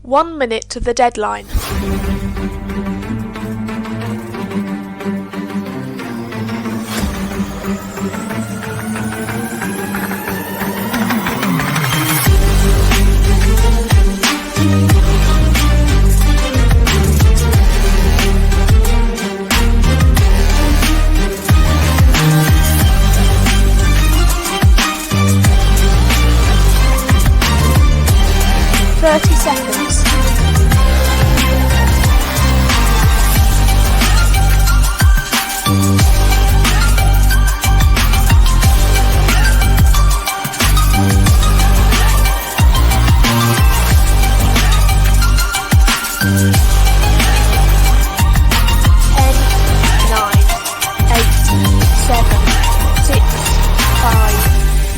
1 minute to the deadline. Seconds.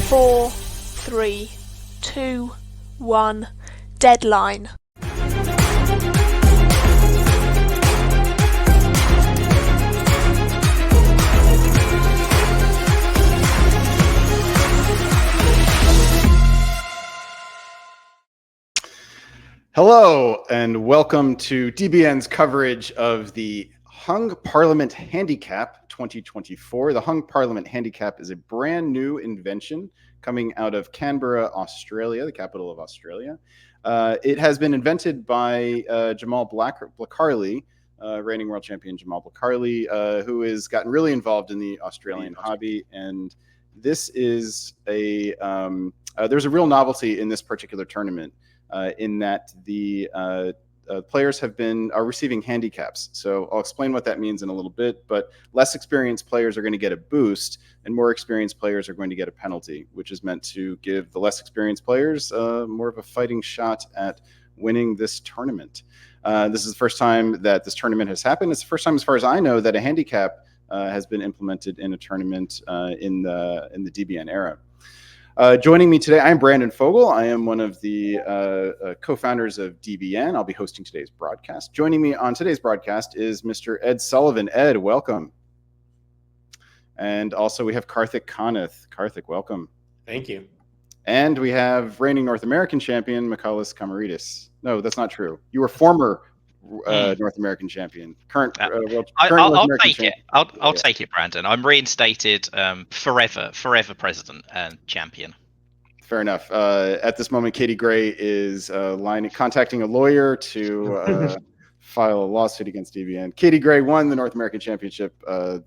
4, 3, 2, 1. Deadline. Hello and welcome to DBN's coverage of the Hung Parliament Handicap 2024. The Hung Parliament Handicap is a brand new invention coming out of Canberra, Australia, the capital of Australia. It has been invented by Jamal Blakarli, reigning world champion Jamal Blakarli, who has gotten really involved in the Australian hobby. And this is there's a real novelty in this particular tournament in that the players are receiving handicaps. So I'll explain what that means in a little bit, but less experienced players are going to get a boost and more experienced players are going to get a penalty, which is meant to give the less experienced players more of a fighting shot at winning this tournament. This is the first time that this tournament has happened. It's the first time, as far as I know, that a handicap has been implemented in a tournament in the DBN era. Joining me today, I'm Brandon Fogel. I am one of the co-founders of DBN. I'll be hosting today's broadcast. Joining me on today's broadcast is Mr. Ed Sullivan. Ed, welcome. And also we have Karthik Kanath. Karthik, welcome. Thank you. And we have reigning North American champion, Michalis Kamaridis. No, that's not true. You were former North American champion. Current I'll take it. I'll take it, Brandon. I'm reinstated forever president and champion. Fair enough. At this moment, Katie Gray is contacting a lawyer to file a lawsuit against DBN. Katie Gray won the North American Championship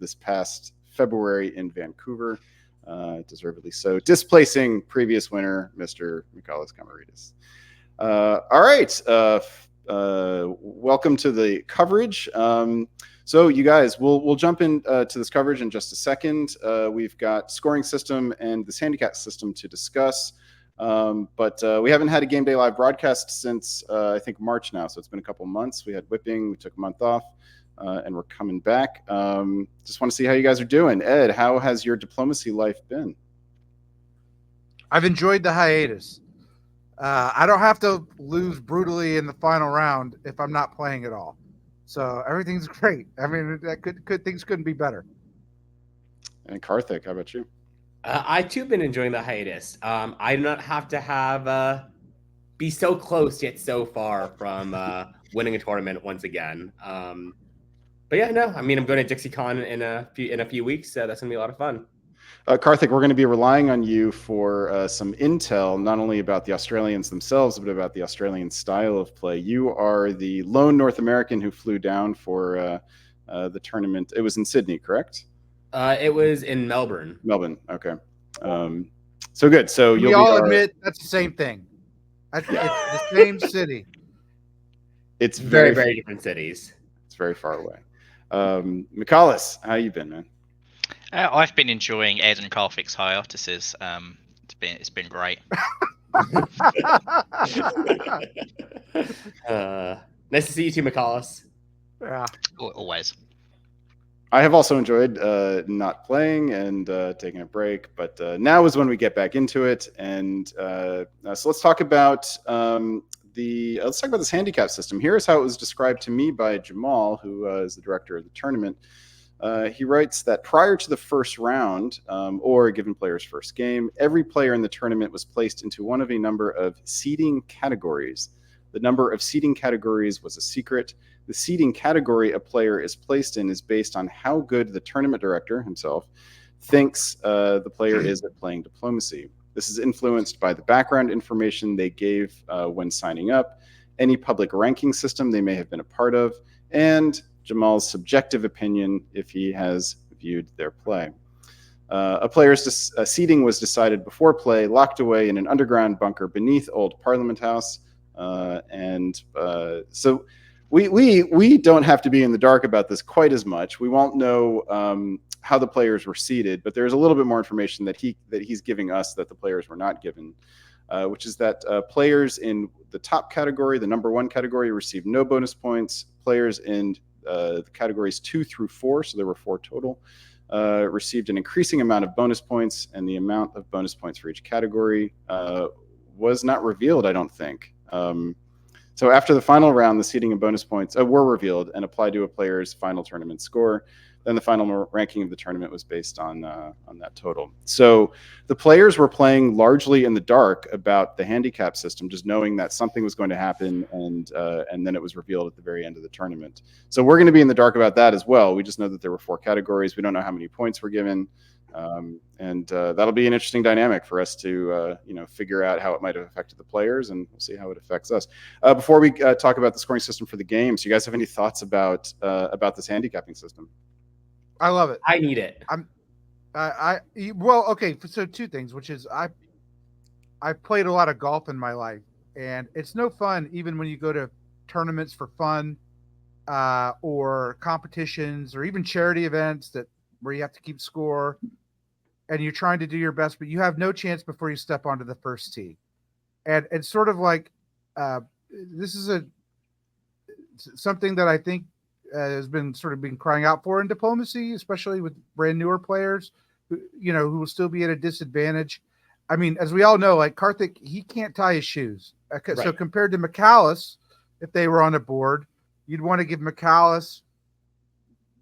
this past February in Vancouver, deservedly so, displacing previous winner, Mr. Michalis Kamaridis. All right. Welcome to the coverage. So you guys, we'll jump into this coverage in just a second. We've got scoring system and this handicap system to discuss. But we haven't had a Game Day live broadcast since I think March now. So it's been a couple months. We had whipping, we took a month off, and we're coming back. Just want to see how you guys are doing. Ed, how has your diplomacy life been? I've enjoyed the hiatus. I don't have to lose brutally in the final round if I'm not playing at all. So everything's great. I mean, things couldn't be better. And Karthik, how about you? I too been enjoying the hiatus. I do not have to be so close yet so far from winning a tournament once again. But yeah, no. I mean, I'm going to DixieCon in a few weeks. So that's gonna be a lot of fun. Karthik, we're going to be relying on you for some intel, not only about the Australians themselves, but about the Australian style of play. You are the lone North American who flew down for the tournament. It was in Sydney, correct? It was in Melbourne. Melbourne, okay. So good. So we all admit that's the same thing. It's the same city. It's very different cities. It's very far away. Michalis, how you been, man? I've been enjoying Ed and Karthik's hiatuses. It's been great. Nice to see you too, Michalis. Yeah, always. I have also enjoyed not playing and taking a break, but now is when we get back into it. And so let's talk about this handicap system. Here is how it was described to me by Jamal, who is the director of the tournament. He writes that prior to the first round, or a given player's first game, every player in the tournament was placed into one of a number of seeding categories. The number of seeding categories was a secret. The seeding category a player is placed in is based on how good the tournament director himself thinks the player is at playing diplomacy. This is influenced by the background information they gave when signing up, any public ranking system they may have been a part of, and Jamal's subjective opinion if he has viewed their play. A player's seeding was decided before play, locked away in an underground bunker beneath Old Parliament House. So we don't have to be in the dark about this quite as much. We won't know how the players were seeded, but there's a little bit more information that he's giving us that the players were not given, which is that players in the top category, the number 1 category, received no bonus points. Players in the categories 2 through 4, so there were 4 total, received an increasing amount of bonus points, and the amount of bonus points for each category was not revealed, I don't think. So after the final round, the seeding and bonus points were revealed and applied to a player's final tournament score. Then the final ranking of the tournament was based on that total. So the players were playing largely in the dark about the handicap system, just knowing that something was going to happen, and then it was revealed at the very end of the tournament. So we're going to be in the dark about that as well. We just know that there were 4 categories. We don't know how many points were given, and that'll be an interesting dynamic for us to figure out how it might have affected the players, and we'll see how it affects us. Before we talk about the scoring system for the games, you guys have any thoughts about this handicapping system? I love it. I need it. Well, okay. So 2 things, which is I played a lot of golf in my life, and it's no fun even when you go to tournaments for fun, or competitions, or even charity events where you have to keep score, and you're trying to do your best, but you have no chance before you step onto the first tee. And it's sort of like this is something that I think has been crying out for in diplomacy, especially with brand newer players who will still be at a disadvantage. I mean, as we all know, like Karthik, he can't tie his shoes. Right. So compared to McAllis, if they were on the board, you'd want to give McAllis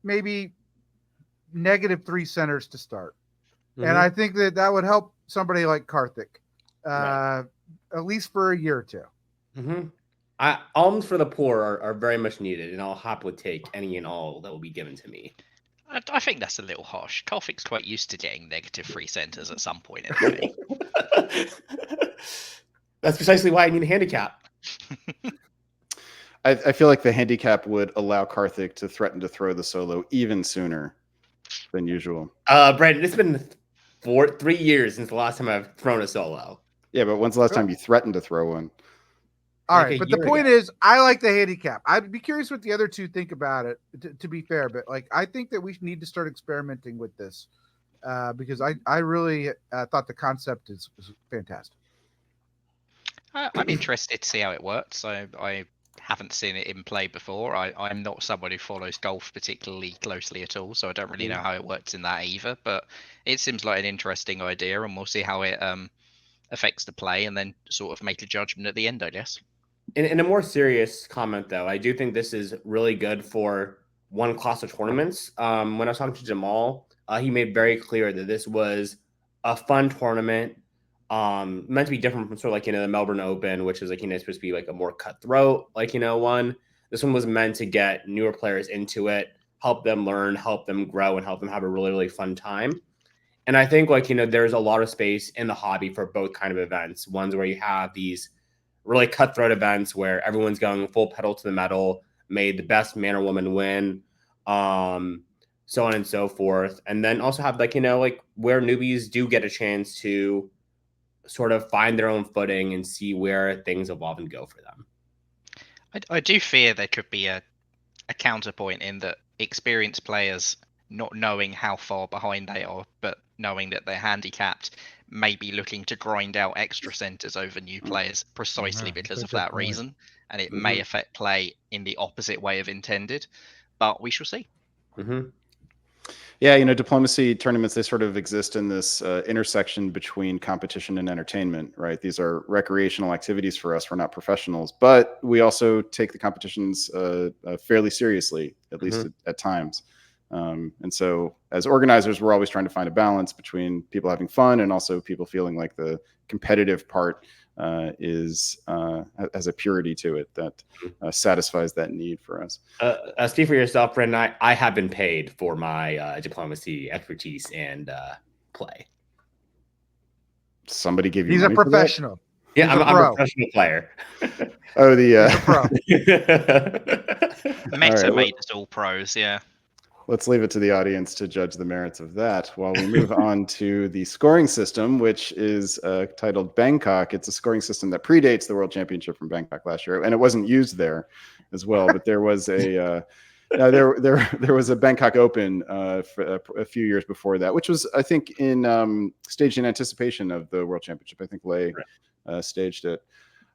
maybe -3 centers to start. Mm-hmm. And I think that would help somebody like Karthik, at least for a year or 2. Mm-hmm. Alms for the poor are very much needed, and I'll happily take any and all that will be given to me. I think that's a little harsh. Karthik's quite used to getting -3 centers at some point in the game. That's precisely why I need a handicap. I feel like the handicap would allow Karthik to threaten to throw the solo even sooner than usual. Brandon, it's been 3 years since the last time I've thrown a solo. Yeah, but when's the last time you threatened to throw one? All right, but the point is, I like the handicap. I'd be curious what the other 2 think about it, to be fair, but I think that we need to start experimenting with this, because I really thought the concept is fantastic. I'm interested to see how it works. I haven't seen it in play before. I'm not someone who follows golf particularly closely at all, so I don't really know how it works in that either, but it seems like an interesting idea, and we'll see how it affects the play, and then sort of make a judgment at the end, I guess. In a more serious comment, though, I do think this is really good for one class of tournaments. When I was talking to Jamal, he made very clear that this was a fun tournament, meant to be different from sort of like, the Melbourne Open, which is like, supposed to be like a more cutthroat, one. This one was meant to get newer players into it, help them learn, help them grow, and help them have a really, really fun time. And I think there's a lot of space in the hobby for both kind of events. Ones where you have these really cutthroat events where everyone's going full pedal to the metal, made the best man or woman win, so on and so forth. And then also have where newbies do get a chance to sort of find their own footing and see where things evolve and go for them. I do fear there could be a counterpoint in that experienced players not knowing how far behind they are, but knowing that they're handicapped, may be looking to grind out extra centers over new players precisely because of that reason, and it may affect play in the opposite way of intended, but we shall see. Yeah, diplomacy tournaments, they sort of exist in this intersection between competition and entertainment, right? These are recreational activities for us. We're not professionals, but we also take the competitions fairly seriously, at least at times. And so as organizers, we're always trying to find a balance between people having fun and also people feeling like the competitive part has a purity to it that satisfies that need for us. Speak for yourself, Brendan. I have been paid for my diplomacy expertise and play. Somebody give you He's money a for that? professional. Yeah, He's I'm a professional player. Oh, He's a pro. Meta right, made us all pros, yeah. Let's leave it to the audience to judge the merits of that while we move on to the scoring system, which is titled Bangkok. It's a scoring system that predates the World Championship from Bangkok last year, and it wasn't used there as well. But there was a there was a Bangkok Open for a few years before that, which was, I think, staged in anticipation of the World Championship. I think Lei staged it.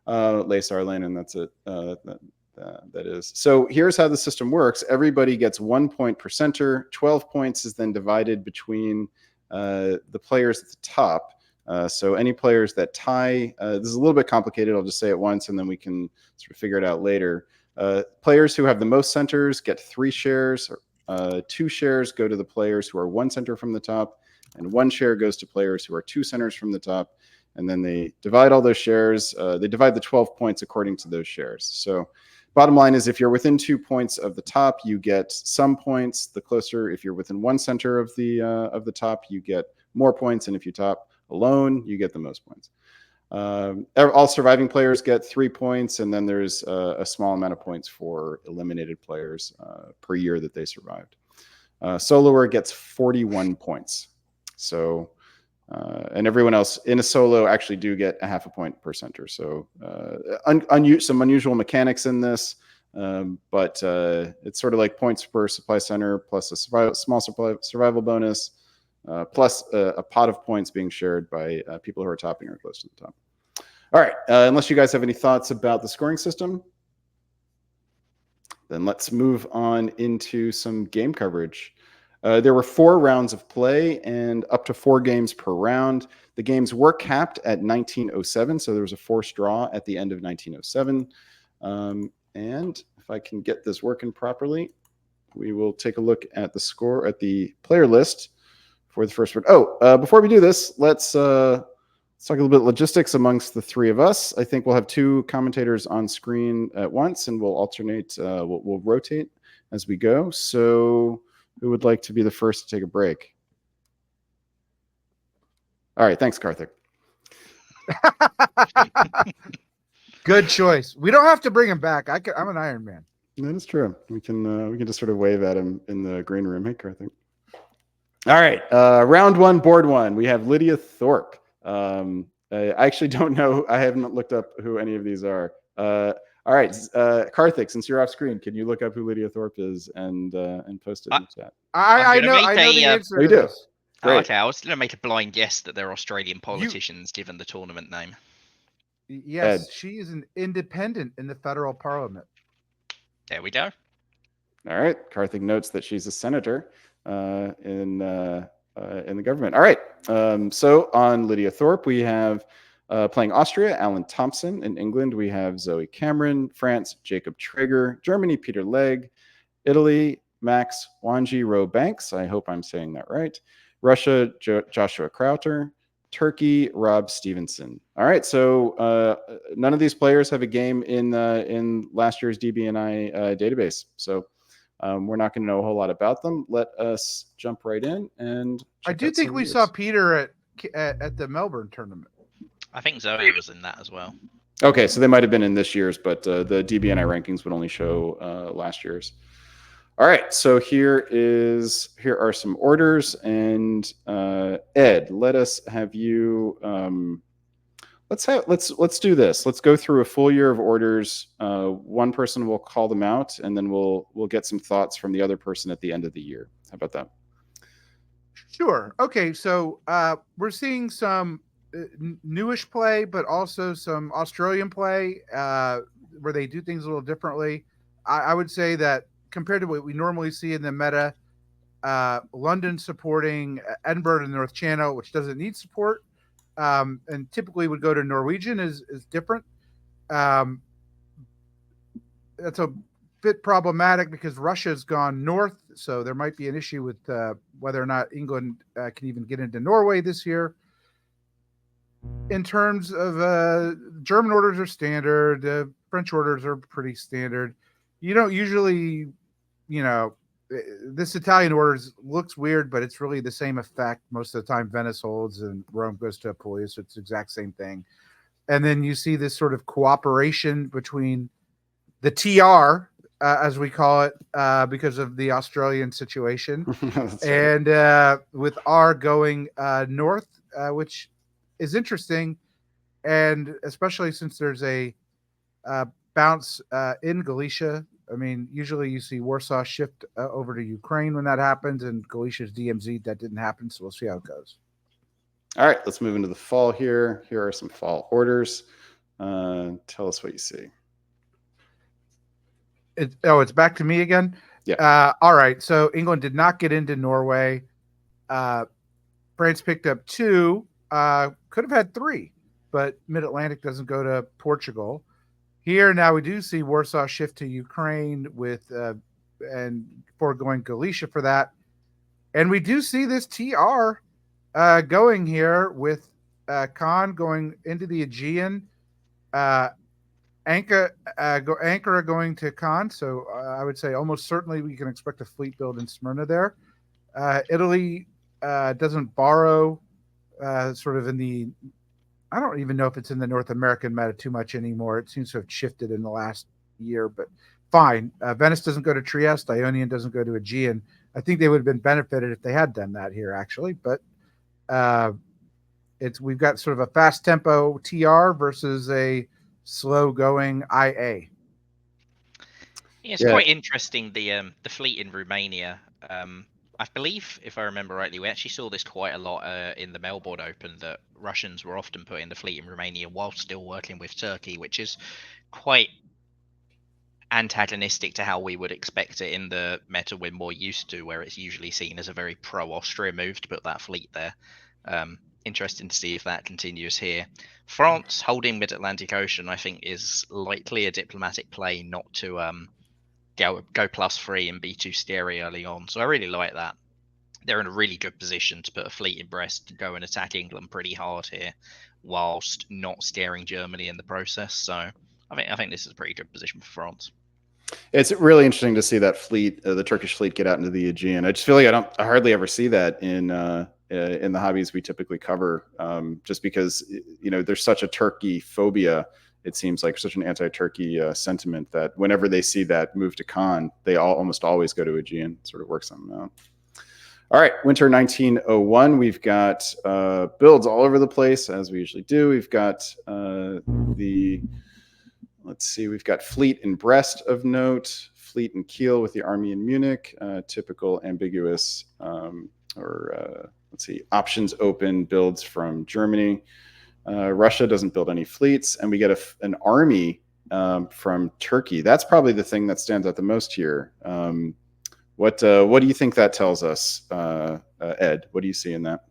Lei Sarlin, and that's it. That is. So here's how the system works. Everybody gets 1 point per center. 12 points is then divided between the players at the top. So any players that tie, this is a little bit complicated. I'll just say it once and then we can sort of figure it out later. Players who have the most centers get 3 shares. 2 shares go to the players who are 1 center from the top, and 1 share goes to players who are 2 centers from the top. And then they divide all those shares. They divide the 12 points according to those shares. So bottom line is, if you're within 2 points of the top, you get some points. The closer, if you're within 1 center of the top, you get more points. And if you top alone, you get the most points. All surviving players get 3 points, and then there's a small amount of points for eliminated players per year that they survived. Soloer gets 41 points. So, and everyone else in a solo actually do get a half a point per center. So some unusual mechanics in this, but it's sort of like points per supply center plus a small survival bonus, plus a pot of points being shared by people who are topping or close to the top. All right, unless you guys have any thoughts about the scoring system, then let's move on into some game coverage. There were 4 rounds of play and up to 4 games per round. The games were capped at 1907, so there was a forced draw at the end of 1907. And if I can get this working properly, we will take a look at the score, at the player list for the first round. Before we do this, let's talk a little bit logistics amongst the 3 of us. I think we'll have 2 commentators on screen at once, and we'll alternate, we'll rotate as we go. So who would like to be the first to take a break? All right, thanks, Karthik. Good choice. We don't have to bring him back. I'm an Iron Man. That is true. We can just sort of wave at him in the green room. Hey, Karthik. All right, round 1, board 1. We have Lydia Thorpe. I actually don't know. I haven't looked up who any of these are. All right, Karthik, since you're off screen, can you look up who Lydia Thorpe is and post it in the chat? I know the answer to this. Oh, okay, I was going to make a blind guess that they're Australian politicians, given the tournament name. Yes, Ed. she is an independent in the federal parliament. There we go. All right, Karthik notes that she's a senator in the government. All right, so on Lydia Thorpe, we have playing Austria, Alan Thompson. In England, we have Zoe Cameron. France, Jacob Traeger. Germany, Peter Legg. Italy, Max Wanji Rowe Banks. I hope I'm saying that right. Russia, Joshua Crowther. Turkey, Rob Stevenson. All right, so none of these players have a game in last year's DBNI database, so we're not going to know a whole lot about them. Let us jump right in and. I do think we saw Peter at the Melbourne tournament. I think Zoe was in that as well. Okay, so they might have been in this year's, but the DBNI rankings would only show last year's. All right, so here are some orders, and Ed, let us have you. Let's do this. Let's go through a full year of orders. One person will call them out, and then we'll get some thoughts from the other person at the end of the year. How about that? Sure. Okay, so we're seeing some newish play, but also some Australian play where they do things a little differently. I would say that compared to what we normally see in the meta, London supporting Edinburgh and North Channel, which doesn't need support, and typically would go to Norwegian is different. That's a bit problematic because Russia's gone north, so there might be an issue with whether or not England can even get into Norway this year. In terms of German orders are standard, French orders are pretty standard. You don't usually, this Italian orders looks weird, but it's really the same effect. Most of the time, Venice holds and Rome goes to Apulia, so it's the exact same thing. And then you see this sort of cooperation between the TR, as we call it, because of the Australian situation, and with R going north, which is interesting, and especially since there's a bounce in Galicia. I mean, usually you see Warsaw shift over to Ukraine when that happens, and Galicia's DMZ. That didn't happen, so we'll see how it goes. All right, let's move into the fall here. Here are some fall orders. Tell us what you see. It's back to me again? Yeah. All right, so England did not get into Norway. France picked up 2. Could have had 3, but Mid-Atlantic doesn't go to Portugal. Here now we do see Warsaw shift to Ukraine with and foregoing Galicia for that. And we do see this TR going here with Khan going into the Aegean, Ankara going to Khan. So I would say almost certainly we can expect a fleet build in Smyrna there. Italy doesn't borrow sort of in the, I don't even know if it's in the North American meta too much anymore. It seems to have shifted in the last year, but fine. Venice doesn't go to Trieste. Ionian doesn't go to Aegean. I think they would have been benefited if they had done that here, actually. But we've got sort of a fast tempo TR versus a slow going IA. Yeah, it's quite interesting. The fleet in Romania. I believe, if I remember rightly, we actually saw this quite a lot in the Melbourne Open, that Russians were often putting the fleet in Romania while still working with Turkey, which is quite antagonistic to how we would expect it in the meta we're more used to, where it's usually seen as a very pro-Austria move to put that fleet there. Interesting to see if that continues here. France holding Mid-Atlantic Ocean, I think, is likely a diplomatic play not to go +3 and be too scary early on. So I really like that. They're in a really good position to put a fleet in Brest to go and attack England pretty hard here, whilst not scaring Germany in the process. So I think this is a pretty good position for France. It's really interesting to see that fleet, the Turkish fleet, get out into the Aegean. I just feel like I hardly ever see that in the hobbies we typically cover, just because there's such a Turkey phobia. It seems like such an anti-Turkey sentiment that whenever they see that move to Khan, they almost always go to Aegean. Sort of works on them out. All right, winter 1901. We've got builds all over the place, as we usually do. We've got we've got fleet in Brest of note, fleet in Kiel with the army in Munich, typical ambiguous options open builds from Germany. Russia doesn't build any fleets, and we get an army from Turkey. That's probably the thing that stands out the most here. What do you think that tells us, Ed? What do you see in that?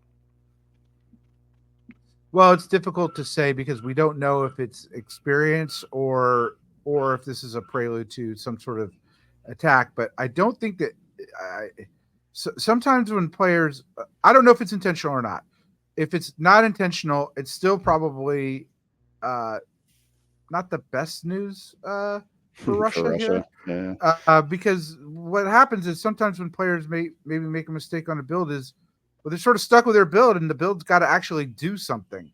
Well, it's difficult to say because we don't know if it's experience or if this is a prelude to some sort of attack. But I don't think that sometimes when players, I don't know if it's intentional or not. If it's not intentional, it's still probably not the best news for Russia here. Yeah. Because what happens is sometimes when players maybe make a mistake on a build is, well, they're sort of stuck with their build, and the build's got to actually do something.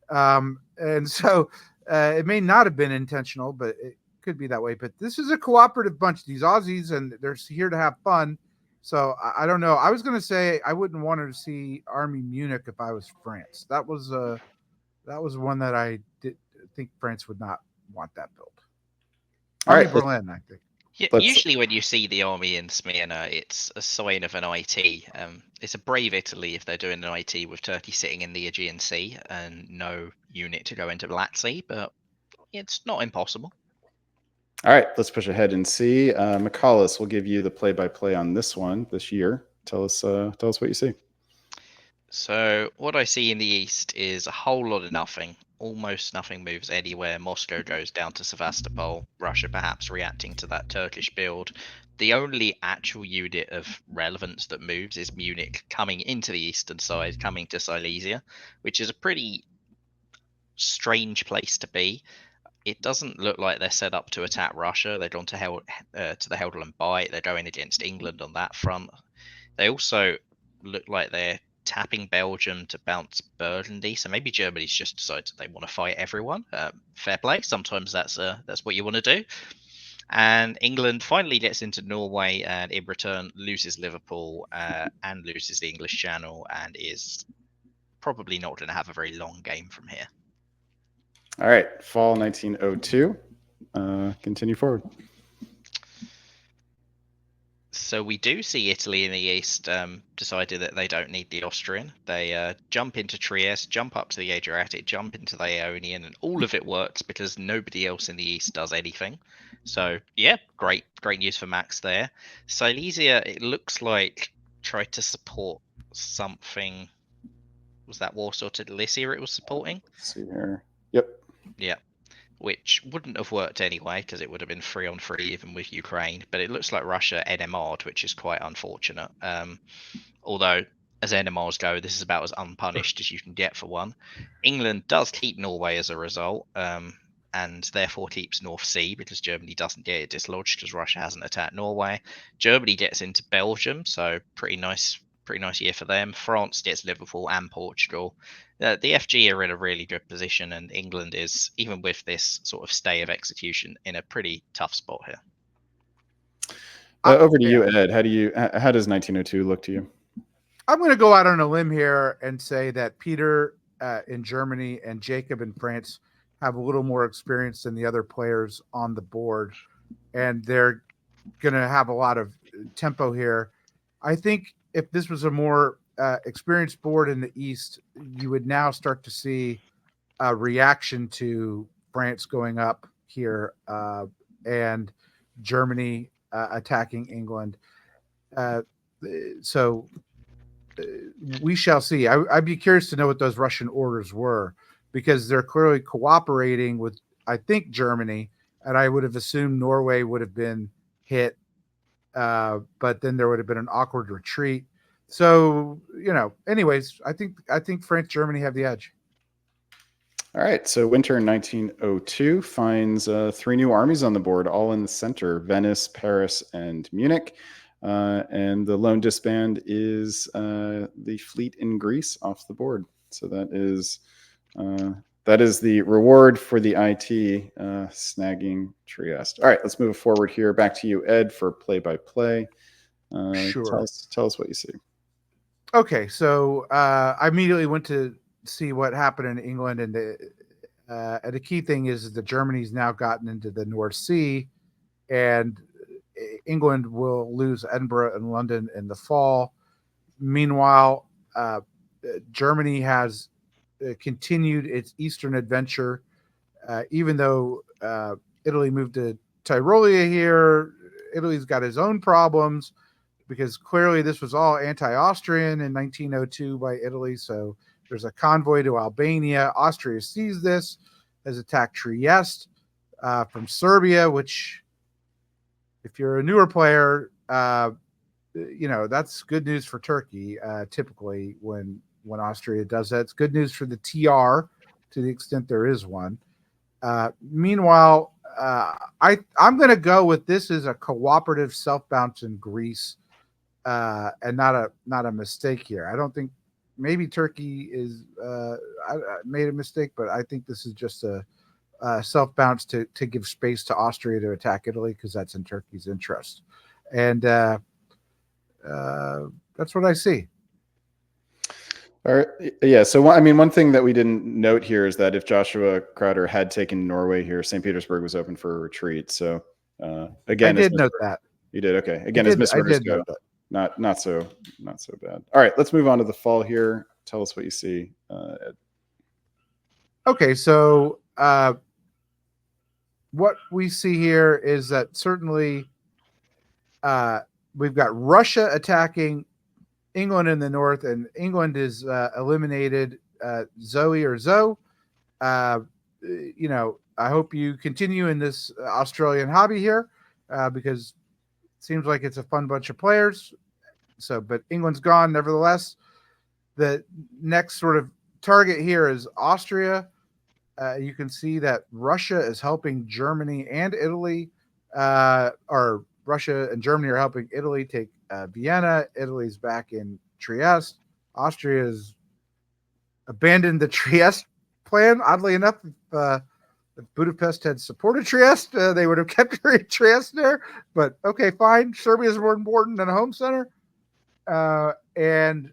And so it may not have been intentional, but it could be that way. But this is a cooperative bunch, these Aussies, and they're here to have fun. So I don't know. I was going to say I wouldn't want to see Army Munich if I was France. That was one that I did think France would not want that build. Army Berlin, I think. Usually when you see the army in Smyrna, it's a sign of an IT. It's a brave Italy if they're doing an IT with Turkey sitting in the Aegean Sea and no unit to go into Black Sea, but it's not impossible. All right, let's push ahead and see. McCallus, we'll give you the play-by-play on this one this year. Tell us what you see. So what I see in the East is a whole lot of nothing. almost nothing moves anywhere. Moscow goes down to Sevastopol. Russia perhaps reacting to that Turkish build. The only actual unit of relevance that moves is Munich coming into the eastern side, coming to Silesia, which is a pretty strange place to be. It doesn't look like they're set up to attack Russia. They've gone to the Helgoland Bight. They're going against England on that front. They also look like they're tapping Belgium to bounce Burgundy. So maybe Germany's just decided they want to fight everyone. Fair play. Sometimes that's what you want to do. And England finally gets into Norway, and in return loses Liverpool and loses the English Channel, and is probably not going to have a very long game from here. All right, fall 1902. Continue forward. So we do see Italy in the east decided that they don't need the Austrian. They jump into Trieste, jump up to the Adriatic, jump into the Ionian, and all of it works because nobody else in the east does anything. So yeah, great news for Max there. Silesia, it looks like, tried to support something. Was that Warsaw to Lycia it was supporting? Let's see here. Yep. Yeah. Which wouldn't have worked anyway because it would have been 3-on-3 even with Ukraine. But it looks like Russia NMR'd, which is quite unfortunate. Although, as NMRs go, this is about as unpunished as you can get for one. England does keep Norway as a result, and therefore keeps North Sea because Germany doesn't get it dislodged because Russia hasn't attacked Norway. Germany gets into Belgium, so pretty nice year for them. France gets Liverpool and Portugal. The FG are in a really good position, and England is, even with this sort of stay of execution, in a pretty tough spot here. Over to you, Ed. How does 1902 look to you? I'm going to go out on a limb here and say that Peter in Germany and Jacob in France have a little more experience than the other players on the board, and they're going to have a lot of tempo here. I think if this was a more experienced board in the East, you would now start to see a reaction to France going up here and Germany attacking England. So we shall see. I'd be curious to know what those Russian orders were, because they're clearly cooperating with, I think, Germany, and I would have assumed Norway would have been hit, but then there would have been an awkward retreat. So, anyways, I think France, Germany have the edge. All right. So winter 1902 finds 3 new armies on the board, all in the center: Venice, Paris, and Munich. And the lone disband is the fleet in Greece off the board. So that is the reward for the IT snagging Trieste. All right, let's move forward here. Back to you, Ed, for play-by-play. Sure. Tell us what you see. Okay, so I immediately went to see what happened in England, and the key thing is that Germany's now gotten into the North Sea, and England will lose Edinburgh and London in the fall. Meanwhile, Germany has continued its eastern adventure, even though Italy moved to Tyrolia here. Italy's got his own problems, because clearly this was all anti-Austrian in 1902 by Italy. So there's a convoy to Albania. Austria sees this, has attacked Trieste from Serbia, which, if you're a newer player, that's good news for Turkey. Typically, when Austria does that, it's good news for the TR, to the extent there is one. Meanwhile, I'm going to go with this as a cooperative self-bounce in Greece, and not a mistake here. I don't think, maybe Turkey is made a mistake, but I think this is just a self-bounce to give space to Austria to attack Italy, because that's in Turkey's interest. And that's what I see. All right. Yeah. So, one thing that we didn't note here is that if Joshua Crowder had taken Norway here, St. Petersburg was open for a retreat. So, again, I did note that. You did. Okay. Again, as misorders go, not so bad. All right. Let's move on to the fall here. Tell us what you see, Ed. Okay. So, what we see here is that certainly we've got Russia attacking England in the north, and England is eliminated Zoe. I hope you continue in this Australian hobby here because it seems like it's a fun bunch of players. So, but England's gone. Nevertheless, the next sort of target here is Austria. You can see that Russia is helping Germany and Italy, or Russia and Germany are helping Italy take Vienna. Italy's back in Trieste. Austria has abandoned the Trieste plan. Oddly enough, if Budapest had supported Trieste, they would have kept Trieste there. But okay, fine. Serbia is more important than a home center. And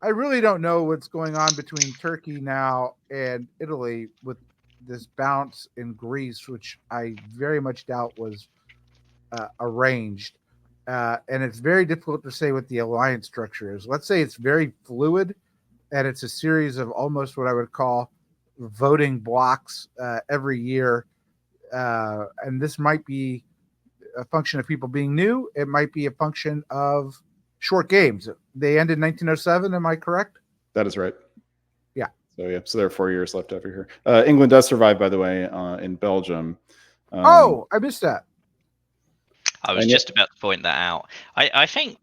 I really don't know what's going on between Turkey now and Italy with this bounce in Greece, which I very much doubt was arranged. And it's very difficult to say what the alliance structure is. Let's say it's very fluid, and it's a series of almost what I would call voting blocks every year. And this might be a function of people being new. It might be a function of short games. They ended in 1907. Am I correct? That is right. Yeah. So there are 4 years left over here. England does survive, by the way, in Belgium. I missed that. I was just about to point that out. I think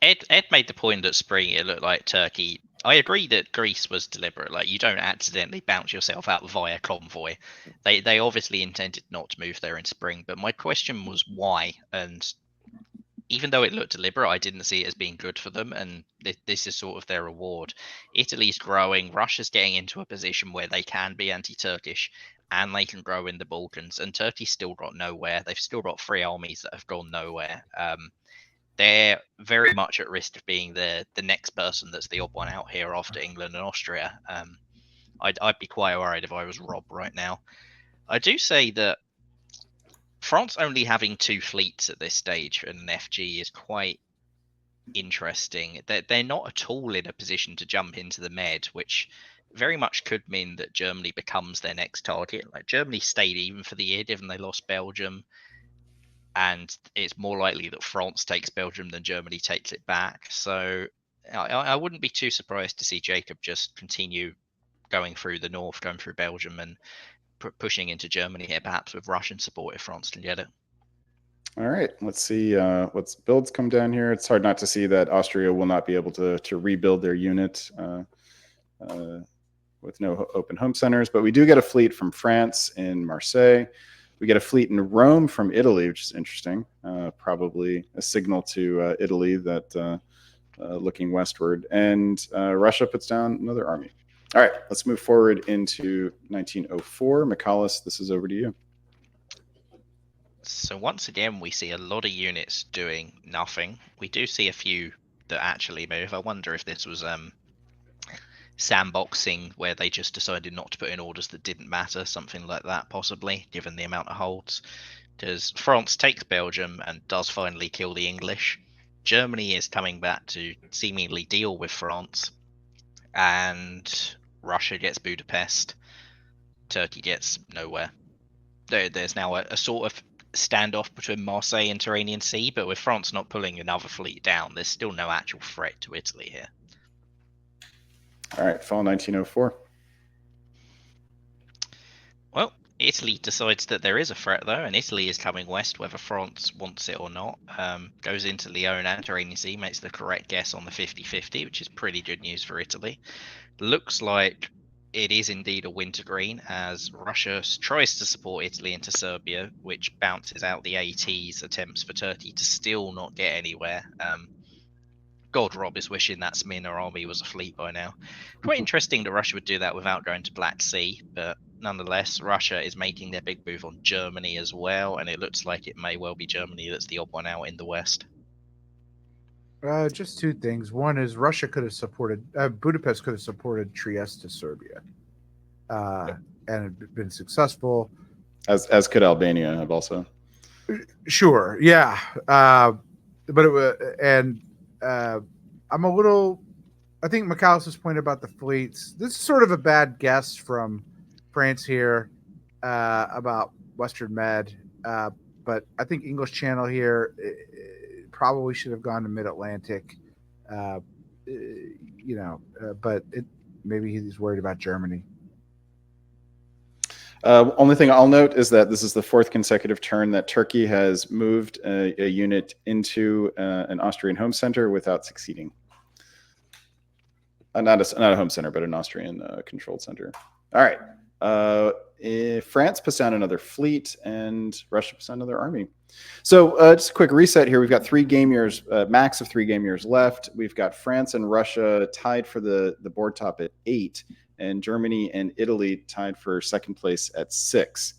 Ed made the point that spring it looked like Turkey. I agree that Greece was deliberate. Like, you don't accidentally bounce yourself out via convoy. They obviously intended not to move there in spring. But my question was why. And even though it looked deliberate, I didn't see it as being good for them. And this is sort of their reward. Italy's growing. Russia's getting into a position where they can be anti-Turkish and they can grow in the Balkans. And Turkey's still got nowhere. They've still got 3 armies that have gone nowhere. They're very much at risk of being the next person that's the odd one out here after England and Austria. I'd be quite worried if I was Rob right now. I do say that France only having 2 fleets at this stage in an FG is quite interesting. They're not at all in a position to jump into the Med, which very much could mean that Germany becomes their next target. Like, Germany stayed even for the year, given they lost Belgium. And it's more likely that France takes Belgium than Germany takes it back. So I wouldn't be too surprised to see Jacob just continue going through the north, going through Belgium and pushing into Germany here, perhaps with Russian support if France can get it. All right, let's see what's builds come down here. It's hard not to see that Austria will not be able to rebuild their unit with no open home centers, but we do get a fleet from France in Marseille. We get a fleet in Rome from Italy, which is interesting. Probably a signal to Italy that looking westward. And Russia puts down another army. All right, let's move forward into 1904. McCallus, this is over to you. So once again, we see a lot of units doing nothing. We do see a few that actually move. I wonder if this was sandboxing where they just decided not to put in orders that didn't matter, something like that possibly, given the amount of holds. Because France takes Belgium and does finally kill the English. Germany is coming back to seemingly deal with France, and Russia gets Budapest. Turkey gets nowhere. There's now a sort of standoff between Marseille and Tyrrhenian Sea, but with France not pulling another fleet down, there's still no actual threat to Italy here. All right, fall 1904. Well, Italy decides that there is a threat, though, and Italy is coming west, whether France wants it or not. Goes into Leone and Tyrrhenian Sea, makes the correct guess on the 50-50, which is pretty good news for Italy. Looks like it is indeed a wintergreen, as Russia tries to support Italy into Serbia, which bounces out the AT's attempts for Turkey to still not get anywhere. God, Rob is wishing that Smyrna army was a fleet by now. Quite interesting that Russia would do that without going to Black Sea, but nonetheless, Russia is making their big move on Germany as well, and it looks like it may well be Germany that's the odd one out in the west. Just 2 things. One is Russia could have supported, Budapest could have supported Trieste to Serbia, and had been successful. As could Albania have also. Sure, yeah. But it was, and I'm a little. I think McAllister's point about the fleets. This is sort of a bad guess from France here about Western Med, but I think English Channel here probably should have gone to Mid-Atlantic. But maybe he's worried about Germany. Only thing I'll note is that this is the fourth consecutive turn that Turkey has moved a unit into an Austrian home center without succeeding. Not a home center, but an Austrian controlled center. All right. France puts down another fleet, and Russia puts down another army. So just a quick reset here. We've got 3 game years, max of 3 game years left. We've got France and Russia tied for the board top at 8, and Germany and Italy tied for second place at 6.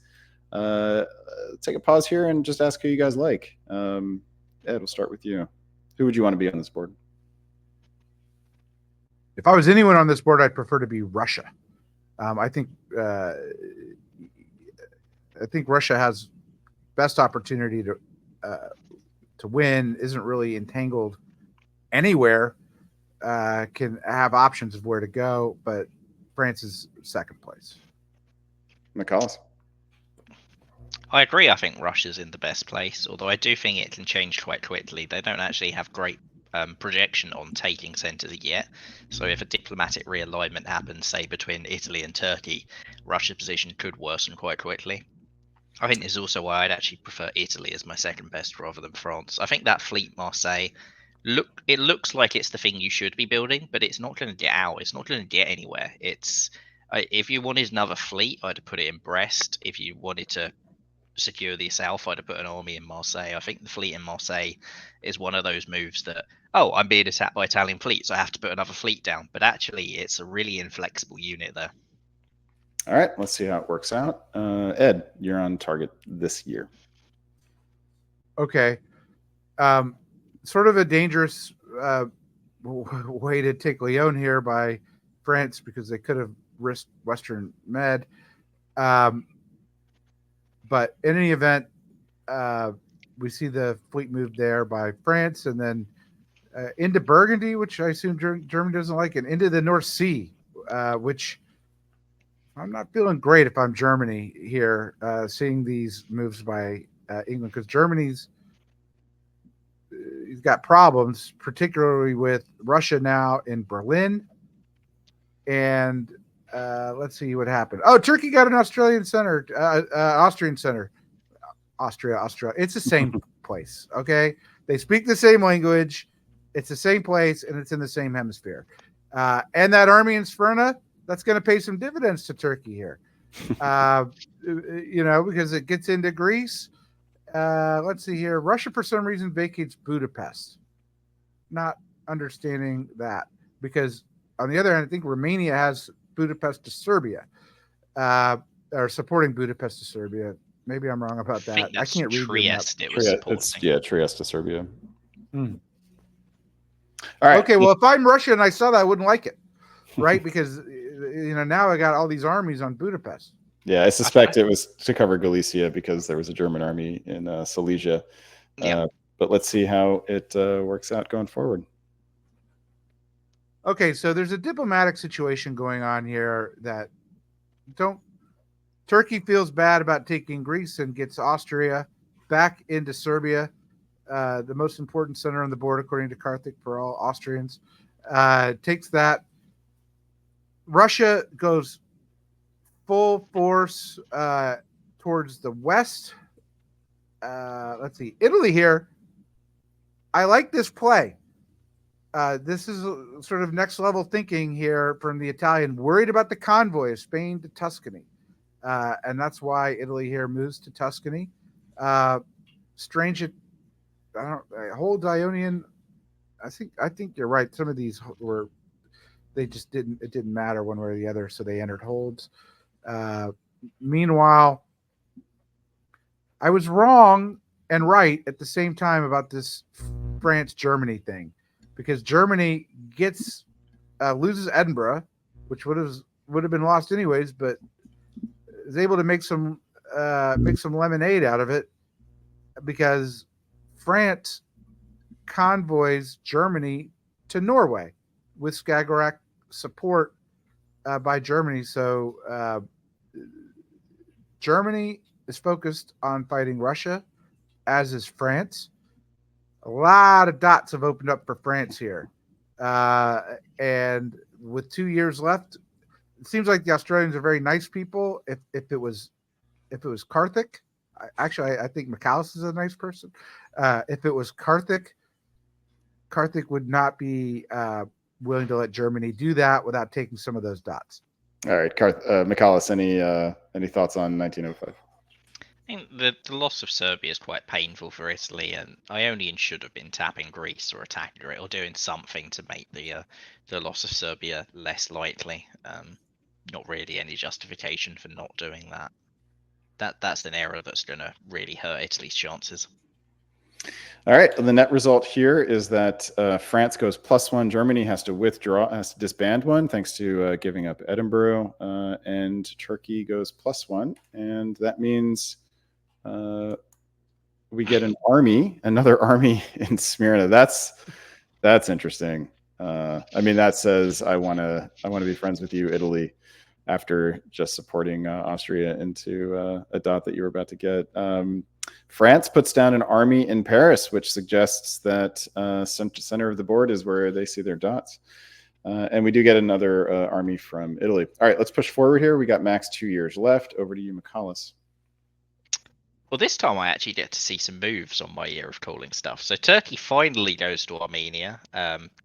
Take a pause here and just ask who you guys like. Ed, we'll start with you. Who would you want to be on this board? If I was anyone on this board, I'd prefer to be Russia. I think Russia has best opportunity to win. Isn't really entangled anywhere. Can have options of where to go, but France is second place. McCallus. I agree. I think Russia's in the best place, although I do think it can change quite quickly. They don't actually have great projection on taking centres yet. So if a diplomatic realignment happens, say, between Italy and Turkey, Russia's position could worsen quite quickly. I think this is also why I'd actually prefer Italy as my second best rather than France. I think that fleet Marseille, it looks like it's the thing you should be building, but it's not going to get out. It's not going to get anywhere. If you wanted another fleet, I'd have put it in Brest. If you wanted to secure the south, I'd have put an army in Marseille. I think the fleet in Marseille is one of those moves that, I'm being attacked by Italian fleets, I have to put another fleet down. But actually, it's a really inflexible unit there. All right, let's see how it works out. Ed, you're on target this year. Okay. Sort of a dangerous way to take Lyon here by France because they could have risked Western Med. But in any event, we see the fleet moved there by France and then into Burgundy, which I assume Germany doesn't like, and into the North Sea, which I'm not feeling great if I'm Germany here, seeing these moves by England, because Germany's he's got problems, particularly with Russia now in Berlin. And let's see what happened. Oh, Turkey got an Austrian center. Austria. It's the same place. Okay. They speak the same language. It's the same place and it's in the same hemisphere. And that army in Smyrna, that's going to pay some dividends to Turkey here. Because it gets into Greece. Let's see here. Russia, for some reason, vacates Budapest. Not understanding that, because on the other hand, I think Romania has Budapest to Serbia, or supporting Budapest to Serbia. Maybe I'm wrong about that. I can't read Trieste. It was Trieste to Serbia. Hmm. All right. Okay. Well, if I'm Russian, I saw that, I wouldn't like it, right? Because now I got all these armies on Budapest. Yeah, I suspect it was to cover Galicia because there was a German army in Silesia. Yeah. But let's see how it works out going forward. Okay, so there's a diplomatic situation going on here that Turkey feels bad about taking Greece and gets Austria back into Serbia, the most important center on the board, according to Karthik, for all Austrians. Takes that. Russia goes full force towards the west. Let's see. Italy here. I like this play. This is sort of next level thinking here from the Italian, worried about the convoy of Spain to Tuscany. And that's why Italy here moves to Tuscany. Strange. Hold Ionian. I think you're right. Some of these it didn't matter one way or the other. So they entered holds. Meanwhile, I was wrong and right at the same time about this France-Germany thing, because Germany loses Edinburgh, which would have been lost anyways, but is able to make some lemonade out of it, because France convoys Germany to Norway with Skagerrak support by Germany. So Germany is focused on fighting Russia, as is France. A lot of dots have opened up for France here. And with 2 years left, it seems like the Australians are very nice people, if it was Karthik, I think McAllis is a nice person. If it was Karthik would not be willing to let Germany do that without taking some of those dots. All right, McAllis, any thoughts on 1905? I think the loss of Serbia is quite painful for Italy, and Ionian should have been tapping Greece or attacking Greece or doing something to make the loss of Serbia less likely. Not really any justification for not doing that. That's an error that's going to really hurt Italy's chances. All right. The net result here is that France goes +1. Germany has to disband one thanks to giving up Edinburgh, and Turkey goes +1, and that means we get another army in Smyrna. That's interesting. I mean, that says I want to be friends with you, Italy, after just supporting Austria into a dot that you were about to get. France puts down an army in Paris, which suggests that center of the board is where they see their dots. And we do get another army from Italy. All right, let's push forward here. We got max 2 years left. Over to you, McAllis. Well, this time I actually get to see some moves on my year of calling stuff. So Turkey finally goes to Armenia,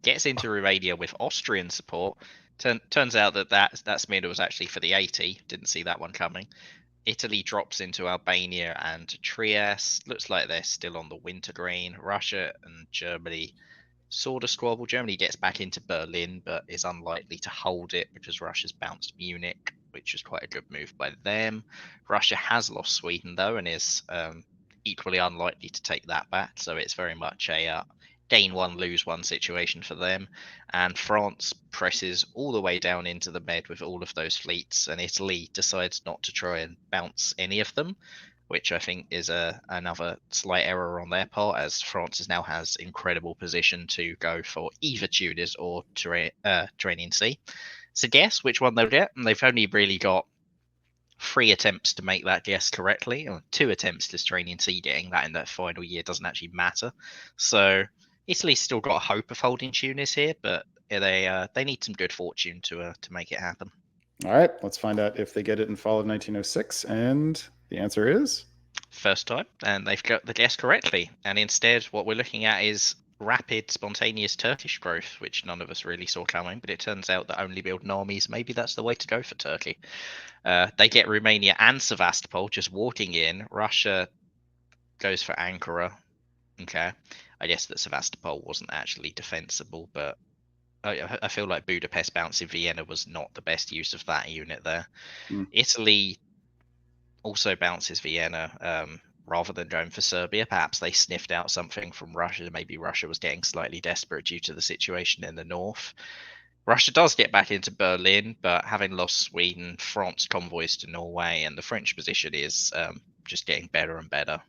gets into Romania with Austrian support. Turns out that Smyrna was actually for the 80. Didn't see that one coming. Italy drops into Albania and Trieste. Looks like they're still on the wintergreen. Russia and Germany sort of squabble. Germany gets back into Berlin, but is unlikely to hold it because Russia's bounced Munich, which is quite a good move by them. Russia has lost Sweden, though, and is equally unlikely to take that back. So it's very much a gain one, lose one situation for them. And France presses all the way down into the Med with all of those fleets, and Italy decides not to try and bounce any of them, which I think is another slight error on their part, as France now has incredible position to go for either Tunis or Tyrrhenian Sea. So guess which one they'll get, and they've only really got 3 attempts to make that guess correctly, or 2 attempts to Tyrrhenian Sea. Getting that in that final year doesn't actually matter. So Italy's still got a hope of holding Tunis here, but they need some good fortune to make it happen. All right, let's find out if they get it in fall of 1906, and the answer is first time, and they've got the guess correctly. And instead, what we're looking at is rapid, spontaneous Turkish growth, which none of us really saw coming. But it turns out that only building armies, maybe that's the way to go for Turkey. They get Romania and Sevastopol just walking in. Russia goes for Ankara. Okay, I guess that Sevastopol wasn't actually defensible, but I feel like Budapest bouncing Vienna was not the best use of that unit there. Italy also bounces Vienna rather than going for Serbia. Perhaps they sniffed out something from Russia. Maybe Russia was getting slightly desperate due to the situation in the north. Russia does get back into Berlin, but having lost Sweden, France convoys to Norway, and the French position is just getting better and better.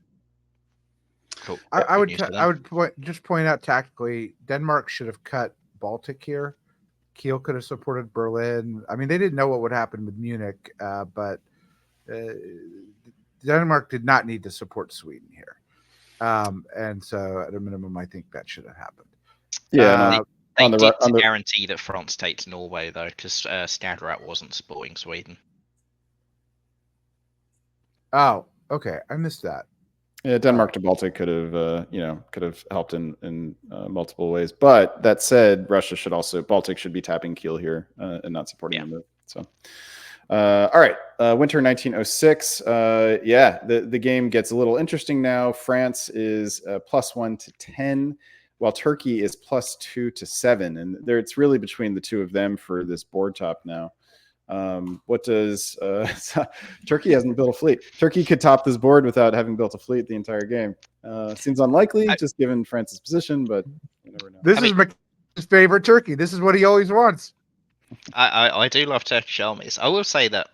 Cool. I would point out tactically, Denmark should have cut Baltic here. Kiel could have supported Berlin. I mean, they didn't know what would happen with Munich, but Denmark did not need to support Sweden here. And so at a minimum, I think that should have happened. Yeah. They did guarantee that France takes Norway, though, because Skagerrak wasn't supporting Sweden. Oh, okay. I missed that. Yeah, Denmark to Baltic could have helped in multiple ways. But that said, Baltic should be tapping Kiel here and not supporting the move. So, all right, winter 1906. The game gets a little interesting now. France is +1 to 10, while Turkey is +2 to 7, and it's really between the two of them for this board top now. What does Turkey hasn't built a fleet? Turkey could top this board without having built a fleet the entire game. Seems unlikely, just given France's position, but you never know. This is McKinnon's favorite Turkey. This is what he always wants. I do love Turkish armies. I will say that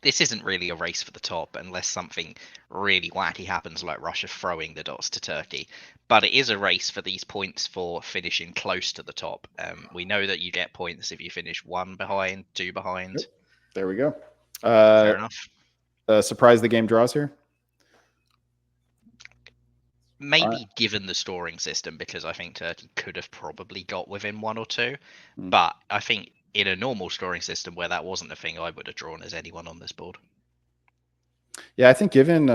this isn't really a race for the top unless something really wacky happens, like Russia throwing the dots to Turkey. But it is a race for these points for finishing close to the top. We know that you get points if you finish 1 behind, 2 behind. Yep. There we go. Fair enough. Surprise the game draws here? Maybe given the scoring system, because I think Turkey could have probably got within 1 or 2. But I think in a normal scoring system where that wasn't a thing, I would have drawn as anyone on this board. Yeah, I think given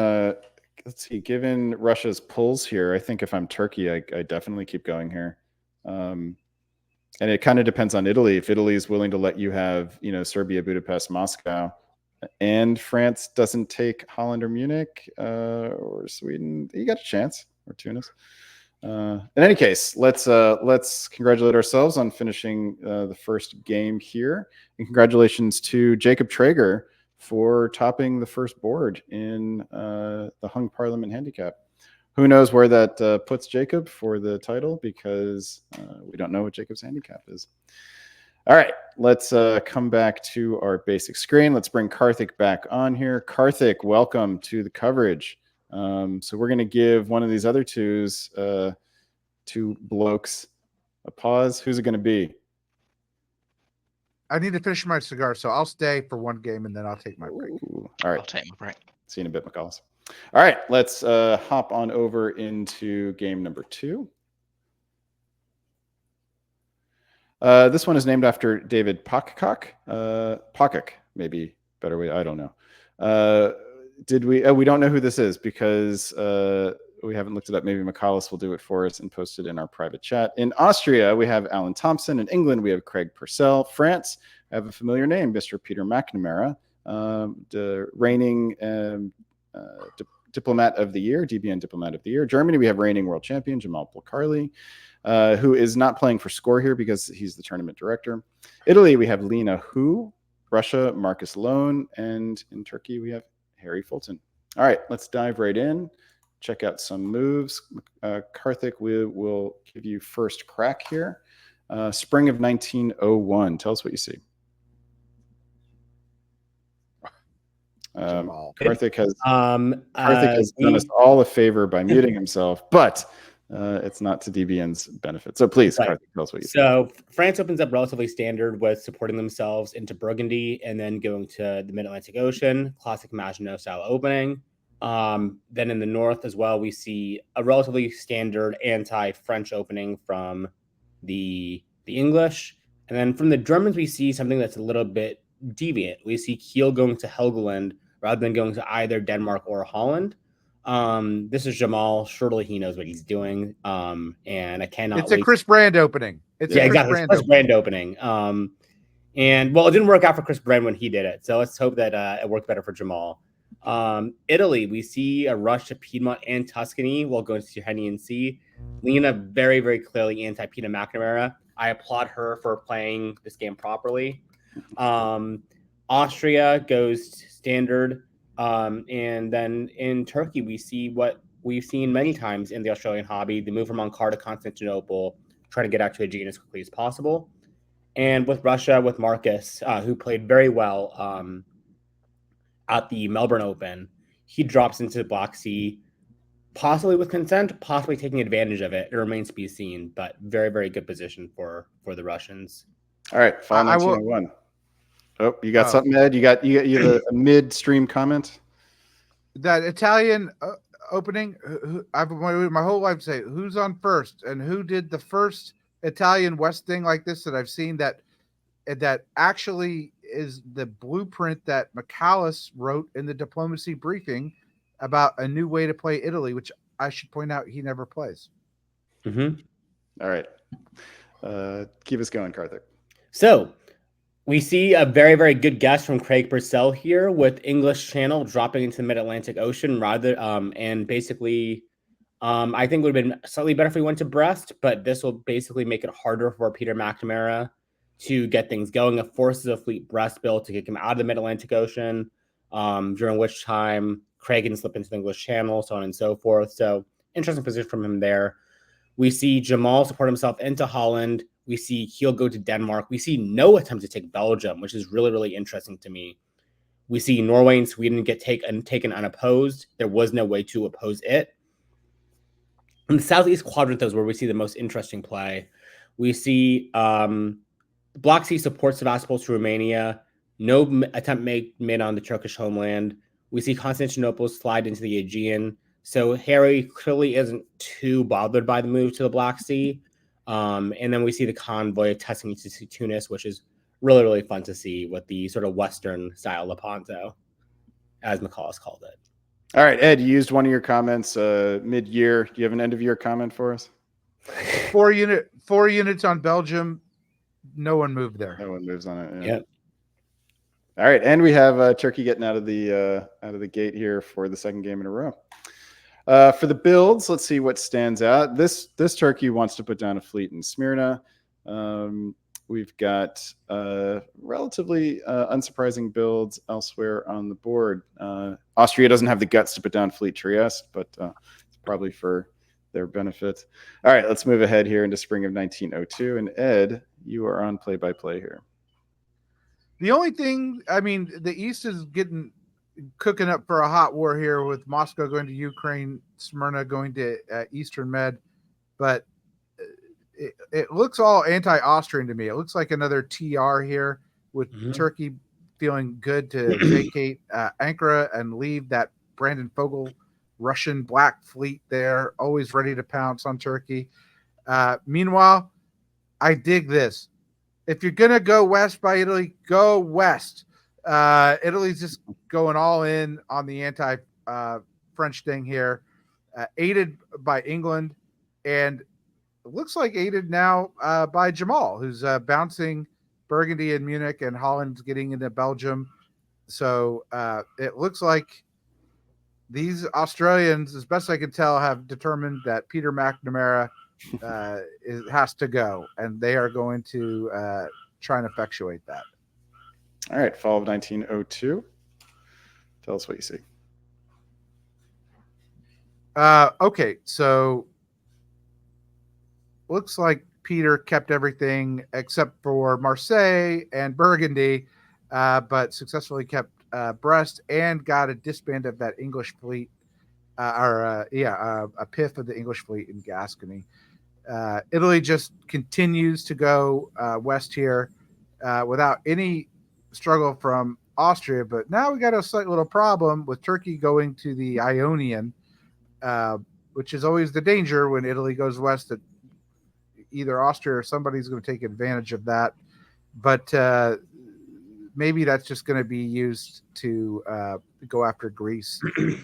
given Russia's pulls here, I think if I'm Turkey, I definitely keep going here. And it kind of depends on Italy. If Italy is willing to let you have, Serbia, Budapest, Moscow, and France doesn't take Holland or Munich or Sweden, you got a chance, or Tunis. In any case, let's congratulate ourselves on finishing the first game here, and congratulations to Jacob Traeger for topping the first board in the Hung Parliament Handicap. Who knows where that puts Jacob for the title, because we don't know what Jacob's handicap is. All right, let's come back to our basic screen. Let's bring Karthik back on here. Karthik, welcome to the coverage. So we're going to give one of these other two blokes a pause. Who's it going to be? I need to finish my cigar, so I'll stay for one game and then I'll take my break. Ooh, all right. I'll take my break. See you in a bit, McCallis. All right, let's hop on over into game number 2. This one is named after David Pockcock. Pockcock, maybe better way. I don't know. We don't know who this is because we haven't looked it up. Maybe McCallis will do it for us and post it in our private chat. In Austria, we have Alan Thompson. In England, we have Craig Purcell. France, I have a familiar name, Mr. Peter McNamara, the reigning Diplomat of the Year, DBN Diplomat of the Year. Germany, we have reigning world champion Jamal Polkarli, who is not playing for score here because he's the tournament director. Italy, we have Lena Hu. Russia, Marcus Lone. And in Turkey, we have Harry Fulton. All right, let's dive right in. Check out some moves. Karthik, we will give you first crack here. Spring of 1901. Tell us what you see. Karthik has done us all a favor by muting himself, but it's not to DBN's benefit. So please, right. Karthik, tell us what you see. So France opens up relatively standard with supporting themselves into Burgundy and then going to the Mid-Atlantic Ocean, classic Maginot style opening. Then in the north as well, we see a relatively standard anti-French opening from the English. And then from the Germans, we see something that's a little bit deviant. We see Kiel going to Helgoland rather than going to either Denmark or Holland. This is Jamal. Surely he knows what he's doing. And I cannot. It's a Chris Brand opening. Exactly. Chris Brand opening. And well, it didn't work out for Chris Brand when he did it. So let's hope that it worked better for Jamal. Italy, we see a rush to Piedmont and Tuscany while going to Henny and C. Lena very, very clearly anti-Peter McNamara. I applaud her for playing this game properly. Austria goes standard. And then in Turkey, we see what we've seen many times in the Australian hobby, the move from Ankara to Constantinople, trying to get out to Aegean as quickly as possible. And with Russia, with Marcus, who played very well at the Melbourne Open, he drops into the Black Sea, possibly with consent, possibly taking advantage of it. It remains to be seen, but very, very good position for the Russians. All right, Fall 1901. Oh, you got something, Ed? You have a mid-stream comment? That Italian opening, I've my whole life say, who's on first? And who did the first Italian West thing like this that I've seen that actually is the blueprint that McCallis wrote in the diplomacy briefing about a new way to play Italy, which I should point out he never plays. Mm-hmm. All right. Keep us going, Karthik. So we see a very, very good guess from Craig Purcell here with English Channel dropping into the Mid-Atlantic Ocean and basically I think it would have been slightly better if we went to Brest, but this will basically make it harder for Peter McNamara to get things going. It forces a fleet Brest build to kick him out of the Mid-Atlantic Ocean, during which time Craig can slip into the English Channel, so on and so forth. So interesting position from him there. We see Jamal support himself into Holland. We see he'll go to Denmark. We see no attempt to take Belgium, which is really, really interesting to me. We see Norway and Sweden get taken unopposed. There was no way to oppose it. In the southeast quadrant, though, is where we see the most interesting play. We see Black Sea supports Sevastopol to Romania. No attempt made on the Turkish homeland. We see Constantinople slide into the Aegean. So Harry clearly isn't too bothered by the move to the Black Sea. And then we see the convoy of Tuscany to Tunis, which is really, really fun to see with the sort of Western style Lepanto, as McCall called it. All right, Ed, you used one of your comments mid-year. Do you have an end-of-year comment for us? 4 units on Belgium. No one moved there. No one moves on it. Yep. All right, and we have Turkey getting out of the gate here for the second game in a row. For the builds, let's see what stands out. This Turkey wants to put down a fleet in Smyrna. We've got relatively unsurprising builds elsewhere on the board. Austria doesn't have the guts to put down fleet Trieste, but it's probably for their benefit. All right, let's move ahead here into spring of 1902. And Ed, you are on play-by-play here. The only thing, I mean, the East is cooking up for a hot war here with Moscow going to Ukraine, Smyrna going to Eastern Med, but it looks all anti-Austrian to me. It looks like another TR here with Turkey feeling good to vacate Ankara and leave that Brandon Fogel Russian Black Fleet there, always ready to pounce on Turkey. Meanwhile, I dig this. If you're going to go west by Italy, go west. Italy's just going all in on the anti-French thing here, aided by England, and it looks like aided now by Jamal, who's bouncing Burgundy and Munich, and Holland's getting into Belgium. So it looks like these Australians, as best I can tell, have determined that Peter McNamara has to go, and they are going to try and effectuate that. All right, fall of 1902. Tell us what you see. Okay, so looks like Peter kept everything except for Marseille and Burgundy, but successfully kept Brest and got a disband of that English fleet, a PIF of the English fleet in Gascony. Italy just continues to go west here without any struggle from Austria, but now we got a slight little problem with Turkey going to the Ionian, which is always the danger when Italy goes west, that either Austria or somebody's going to take advantage of that. But maybe that's just going to be used to go after Greece.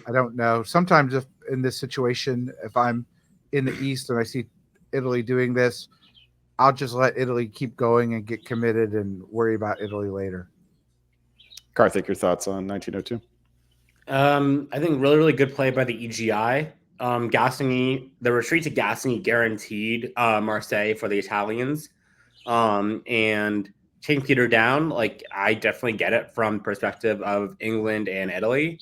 I don't know. Sometimes if in this situation, if I'm in the East and I see Italy doing this, I'll just let Italy keep going and get committed and worry about Italy later. Karthik, your thoughts on 1902? I think really, really good play by the EGI. Gascony, the retreat to Gascony guaranteed Marseille for the Italians. And taking Peter down, like, I definitely get it from the perspective of England and Italy.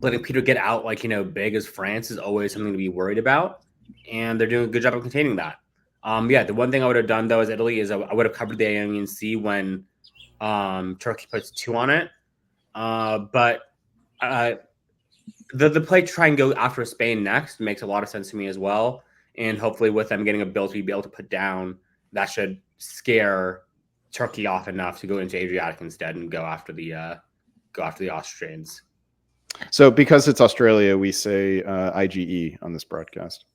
Letting Peter get out, like, big as France is always something to be worried about. And they're doing a good job of containing that. The one thing I would have done, though, as Italy is I would have covered the Ionian Sea when Turkey puts 2 on it. But the play to try and go after Spain next makes a lot of sense to me as well. And hopefully with them getting a build to be able to put down, that should scare Turkey off enough to go into Adriatic instead and go after the Austrians. So because it's Australia, we say IGE on this broadcast,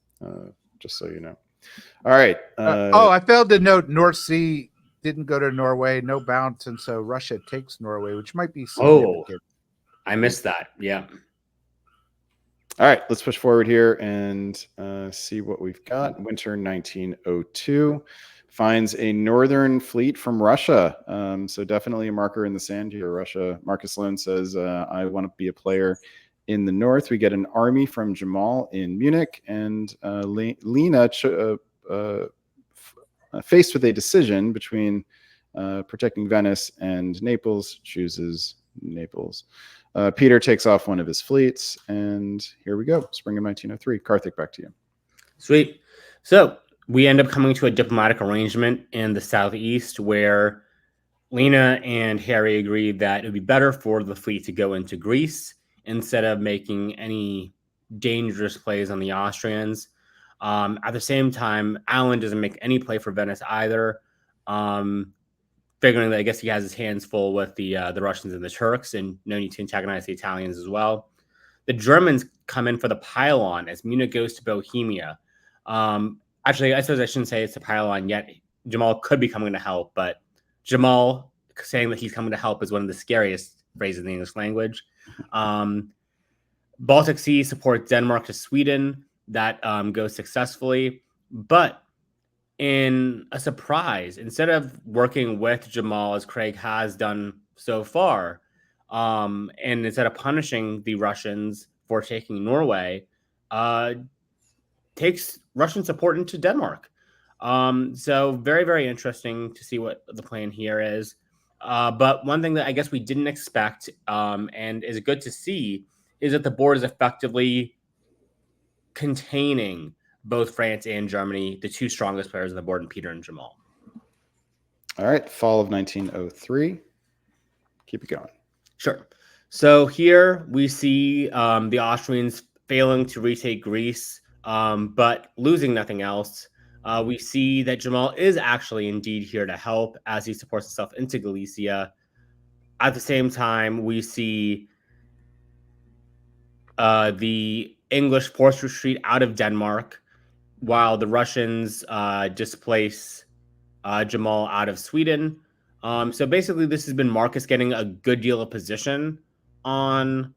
just so you know. All right. I failed to note North Sea didn't go to Norway, no bounce, and so Russia takes Norway, which might be significant. I missed that. Yeah. All right, let's push forward here and see what we've got. Winter 1902 finds a northern fleet from Russia. So definitely a marker in the sand here. Russia. Marcus Lone says, I want to be a player in the north. We get an army from Jamal in Munich, and Lena faced with a decision between protecting Venice and Naples, chooses Naples. Peter takes off one of his fleets, and here we go. Spring of 1903. Karthik, back to you. Sweet. So we end up coming to a diplomatic arrangement in the southeast where Lena and Harry agreed that it would be better for the fleet to go into Greece instead of making any dangerous plays on the Austrians. At the same time, Alan doesn't make any play for Venice either. Figuring that I guess he has his hands full with the Russians and the Turks, and no need to antagonize the Italians as well. The Germans come in for the pylon as Munich goes to Bohemia. Actually, I suppose I shouldn't say it's a pylon yet. Jamal could be coming to help, but Jamal saying that he's coming to help is one of the scariest phrases in the English language. Baltic Sea supports Denmark to Sweden. That goes successfully. But in a surprise, instead of working with Jamal as Craig has done so far, and instead of punishing the Russians for taking Norway, takes Russian support into Denmark. So very, very interesting to see what the plan here is. But one thing that I guess we didn't expect and is good to see is that the board is effectively containing both France and Germany, the two strongest players on the board, in Peter and Jamal. All right, fall of 1903. Keep it going. Sure. So here we see the Austrians failing to retake Greece, but losing nothing else. We see that Jamal is actually indeed here to help as he supports himself into Galicia. At the same time, we see the English forced retreat out of Denmark, while the Russians displace Jamal out of Sweden. So basically, this has been Marcus getting a good deal of position on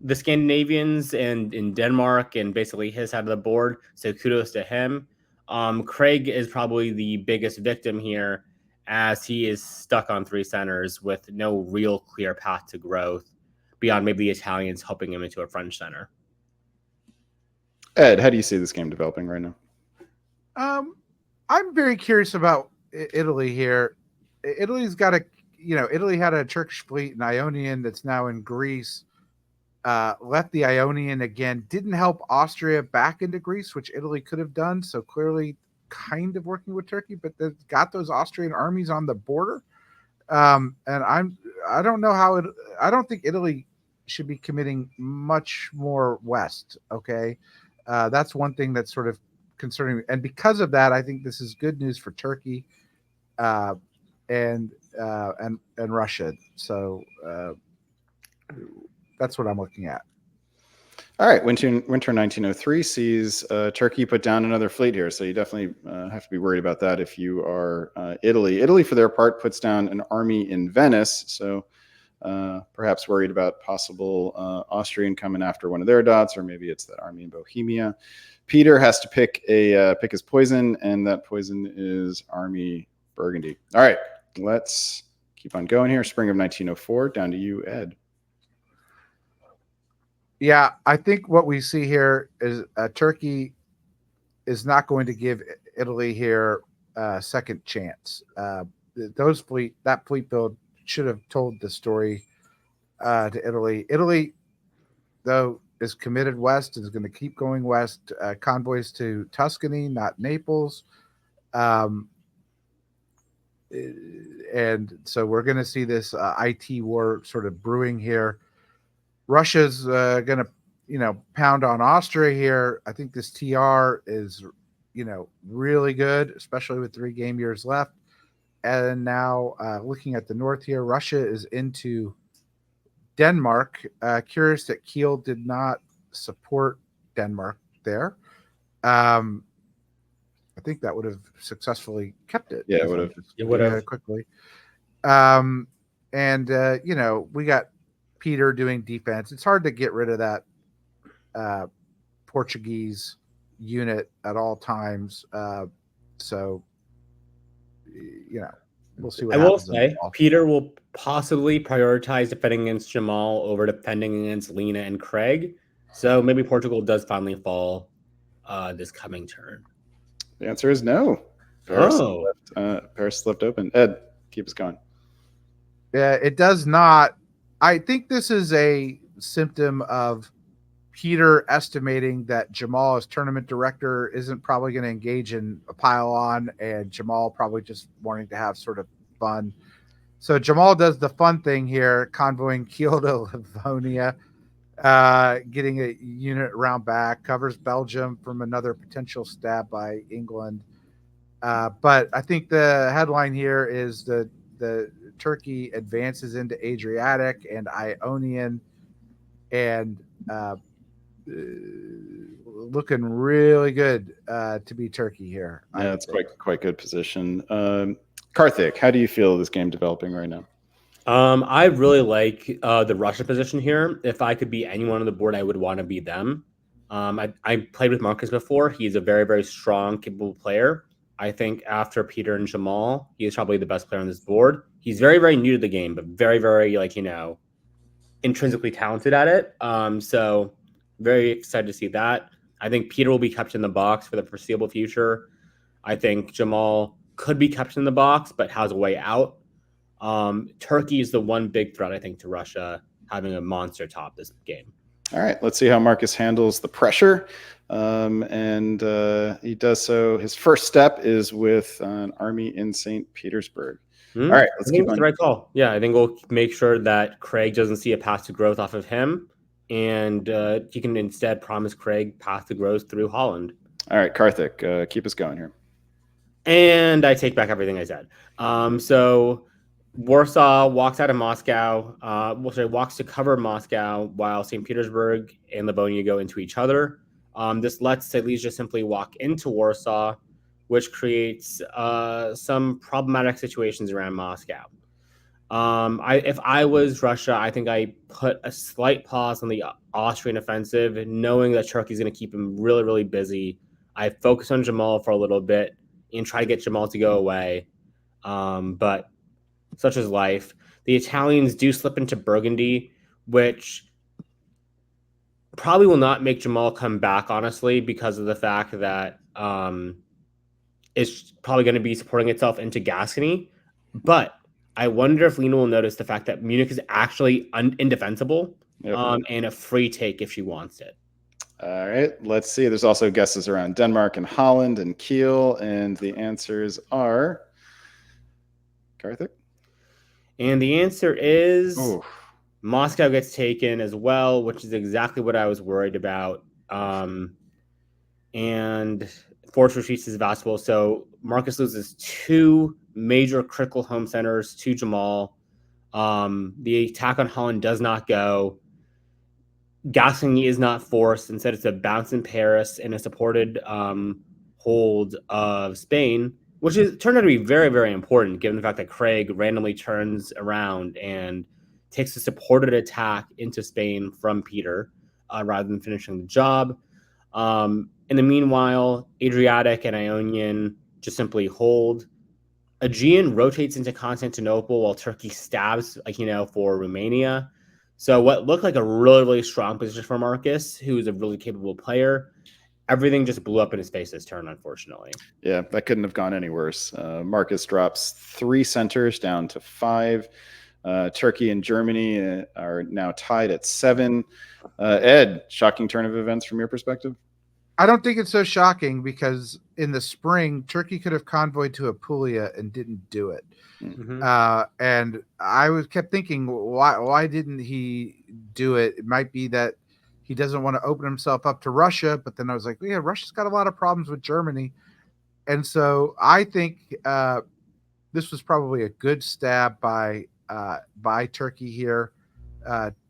the Scandinavians and in Denmark and basically his side of the board. So kudos to him. Craig is probably the biggest victim here, as he is stuck on three centers with no real clear path to growth beyond maybe the Italians helping him into a French center. Ed, how do you see this game developing right now? I'm very curious about Italy here. Italy's got Italy had a Turkish fleet in Ionian that's now in Greece. Left the Ionian again, didn't help Austria back into Greece, which Italy could have done. So clearly kind of working with Turkey, but they've got those Austrian armies on the border. And I don't know how I don't think Italy should be committing much more west. Okay. That's one thing that's sort of concerning me. And because of that, I think this is good news for Turkey, and Russia. So, that's what I'm looking at. All right, winter 1903 sees Turkey put down another fleet here, so you definitely have to be worried about that if you are Italy. Italy, for their part, puts down an army in Venice, so perhaps worried about possible Austrian coming after one of their dots, or maybe it's that army in Bohemia. Peter has to pick his poison, and that poison is Army Burgundy. All right, let's keep on going here. Spring of 1904, down to you, Ed. Yeah, I think what we see here is Turkey is not going to give Italy here a second chance. That fleet build should have told the story to Italy. Italy, though, is committed west and is going to keep going west. Convoys to Tuscany, not Naples. And so we're going to see this IT war sort of brewing here. Russia's going to, pound on Austria here. I think this TR is, really good, especially with 3 game years left. And now looking at the north here, Russia is into Denmark. Curious that Kiel did not support Denmark there. I think that would have successfully kept it. Yeah, it would have. It would have quickly. We got Peter doing defense. It's hard to get rid of that Portuguese unit at all times. So, we'll see what I happens. will say, Peter will possibly prioritize defending against Jamal over defending against Lena and Craig. So maybe Portugal does finally fall this coming turn. The answer is no. Paris left open. Ed, keep us going. Yeah, it does not. I think this is a symptom of Peter estimating that Jamal, as tournament director, isn't probably going to engage in a pile on, and Jamal probably just wanting to have sort of fun. So Jamal does the fun thing here, convoying Kiel to Livonia, getting a unit around back, covers Belgium from another potential stab by England. But I think the headline here is the Turkey advances into Adriatic and Ionian, and looking really good to be Turkey here. Yeah, it's quite good position. Karthik, how do you feel this game developing right now? I really like the Russia position here. If I could be anyone on the board, I would want to be them. I played with Marcus before. He's a very, very strong, capable player. I think after Peter and Jamal, he is probably the best player on this board. He's very, very new to the game, but very, very intrinsically talented at it. So very excited to see that. I think Peter will be kept in the box for the foreseeable future. I think Jamal could be kept in the box, but has a way out. Turkey is the one big threat, I think, to Russia having a monster top this game. All right, let's see how Marcus handles the pressure. He does so. His first step is with an army in St. Petersburg. All right, let's keep on. The right call. Yeah, I think we'll make sure that Craig doesn't see a path to growth off of him, and he can instead promise Craig path to growth through Holland. All right, Karthik, keep us going here. And I take back everything I said. So Warsaw walks out of Moscow. Walks to cover Moscow while St. Petersburg and Livonia go into each other. This lets Silesia simply walk into Warsaw, which creates some problematic situations around Moscow. If I was Russia, I think I put a slight pause on the Austrian offensive, knowing that Turkey's going to keep him really, really busy. I focus on Jamal for a little bit and try to get Jamal to go away. But such is life. The Italians do slip into Burgundy, which probably will not make Jamal come back, honestly, because of the fact that it's probably going to be supporting itself into Gascony. But I wonder if Lena will notice the fact that Munich is actually indefensible and a free take if she wants it. All right, let's see. There's also guesses around Denmark and Holland and Kiel, and the answers are Karthik? And the answer is Moscow gets taken as well, which is exactly what I was worried about. And Force retreats to Sevastopol. So Marcus loses two major critical home centers to Jamal. The attack on Holland does not go. Gascony is not forced. Instead, it's a bounce in Paris and a supported hold of Spain, which is turned out to be very, very important given the fact that Craig randomly turns around and takes a supported attack into Spain from Peter rather than finishing the job. In the meanwhile, Adriatic and Ionian just simply hold. Aegean rotates into Constantinople while Turkey stabs, for Romania. So what looked like a really, really strong position for Marcus, who's a really capable player, everything just blew up in his face this turn, unfortunately. Yeah, that couldn't have gone any worse. Marcus drops 3 centers down to 5. Turkey and Germany are now tied at 7. Ed, shocking turn of events from your perspective? I don't think it's so shocking because in the spring, Turkey could have convoyed to Apulia and didn't do it. Mm-hmm. And I kept thinking, why didn't he do it? It might be that he doesn't want to open himself up to Russia. But then I was like, yeah, Russia's got a lot of problems with Germany. And so I think this was probably a good stab by Turkey here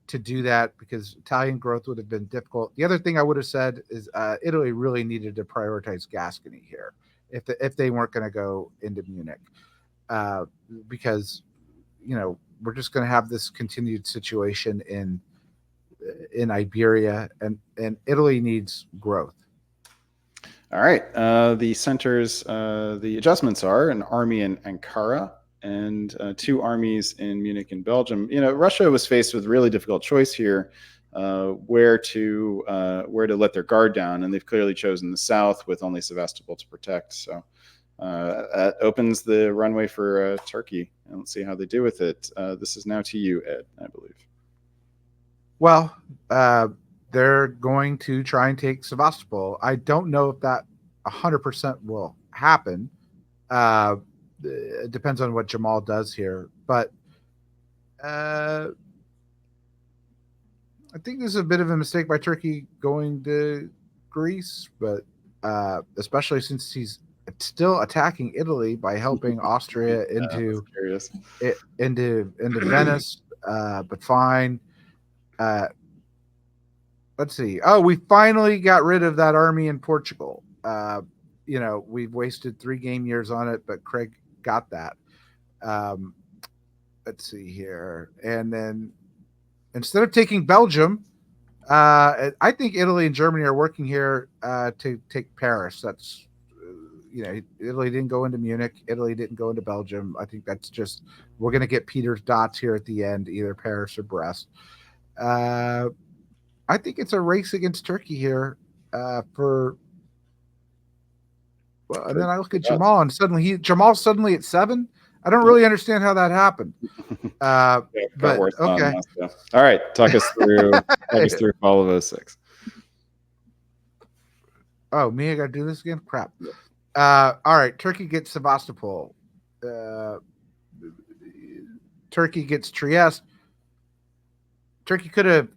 to do that because Italian growth would have been difficult. The other thing I would have said is Italy really needed to prioritize Gascony here if they weren't going to go into Munich because we're just going to have this continued situation in Iberia and Italy needs growth. All right, the centers, the adjustments are an army in Ankara and 2 armies in Munich and Belgium. Russia was faced with a really difficult choice here, where to let their guard down, and they've clearly chosen the south with only Sevastopol to protect. So that opens the runway for Turkey, and let's see how they do with it. This is now to you, Ed, I believe. Well, they're going to try and take Sevastopol. I don't know if that 100% will happen. It depends on what Jamal does here, but I think this is a bit of a mistake by Turkey going to Greece, but especially since he's still attacking Italy by helping Austria into Venice, but fine. let's see. Oh, we finally got rid of that army in Portugal. We've wasted 3 game years on it, but Craig got that. Let's see here. And then instead of taking Belgium, I think Italy and Germany are working here to take Paris. That's, Italy didn't go into Munich. Italy didn't go into Belgium. I think that's just, we're going to get Peter's dots here at the end, either Paris or Brest. I think it's a race against Turkey here and then I look at Jamal, and Jamal's suddenly at 7. I don't really understand how that happened. But okay. All right, talk us through all of 06. Oh, me, I got to do this again? Crap. All right, Turkey gets Sevastopol. Turkey gets Trieste. Turkey could have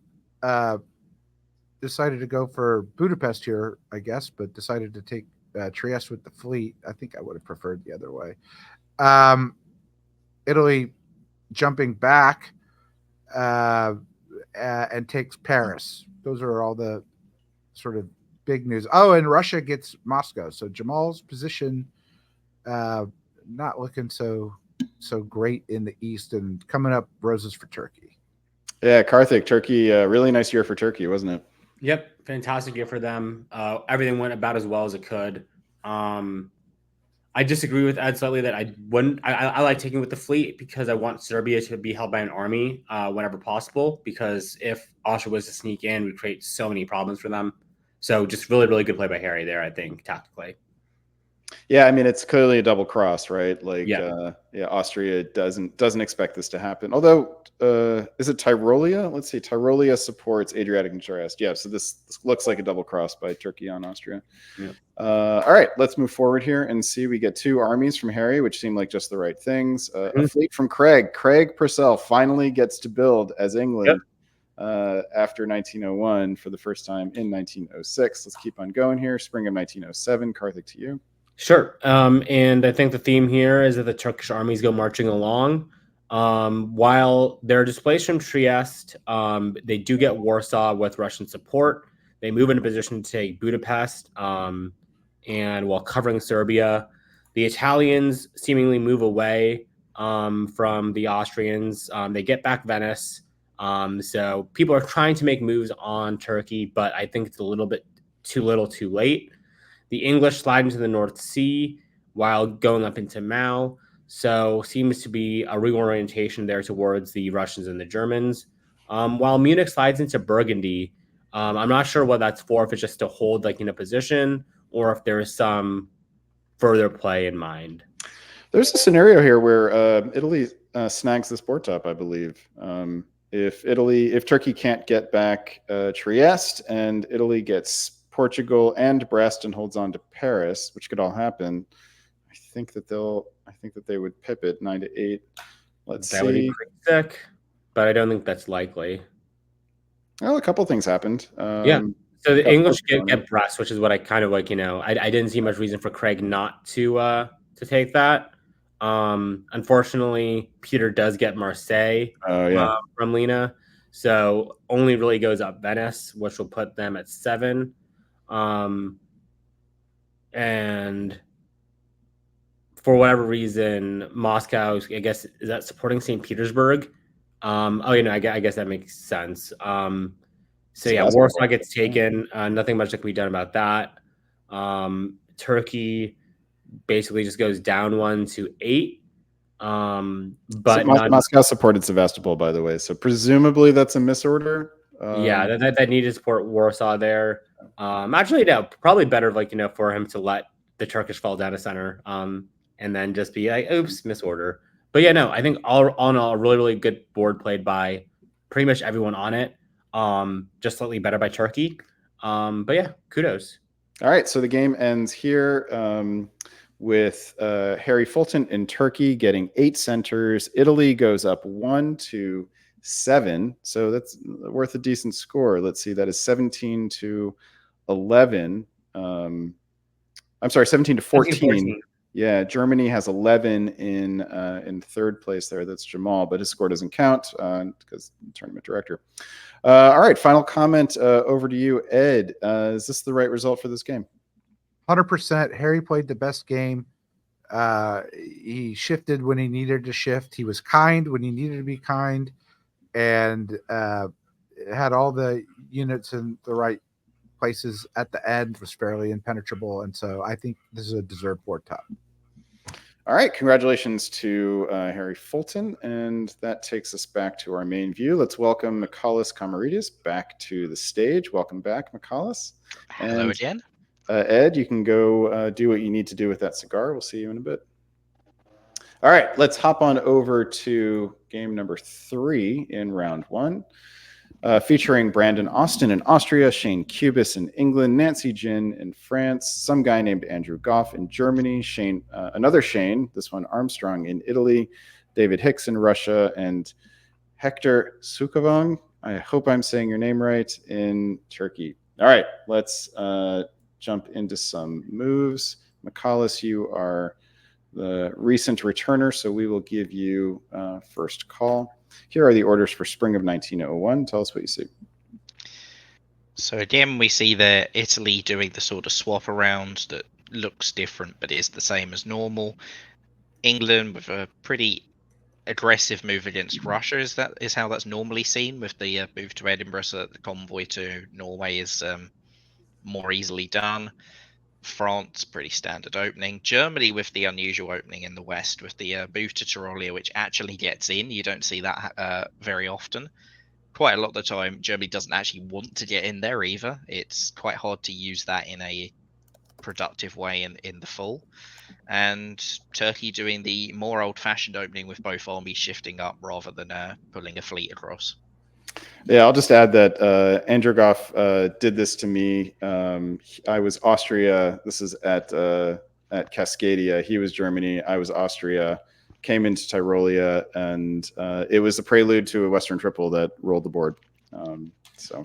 decided to go for Budapest here, I guess, but decided to take Trieste with the fleet. I think I would have preferred the other way. Italy jumping back and takes Paris. Those are all the sort of big news. Oh, and Russia gets Moscow. So Jamal's position not looking so great in the East, and coming up roses for Turkey. Yeah, Karthik, Turkey, really nice year for Turkey, wasn't it? Yep, fantastic year for them. Everything went about as well as it could. I disagree with Ed slightly that I wouldn't. I like taking with the fleet because I want Serbia to be held by an army whenever possible. Because if Austria was to sneak in, we'd create so many problems for them. So just really, really good play by Harry there, I think, tactically. Yeah, I mean, it's clearly a double cross, right? Like, Austria doesn't expect this to happen. Although, is it Tyrolia? Let's see, Tyrolia supports Adriatic and Trieste. Yeah, so this looks like a double cross by Turkey on Austria. Yeah. All right, let's move forward here and see. We get 2 armies from Harry, which seem like just the right things. A fleet from Craig. Craig Purcell finally gets to build as England. After 1901 for the first time in 1906. Let's keep on going here. Spring of 1907. Karthik, to you. Sure. And I think the theme here is that the Turkish armies go marching along. While they're displaced from Trieste, they do get Warsaw with Russian support. They move into position to take Budapest, and while covering Serbia, the Italians seemingly move away from the Austrians. They get back Venice. So people are trying to make moves on Turkey, but I think it's a little bit too little too late. The English slide into the North Sea while going up into Mao. So seems to be a reorientation there towards the Russians and the Germans. While Munich slides into Burgundy, I'm not sure what that's for, if it's just to hold like in a position or if there is some further play in mind. There's a scenario here where Italy snags the sport top, I believe. If Turkey can't get back Trieste and Italy gets Portugal and Brest and holds on to Paris, which could all happen, I think that they would pip it 9-8. Let's see. That would be pretty sick, but I don't think that's likely. Well, a couple things happened. So the English get Brest, which is what I kind of like. I didn't see much reason for Craig not to take that. Unfortunately, Peter does get Marseille from Lena, so only really goes up Venice, which will put them at 7. And for whatever reason, Moscow, I guess, is that supporting St. Petersburg? I guess that makes sense. Warsaw gets taken. Nothing much that can be done about that. Turkey basically just goes down 1 to 8. But Moscow supported Sevastopol, by the way. So presumably that's a misorder. That needed to support Warsaw there. Actually, no, probably better, for him to let the Turkish fall down to center, and then just be like, oops, misorder. But I think all in all, a really, really good board played by pretty much everyone on it. Just slightly better by Turkey. Kudos. All right, so the game ends here with Harry Fulton in Turkey getting 8 centers. Italy goes up 1-7, so that's worth a decent score. Let's see, that is 17-11. I'm sorry, 17-14. Yeah, Germany has 11 in third place there. That's Jamal, but his score doesn't count because tournament director. All right, final comment over to you, Ed. Is this the right result for this game? 100%. Harry played the best game. He shifted when he needed to shift. He was kind when he needed to be kind, and had all the units in the right places at the end. Was fairly impenetrable, and so I think this is a deserved board top. All right, congratulations to Harry Fulton, and that takes us back to our main view. Let's welcome Michalis Kamaridis back to the stage. Welcome back, Michalis. Hello again. Ed, you can go do what you need to do with that cigar. We'll see you in a bit. All right, let's hop on over to game number 3 in round 1. Featuring Brandon Austin in Austria, Shane Cubis in England, Nancy Jin in France, some guy named Andrew Goff in Germany, another Shane, this one Armstrong in Italy, David Hicks in Russia, and Hector Sukovong, I hope I'm saying your name right, in Turkey. All right, let's jump into some moves. Michalis, you are the recent returner, so we will give you first call. Here are the orders for spring of 1901. Tell us what you see. So again, we see there Italy doing the sort of swap around that looks different, but is the same as normal. England with a pretty aggressive move against Russia is how that's normally seen, with the move to Edinburgh, so that the convoy to Norway is more easily done. France, pretty standard opening. Germany with the unusual opening in the west with the move to Tyrolia, which actually gets in. You don't see that very often. Quite a lot of the time, Germany doesn't actually want to get in there either. It's quite hard to use that in a productive way in the full. And Turkey doing the more old-fashioned opening with both armies shifting up rather than pulling a fleet across. Yeah, I'll just add that Andrew Goff did this to me. I was Austria. This is at Cascadia. He was Germany. I was Austria. Came into Tyrolia, and it was a prelude to a Western triple that rolled the board. So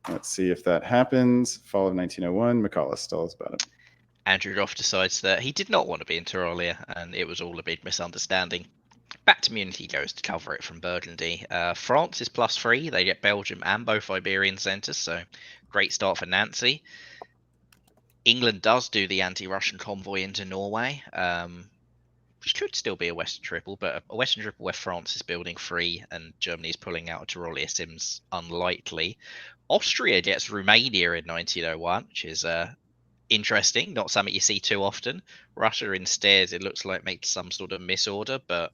let's see if that happens. Fall of 1901. Michalis, tell us about it. Andrew Goff decides that he did not want to be in Tyrolia, and it was all a big misunderstanding. Back to Munich he goes to cover it from Burgundy. France is +3. They get Belgium and both Iberian centres, so great start for Nancy. England does do the anti-Russian convoy into Norway, which could still be a Western triple, but a Western triple where France is building 3 and Germany is pulling out of Tyrolia seems unlikely. Austria gets Romania in 1901, which is interesting, not something you see too often. Russia instead, it looks like makes some sort of misorder, but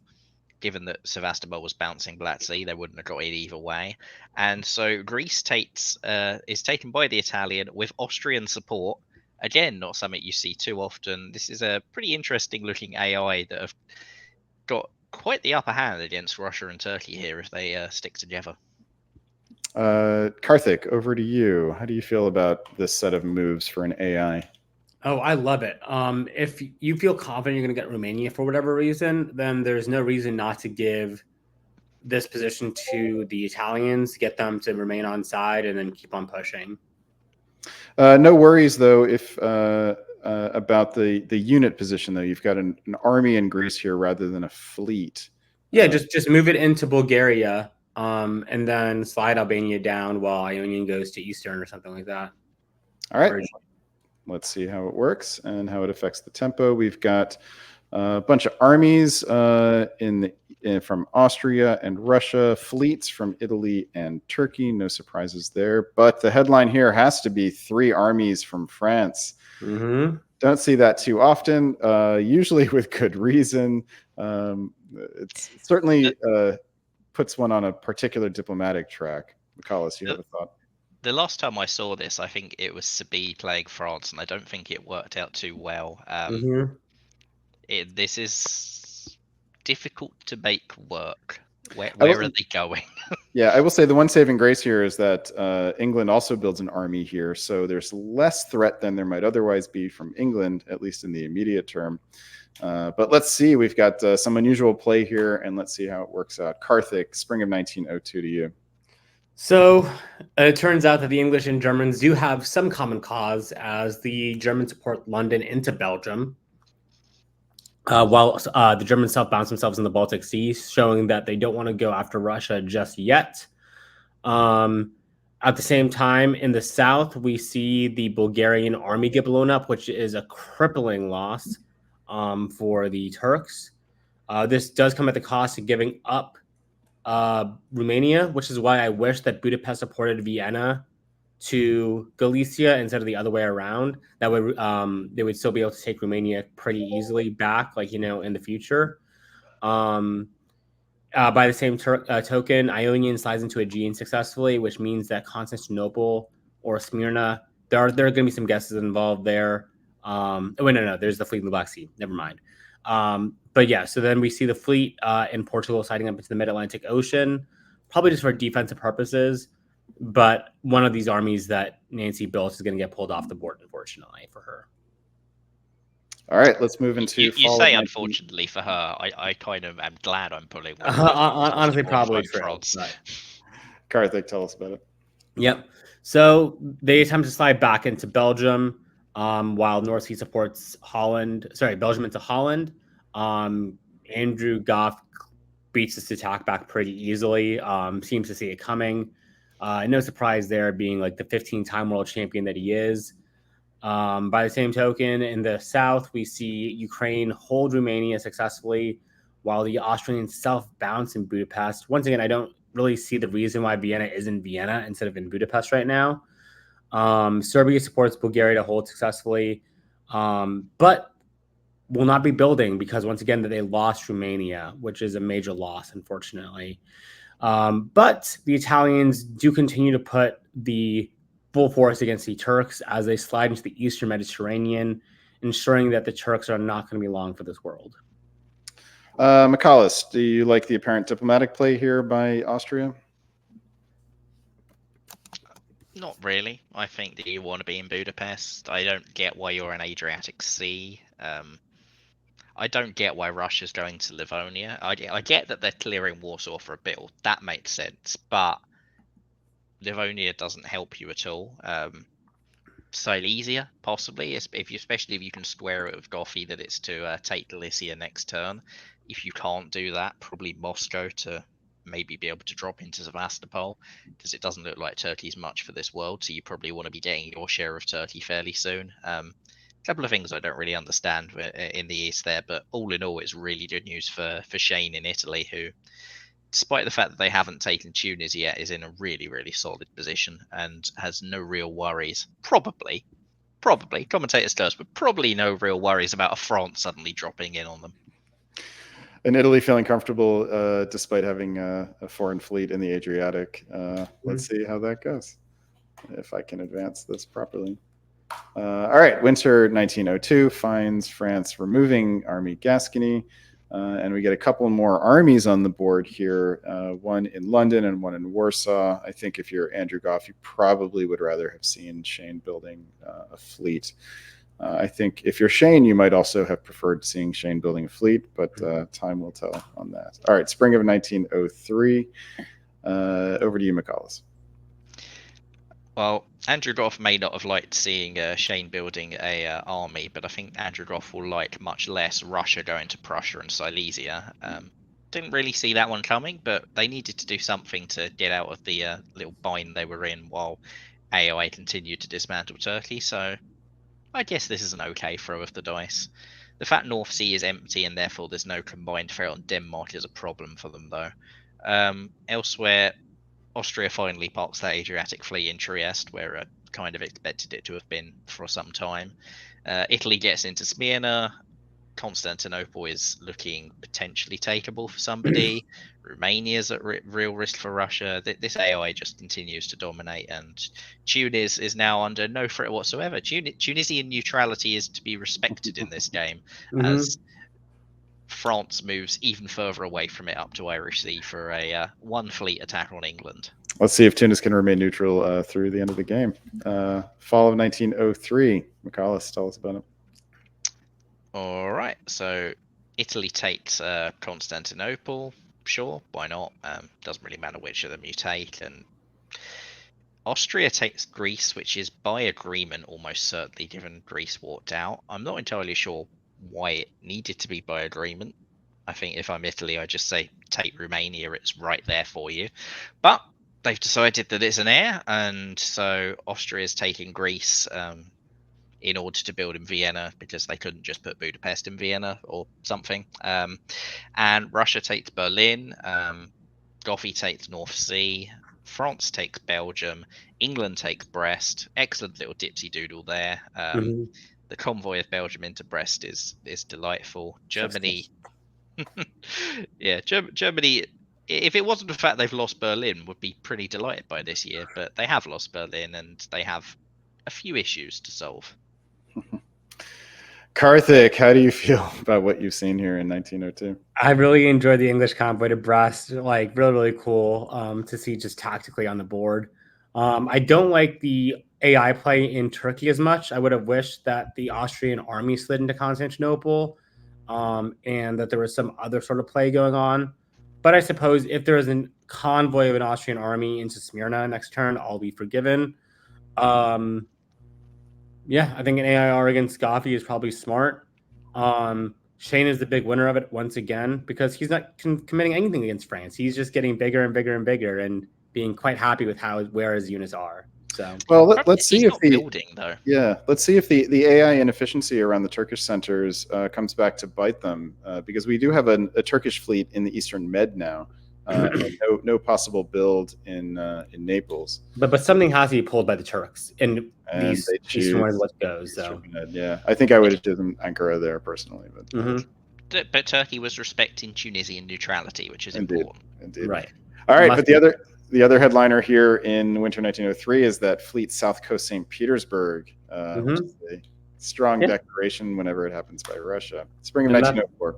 given that Sevastopol was bouncing Black Sea, they wouldn't have got it either way. And so Greece is taken by the Italian with Austrian support. Again, not something you see too often. This is a pretty interesting looking AI that have got quite the upper hand against Russia and Turkey here if they stick together. Karthik, over to you. How do you feel about this set of moves for an AI? Oh, I love it. If you feel confident you're going to get Romania for whatever reason, then there's no reason not to give this position to the Italians, get them to remain on side, and then keep on pushing. No worries, though, if about the unit position, though. You've got an army in Greece here rather than a fleet. Yeah, just move it into Bulgaria, and then slide Albania down while Ionian goes to Eastern or something like that. All right. Let's see how it works and how it affects the tempo. We've got a bunch of armies from Austria and Russia, fleets from Italy and Turkey. No surprises there. But the headline here has to be 3 armies from France. Mm-hmm. Don't see that too often, usually with good reason. It certainly puts one on a particular diplomatic track. Michalis, you have a thought? The last time I saw this, I think it was Sabine playing France, and I don't think it worked out too well. This is difficult to make work. Where are they going? Yeah, I will say the one saving grace here is that England also builds an army here, so there's less threat than there might otherwise be from England, at least in the immediate term. But let's see, we've got some unusual play here, and let's see how it works out. Karthik, spring of 1902 to you. So it turns out that the English and Germans do have some common cause, as the Germans support London into Belgium. while the Germans self-bounce themselves in the Baltic Sea, showing that they don't want to go after Russia just yet. At the same time, in the south, we see the Bulgarian army get blown up, which is a crippling loss for the Turks. This does come at the cost of giving up Romania, which is why I wish that Budapest supported Vienna to Galicia instead of the other way around. That way, they would still be able to take Romania pretty easily back, like, in the future. By the same token, Ionian slides into Aegean successfully, which means that Constantinople or Smyrna, there are going to be some guesses involved there. No, there's the fleet in the Black Sea. Never mind. But yeah, so then we see the fleet in Portugal sliding up into the Mid-Atlantic Ocean, probably just for defensive purposes. But one of these armies that Nancy built is going to get pulled off the board, unfortunately, for her. All right, let's move into. You say unfortunately for her. I kind of am glad I'm pulling one. Honestly, probably true. But... Karthik, tell us about it. Yep. So they attempt to slide back into Belgium, while North Sea supports Belgium into Holland. Andrew Goff beats this attack back pretty easily. Seems to see it coming. No surprise there, being like the 15-time world champion that he is. By the same token, in the south, we see Ukraine hold Romania successfully, while the Austrians self-bounce in Budapest. Once again, I don't really see the reason why Vienna is in Vienna instead of in Budapest right now. Serbia supports Bulgaria to hold successfully, but will not be building because, once again, that they lost Romania, which is a major loss, unfortunately. But the Italians do continue to put the full force against the Turks as they slide into the Eastern Mediterranean, ensuring that the Turks are not going to be long for this world. McCallus, do you like the apparent diplomatic play here by Austria? Not really. I think that you want to be in Budapest. I don't get why you're in Adriatic Sea. I don't get why Russia's going to Livonia. I get that they're clearing Warsaw for a bit. That makes sense, but Livonia doesn't help you at all. Silesia, possibly, especially if you can square it with Goffy that it's to take Galicia next turn. If you can't do that, probably Moscow to maybe be able to drop into Sevastopol, because it doesn't look like Turkey's much for this world, so you probably want to be getting your share of Turkey fairly soon. A couple of things I don't really understand in the east there, but all in all, it's really good news for Shane in Italy, who, despite the fact that they haven't taken Tunis yet, is in a really, really solid position and has no real worries. Probably, commentators tell us, but probably no real worries about a France suddenly dropping in on them. And Italy feeling comfortable despite having a foreign fleet in the Adriatic. Let's see how that goes, if I can advance this properly. All right, winter 1902 finds France removing Army Gascony. And we get a couple more armies on the board here, one in London and one in Warsaw. I think if you're Andrew Goff, you probably would rather have seen Shane building a fleet. I think if you're Shane, you might also have preferred seeing Shane building a fleet, but time will tell on that. All right, spring of 1903. Over to you, McCallus. Well, Andrew Goff may not have liked seeing Shane building a army, but I think Andrew Goff will like much less Russia going to Prussia and Silesia. Didn't really see that one coming, but they needed to do something to get out of the little bind they were in while AOA continued to dismantle Turkey, so I guess this is an okay throw of the dice. The fact North Sea is empty and therefore there's no combined threat on Denmark is a problem for them, though. Elsewhere, Austria finally parks that Adriatic fleet in Trieste, where I kind of expected it to have been for some time. Italy gets into Smyrna. Constantinople is looking potentially takeable for somebody. Romania's at real risk for Russia. This AOA just continues to dominate, and Tunis is now under no threat whatsoever. Tunisian neutrality is to be respected in this game, as France moves even further away from it up to Irish Sea for a one fleet attack on England. Let's see if Tunis can remain neutral through the end of the game. Fall of 1903. McCallus, tell us about it. All right, so Italy takes Constantinople. Sure, why not? Doesn't really matter which of them you take. And Austria takes Greece, which is by agreement almost certainly, given Greece walked out. I'm not entirely sure why it needed to be by agreement. I think if I'm Italy, I just say take Romania. It's right there for you. But they've decided that it's an heir, and so Austria's taking Greece in order to build in Vienna because they couldn't just put Budapest in Vienna or something. And Russia takes Berlin. Goffy takes North Sea. France takes Belgium. England takes Brest. Excellent little dipsy doodle there. The convoy of Belgium into Brest is delightful. Germany, yeah, Germany. If it wasn't the fact they've lost Berlin, would be pretty delighted by this year. But they have lost Berlin, and they have a few issues to solve. Karthik, how do you feel about what you've seen here in 1902? I really enjoyed the English convoy to Brest. Like really cool to see just tactically on the board. I don't like the AI play in Turkey as much. I would have wished that the Austrian army slid into Constantinople and that there was some other sort of play going on. But I suppose if there is a convoy of an Austrian army into Smyrna next turn, I'll be forgiven. Yeah, I think an AIR against Goffy is probably smart. Shane is the big winner of it once again because he's not committing anything against France. He's just getting bigger and bigger and bigger and being quite happy with where his units are. So well, let's see if the building though. Yeah, let's see if the AI inefficiency around the Turkish centers comes back to bite them because we do have a Turkish fleet in the Eastern Med now. And no possible build in Naples. But something has to be pulled by the Turks, and these Eastern ones what goes. So yeah, I think I would have chosen Ankara there personally, but but Turkey was respecting Tunisian neutrality, which is important. Indeed, right? All right, but the other headliner here in winter 1903 is that Fleet South Coast St. Petersburg, which is a strong declaration whenever it happens by Russia. Spring of 1904.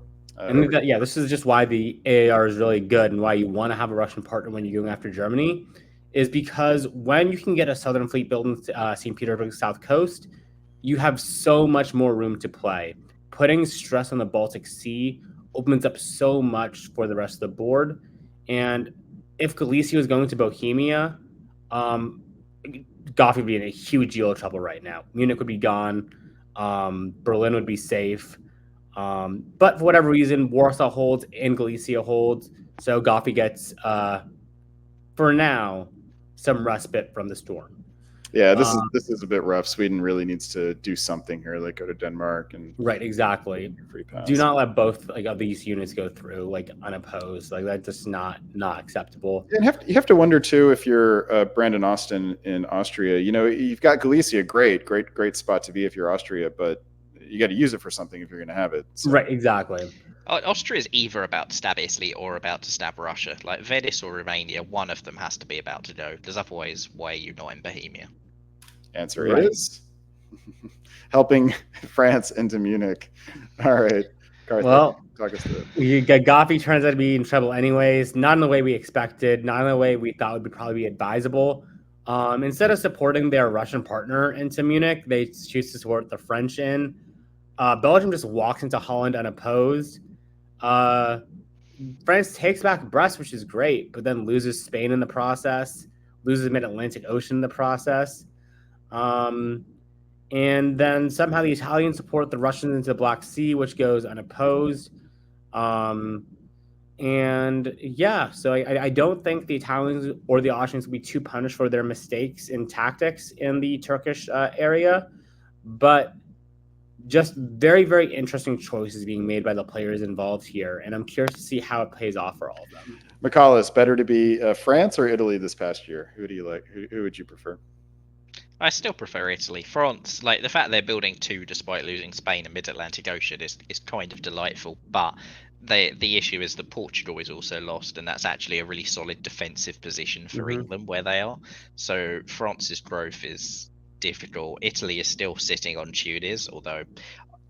This is just why the AAR is really good and why you want to have a Russian partner when you're going after Germany, is because when you can get a Southern fleet built in St. Petersburg South Coast, you have so much more room to play. Putting stress on the Baltic Sea opens up so much for the rest of the board. And if Galicia was going to Bohemia, Goffy would be in a huge deal of trouble right now. Munich would be gone. Berlin would be safe. But for whatever reason, Warsaw holds and Galicia holds. So Goffy gets, for now, some respite from the storm. Yeah, this is a bit rough. Sweden really needs to do something here, like go to Denmark and right, exactly. Free pass. Do not let both of these units go through unopposed. That's just not acceptable. And you have to wonder too if you're Brandon Austin in Austria. You've got Galicia, great spot to be if you're Austria, but you got to use it for something if you're going to have it. So. Right, exactly. Austria is either about to stab Italy or about to stab Russia. Like Venice or Romania, one of them has to be about to go. Because otherwise, why are you not in Bohemia? Answer is helping France into Munich. All right. Karthik, well, talk us through it. Goffy turns out to be in trouble anyways. Not in the way we expected. Not in the way we thought would probably be advisable. Instead of supporting their Russian partner into Munich, they choose to support the French in. Belgium just walks into Holland unopposed. France takes back Brest, which is great, but then loses Spain in the process, loses mid-Atlantic Ocean in the process. And then somehow the Italians support the Russians into the Black Sea, which goes unopposed. So I don't think the Italians or the Austrians will be too punished for their mistakes in tactics in the Turkish area, but just very, very interesting choices being made by the players involved here, and I'm curious to see how it pays off for all of them. McCallus, better to be France or Italy this past year? Who do you like? Who would you prefer? I still prefer Italy. France, like the fact they're building two despite losing Spain and Mid-Atlantic Ocean is kind of delightful, but the issue is that Portugal is also lost, and that's actually a really solid defensive position for England where they are. So France's growth is difficult. Italy is still sitting on Tunis, although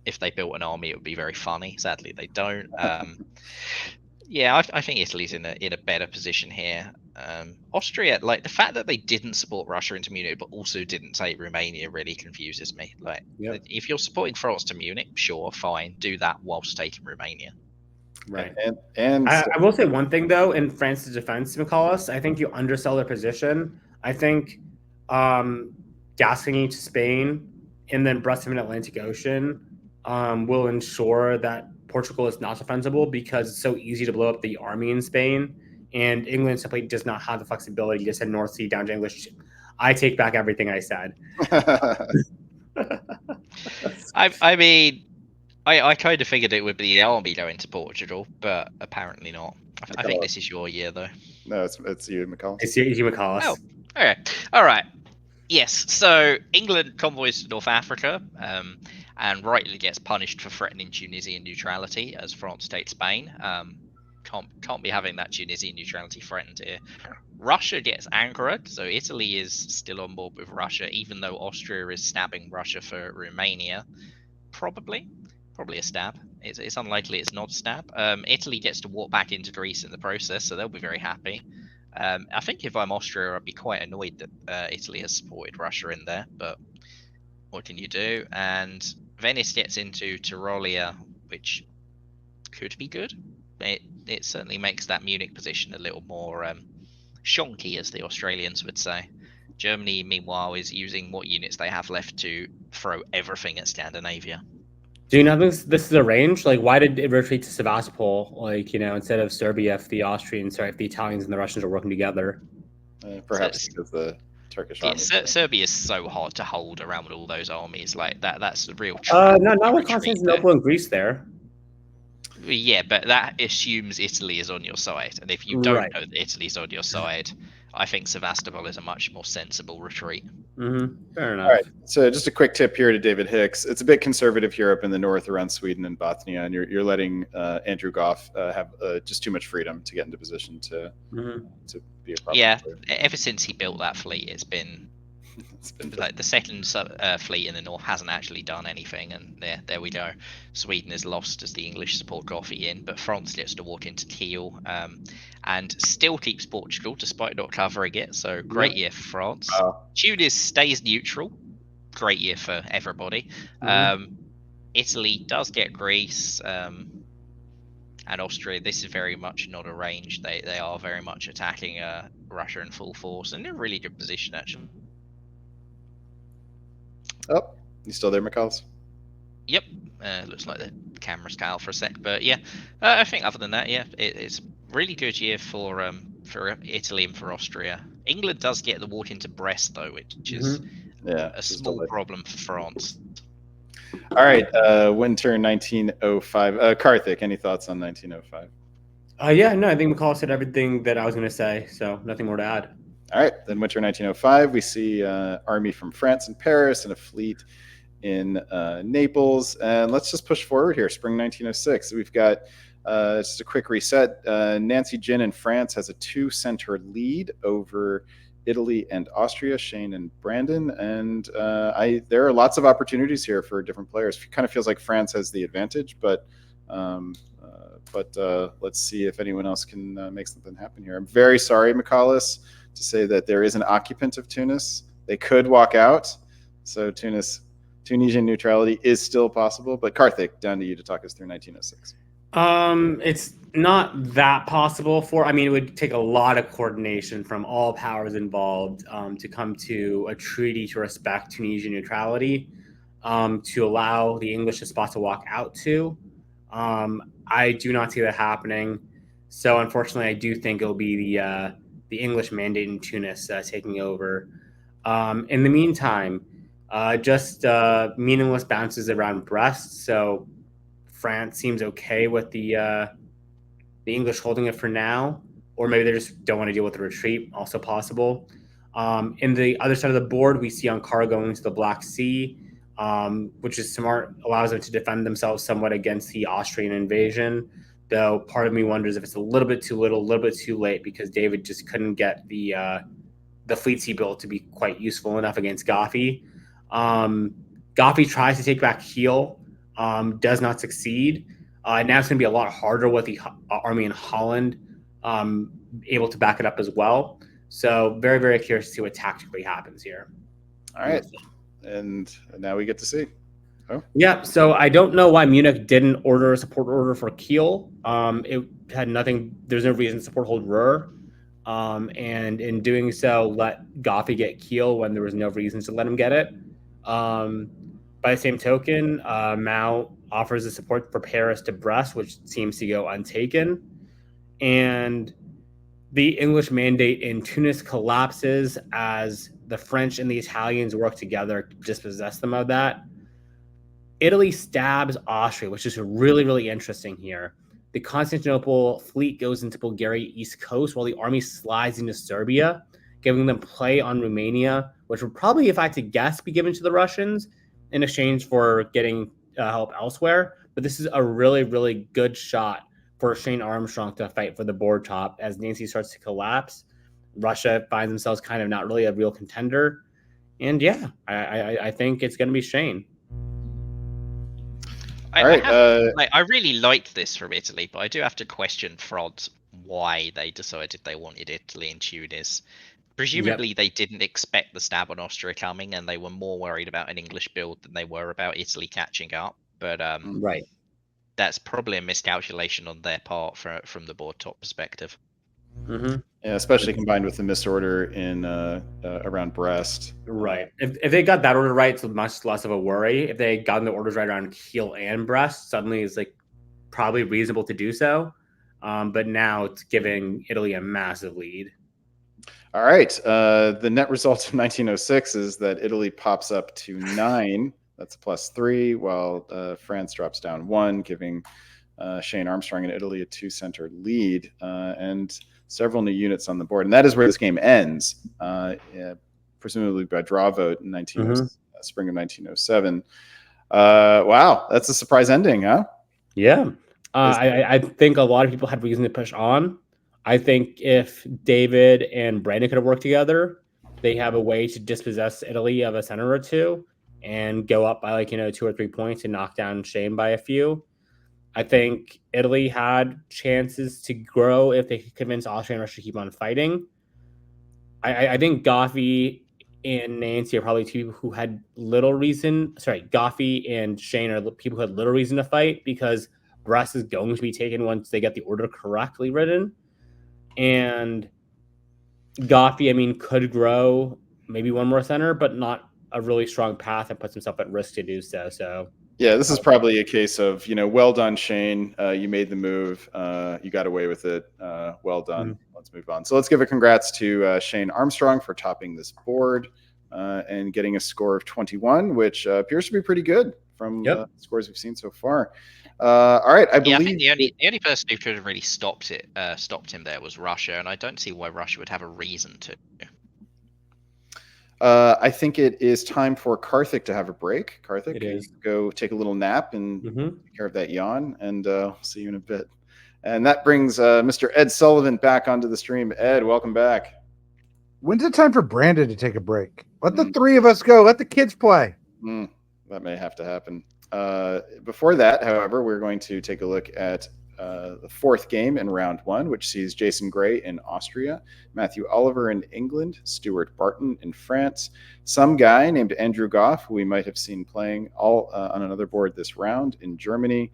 if they built an army it would be very funny. Sadly they don't. I think Italy's in a better position here. Austria, like the fact that they didn't support Russia into Munich but also didn't take Romania really confuses me. If you're supporting France to Munich, sure, fine, do that whilst taking Romania. Right. And I will say one thing though, in France's defense, McCallus, I think you undersell their position. I think Gascony to Spain and then Brest in Atlantic Ocean will ensure that Portugal is not defensible because it's so easy to blow up the army in Spain, and England simply does not have the flexibility to send North Sea down to English. I take back everything I said. I mean, I kind of figured it would be the army going to Portugal, but apparently not. I think this is your year, though. No, it's you, McCall. It's Hugh McCallis. Oh, okay. All right. Yes, so England convoys to North Africa and rightly gets punished for threatening Tunisian neutrality as France takes Spain. Can't be having that Tunisian neutrality threatened here. Russia gets anchored, so Italy is still on board with Russia, even though Austria is stabbing Russia for Romania. Probably a stab. It's unlikely it's not a stab. Italy gets to walk back into Greece in the process, so they'll be very happy. I think if I'm Austria, I'd be quite annoyed that Italy has supported Russia in there, but what can you do? And Venice gets into Tyrolia, which could be good. It certainly makes that Munich position a little more shonky, as the Australians would say. Germany, meanwhile, is using what units they have left to throw everything at Scandinavia. Do you know this is a range? Like, why did it retreat to Sevastopol? Like, instead of Serbia, if the Italians and the Russians are working together. Perhaps because the Turkish army. Serbia is so hard to hold around with all those armies. Like that's the real. Not with Constantinople and Greece there. Yeah, but that assumes Italy is on your side, and if you don't know that Italy's on your side, I think Sevastopol is a much more sensible retreat. Fair enough. All right. So just a quick tip here to David Hicks. It's a bit conservative here up in the north around Sweden and Bothnia, and you're letting Andrew Goff have just too much freedom to get into position to be a problem. Yeah, ever since he built that fleet, it's been like the second fleet in the north hasn't actually done anything, and there we go. Sweden is lost as the English support Goffy in, but France gets to walk into Kiel and still keeps Portugal despite not covering it. So great year for France. Tunis stays neutral. Great year for everybody. Italy does get Greece and Austria. This is very much not a range. They are very much attacking Russia in full force, and in a really good position actually. Oh, you still there, McCallis? Yep. Looks like the camera's cut out for a sec, but yeah, I think other than that, yeah, it's a really good year for Italy and for Austria. England does get the walk into Brest though, which is a small problem for France. All right, winter 1905. Karthik, any thoughts on 1905? No, I think McCall said everything that I was going to say, so nothing more to add. All right, then winter 1905, we see army from France in Paris and a fleet in Naples. And let's just push forward here, spring 1906. We've got just a quick reset. Nancy Jin in France has a 2-center lead over Italy and Austria, Shane and Brandon. And there are lots of opportunities here for different players. It kind of feels like France has the advantage, but let's see if anyone else can make something happen here. I'm very sorry, McCallis, to say that there is an occupant of Tunis. They could walk out. So Tunisian neutrality is still possible. But Karthik, down to you to talk us through 1906. It's not that possible it would take a lot of coordination from all powers involved to come to a treaty to respect Tunisian neutrality, to allow the English a spot to walk out to. I do not see that happening. So unfortunately, I do think it'll be the English mandate in Tunis taking over. In the meantime, just meaningless bounces around Brest. So France seems okay with the English holding it for now, or maybe they just don't want to deal with the retreat. Also possible. In the other side of the board, we see Ankara going to the Black Sea, which is smart, allows them to defend themselves somewhat against the Austrian invasion. Though part of me wonders if it's a little bit too little, a little bit too late, because David just couldn't get the fleets he built to be quite useful enough against Goffy. Goffy tries to take back Kiel, does not succeed. Now it's going to be a lot harder with the army in Holland able to back it up as well. So very, very curious to see what tactically happens here. All right. And now we get to see. Oh. Yeah, so I don't know why Munich didn't order a support order for Kiel. It had nothing. There's no reason to support hold Ruhr. And in doing so, let Goffy get Kiel when there was no reason to let him get it. By the same token, Mao offers the support for Paris to Brest, which seems to go untaken. And the English mandate in Tunis collapses as the French and the Italians work together to dispossess them of that. Italy stabs Austria, which is really, really interesting here. The Constantinople fleet goes into Bulgaria east coast while the army slides into Serbia, giving them play on Romania, which would probably, if I had to guess, be given to the Russians in exchange for getting help elsewhere. But this is a really, really good shot for Shane Armstrong to fight for the board top as Nancy starts to collapse. Russia finds themselves kind of not really a real contender. And yeah, I think it's going to be Shane. All right. I really liked this from Italy, but I do have to question Frod's why they decided they wanted Italy and Tunis. Presumably, they didn't expect the stab on Austria coming, and they were more worried about an English build than they were about Italy catching up. But Right. that's probably a miscalculation on their part from the board top perspective. Mm-hmm. Yeah, especially combined with the misorder in around Brest. Right. If they got that order right, it's much less of a worry. If they gotten the orders right around Kiel and Brest, suddenly it's like probably reasonable to do so. But now it's giving Italy a massive lead. All right. The net result of 1906 is that Italy pops up to 9. That's a +3, while France drops down 1, giving Shane Armstrong and Italy a 2-center lead and several new units on the board. And that is where this game ends, presumably by draw vote in spring of 1907. Wow, that's a surprise ending, huh? Yeah. I think a lot of people had reason to push on. I think if David and Brandon could have worked together, they have a way to dispossess Italy of a center or two and go up by 2 or 3 points and knock down Shane by a few. I think Italy had chances to grow if they could convince Austria and Russia to keep on fighting. I think Goffey and Nancy are probably two people who had little reason. Sorry, Goffey and Shane are people who had little reason to fight because Brest is going to be taken once they get the order correctly written. And Goffey, could grow maybe one more center, but not a really strong path and puts himself at risk to do so. So yeah, this is probably a case of, well done, Shane. You made the move. You got away with it. Well done. Let's move on. So let's give a congrats to Shane Armstrong for topping this board and getting a score of 21, which appears to be pretty good from scores we've seen so far. All right, I believe I think the only person who could have really stopped him there was Russia, and I don't see why Russia would have a reason to. I think it is time for Karthik to have a break. Karthik, It is. go take a little nap and take care of that yawn, and see you in a bit. And that brings Mr. Ed Sullivan back onto the stream. Ed, welcome back. When's it time for Brandon to take a break? Let the three of us go. Let the kids play. That may have to happen. Before that, however, we're going to take a look at the fourth game in round 1, which sees Jason Gray in Austria, Matthew Oliver in England, Stuart Barton in France, some guy named Andrew Goff, who we might have seen playing all on another board this round in Germany.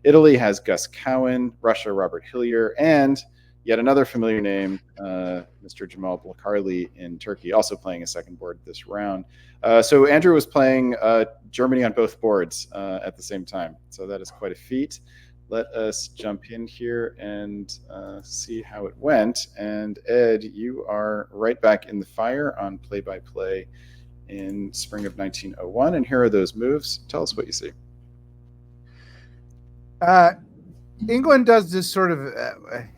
Italy has Gus Cowan, Russia, Robert Hillier, and yet another familiar name, Mr. Jamal Blakarli in Turkey, also playing a second board this round. So Andrew was playing Germany on both boards at the same time. So that is quite a feat. Let us jump in here and see how it went. And Ed, you are right back in the fire on play-by-play in spring of 1901. And here are those moves. Tell us what you see. England does this sort of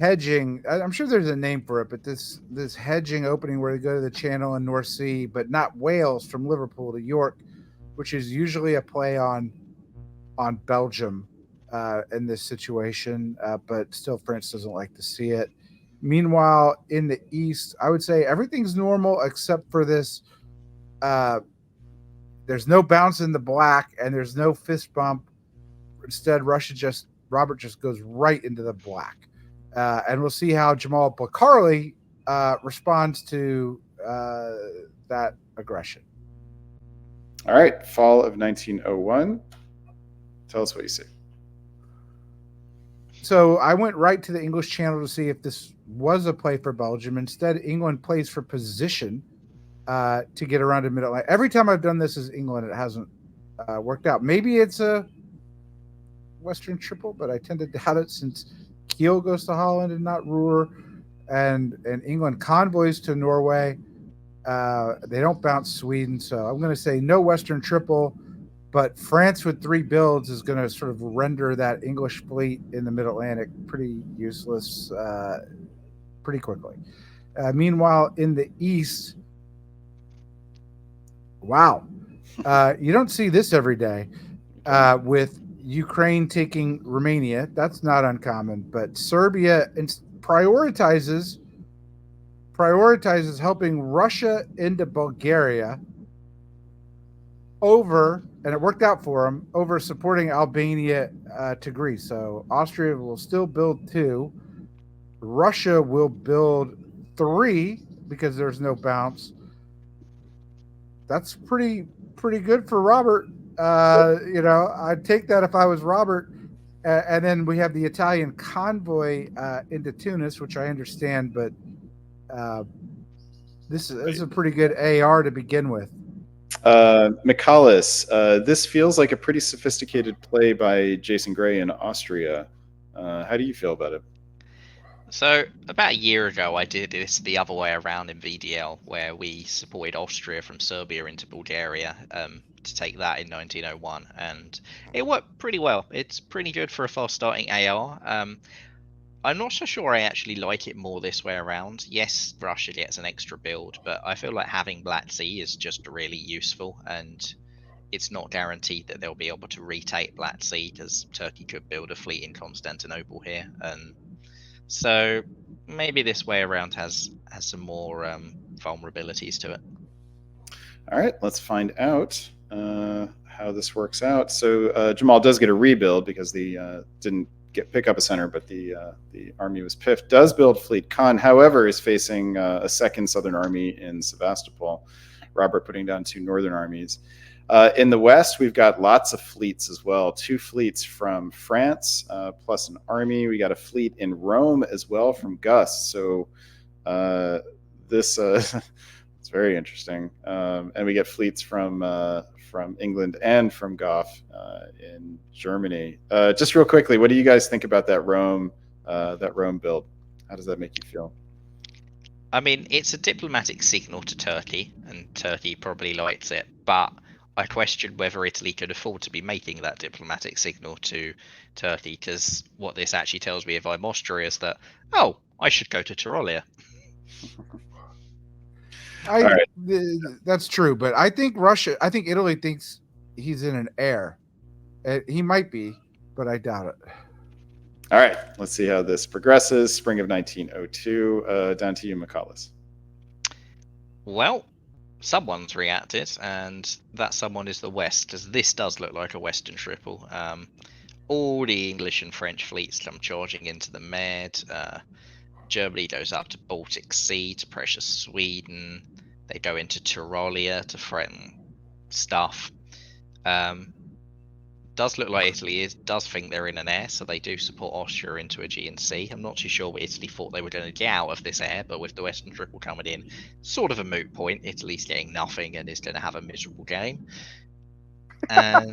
hedging. I'm sure there's a name for it, but this hedging opening where they go to the Channel and North Sea, but not Wales from Liverpool to York, which is usually a play on Belgium in this situation, but still France doesn't like to see it. Meanwhile, in the East, I would say everything's normal except for this. There's no bounce in the black and there's no fist bump. Instead, Robert just goes right into the black. And we'll see how Jamal Blakarli responds to that aggression. All right, fall of 1901. Tell us what you see. So I went right to the English Channel to see if this was a play for Belgium. Instead, England plays for position to get around to Mid-Atlantic. Every time I've done this as England, it hasn't worked out. Maybe it's a Western Triple, but I tend to doubt it since Kiel goes to Holland and not Ruhr, and England convoys to Norway. They don't bounce Sweden, so I'm going to say no Western Triple. But France with 3 builds is going to sort of render that English fleet in the Mid Atlantic pretty useless pretty quickly. Meanwhile, in the East, wow, you don't see this every day with Ukraine taking Romania. That's not uncommon, but Serbia prioritizes helping Russia into Bulgaria over, and it worked out for them, over supporting Albania to Greece. So Austria will still build 2. Russia will build 3 because there's no bounce. That's pretty good for Robert. I'd take that if I was Robert. And then we have the Italian convoy into Tunis, which I understand, but this is a pretty good AR to begin with. Michalis, this feels like a pretty sophisticated play by Jason Gray in Austria. How do you feel about it? So about a year ago, I did this the other way around in VDL, where we supported Austria from Serbia into Bulgaria to take that in 1901, and it worked pretty well. It's pretty good for a fast-starting AR. I'm not so sure I actually like it more this way around. Yes, Russia gets an extra build, but I feel like having Black Sea is just really useful, and it's not guaranteed that they'll be able to retake Black Sea because Turkey could build a fleet in Constantinople here, and so maybe this way around has some more vulnerabilities to it. All right, let's find out how this works out. So Jamal does get a rebuild because the didn't pick up a center, but the army was piffed. Does build fleet. Khan, however, is facing a second Southern army in Sevastopol. Robert putting down 2 Northern armies. In the West, we've got lots of fleets as well. 2 fleets from France, plus an army. We got a fleet in Rome as well from Gus. So this it's very interesting. And we get fleets from England and from Goff in Germany. Just real quickly, what do you guys think about that Rome build? How does that make you feel? I mean, it's a diplomatic signal to Turkey, and Turkey probably likes it, but I question whether Italy could afford to be making that diplomatic signal to Turkey, because what this actually tells me if I'm Austria is that, oh, I should go to Tyrolia. That's true, but I think Italy thinks he's in an air. He might be, but I doubt it. All right, let's see how this progresses. Spring of 1902. Down to you, Michalis. Well, someone's reacted, and that someone is the West, because this does look like a Western triple. All the English and French fleets come charging into the Med. Germany goes up to Baltic Sea to pressure Sweden. They go into Tyrolia to threaten stuff. Does look like Italy does think they're in an air, so they do support Austria into Aegean Sea. I'm not too sure what Italy thought they were going to get out of this air, but with the Western Triple coming in, sort of a moot point. Italy's getting nothing and is going to have a miserable game. And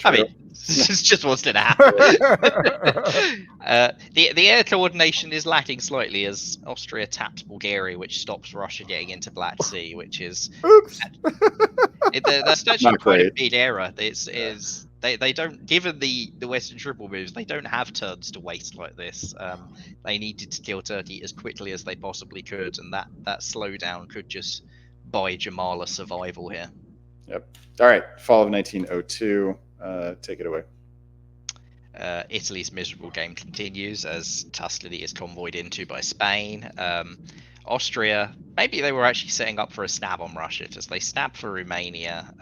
I mean, it's just what's going to happen. The air coordination is lacking slightly as Austria taps Bulgaria, which stops Russia getting into Black Sea, which is oops. That's actually quite a big error. They don't, given the Western Triple moves, they don't have turns to waste like this. They needed to kill Turkey as quickly as they possibly could, and that slowdown could just buy Jamal a survival here. Yep. All right. Fall of 1902. Take it away. Italy's miserable game continues as Tuscany is convoyed into by Spain. Austria, maybe they were actually setting up for a stab on Russia, as they stab for Romania.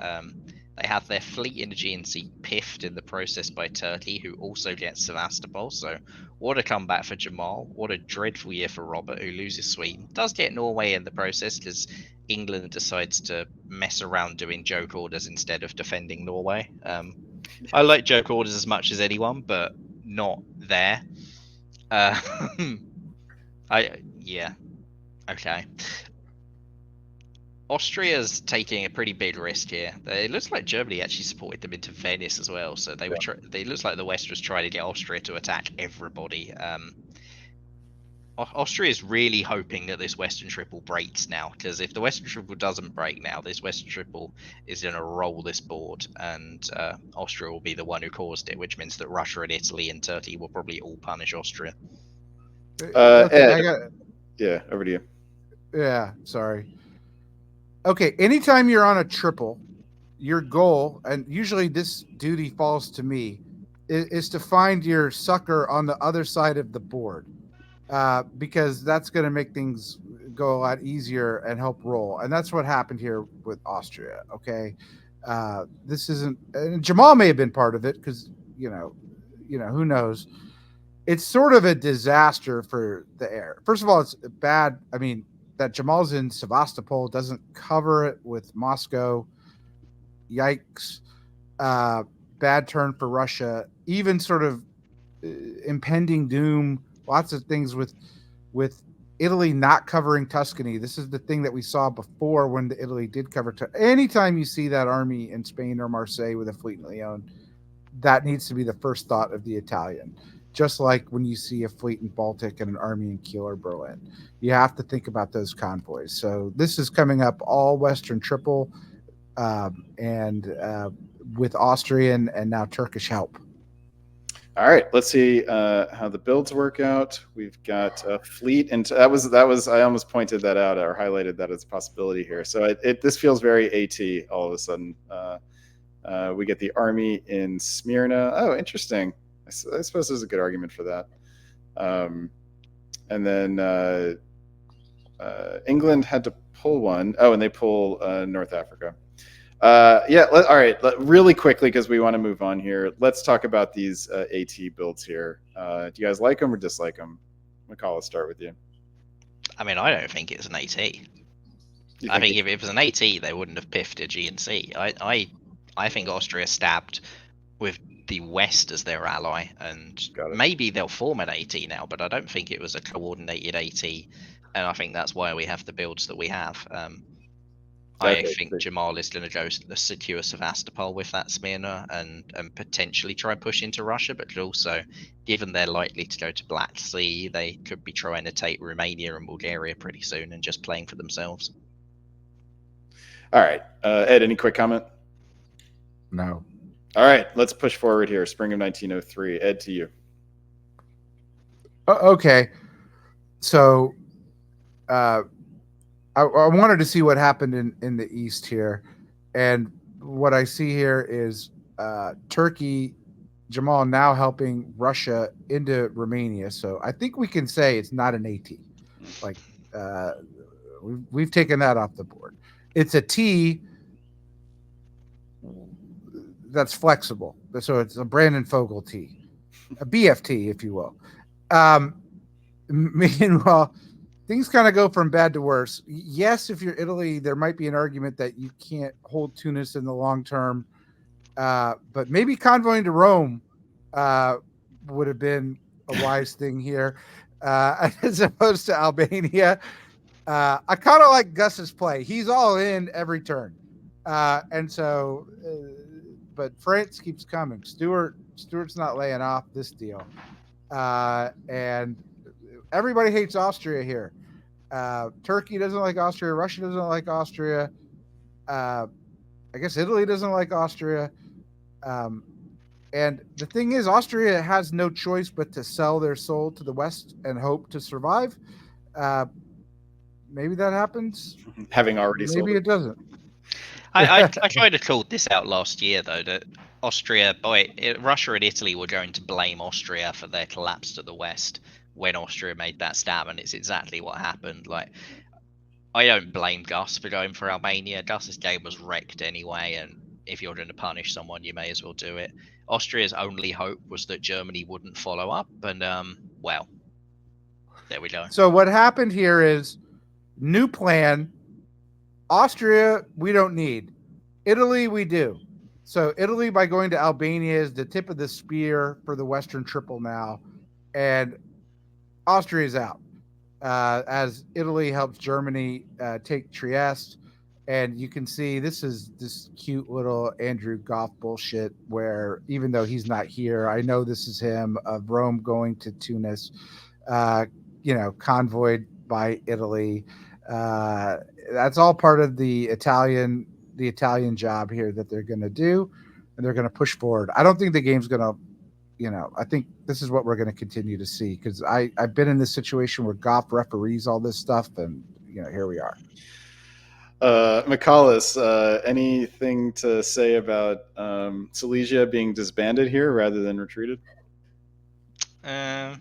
They have their fleet in the Aegean Sea piffed in the process by Turkey, who also gets Sevastopol. So what a comeback for Jamal. What a dreadful year for Robert, who loses Sweden. Does get Norway in the process, because England decides to mess around doing joke orders instead of defending Norway. I like joke orders as much as anyone, but not there. Yeah. Okay. Austria's taking a pretty big risk here. It looks like Germany actually supported them into Venice as well. So they were. It looks like the West was trying to get Austria to attack everybody. Austria is really hoping that this Western Triple breaks now, because if the Western Triple doesn't break now, this Western Triple is going to roll this board, and Austria will be the one who caused it, which means that Russia and Italy and Turkey will probably all punish Austria. Okay, Ed, yeah, over to you. Yeah, sorry. Okay, anytime you're on a triple, your goal, and usually this duty falls to me, is to find your sucker on the other side of the board, because that's going to make things go a lot easier and help roll. And that's what happened here with Austria. Okay, this isn't. And Jamal may have been part of it because who knows. It's sort of a disaster for the air. First of all, it's bad. I mean, that Jamal's in Sevastopol doesn't cover it with Moscow. Yikes. Bad turn for Russia. Even sort of impending doom. Lots of things with Italy not covering Tuscany. This is the thing that we saw before when the Italy did cover. Anytime you see that army in Spain or Marseille with a fleet in Leon, that needs to be the first thought of the Italian. Just like when you see a fleet in Baltic and an army in Kiel or Berlin, you have to think about those convoys. So this is coming up all Western Triple, and with Austrian and now Turkish help. All right, let's see how the builds work out. We've got a fleet, and that was I almost pointed that out or highlighted that as a possibility here. So this feels very AT all of a sudden. We get the army in Smyrna. Oh, interesting. I suppose there's a good argument for that. And then England had to pull one. Oh, and they pull North Africa. All right. Really quickly, because we want to move on here. Let's talk about these AT builds here. Do you guys like them or dislike them? McCall, let's start with you. I mean, I don't think it's an AT. I think if it was an AT, they wouldn't have piffed a GNC. I think Austria stabbed with the West as their ally, and maybe they'll form an AT now, but I don't think it was a coordinated AT, and I think that's why we have the builds that we have. I think Jamal is going to go secure Sevastopol with that Smyrna and potentially try and push into Russia, but also, given they're likely to go to Black Sea, they could be trying to take Romania and Bulgaria pretty soon and just playing for themselves. All right. Ed, any quick comment? No. All right, let's push forward here. Spring of 1903. Ed, to you. Okay. So I wanted to see what happened in the East here. And what I see here is Turkey, Jamal now helping Russia into Romania. So I think we can say it's not an AT. Like we've taken that off the board. It's a T that's flexible. So it's a Brandon Fogel T, a BFT, if you will. Meanwhile, things kind of go from bad to worse. Yes, if you're Italy, there might be an argument that you can't hold Tunis in the long term. But maybe convoying to Rome would have been a wise thing here, as opposed to Albania. I kind of like Gus's play. He's all in every turn. And so, but France keeps coming. Stuart's not laying off this deal. And everybody hates Austria here. Turkey doesn't like Austria. Russia doesn't like Austria. I guess Italy doesn't like Austria. And the thing is, Austria has no choice but to sell their soul to the West and hope to survive. Maybe that happens. Having already sold Maybe it doesn't. I tried to call this out last year, though, that Russia and Italy were going to blame Austria for their collapse to the West when Austria made that stab, and it's exactly what happened. Like, I don't blame Gus for going for Albania. Gus's game was wrecked anyway, and if you're going to punish someone, you may as well do it. Austria's only hope was that Germany wouldn't follow up, and well, there we go. So what happened here is new plan. Austria, we don't need. Italy, we do. So Italy, by going to Albania, is the tip of the spear for the Western Triple now, and Austria's out as Italy helps Germany take Trieste. And you can see this is this cute little Andrew Goff bullshit where even though he's not here, I know this is him of Rome going to Tunis, uh, convoyed by Italy. Uh, that's all part of the Italian job here that they're going to do, and they're going to push forward. I don't think the game's going to, I think this is what we're going to continue to see because I've been in this situation where Goff referees all this stuff, and here we are. McCallus, anything to say about Silesia being disbanded here rather than retreated? Not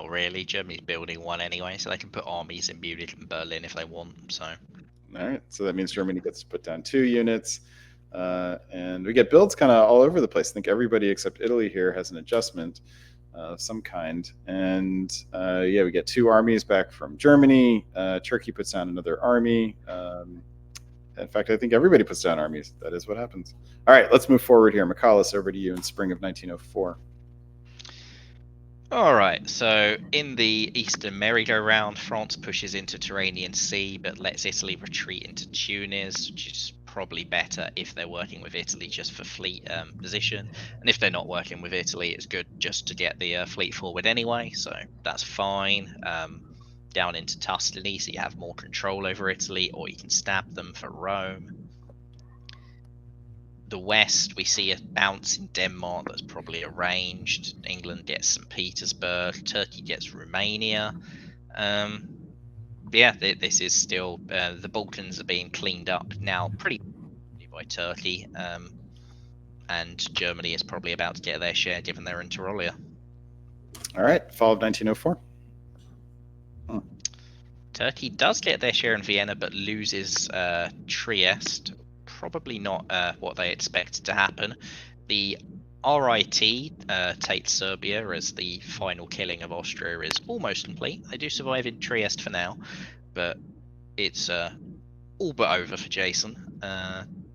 really. Germany's building one anyway, so they can put armies in Munich and Berlin if they want. So, all right. So that means Germany gets to put down 2 units, and we get builds kind of all over the place. I think everybody except Italy here has an adjustment of some kind, and we get 2 armies back from Germany. Turkey puts down another army. In fact, I think everybody puts down armies. That is what happens. All right, let's move forward here. McCallus, over to you in spring of 1904. all right. So in the Eastern merry-go-round, France pushes into Tyrrhenian Sea, but lets Italy retreat into Tunis, which is probably better if they're working with Italy just for fleet position, and if they're not working with Italy, it's good just to get the fleet forward anyway. So that's fine. Down into Tuscany, so you have more control over Italy, or you can stab them for Rome. The west, we see a bounce in Denmark that's probably arranged. England gets St. Petersburg. Turkey gets Romania. This is still the Balkans are being cleaned up now pretty by Turkey, and Germany is probably about to get their share given they're in Tyrolia. All right, fall of 1904. Turkey does get their share in Vienna, but loses Trieste. Probably not what they expected to happen. The RIT takes Serbia as the final killing of Austria is almost complete. They do survive in Trieste for now, but it's all but over for Jason.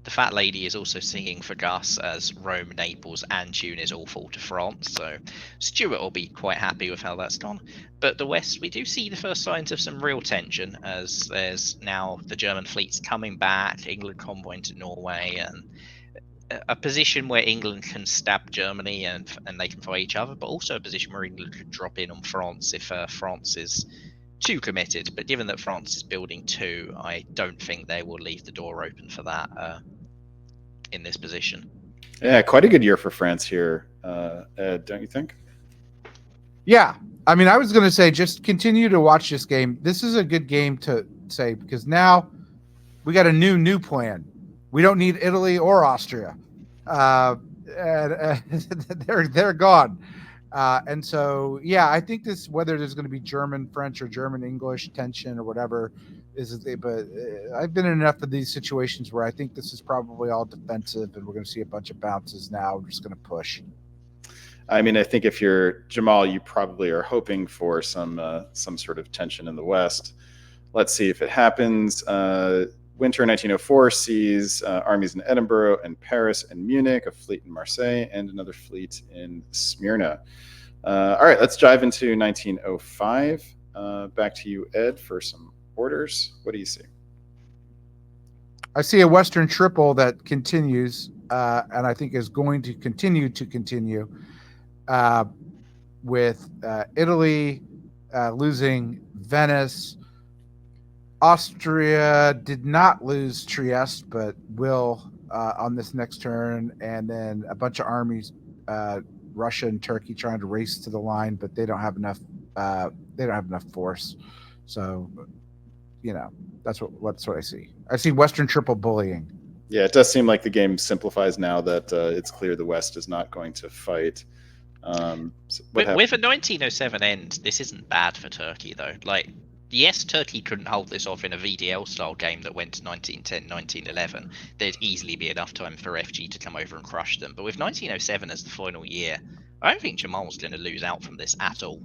The fat lady is also singing for Gus as Rome, Naples, and Tunis all fall to France, so Stuart will be quite happy with how that's gone. But the West, we do see the first signs of some real tension, as there's now the German fleets coming back, England convoying to Norway, and a position where England can stab Germany and they can fight each other, but also a position where England could drop in on France if France is too committed. But given that France is building 2, I don't think they will leave the door open for that in this position. Yeah, quite a good year for France here, Ed, don't you think? Yeah. I mean, I was going to say just continue to watch this game. This is a good game to say because now we got a new plan. We don't need Italy or Austria. They're gone. And so, I think this, whether there's going to be German, French, or German, English tension or whatever, but I've been in enough of these situations where I think this is probably all defensive and we're going to see a bunch of bounces now. We're just going to push. I mean, I think if you're Jamal, you probably are hoping for some sort of tension in the West. Let's see if it happens. Winter 1904 sees armies in Edinburgh and Paris and Munich, a fleet in Marseille, and another fleet in Smyrna. All right, let's dive into 1905. Back to you, Ed, for some orders. What do you see? I see a Western triple that continues, and I think is going to continue with Italy losing Venice. Austria did not lose Trieste, but will on this next turn, and then a bunch of armies, Russia and Turkey, trying to race to the line, but they don't have enough. They don't have enough force, so that's what I see. I see Western triple bullying. Yeah, it does seem like the game simplifies now that it's clear the West is not going to fight. With a 1907 end, this isn't bad for Turkey though. Like, yes, Turkey couldn't hold this off in a VDL style game that went to 1910, 1911. There'd easily be enough time for FG to come over and crush them. But with 1907 as the final year, I don't think Jamal's going to lose out from this at all.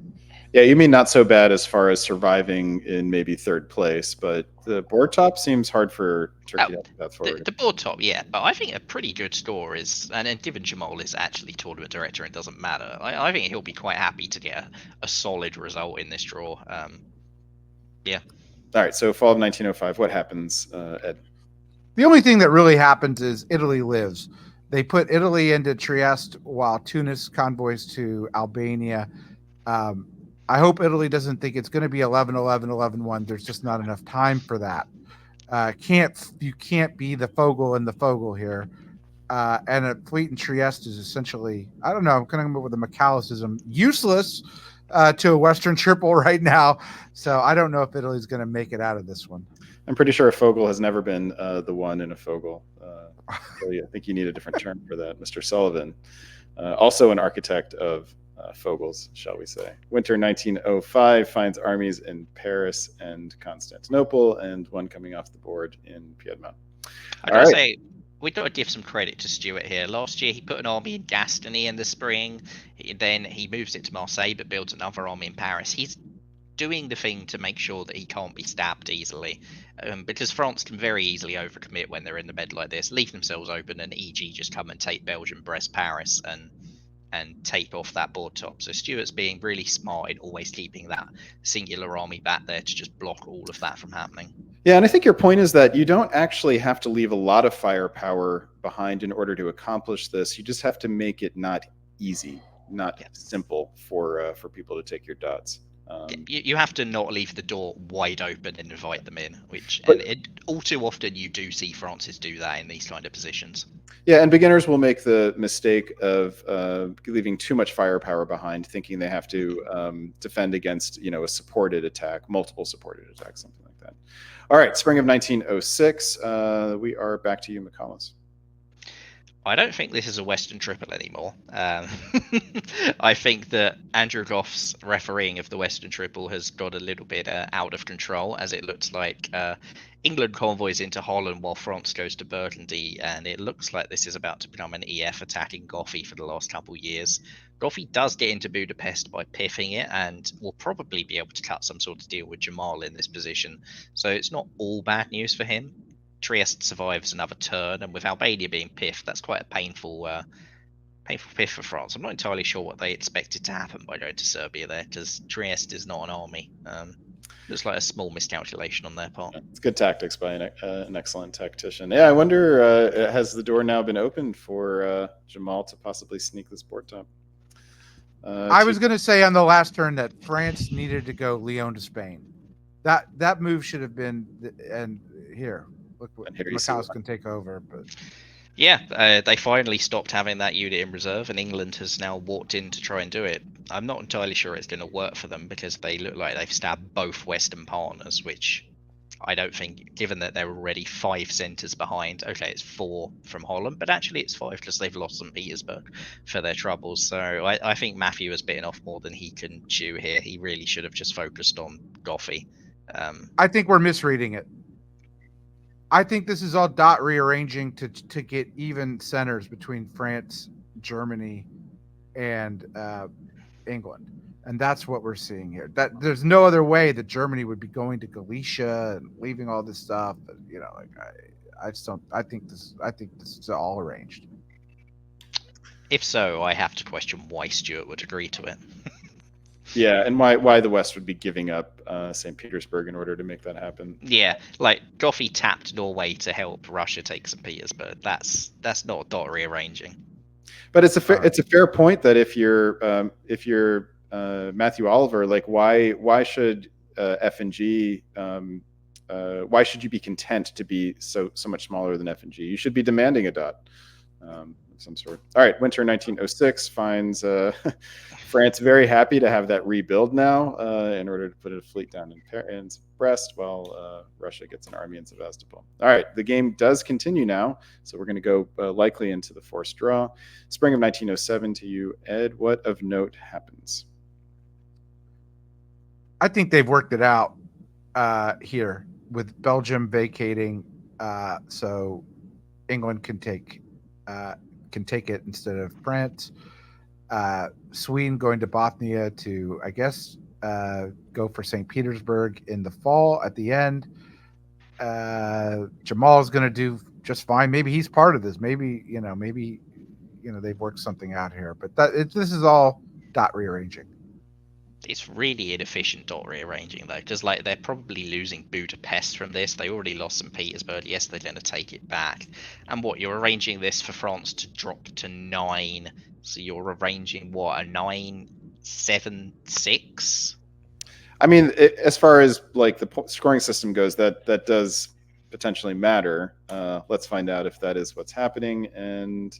Yeah, you mean not so bad as far as surviving in maybe 3rd place, but the board top seems hard for Turkey to have forward. The board top, yeah, but I think a pretty good score is, and given Jamal is actually tournament director, it doesn't matter. I think he'll be quite happy to get a solid result in this draw. Yeah. All right, so fall of 1905. What happens, Ed? The only thing that really happens is Italy lives. They put Italy into Trieste while Tunis convoys to Albania. I hope Italy doesn't think it's going to be 11-11, 11-1. There's just not enough time for that. You can't be the Fogel and the Fogel here. And a fleet in Trieste is essentially, I don't know, I'm coming up with a McAllisism, useless to a Western triple right now. So I don't know if Italy's going to make it out of this one. I'm pretty sure a Fogel has never been the one in a Fogel. So I think you need a different term for that, Mr. Sullivan. Also an architect of Fogels, shall we say. Winter 1905 finds armies in Paris and Constantinople, and one coming off the board in Piedmont. I gotta say, we got to give some credit to Stuart here. Last year, he put an army in Gascony in the spring. Then he moves it to Marseille, but builds another army in Paris. He's doing the thing to make sure that he can't be stabbed easily, because France can very easily overcommit when they're in the bed like this, leave themselves open, and EG just come and take Belgium, Brest, Paris, and take off that board top. So Stuart's being really smart in always keeping that singular army back there to just block all of that from happening. Yeah, and I think your point is that you don't actually have to leave a lot of firepower behind in order to accomplish this. You just have to make it not easy, not simple for people to take your dots. You have to not leave the door wide open and invite them in, all too often you do see Francis do that in these kind of positions. Yeah, and beginners will make the mistake of leaving too much firepower behind, thinking they have to defend against, a supported attack, multiple supported attacks, something like that. All right, spring of 1906. We are back to you, McCollum. I don't think this is a Western triple anymore. I think that Andrew Goff's refereeing of the Western triple has got a little bit out of control, as it looks like England convoys into Holland while France goes to Burgundy, and it looks like this is about to become an EF attacking Goffi for the last couple of years. Goffi does get into Budapest by piffing it, and will probably be able to cut some sort of deal with Jamal in this position. So it's not all bad news for him. Trieste survives another turn, and with Albania being piffed, that's quite a painful piff for France. I'm not entirely sure what they expected to happen by going to Serbia there, because Trieste is not an army. Looks like a small miscalculation on their part. It's good tactics by an excellent tactician. Yeah, I wonder, has the door now been opened for Jamal to possibly sneak this board top? I was going to say on the last turn that France needed to go Lyon to Spain. That move should have been, and here. Look, Macau's can take over, but yeah, they finally stopped having that unit in reserve, and England has now walked in to try and do it. I'm not entirely sure it's going to work for them, because they look like they've stabbed both Western partners, which I don't think, given that they're already 5 centres behind. Okay, it's 4 from Holland, but actually it's 5 because they've lost St. Petersburg for their troubles. So I think Matthew has bitten off more than he can chew here. He really should have just focused on Goffi. I think we're misreading it. I think this is all dot rearranging to get even centers between France, Germany, and England, and that's what we're seeing here. That there's no other way that Germany would be going to Galicia and leaving all this stuff. I just don't. I think this is all arranged. If so, I have to question why Stuart would agree to it. Yeah, and why the West would be giving up St. Petersburg in order to make that happen. Yeah, like Goffi tapped Norway to help Russia take St. Petersburg. That's not dot rearranging. But it's a fair point that if you're Matthew Oliver, like why should F and G why should you be content to be so much smaller than F and G? You should be demanding a dot. Of some sort. All right, winter 1906 finds France very happy to have that rebuild now in order to put a fleet down in Brest, while Russia gets an army in Sevastopol. All right, the game does continue now, so we're going to go likely into the forced draw. Spring of 1907 to you, Ed. What of note happens? I think they've worked it out here with Belgium vacating, so England can take it instead of France. Sweden going to Bothnia to, I guess, go for St. Petersburg in the fall at the end. Jamal's going to do just fine. Maybe he's part of this. Maybe they've worked something out here. But this is all dot rearranging. It's really inefficient dot rearranging though, because like they're probably losing Budapest from this. They already lost St. Petersburg. Yes, they're going to take it back. And what, you're arranging this for France to drop to 9. So you're arranging what, a 9-7-6? I mean, as far as like the scoring system goes, that does potentially matter. Let's find out if that is what's happening. And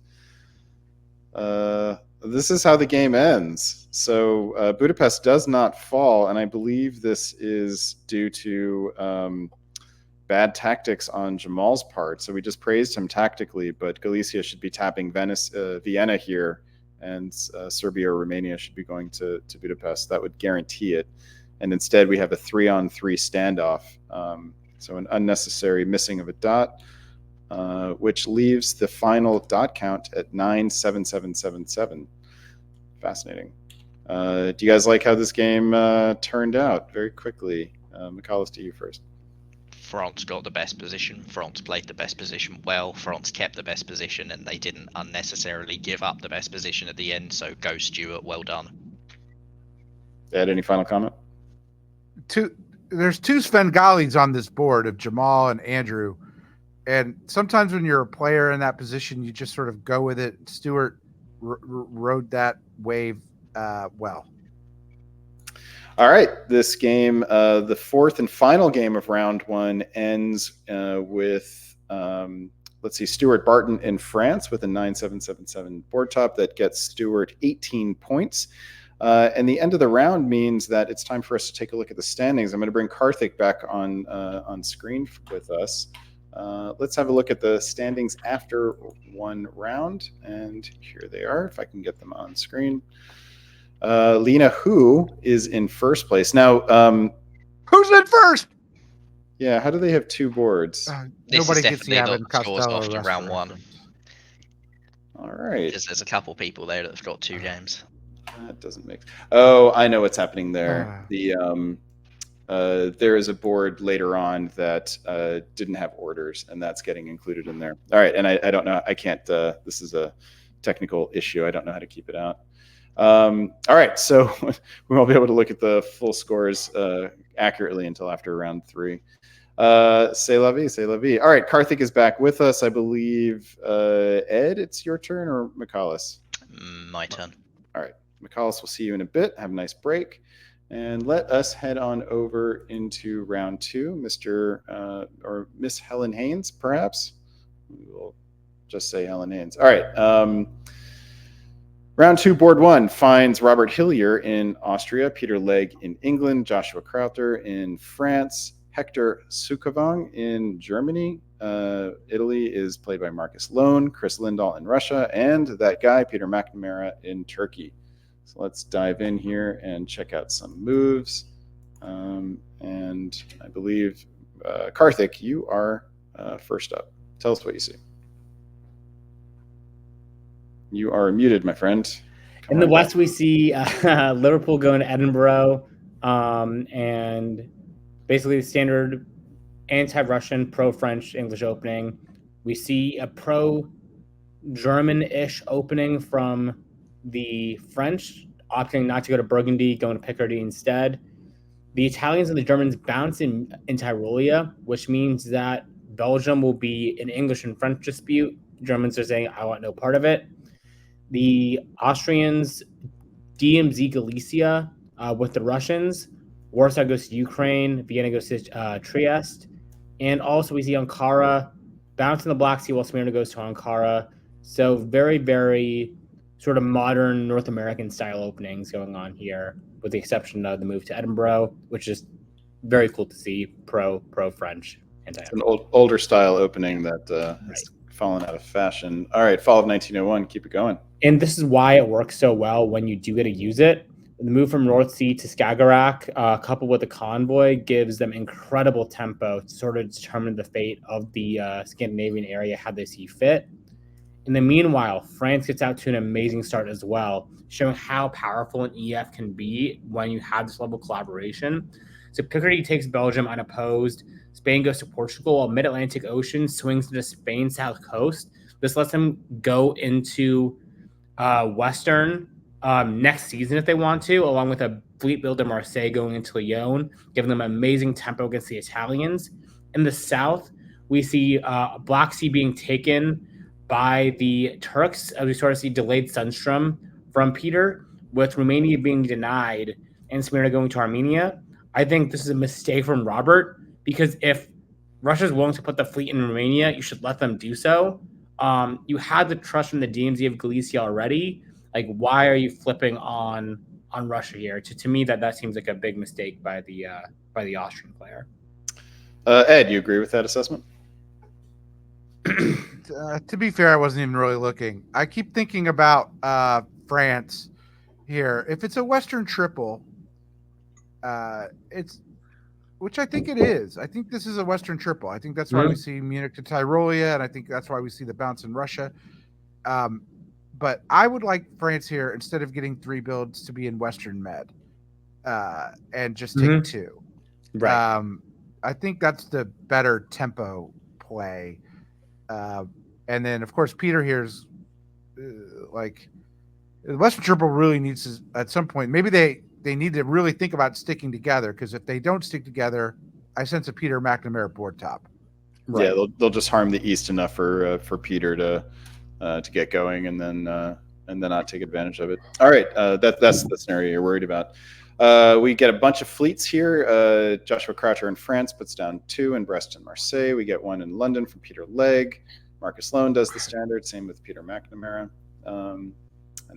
this is how the game ends. So Budapest does not fall, and I believe this is due to bad tactics on Jamal's part. So we just praised him tactically, but Galicia should be tapping Vienna here, and Serbia or Romania should be going to Budapest. That would guarantee it. And instead, we have a 3-on-3 standoff. So an unnecessary missing of a dot, which leaves the final dot count at 9-7-7-7-7. Fascinating. Do you guys like how this game turned out? Very quickly, Michalis, to you first. France got the best position. France played the best position well. France kept the best position, and they didn't unnecessarily give up the best position at the end. So go Stuart, well done. Ed, any final comment? There's 2 Svengalis on this board of Jamal and Andrew, and sometimes when you're a player in that position, you just sort of go with it. Stuart rode that wave well. All right, this game, the 4th and final game of round 1, ends with let's see, Stuart Barton in France with a 9-7-7-7 board top that gets Stuart 18 points. And the end of the round means that it's time for us to take a look at the standings. I'm going to bring Karthik back on screen with us. Let's have a look at the standings after one round. And here they are, if I can get them on screen. Lena Hu is in first place. Now, who's in first? Yeah, how do they have 2 boards? Nobody gets the Abbott Costello scores after round restaurant. 1. All right. There's a couple people there that have got 2 games. That doesn't make. Oh, I know what's happening there. There is a board later on that didn't have orders, and that's getting included in there. All right, and I don't know. I can't. This is a technical issue. I don't know how to keep it out. All right, so we won't be able to look at the full scores accurately until after round 3. C'est la vie, c'est la vie. All right, Karthik is back with us. I believe, Ed, it's your turn, or Michalis? My turn. All right, Michalis, we'll see you in a bit. Have a nice break. And let us head on over into round 2, Mr. Or Miss Helen Haynes, perhaps. We'll just say Helen Haynes. All right. Round 2, board 1 finds Robert Hillier in Austria, Peter Legg in England, Joshua Crowther in France, Hector Sukavong in Germany. Italy is played by Marcus Lone, Chris Lindahl in Russia, and that guy, Peter McNamara, in Turkey. So let's dive in here and check out some moves. And I believe, Karthik, you are first up. Tell us what you see. You are muted, my friend. In the West, we see Liverpool going to Edinburgh, and basically the standard anti-Russian, pro-French English opening. We see a pro-German-ish opening from the French, opting not to go to Burgundy, going to Picardy instead. The Italians and the Germans bounce in Tyrolia, which means that Belgium will be an English and French dispute. Germans are saying, I want no part of it. The Austrians DMZ Galicia with the Russians. Warsaw goes to Ukraine. Vienna goes to Trieste. And also we see Ankara bounce in the Black Sea while Smyrna goes to Ankara. So very, very sort of modern North American style openings going on here, with the exception of the move to Edinburgh, which is very cool to see pro-French. It's an older style opening that has fallen out of fashion. All right, fall of 1901. Keep it going. And this is why it works so well when you do get to use it. The move from North Sea to Skagerrak, coupled with the convoy, gives them incredible tempo to sort of determine the fate of the Scandinavian area how they see fit. In the meanwhile, France gets out to an amazing start as well, showing how powerful an EF can be when you have this level of collaboration. So Picardy takes Belgium unopposed. Spain goes to Portugal. A mid-Atlantic Ocean swings to the Spain south coast. This lets them go into Western next season if they want to, along with a fleet builder Marseille going into Lyon, giving them amazing tempo against the Italians. In the south, we see Black Sea being taken by the Turks as we sort of see delayed Sunstrom from Peter, with Romania being denied and Smyrna going to Armenia. I think this is a mistake from Robert, because if Russia's willing to put the fleet in Romania, you should let them do so. You had the trust from the DMZ of Galicia already. Like, why are you flipping on Russia here? To me, that seems like a big mistake by the Austrian player. Ed, you agree with that assessment? To be fair, I wasn't even really looking. I keep thinking about France here. If it's a Western triple, it's, which I think it is. I think this is a Western triple. I think that's why we see Munich to Tyrolia, and I think that's why we see the bounce in Russia. But I would like France here, instead of getting 3 builds, to be in Western Med and just take 2. Right. I think that's the better tempo play. And then, of course, Peter here's like, the Western Triple really needs to, at some point, maybe they need to really think about sticking together, because if they don't stick together, I sense a Peter McNamara board top. Right. Yeah, they'll just harm the East enough for Peter to get going, and then not take advantage of it. All right, that's the scenario you're worried about. We get a bunch of fleets here. Joshua Croucher in France puts down 2 in Brest and Marseille. We get 1 in London from Peter Legge. Marcus Loan does the standard. Same with Peter McNamara. And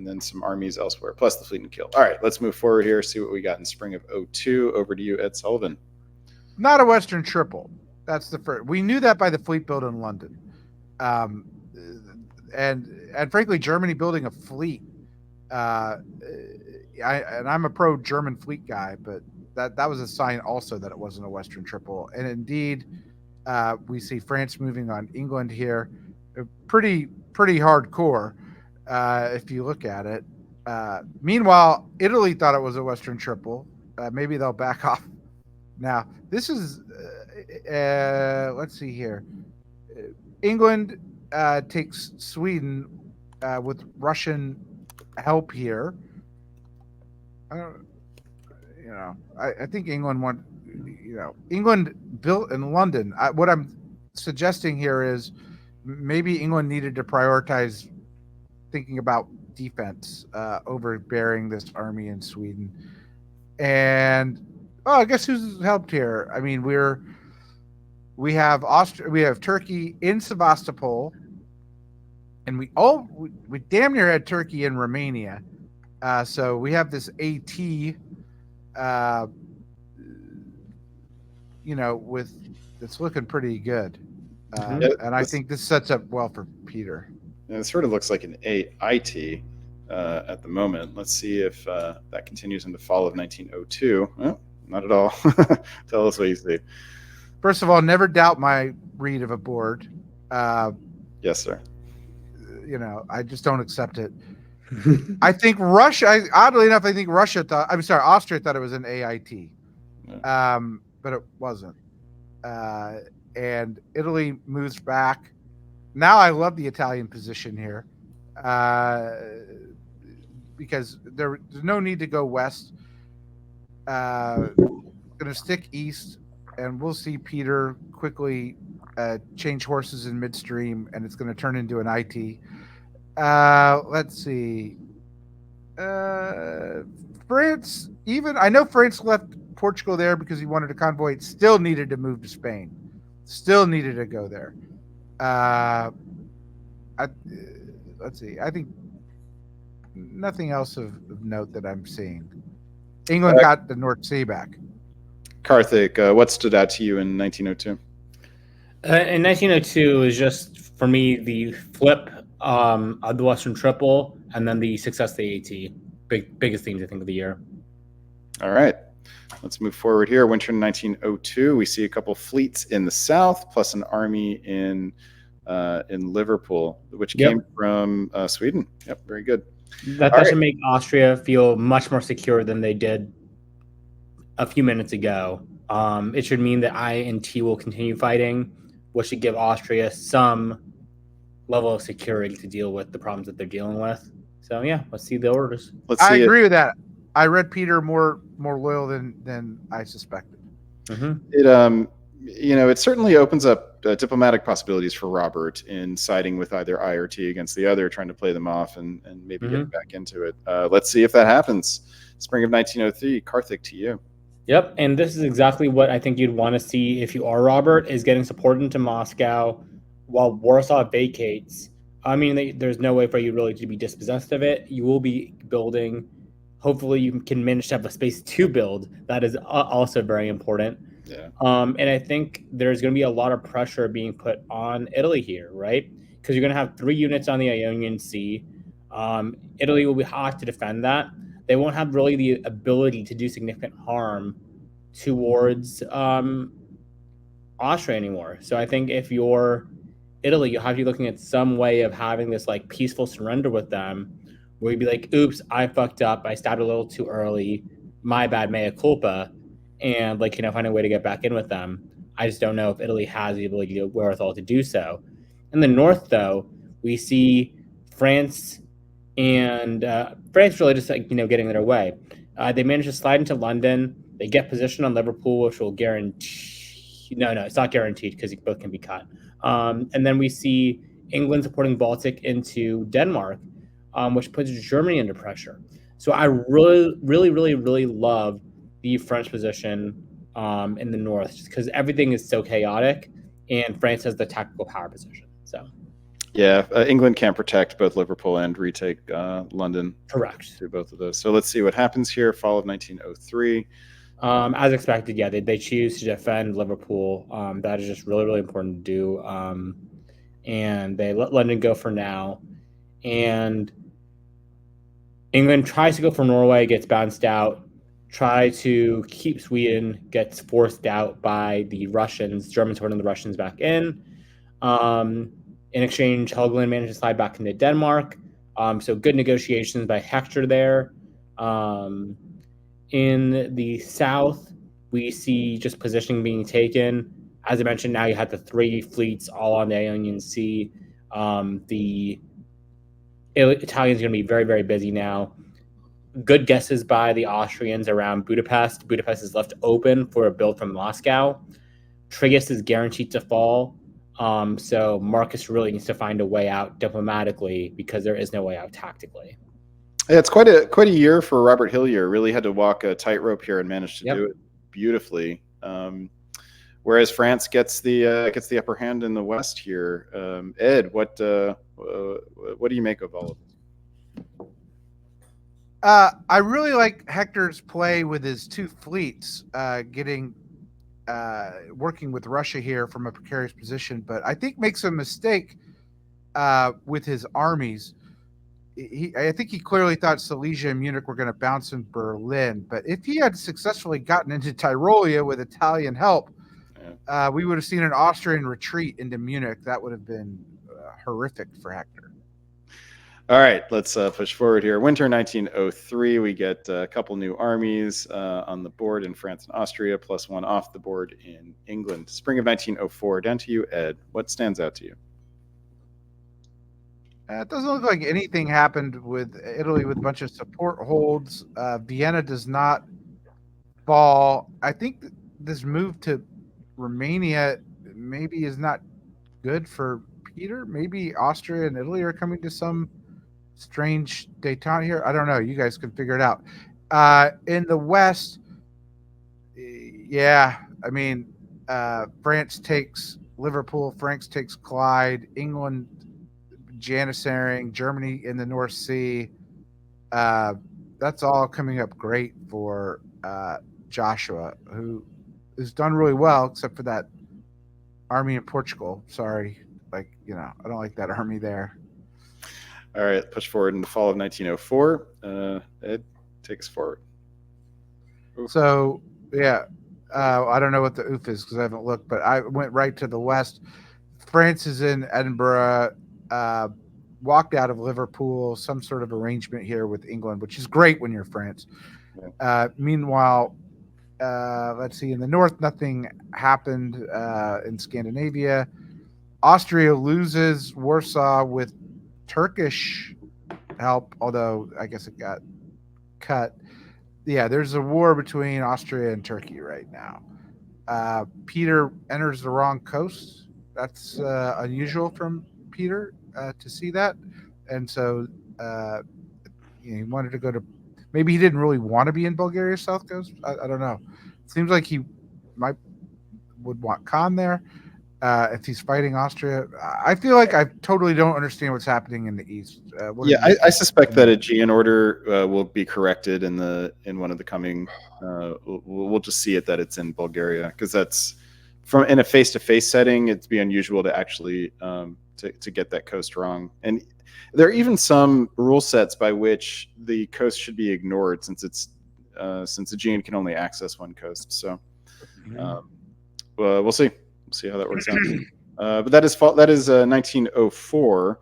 then some armies elsewhere, plus the fleet and kill. All right, let's move forward here, see what we got in spring of 02. Over to you, Ed Sullivan. Not a Western triple. That's the first. We knew that by the fleet build in London. And frankly, Germany building a fleet. I'm a pro German fleet guy, but that was a sign also that it wasn't a Western triple. And indeed, we see France moving on England here, pretty hardcore if you look at it. Meanwhile, Italy thought it was a Western triple. Maybe they'll back off. Now this is let's see here. England takes Sweden with Russian help here. I think England England built in London. What I'm suggesting here is maybe England needed to prioritize thinking about defense over bearing this army in Sweden. And I guess who's helped here? I mean, we have Turkey in Sevastopol, and we damn near had Turkey in Romania. So we have this AT, with it's looking pretty good. And I think this sets up well for Peter. It sort of looks like an AIT at the moment. Let's see if that continues into fall of 1902. Oh, not at all. Tell us what you see. First of all, never doubt my read of a board. Yes, sir. I just don't accept it. I think Russia, oddly enough, Austria thought it was an AIT, but it wasn't. And Italy moves back. Now I love the Italian position here because there's no need to go west. Going to stick east, and we'll see Peter quickly change horses in midstream, and it's going to turn into an IT. Let's see. France, I know France left Portugal there because he wanted a convoy. It still needed to move to Spain. Still needed to go there. Let's see. I think nothing else of note that I'm seeing. England got the North Sea back. Karthik, what stood out to you in 1902? In 1902 is just, for me, the flip of the Western Triple, and then the success of the AT. Biggest themes, I think, of the year. All right. Let's move forward here. Winter 1902, we see a couple fleets in the south, plus an army in Liverpool, which came from Sweden. Yep, very good. That should make Austria feel much more secure than they did a few minutes ago. It should mean that I and T will continue fighting, which should give Austria some level of security to deal with the problems that they're dealing with. So yeah, let's see the orders. I agree with that. I read Peter more loyal than I suspected. It it certainly opens up diplomatic possibilities for Robert in siding with either I or T against the other, trying to play them off and maybe getting back into it. Let's see if that happens. Spring of 1903, Karthik, to you. Yep, and this is exactly what I think you'd want to see if you are Robert, is getting support into Moscow while Warsaw vacates. I mean, there's no way for you really to be dispossessed of it. You will be building. Hopefully, you can manage to have a space to build. That is also very important. Yeah. And I think there's going to be a lot of pressure being put on Italy here, right? Because you're going to have 3 units on the Ionian Sea. Italy will be hot to defend that. They won't have really the ability to do significant harm towards Austria anymore. So I think if you're Italy, you'll have to be looking at some way of having this like peaceful surrender with them, where you'd be like, "Oops, I fucked up. I stabbed a little too early. My bad, mea culpa," and find a way to get back in with them. I just don't know if Italy has the ability to wherewithal to do so. In the north, though, we see France and France really just getting their way. They manage to slide into London. They get position on Liverpool, which will guarantee. No, it's not guaranteed because both can be cut. And then we see England supporting Baltic into Denmark, which puts Germany under pressure. So I really, really, really, really love the French position in the north, just because everything is so chaotic, and France has the tactical power position. So. Yeah, England can protect both Liverpool and retake London. Correct. Do both of those. So let's see what happens here. Fall of 1903. As expected, yeah, they choose to defend Liverpool. That is just really, really important to do. And they let London go for now. And England tries to go for Norway, gets bounced out. Try to keep Sweden, gets forced out by the Russians. Germans holding the Russians back in. In exchange, Helgoland managed to slide back into Denmark. So good negotiations by Hector there. In the south, we see just positioning being taken. As I mentioned, now you have the 3 fleets all on the Ionian Sea. The Italians are going to be very, very busy now. Good guesses by the Austrians around Budapest. Budapest is left open for a build from Moscow. Trieste is guaranteed to fall. So Marcus really needs to find a way out diplomatically, because there is no way out tactically. Yeah, it's quite a year for Robert Hillier. Really had to walk a tightrope here and managed to do it beautifully. Whereas France gets the upper hand in the West here. Ed, what do you make of all of this? I really like Hector's play with his 2 fleets, working with Russia here from a precarious position, but I think makes a mistake with his armies. I think he clearly thought Silesia and Munich were going to bounce in Berlin, but if he had successfully gotten into Tyrolia with Italian help, we would have seen an Austrian retreat into Munich. That would have been horrific for Hector. All right, let's push forward here. Winter 1903, we get a couple new armies on the board in France and Austria, plus 1 off the board in England. Spring of 1904, down to you, Ed. What stands out to you? It doesn't look like anything happened with Italy with a bunch of support holds. Vienna does not fall. I think this move to Romania maybe is not good for Peter. Maybe Austria and Italy are coming to some strange detente here. I don't know. You guys can figure it out. In the West, yeah, I mean, France takes Liverpool, France takes Clyde, England janissarying, Germany in the North Sea. That's all coming up great for Joshua, who has done really well, except for that army in Portugal. Sorry, I don't like that army there. All right, push forward in the fall of 1904. Ed, take us forward. Oof. So, yeah, I don't know what the oof is because I haven't looked, but I went right to the west. France is in Edinburgh, walked out of Liverpool, some sort of arrangement here with England, which is great when you're France. Meanwhile, let's see, in the north, nothing happened in Scandinavia. Austria loses Warsaw with Turkish help, although I guess it got cut. there's a war between Austria and Turkey right now. Peter enters the wrong coast. That's unusual from Peter to see that, and so he wanted to go to. Maybe he didn't really want to be in Bulgaria's south coast. I don't know. Seems like he would want Khan there if he's fighting Austria. I feel like I totally don't understand what's happening in the east. I suspect that Aegean order will be corrected in one of the coming. We'll just see it that it's in Bulgaria, because that's in a face-to-face setting. It'd be unusual to actually to get that coast wrong. And there are even some rule sets by which the coast should be ignored, since Aegean can only access one coast. So we'll see. We'll see how that works out. But that is 1904,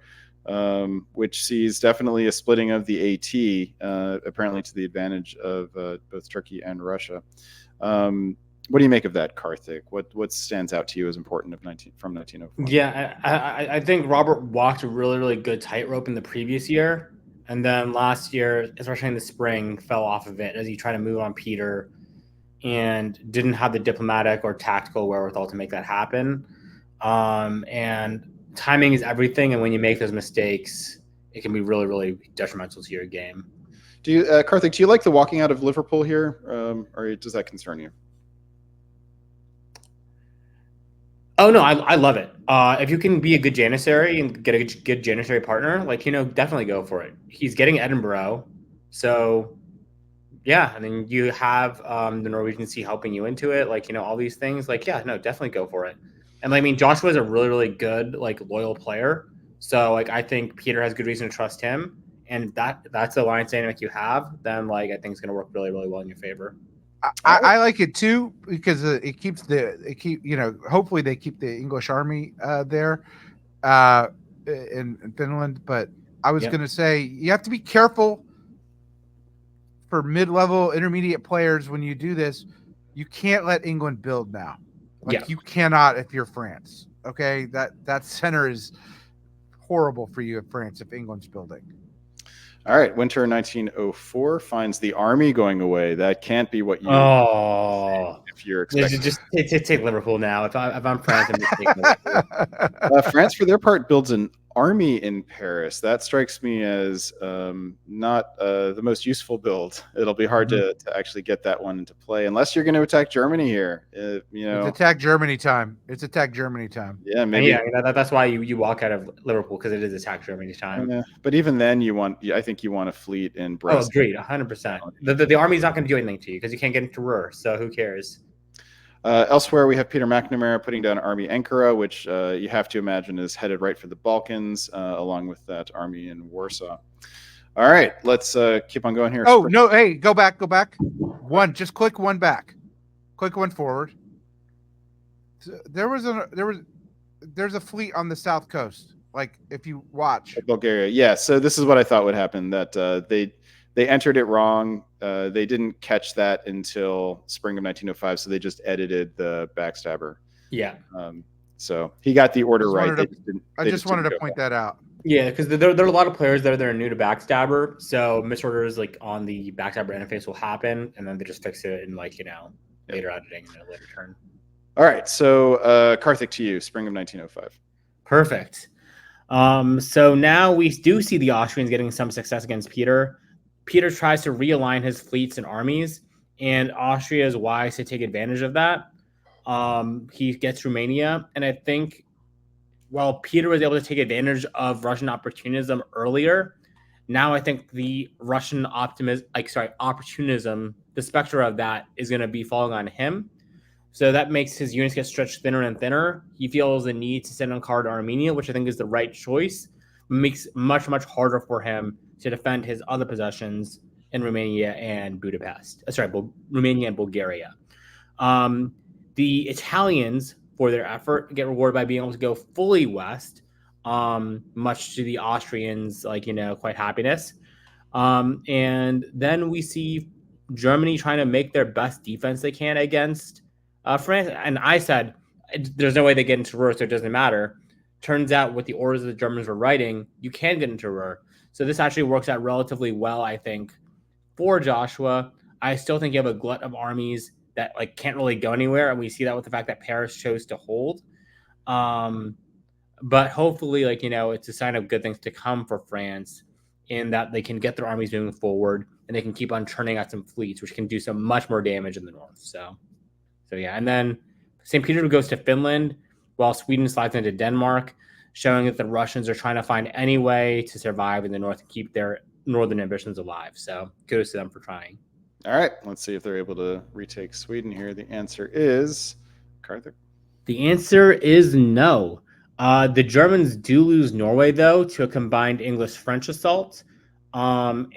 which sees definitely a splitting of the AT, apparently to the advantage of both Turkey and Russia. What do you make of that, Karthik? What stands out to you as important from 1904? Yeah, I think Robert walked a really, really good tightrope in the previous year. And then last year, especially in the spring, fell off of it as he tried to move on Peter and didn't have the diplomatic or tactical wherewithal to make that happen. And timing is everything. And when you make those mistakes, it can be really, really detrimental to your game. Karthik, do you like the walking out of Liverpool here? Or does that concern you? Oh, no, I love it. If you can be a good Janissary and get a good Janissary partner, definitely go for it. He's getting Edinburgh. So, yeah, and then you have the Norwegian Sea helping you into it. All these things. Definitely go for it. And, Joshua is a really, really good, loyal player. So, I think Peter has good reason to trust him. And that's the alliance dynamic you have, then, I think it's going to work really, really well in your favor. I like it too, because hopefully they keep the English army there in Finland. But I was going to say, you have to be careful for mid-level intermediate players when you do this. You can't let England build now. You cannot if you're France. Okay, that center is horrible for you if France if England's building. All right, winter 1904 finds the army going away. That can't be what you. If you're expecting, just take Liverpool now. If I'm France, I'm just taking Liverpool. France, for their part, builds an army in Paris. That strikes me as not the most useful build. It'll be hard to actually get that one into play unless you're going to attack Germany here. It's attack Germany time. Yeah, maybe. Yeah, that's why you walk out of Liverpool, because it is attack Germany time. Yeah, but even then, I think you want a fleet in Brest. Oh, agreed, 100%. The army's not going to do anything to you because you can't get into Ruhr. So who cares? Elsewhere, we have Peter McNamara putting down Army Ankara, which you have to imagine is headed right for the Balkans, along with that army in Warsaw. All right, let's keep on going here. Oh, no, hey, go back. Just click one back. Click one forward. There's a fleet on the south coast. If you watch Bulgaria, yeah. So this is what I thought would happen. That they entered it wrong. They didn't catch that until spring of 1905, so they just edited the backstabber. Yeah. So he got the order right. I just wanted to point that out. Yeah, because there are a lot of players that are new to backstabber, so misorders on the backstabber interface will happen, and then they just fix it in later editing in a later turn. All right, so Karthik, to you, spring of 1905. Perfect. So now we do see the Austrians getting some success against Peter. Peter tries to realign his fleets and armies, and Austria is wise to take advantage of that. He gets Romania, and I think while Peter was able to take advantage of Russian opportunism earlier, now I think the Russian opportunism, the specter of that is going to be falling on him. So that makes his units get stretched thinner and thinner. He feels the need to send on card to Armenia, which I think is the right choice. It makes it much, much harder for him to defend his other possessions in Romania and Budapest. Romania and Bulgaria. The Italians, for their effort, get rewarded by being able to go fully west, much to the Austrians' quite happiness. And then we see Germany trying to make their best defense they can against France. And I said, there's no way they get into Ruhr, so it doesn't matter. Turns out with the orders the Germans were writing, you can get into Ruhr. So this actually works out relatively well, I think, for Joshua. I still think you have a glut of armies that like can't really go anywhere, and we see that with the fact that Paris chose to hold. But hopefully, like, it's a sign of good things to come for France in that they can get their armies moving forward and they can keep on churning out some fleets, which can do so much more damage in the north. So yeah. And then St. Petersburg goes to Finland while Sweden slides into Denmark, showing that the Russians are trying to find any way to survive in the north and keep their northern ambitions alive. So kudos to them for trying. All right, let's see if they're able to retake Sweden here. The answer is Carther. The answer is no. The Germans do lose Norway, though, to a combined English-French assault. And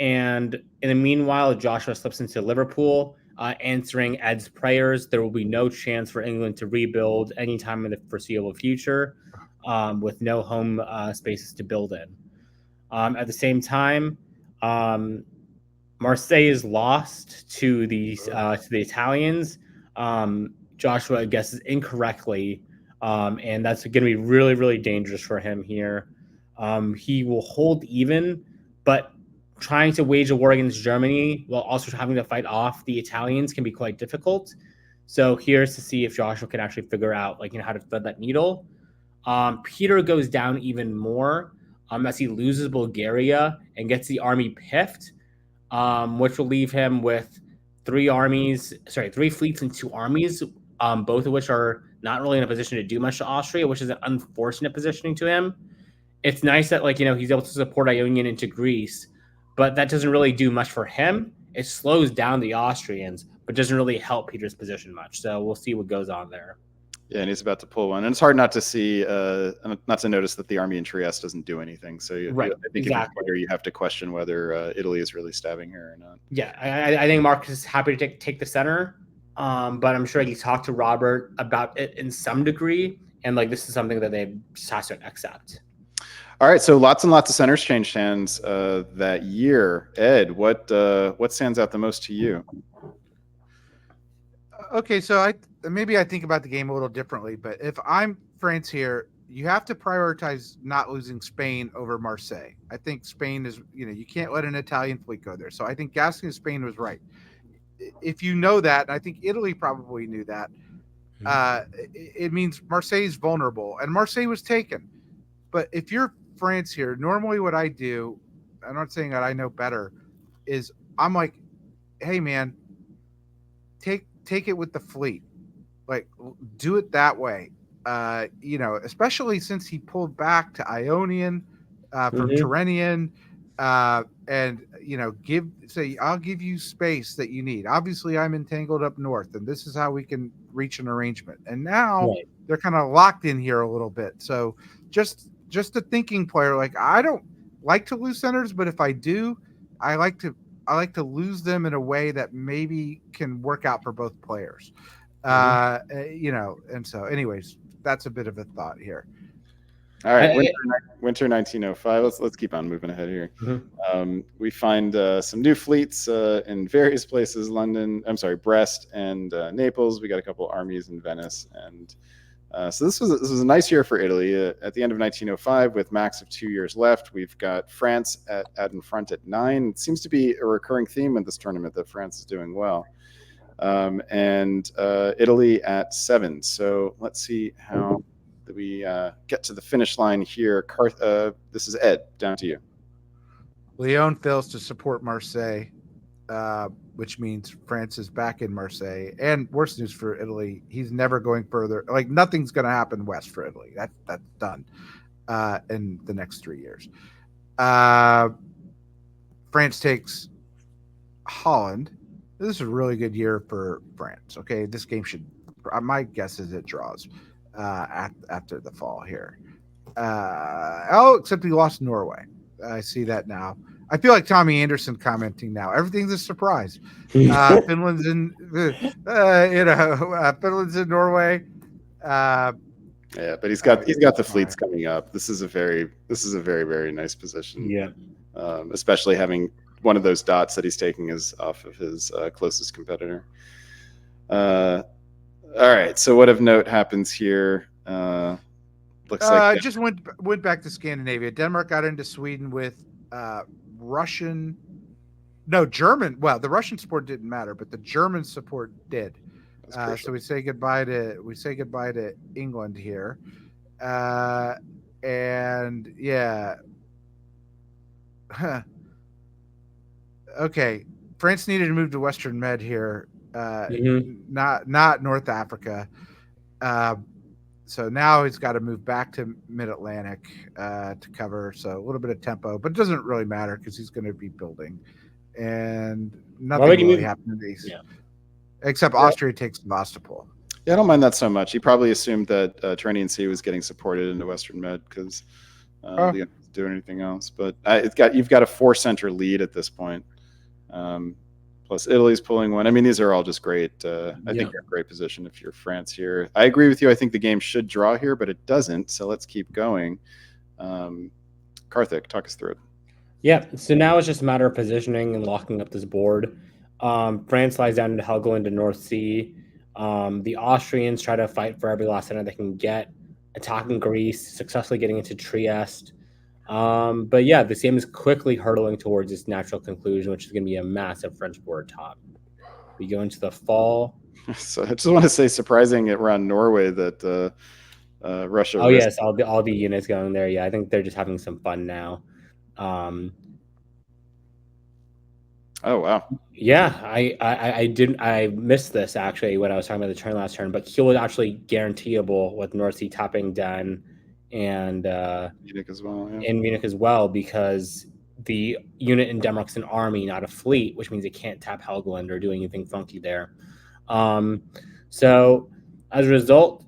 in the meanwhile, Joshua slips into Liverpool, answering Ed's prayers. There will be no chance for England to rebuild anytime in the foreseeable future, with no home spaces to build in. At the same time, Marseille is lost to the Italians. Joshua guesses incorrectly, and that's going to be really, really dangerous for him here. He will hold even, but trying to wage a war against Germany while also having to fight off the Italians can be quite difficult. So here's to see if Joshua can actually figure out how to thread that needle. Peter goes down even more as he loses Bulgaria and gets the army piffed, which will leave him with three fleets and two armies, both of which are not really in a position to do much to Austria, which is an unfortunate positioning to him. It's nice that he's able to support Ionian into Greece, but that doesn't really do much for him. It slows down the Austrians, but doesn't really help Peter's position much. So we'll see what goes on there. Yeah, and he's about to pull one, and it's hard not to see, not to notice that the army in Trieste doesn't do anything. So right, I think exactly. you have to question whether Italy is really stabbing her or not. Yeah, I think Mark is happy to take the center, but I'm sure he talked to Robert about it in some degree, and this is something that they just have to accept. All right, so lots and lots of centers changed hands that year. Ed, what stands out the most to you? Okay, so I think about the game a little differently, but if I'm France here, you have to prioritize not losing Spain over Marseille. I think Spain is, you can't let an Italian fleet go there. So I think gassing Spain was right. If you know that, and I think Italy probably knew that, it means Marseille is vulnerable, and Marseille was taken. But if you're France here, normally what I do, I'm not saying that I know better, is I'm like, hey man, take it with the fleet, do it that way. Especially since he pulled back to Ionian from Tyrrhenian, and I'll give you space that you need. Obviously, I'm entangled up north, and this is how we can reach an arrangement. And now they're kind of locked in here a little bit. So just a thinking player. I don't like to lose centers, but if I do, I like to lose them in a way that maybe can work out for both players. And so anyways, that's a bit of a thought here. All right, winter 1905. Let's keep on moving ahead here. We find some new fleets in various places: Brest and Naples. We got a couple armies in Venice, and so this was a nice year for Italy. At the end of 1905, with max of 2 years left, we've got France out in front at 9. It seems to be a recurring theme in this tournament that France is doing well. And Italy at 7. So let's see how we get to the finish line here. This is Ed, down to you. Lyon fails to support Marseille, which means France is back in Marseille. And worse news for Italy, he's never going further. Nothing's going to happen west for Italy. That's done in the next 3 years. France takes Holland. This is a really good year for France. Okay, this game my guess is it draws after the fall here. Except he lost Norway. I see that now. I feel like Tommy Anderson commenting now. Everything's a surprise. Finland's in, Finland's in Norway. Yeah, but he's got the fleets coming up. This is a very very nice position. Yeah, especially having one of those dots that he's taking is off of his closest competitor. All right, so what of note happens here? Looks like just went back to Scandinavia. Denmark got into Sweden with Russian No, German. Well, the Russian support didn't matter, but the German support did. That's crucial. So we say goodbye to England here, and yeah. Okay, France needed to move to Western Med here, not North Africa. So now he's got to move back to Mid Atlantic to cover. So a little bit of tempo, but it doesn't really matter because he's going to be building, and nothing really happened in these. Yeah. Except Austria takes Sebastopol. Yeah, I don't mind that so much. He probably assumed that Tyrrhenian Sea was getting supported into Western Med because they didn't do anything else. But you've got a 4-center lead at this point. Plus Italy's pulling one. I mean, these are all just great. I think you're in a great position if you're France here. I agree with you. I think the game should draw here, but it doesn't. So let's keep going. Karthik, talk us through it. Yeah, so now it's just a matter of positioning and locking up this board. France lies down into Helgoland to North Sea. The Austrians try to fight for every last center they can get, attacking Greece, successfully getting into Trieste. But yeah, the game is quickly hurtling towards its natural conclusion, which is going to be a massive French board top. We go into the fall. So I just want to say, surprising around Norway that Russia. Oh yes, all the units going there. Yeah, I think they're just having some fun now. Oh wow! Yeah, I missed this actually when I was talking about the turn last turn, but Kiel was actually guaranteeable with North Sea tapping done, and Munich as well. Yeah. In Munich as well, because the unit in Denmark's an army, not a fleet, which means it can't tap Helgoland or do anything funky there. So as a result,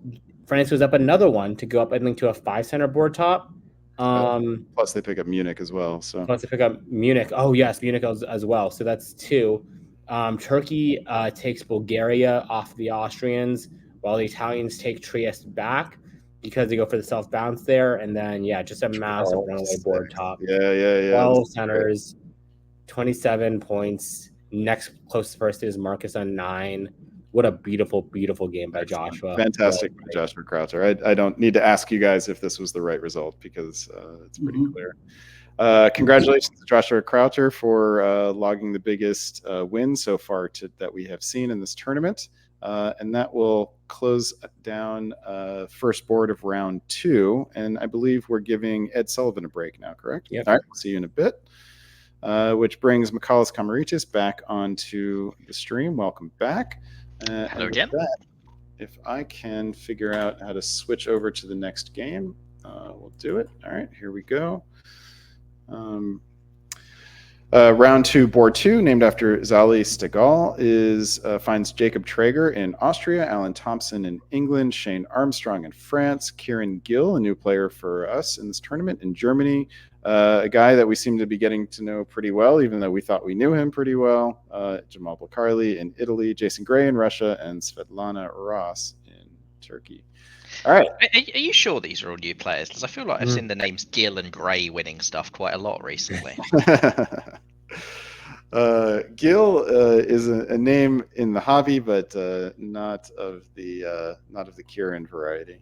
France was up another one to go up, I think, to a 5-center board top. Plus they pick up Munich as well. Plus they pick up Munich. Oh yes, Munich as well. So that's 2. Turkey takes Bulgaria off the Austrians, while the Italians take Trieste back because they go for the self bounce there, and then just a massive runaway board top. Yeah. 12 centers, 27 points. Next closest person is Marcus on 9. What a beautiful, beautiful game by Joshua. Fantastic by Joshua Croucher. I don't need to ask you guys if this was the right result because it's pretty clear. Congratulations to Joshua Croucher for logging the biggest win so far that we have seen in this tournament. And that will close down first board of round 2. And I believe we're giving Ed Sullivan a break now, correct? Yep. All right, we'll see you in a bit. Which brings Michalis Kamaritis back onto the stream. Welcome back. Hello again. If I can figure out how to switch over to the next game, we'll do it. All right, here we go. Round 2, board 2, named after Zali Stegal, finds Jacob Traeger in Austria, Alan Thompson in England, Shane Armstrong in France, Kieran Gill, a new player for us in this tournament, in Germany, a guy that we seem to be getting to know pretty well, even though we thought we knew him pretty well, Jamal Bulkarli in Italy, Jason Gray in Russia, and Svetlana Ross in Turkey. All right. Are you sure these are all new players? Because I feel like I've seen the names Gill and Gray winning stuff quite a lot recently. Gill is a name in the hobby, but not of the Kieran variety.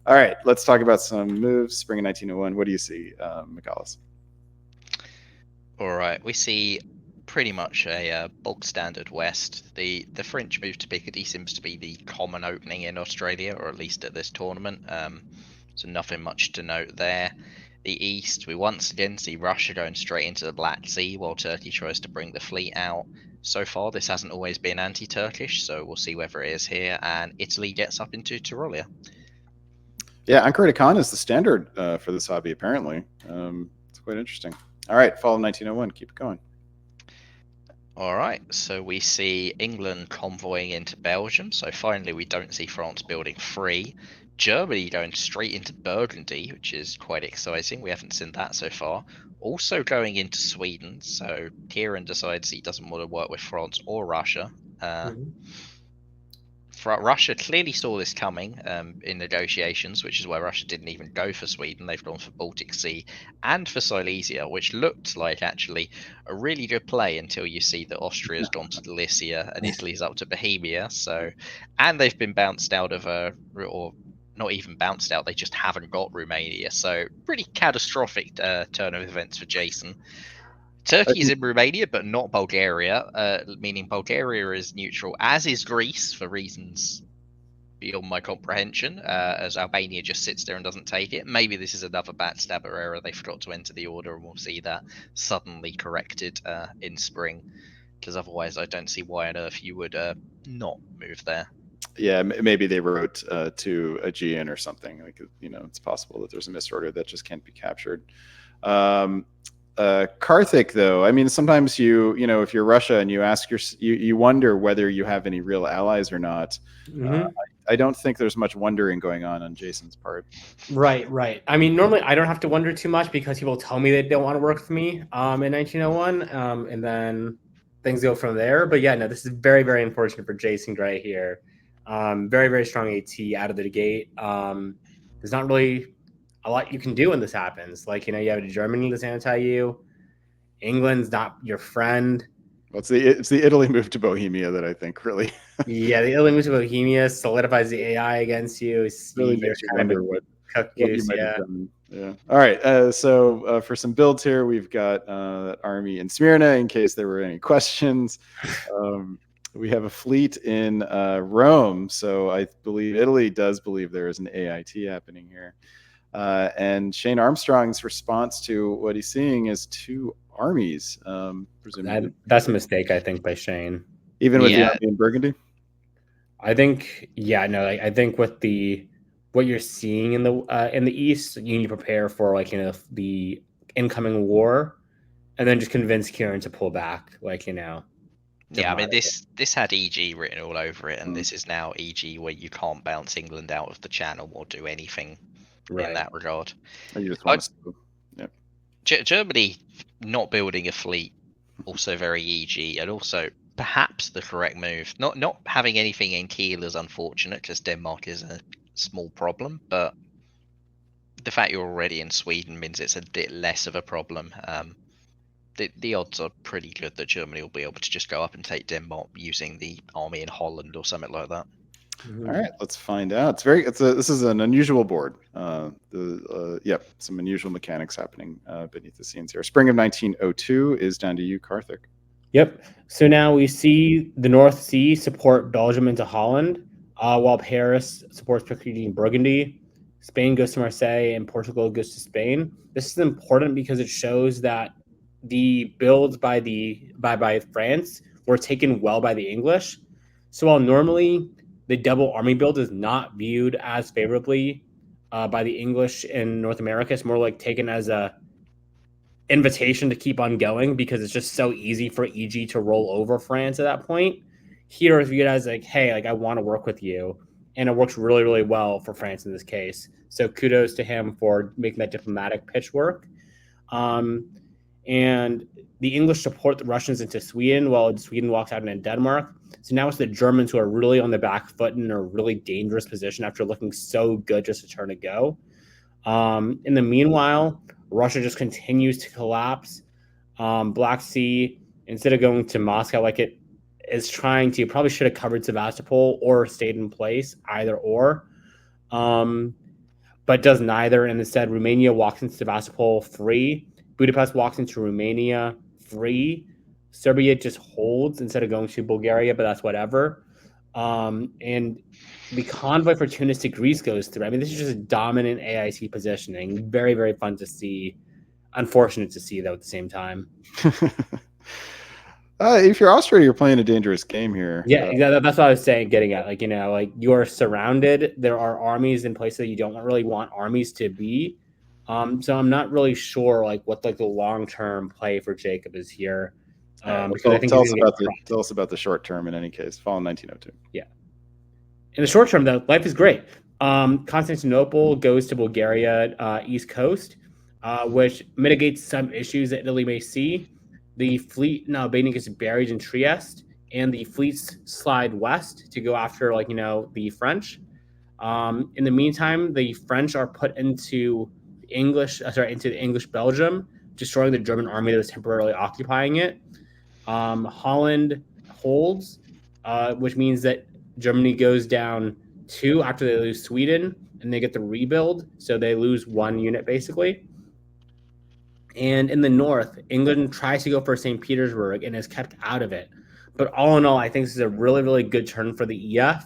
All right, let's talk about some moves. Spring of 1901. What do you see, Michalis? All right, we see pretty much a bulk standard West. The French move to Picardy seems to be the common opening in Australia, or at least at this tournament. So nothing much to note there. The East, we once again see Russia going straight into the Black Sea while Turkey tries to bring the fleet out. So far, this hasn't always been anti-Turkish, so we'll see whether it is here. And Italy gets up into Tyrolia. Yeah, Ankara Khan is the standard for this hobby, apparently. It's quite interesting. All right, fall of 1901. Keep it going. All right, so we see England convoying into Belgium. So finally, we don't see France building free. Germany going straight into Burgundy, which is quite exciting. We haven't seen that so far. Also going into Sweden. So Kieran decides he doesn't want to work with France or Russia. Russia clearly saw this coming in negotiations, which is why Russia didn't even go for Sweden. They've gone for Baltic Sea and for Silesia, which looked like actually a really good play until you see that Austria's gone to Lycia and Italy's up to Bohemia. So, and they've been bounced out of or not even bounced out, they just haven't got Romania. So pretty catastrophic turn of events for Jason. Turkey's in Romania, but not Bulgaria, meaning Bulgaria is neutral, as is Greece for reasons beyond my comprehension, as Albania just sits there and doesn't take it. Maybe this is another backstabber error. They forgot to enter the order, and we'll see that suddenly corrected in spring, because otherwise I don't see why on earth you would not move there. Yeah, maybe they wrote to Aegean or something. Like, it's possible that there's a misorder that just can't be captured. Karthik, though, I mean, sometimes if you're Russia and you ask you wonder whether you have any real allies or not. I don't think there's much wondering going on Jason's part. Right. I mean, normally I don't have to wonder too much because people tell me they don't want to work with me in 1901, and then things go from there. But yeah, no, this is very, very unfortunate for Jason Gray here. Very, very strong AT out of the gate. There's not really a lot you can do when this happens. Like, you have Germany that's anti you. England's not your friend. Well, it's the Italy move to Bohemia that I think really. Yeah, the Italy move to Bohemia solidifies the AI against you. Really makes you wonder what you might have done. Yeah. All right. So for some builds here, we've got army in Smyrna in case there were any questions. We have a fleet in Rome. So I believe Italy does believe there is an AIT happening here. And Shane Armstrong's response to what he's seeing is 2 armies. Presumably. That's a mistake, I think, by Shane. Even with the army in Burgundy? I think, I think with what you're seeing in the East, you need to prepare for the incoming war, and then just convince Kieran to pull back, Yeah, I mean, this had EG written all over it, and this is now EG where you can't bounce England out of the channel or do anything in that regard. You just want Germany not building a fleet, also very EG, and also perhaps the correct move. Not having anything in Kiel is unfortunate because Denmark is a small problem, but the fact you're already in Sweden means it's a bit less of a problem. The odds are pretty good that Germany will be able to just go up and take Denmark using the army in Holland or something like that. All right, let's find out. This is an unusual board. Some unusual mechanics happening beneath the scenes here. Spring of 1902 is down to you, Karthik. Yep. So now we see the North Sea support Belgium into Holland, while Paris supports Picardy and Burgundy. Spain goes to Marseille and Portugal goes to Spain. This is important because it shows that the builds by France were taken well by the English. So while normally the double army build is not viewed as favorably by the English in North America, it's more like taken as a invitation to keep on going because it's just so easy for EG to roll over France at that point. Here is viewed as hey, I want to work with you. And it works really, really well for France in this case. So kudos to him for making that diplomatic pitch work. And the English support the Russians into Sweden while Sweden walks out into Denmark. So now it's the Germans who are really on the back foot and in a really dangerous position after looking so good just a turn ago. In the meanwhile, Russia just continues to collapse. Black Sea, instead of going to Moscow like it is trying to, probably should have covered Sevastopol or stayed in place, either or. But does neither. And instead, Romania walks into Sevastopol free. Budapest walks into Romania free. Serbia just holds instead of going to Bulgaria, but that's whatever. And the convoy for Tunis to Greece goes through. I mean, this is just a dominant AIT positioning. Very, very fun to see. Unfortunate to see, though, at the same time. If you're Austria, you're playing a dangerous game here. Yeah, that's what I was saying, getting at. You are surrounded. There are armies in places that you don't really want armies to be. So I'm not really sure what the long-term play for Jacob is here. Because I think tell us about the short term in any case. Fall in 1902. Yeah. In the short term, though, life is great. Constantinople goes to Bulgaria, East Coast, which mitigates some issues that Italy may see. The fleet in Albania gets buried in Trieste, and the fleets slide west to go after, the French. In the meantime, the French are put into the English Belgium, destroying the German army that was temporarily occupying it. Holland holds, which means that Germany goes down 2 after they lose Sweden, and they get the rebuild, so they lose 1 unit basically. And in the north, England tries to go for St. Petersburg and is kept out of it. But all in all, I think this is a really, really good turn for the EF,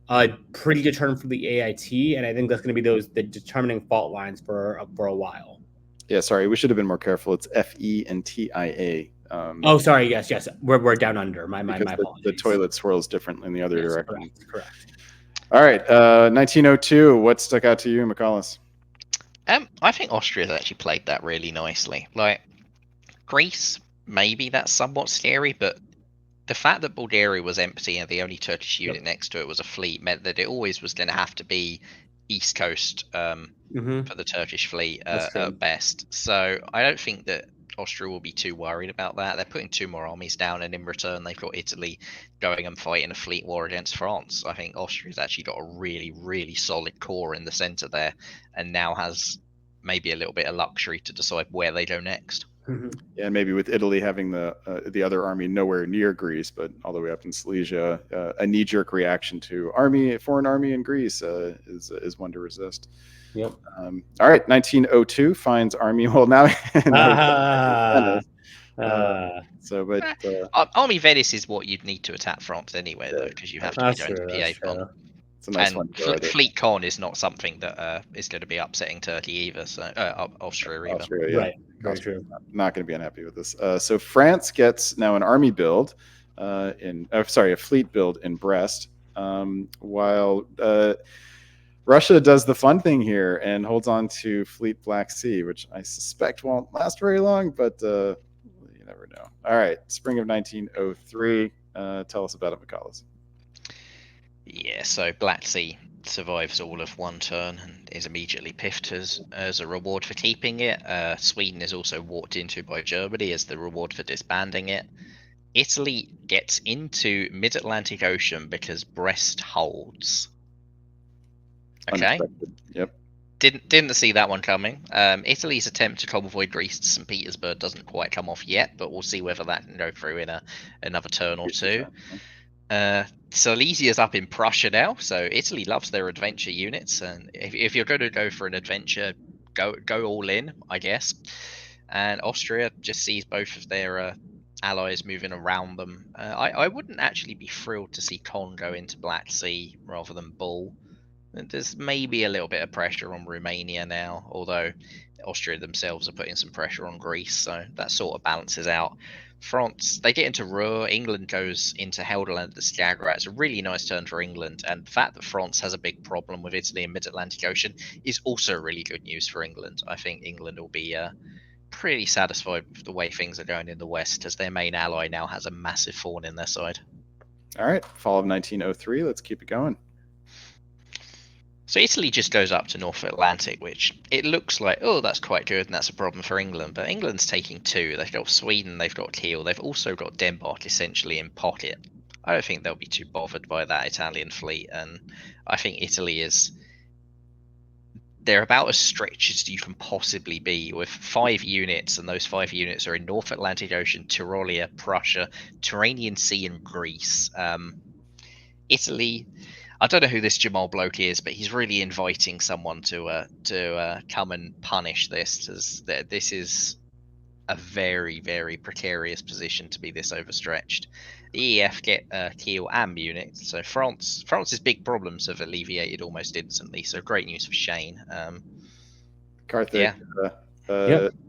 a pretty good turn for the AIT, and I think that's going to be the determining fault lines for a while. Yeah, sorry, we should have been more careful. It's FE and TIA. Oh, sorry. Yes. We're down under. My apologies. The toilet swirls differently in the other direction. Correct. All right, 1902. What stuck out to you, McCallus? I think Austria's actually played that really nicely. Like Greece, maybe that's somewhat scary, but the fact that Bulgaria was empty and the only Turkish unit next to it was a fleet meant that it always was going to have to be East Coast for the Turkish fleet at best. So I don't think that Austria will be too worried about that. They're putting 2 more armies down, and in return, they've got Italy going and fighting a fleet war against France. I think Austria's actually got a really, really solid core in the centre there, and now has maybe a little bit of luxury to decide where they go next. Yeah, and maybe with Italy having the other army nowhere near Greece, but all the way up in Silesia, a knee-jerk reaction to foreign army in Greece is one to resist. Yep. All right, 1902 finds army. Well, now. Army Venice is what you'd need to attack France anyway, though, because you have to be going to PA. It's a nice and one. Fleet Con is not something that is going to be upsetting Turkey either. So Austria either. Austria, yeah. Right. Very true. Not going to be unhappy with this. So France gets now an army build a fleet build in Brest, while Russia does the fun thing here and holds on to Fleet Black Sea, which I suspect won't last very long, but you never know. All right, spring of 1903. Tell us about it, McCallus. Yeah, so Black Sea survives all of one turn and is immediately piffed as a reward for keeping it. Sweden is also walked into by Germany as the reward for disbanding it. Italy gets into Mid-Atlantic Ocean because Brest holds. Okay. Unexpected. Yep. Didn't see that one coming. Italy's attempt to convoy Greece to St. Petersburg doesn't quite come off yet, but we'll see whether that can go through in another turn or two. Silesia's up in Prussia now, so Italy loves their adventure units, and if you're going to go for an adventure, go all in, I guess. And Austria just sees both of their allies moving around them. I wouldn't actually be thrilled to see Con go into Black Sea rather than Bull. There's maybe a little bit of pressure on Romania now, although Austria themselves are putting some pressure on Greece, so that sort of balances out. France, they get into Ruhr. England goes into Helderland at the Skagerrak. It's a really nice turn for England, and the fact that France has a big problem with Italy and Mid-Atlantic Ocean is also really good news for England. I think England will be pretty satisfied with the way things are going in the West, as their main ally now has a massive thorn in their side. All right, fall of 1903. Let's keep it going. So Italy just goes up to North Atlantic, which it looks like, oh, that's quite good, and that's a problem for England. But England's taking 2. They've got Sweden, they've got Kiel, they've also got Denmark essentially in pocket. I don't think they'll be too bothered by that Italian fleet, and I think Italy they're about as stretched as you can possibly be with 5 units, and those 5 units are in North Atlantic Ocean, Tyrolia, Prussia, Tyrrhenian Sea, and Greece. Italy, I don't know who this Jamal bloke is, but he's really inviting someone to come and punish this, as this is a very, very precarious position to be this overstretched. The EF get Kiel and Munich, so France's big problems have alleviated almost instantly. So great news for Shane. Karthik,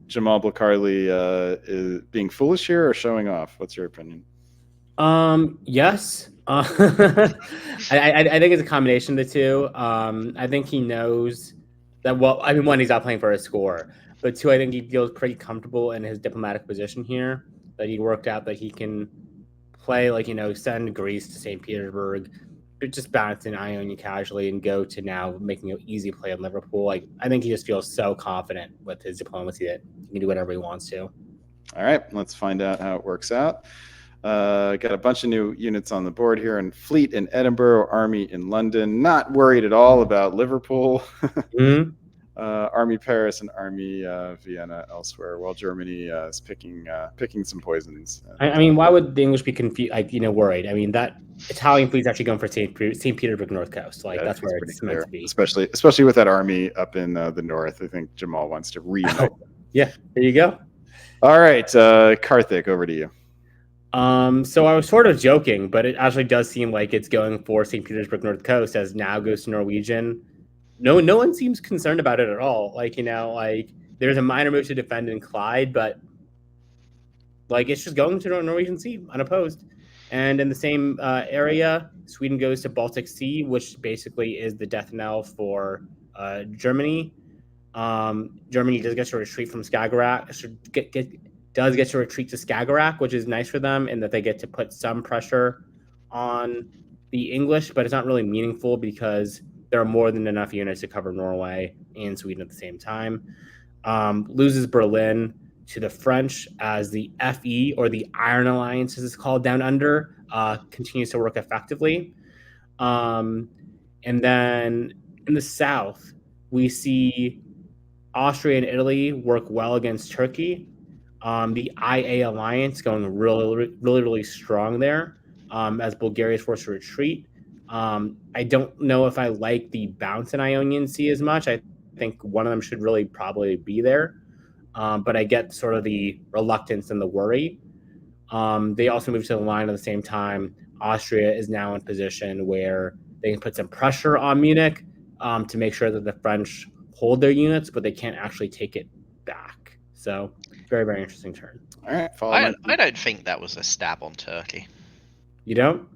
Jamal Blakarli is being foolish here or showing off? What's your opinion? Yes. I think it's a combination of the two. I think he knows that, well, I mean, one, he's not playing for a score, but 2, I think he feels pretty comfortable in his diplomatic position here, that he worked out that he can play, like, send Greece to St. Petersburg, but just bounce in Ionia casually and go to now making an easy play on Liverpool. Like, I think he just feels so confident with his diplomacy that he can do whatever he wants to. All right, let's find out how it works out. Got a bunch of new units on the board here, and fleet in Edinburgh, army in London. Not worried at all about Liverpool. Army Paris and army Vienna elsewhere, while Germany is picking some poisons. I mean, why would the English be confused? Worried? I mean, that Italian fleet's actually going for St. Petersburg North Coast. Like, that's where it's meant to be. Especially with that army up in the north. I think Jamal wants to reunite. Yeah, there you go. All right, Karthik, over to you. So I was sort of joking, but it actually does seem like it's going for St. Petersburg North Coast as now goes to Norwegian. No one seems concerned about it at all. Like, like there's a minor move to defend in Clyde, but like it's just going to Norwegian Sea unopposed. And in the same area, Sweden goes to Baltic Sea, which basically is the death knell for Germany. Germany does get to retreat from Skagerrak. Does get to retreat to Skagerrak, which is nice for them in that they get to put some pressure on the English, but it's not really meaningful because there are more than enough units to cover Norway and Sweden at the same time. Loses Berlin to the French as the FE, or the Iron Alliance as it's called down under, continues to work effectively. And then in the south, we see Austria and Italy work well against Turkey. The IA alliance going really strong there as Bulgaria is forced to retreat. I don't know if I like the bounce in Ionian Sea as much. I think one of them should really probably be there. But I get sort of the reluctance and the worry. They also move to the line at the same time. Austria is now in position where they can put some pressure on Munich to make sure that the French hold their units, but they can't actually take it back. So very interesting turn. All right, I don't think that was a stab on Turkey. You don't?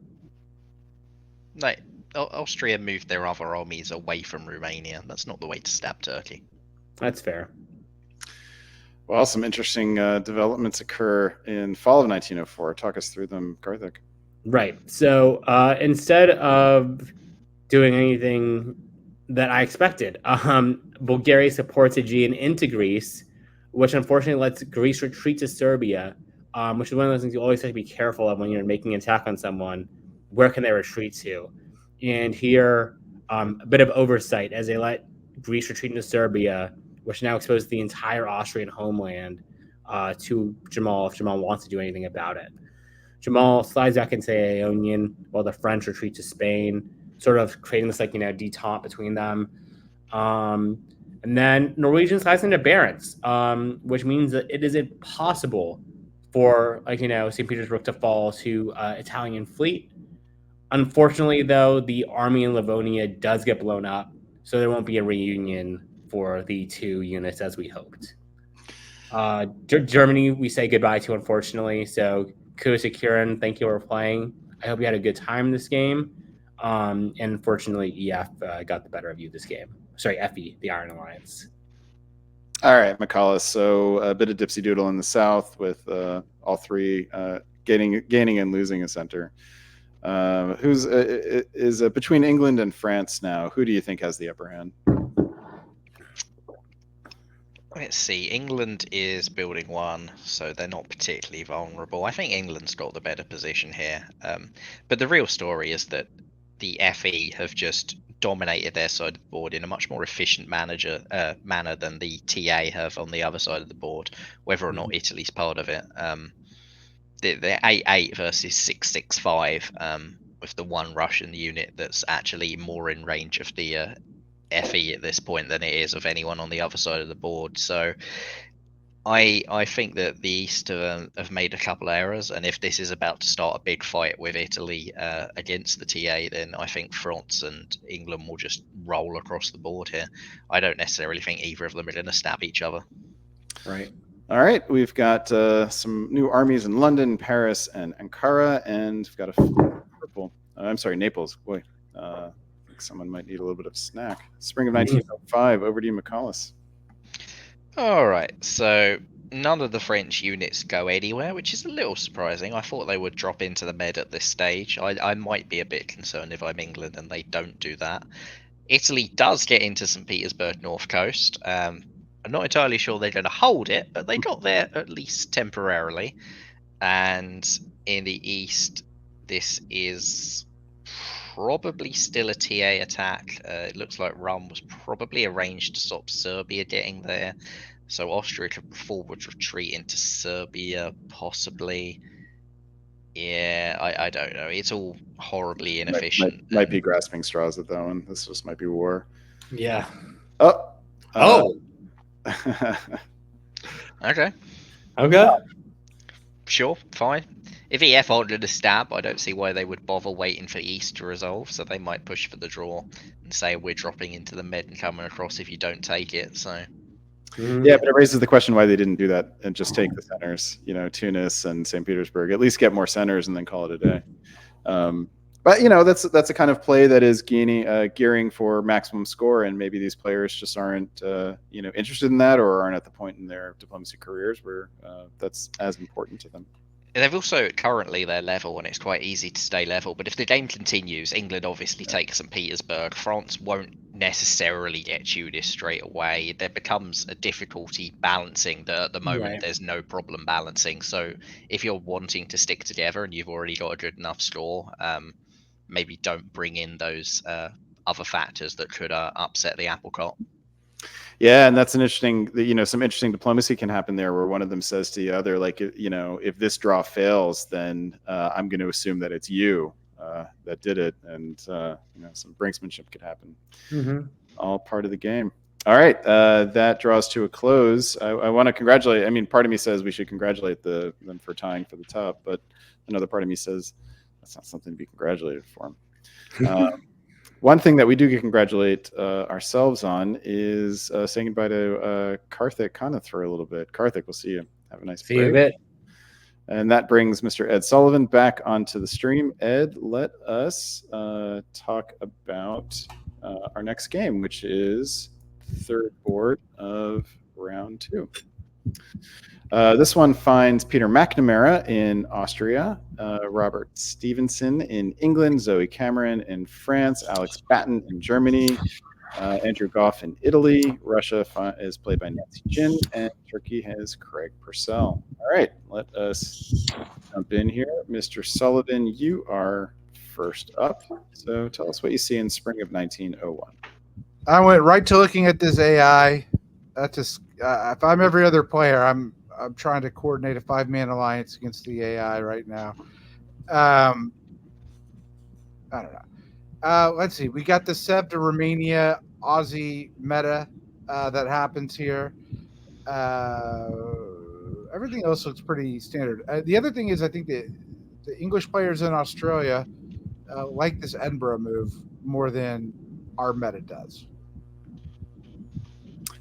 Like, Austria moved their other armies away from Romania. That's not the way to stab Turkey. That's fair. Well, some interesting developments occur in fall of 1904. Talk us through them, Karthik. Right. So instead of doing anything that I expected, Bulgaria supports Aegean into Greece, which unfortunately lets Greece retreat to Serbia, which is one of those things you always have to be careful of when you're making an attack on someone. Where can they retreat to? And here, a bit of oversight as they let Greece retreat into Serbia, which now exposes the entire Austrian homeland to Jamal if Jamal wants to do anything about it. Jamal slides back into Ionian while the French retreat to Spain, sort of creating this detente between them. And then Norwegian slides into Barents, which means that it is impossible for St. Petersburg to fall to Italian fleet. Unfortunately, though, the army in Livonia does get blown up, so there won't be a reunion for the two units as we hoped. Germany, we say goodbye to, unfortunately. So, kudos to Kieran. Thank you for playing. I hope you had a good time in this game. And unfortunately, EF got the better of you this game. Sorry, FE, the Iron Alliance. All right, McCullough. So a bit of dipsy doodle in the south with all three gaining and losing a center. Who's is between England and France now? Who do you think has the upper hand? Let's see. England is building one, so they're not particularly vulnerable. I think England's got the better position here. But the real story is that the FE have just dominated their side of the board in a much more efficient manner than the TA have on the other side of the board, whether or not Italy's part of it. They're 8-8 versus 6-6-5, with the one Russian unit that's actually more in range of the FE at this point than it is of anyone on the other side of the board. So I think that the East have made a couple of errors, and if this is about to start a big fight with Italy against the TA, then I think France and England will just roll across the board here. I don't necessarily think either of them are going to stab each other. Right. All right, we've got some new armies in London, Paris, and Ankara, and we've got a purple. I'm sorry, Naples. Boy, I think someone might need a little bit of snack. Spring of 1905. Over to you, McCullough. All right, so none of the French units go anywhere, which is a little surprising. I thought they would drop into the med at this stage. I might be a bit concerned if I'm England and they don't do that. Italy does get into St. Petersburg North Coast. I'm not entirely sure they're going to hold it, but they got there at least temporarily. And in the east, this is probably still a TA attack. It looks like Rome was probably arranged to stop Serbia getting there. So Austria could forward retreat into Serbia, possibly. Yeah, I don't know. It's all horribly inefficient. Might be grasping straws at that one. This just might be war. Yeah. Oh. Okay, Okay. sure, fine. If EF ordered a stab, I don't see why they would bother waiting for East to resolve. So they might push for the draw and say we're dropping into the mid and coming across if you don't take it. So Mhm. Yeah, but it raises the question why they didn't do that and just take the centers. Tunis and St. Petersburg. At least get more centers and then call it a day. But that's a kind of play that is gearing for maximum score, and maybe these players just aren't interested in that, or aren't at the point in their diplomacy careers where that's as important to them. they've also currently they're level, and it's quite easy to stay level. But if the game continues, England obviously takes St. Petersburg. France won't necessarily get Tunis straight away. There becomes a difficulty balancing. At the moment, Right. there's no problem balancing. So if you're wanting to stick together and you've already got a good enough score, maybe don't bring in those other factors that could upset the apple cart. Yeah, and that's an interesting. Some interesting diplomacy can happen there, where one of them says to the other, like, if this draw fails, then I'm going to assume that it's you that did it, and some brinksmanship could happen. Mm-hmm. All part of the game. All right, that draws to a close. I want to congratulate. I mean, part of me says we should congratulate them for tying for the top, but another part of me says that's not something to be congratulated for. One thing that we do get congratulate ourselves on is saying goodbye to Karthik Kanath for a little bit. Karthik, we'll see you. Have a nice See you in a break. bit. And that brings Mr. Ed Sullivan back onto the stream. Ed, let us talk about our next game, which is third board of round 2. This one finds Peter McNamara in Austria, Robert Stevenson in England, Zoe Cameron in France, Alex Batten in Germany, Andrew Goff in Italy. Russia is played by Nancy Jin, and Turkey has Craig Purcell. All right, let us jump in here. Mr. Sullivan, you are first up. So tell us what you see in spring of 1901. I went right to looking at this AI. That's just if I'm every other player, I'm trying to coordinate a 5-man alliance against the AI right now. I don't know. Let's see. We got the Seb to Romania Aussie meta that happens here. Everything else looks pretty standard. The other thing is, I think the English players in Australia like this Edinburgh move more than our meta does.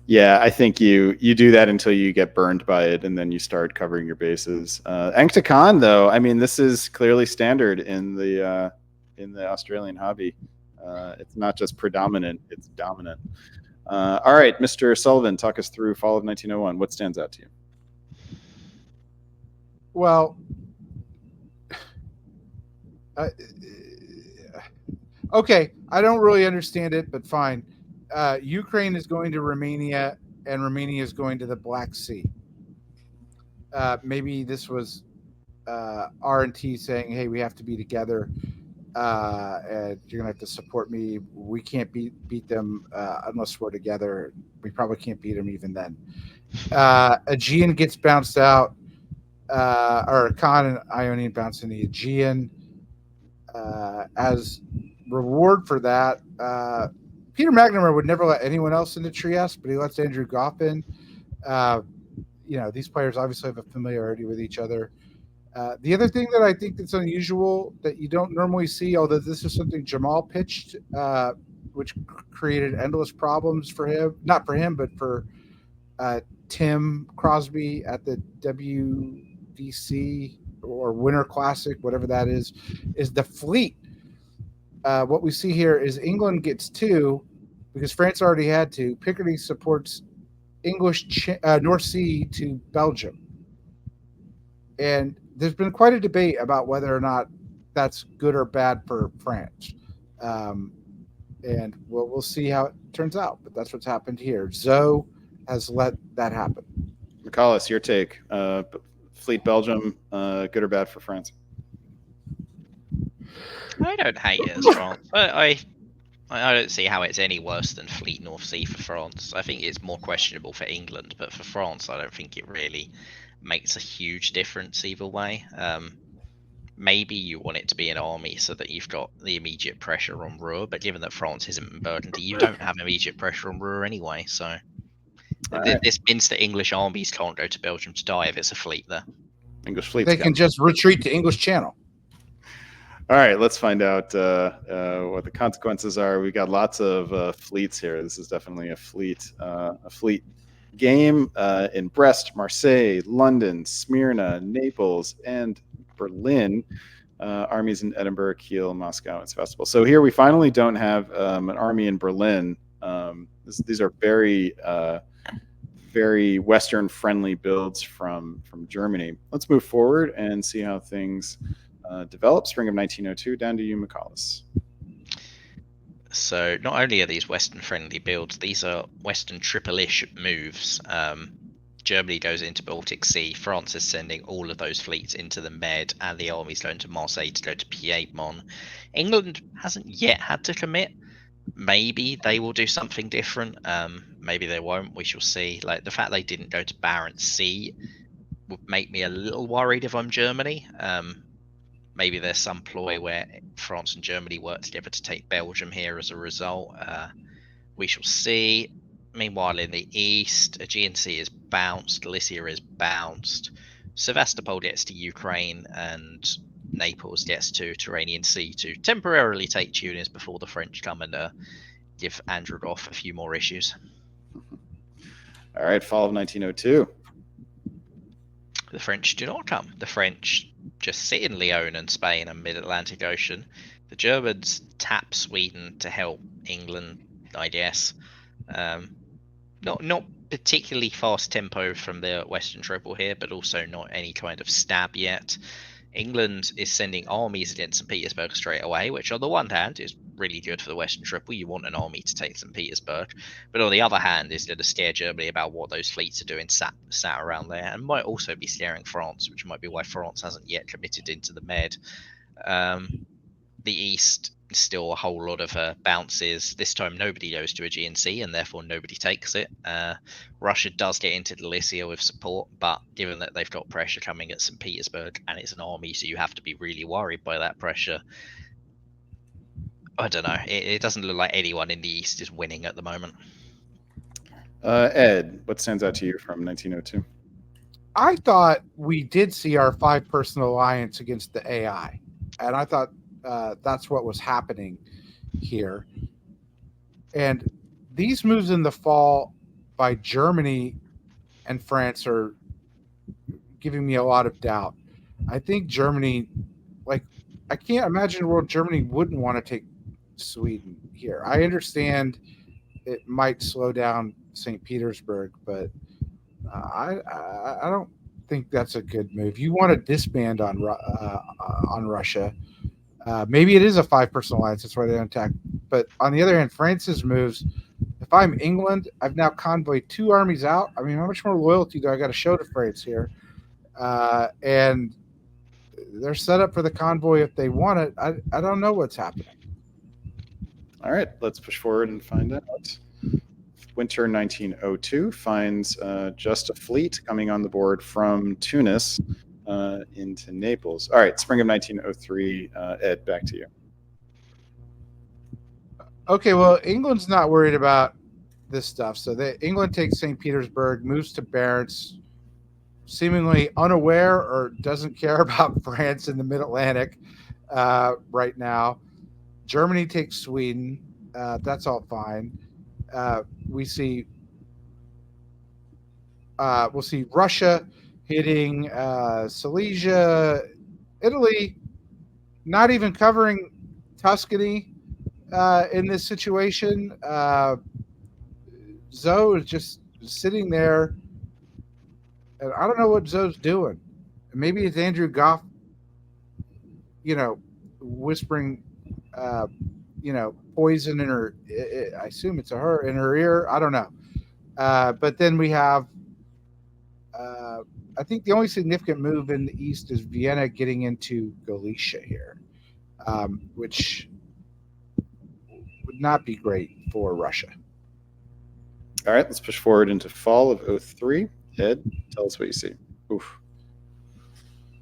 Yeah, I think you do that until you get burned by it, and then you start covering your bases. Angta Khan, though, I mean, this is clearly standard in the Australian hobby. It's not just predominant; it's dominant. All right, Mr. Sullivan, talk us through Fall of 1901. What stands out to you? Well, okay, I don't really understand it, but fine. Ukraine is going to Romania, and Romania is going to the Black Sea. Maybe this was R&T saying, "Hey, we have to be together, and you're gonna have to support me. We can't beat them unless we're together. We probably can't beat them even then." Aegean gets bounced out, or Khan and Ionian bounce in the Aegean. As reward for that, Peter McNamara would never let anyone else into Trieste, but he lets Andrew Goff in. These players obviously have a familiarity with each other. The other thing that I think that's unusual that you don't normally see, although this is something Jamal pitched, which created endless problems for him, not for him, but for Tim Crosby at the WDC or Winter Classic, whatever that is the fleet. What we see here is England gets 2 because France already had 2. Picardy supports English North Sea to Belgium. And there's been quite a debate about whether or not that's good or bad for France. And we'll see how it turns out. But that's what's happened here. Zoe has let that happen. McCallus, your take. Fleet Belgium, good or bad for France? I don't hate it as France. I don't see how it's any worse than Fleet North Sea for France. I think it's more questionable for England, but for France, I don't think it really makes a huge difference either way. Maybe you want it to be an army so that you've got the immediate pressure on Ruhr, but given that France isn't in Burgundy, you don't have immediate pressure on Ruhr anyway, so All right. This means that English armies can't go to Belgium to die if it's a fleet there. English fleets. They can just retreat to English Channel. All right, let's find out what the consequences are. We got lots of fleets here. This is definitely a fleet game in Brest, Marseille, London, Smyrna, Naples, and Berlin. Armies in Edinburgh, Kiel, Moscow, and Sevastopol. So here we finally don't have an army in Berlin. These are very very Western-friendly builds from Germany. Let's move forward and see how things develop. Spring of 1902. Down to you, McCallus. So not only are these Western-friendly builds, these are Western triple-ish moves. Germany goes into Baltic Sea. France is sending all of those fleets into the Med, and the army's going to Marseille to go to Piedmont. England hasn't yet had to commit. Maybe they will do something different. Maybe they won't. We shall see. Like the fact they didn't go to Barents Sea would make me a little worried if I'm Germany. Maybe there's some ploy where France and Germany work together to take Belgium here as a result. We shall see. Meanwhile, in the east, Aegean Sea is bounced, Galicia is bounced, Sevastopol gets to Ukraine, and Naples gets to Tyrrhenian Sea to temporarily take Tunis before the French come and give Androgoff a few more issues. All right, fall of 1902. The French do not come. The French just sit in Leon and Spain and mid-Atlantic Ocean. The Germans tap Sweden to help England, I guess. Not particularly fast tempo from the Western Triple here, but also not any kind of stab yet. England is sending armies against St. Petersburg straight away, which on the one hand is really good for the Western Triple. You want an army to take St. Petersburg, but on the other hand is going to scare Germany about what those fleets are doing sat around there, and might also be scaring France, which might be why France hasn't yet committed into the Med. The East is still a whole lot of bounces. This time nobody goes to Aegean Sea, and therefore nobody takes it. Russia does get into Galicia with support, but given that they've got pressure coming at St. Petersburg, and it's an army, so you have to be really worried by that pressure. I don't know. It doesn't look like anyone in the East is winning at the moment. Ed, what stands out to you from 1902? I thought we did see our 5-person alliance against the AI, and I thought that's what was happening here. And these moves in the fall by Germany and France are giving me a lot of doubt. I think Germany, I can't imagine a world Germany wouldn't want to take Sweden here. I understand it might slow down St. Petersburg, but I don't think that's a good move. You want to disband on Russia. Maybe it is a 5-person alliance. That's why they don't attack. But on the other hand, France's moves, if I'm England, I've now convoyed 2 armies out. I mean, how much more loyalty do I got to show to France here? And they're set up for the convoy if they want it. I don't know what's happening. All right, let's push forward and find out. Winter 1902 finds just a fleet coming on the board from Tunis into Naples. All right, spring of 1903. Ed, back to you. Okay, well, England's not worried about this stuff. So England takes St. Petersburg, moves to Barents, seemingly unaware or doesn't care about France in the Mid-Atlantic right now. Germany takes Sweden. That's all fine. We'll see Russia hitting Silesia, Italy, not even covering Tuscany in this situation. Zoe is just sitting there, and I don't know what Zoe's doing. Maybe it's Andrew Goff, whispering, poison in her. I assume it's her in her ear. I don't know. But then we have, I think the only significant move in the East is Vienna getting into Galicia here, which would not be great for Russia. All right, let's push forward into fall of 03. Ed, tell us what you see. Oof.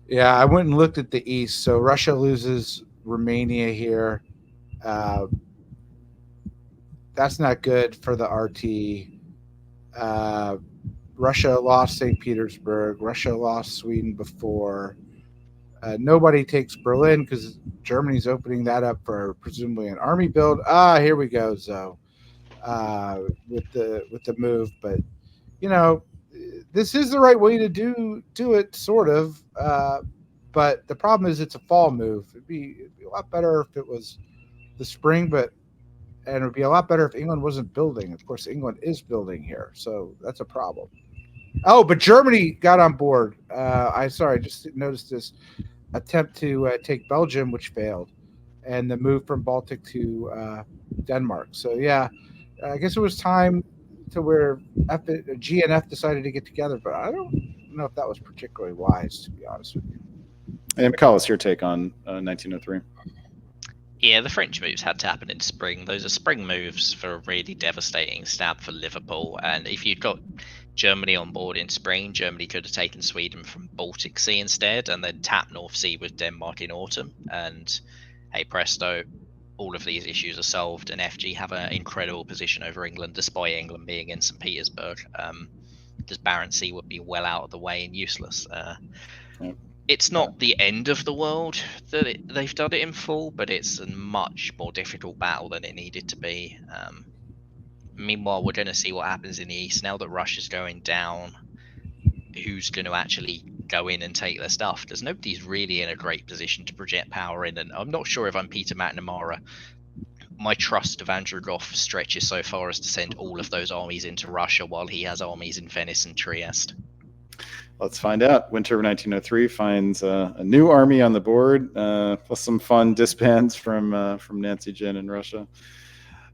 Yeah, I went and looked at the East. So Russia loses Romania here. That's not good for the RT. Russia lost St. Petersburg. Russia lost Sweden before. Nobody takes Berlin because Germany's opening that up for presumably an army build. Here we go, Zoe, with the move. But you know, this is the right way to do it, sort of. But the problem is it's a fall move. It'd be a lot better if it was the spring, and it would be a lot better if England wasn't building. Of course, England is building here, so that's a problem. Oh, but Germany got on board. I just noticed this attempt to take Belgium, which failed, and the move from Baltic to Denmark. So yeah, I guess it was time to where G and F decided to get together, but I don't know if that was particularly wise, to be honest with you. And McCall, your take on 1903? Yeah, the French moves had to happen in spring. Those are spring moves for a really devastating stab for Liverpool. And if you'd got Germany on board in spring, Germany could have taken Sweden from Baltic Sea instead, and then tapped North Sea with Denmark in autumn. And hey presto, all of these issues are solved, and FG have an incredible position over England, despite England being in St. Petersburg, because Barents Sea would be well out of the way and useless. It's not the end of the world that they've done it in full, but it's a much more difficult battle than it needed to be. Meanwhile, we're going to see what happens in the east. Now that Russia's going down, who's going to actually go in and take their stuff? Because nobody's really in a great position to project power in. And I'm not sure if I'm Peter McNamara. My trust of Andrew Goff stretches so far as to send all of those armies into Russia while he has armies in Venice and Trieste. Let's find out. Winter of 1903 finds a new army on the board, plus some fun disbands from Nancy Jen in Russia.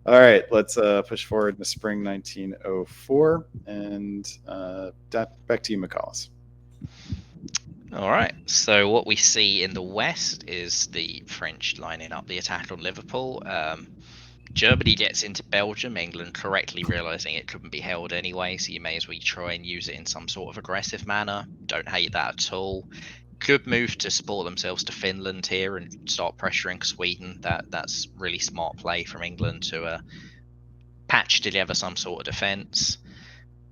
All right, let's push forward to spring 1904, and back to you, McCall. All right, so what we see in the west is the French lining up the attack on Liverpool. Germany gets into Belgium, England correctly realizing it couldn't be held anyway, so you may as well try and use it in some sort of aggressive manner. Don't hate that at all. Could move to support themselves to Finland here and start pressuring Sweden. That's really smart play from England to patch together some sort of defense.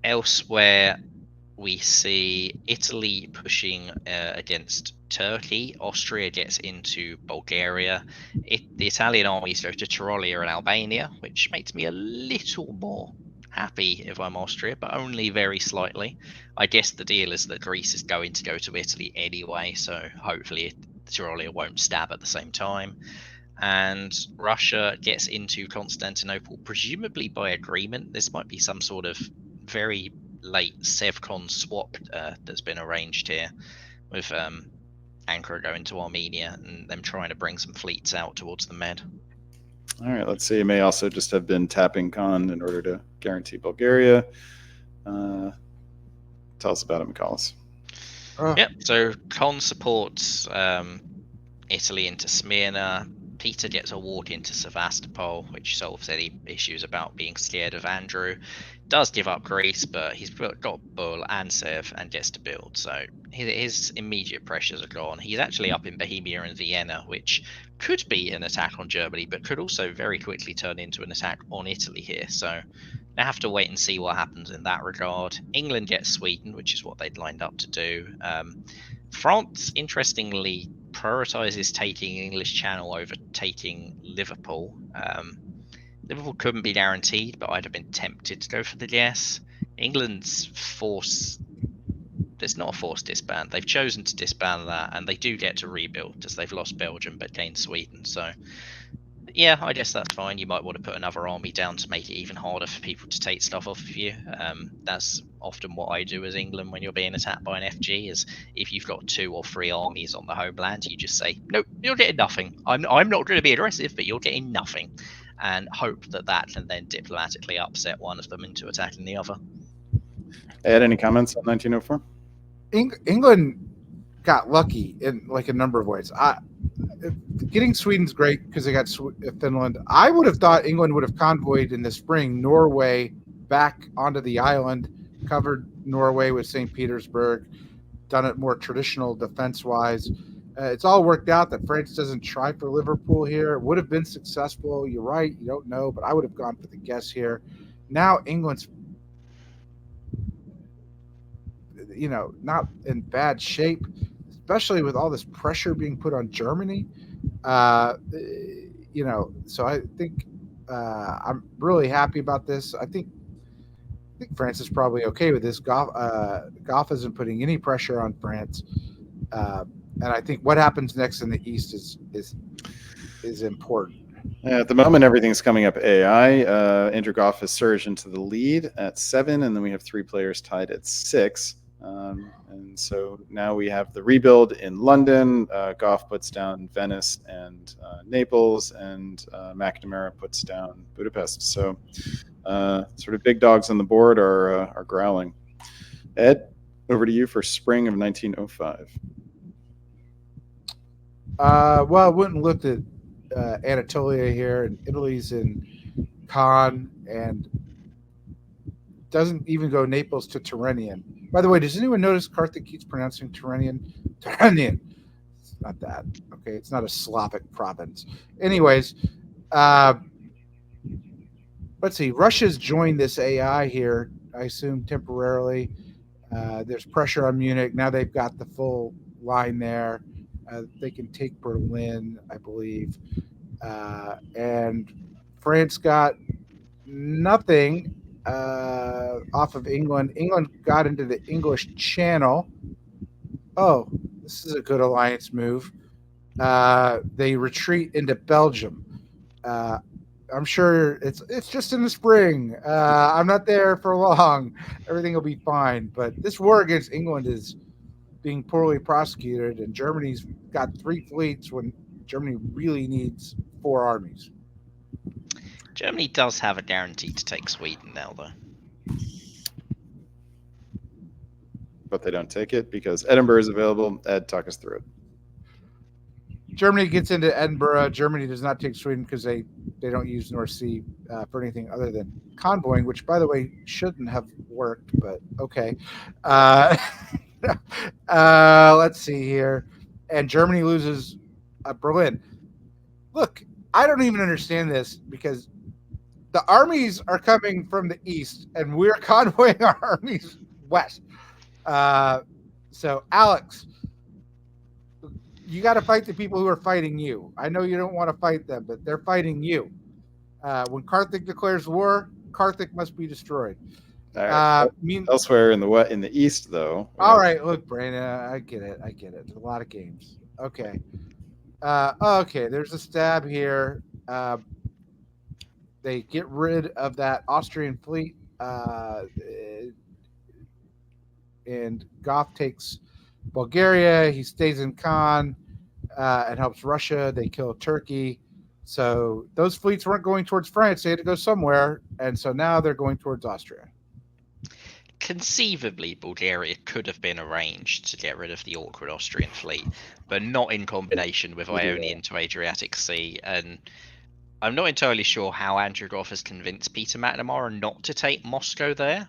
Elsewhere, we see Italy pushing against Turkey. Austria gets into Bulgaria. The Italian armies go to Tyrolia and Albania, which makes me a little more happy if I'm Austria, but only very slightly. I guess the deal is that Greece is going to go to Italy anyway, so hopefully Tyrolia won't stab at the same time. And Russia gets into Constantinople, presumably by agreement. This might be some sort of very late Sevcon swap that's been arranged here, with Ankara going to Armenia and them trying to bring some fleets out towards the Med. All right, let's see. It may also just have been tapping Khan in order to guarantee Bulgaria. Tell us about it, McCall. Yep, so Khan supports Italy into Smyrna. Peter gets a walk into Sevastopol, which solves any issues about being scared of Andrew. Does give up Greece, but he's got Bull and Sev and gets to build, so his immediate pressures are gone. He's actually up in Bohemia and Vienna, which could be an attack on Germany, but could also very quickly turn into an attack on Italy here. So I have to wait and see what happens in that regard. England gets Sweden, which is what they'd lined up to do. France, interestingly, prioritizes taking English Channel over taking Liverpool. Liverpool couldn't be guaranteed, but I'd have been tempted to go for the yes. England's force, it's not a forced disband. They've chosen to disband that, and they do get to rebuild as they've lost Belgium but gained Sweden. So yeah, I guess that's fine. You might want to put another army down to make it even harder for people to take stuff off of you. That's often what I do as England when you're being attacked by an FG, is if you've got 2 or 3 armies on the homeland, you just say, nope, you're getting nothing. I'm not going to be aggressive, but you're getting nothing. And hope that can then diplomatically upset one of them into attacking the other. Ed, any comments on 1904? England got lucky in like a number of ways. Getting Sweden's great because they got Finland. I would have thought England would have convoyed in the spring Norway back onto the island, covered Norway with St. Petersburg, done it more traditional defense-wise. It's all worked out that France doesn't try for Liverpool here. It would have been successful. You're right. You don't know, but I would have gone for the guess here. Now England's not in bad shape, especially with all this pressure being put on Germany. Uh, so I think I'm really happy about this. I think France is probably okay with this. Goff isn't putting any pressure on France, uh, and I think what happens next in the East is important. At the moment, everything's coming up AI. Andrew Goff has surged into the lead at 7, and then we have 3 players tied at 6. And so now we have the rebuild in London. Goff puts down Venice and Naples, and McNamara puts down Budapest. So sort of big dogs on the board are growling. Ed, over to you for spring of 1905. Well, I went and looked at Anatolia here, and Italy's in Cannes, and doesn't even go Naples to Tyrrhenian. By the way, does anyone notice Karthik keeps pronouncing Tyrrhenian? Tyrrhenian. It's not that. Okay, it's not a Slavic province. Anyways, let's see. Russia's joined this AI here, I assume temporarily. There's pressure on Munich. Now they've got the full line there. They can take Berlin, I believe. And France got nothing off of England. England got into the English Channel. Oh, this is a good alliance move. They retreat into Belgium. I'm sure it's just in the spring. I'm not there for long. Everything will be fine. But this war against England is being poorly prosecuted, and Germany's got 3 fleets when Germany really needs 4 armies. Germany does have a guarantee to take Sweden now, though. But they don't take it because Edinburgh is available. Ed, talk us through it. Germany gets into Edinburgh. Germany does not take Sweden because they don't use North Sea for anything other than convoying, which, by the way, shouldn't have worked, but okay. Let's see here. And Germany loses Berlin. Look, I don't even understand this because the armies are coming from the east and we're convoying our armies west. So, Alex, you got to fight the people who are fighting you. I know you don't want to fight them, but they're fighting you. When Karthik declares war, Karthik must be destroyed. Elsewhere in the east, though. All right, look, Brandon, I get it. There's a lot of games. Okay. Okay, there's a stab here. They get rid of that Austrian fleet, and Goff takes Bulgaria. He stays in Cannes and helps Russia. They kill Turkey. So those fleets weren't going towards France. They had to go somewhere. And so now they're going towards Austria. Conceivably, Bulgaria could have been arranged to get rid of the awkward Austrian fleet, but not in combination with Ionian to Adriatic Sea. And I'm not entirely sure how Andrew Goff has convinced Peter McNamara not to take Moscow there.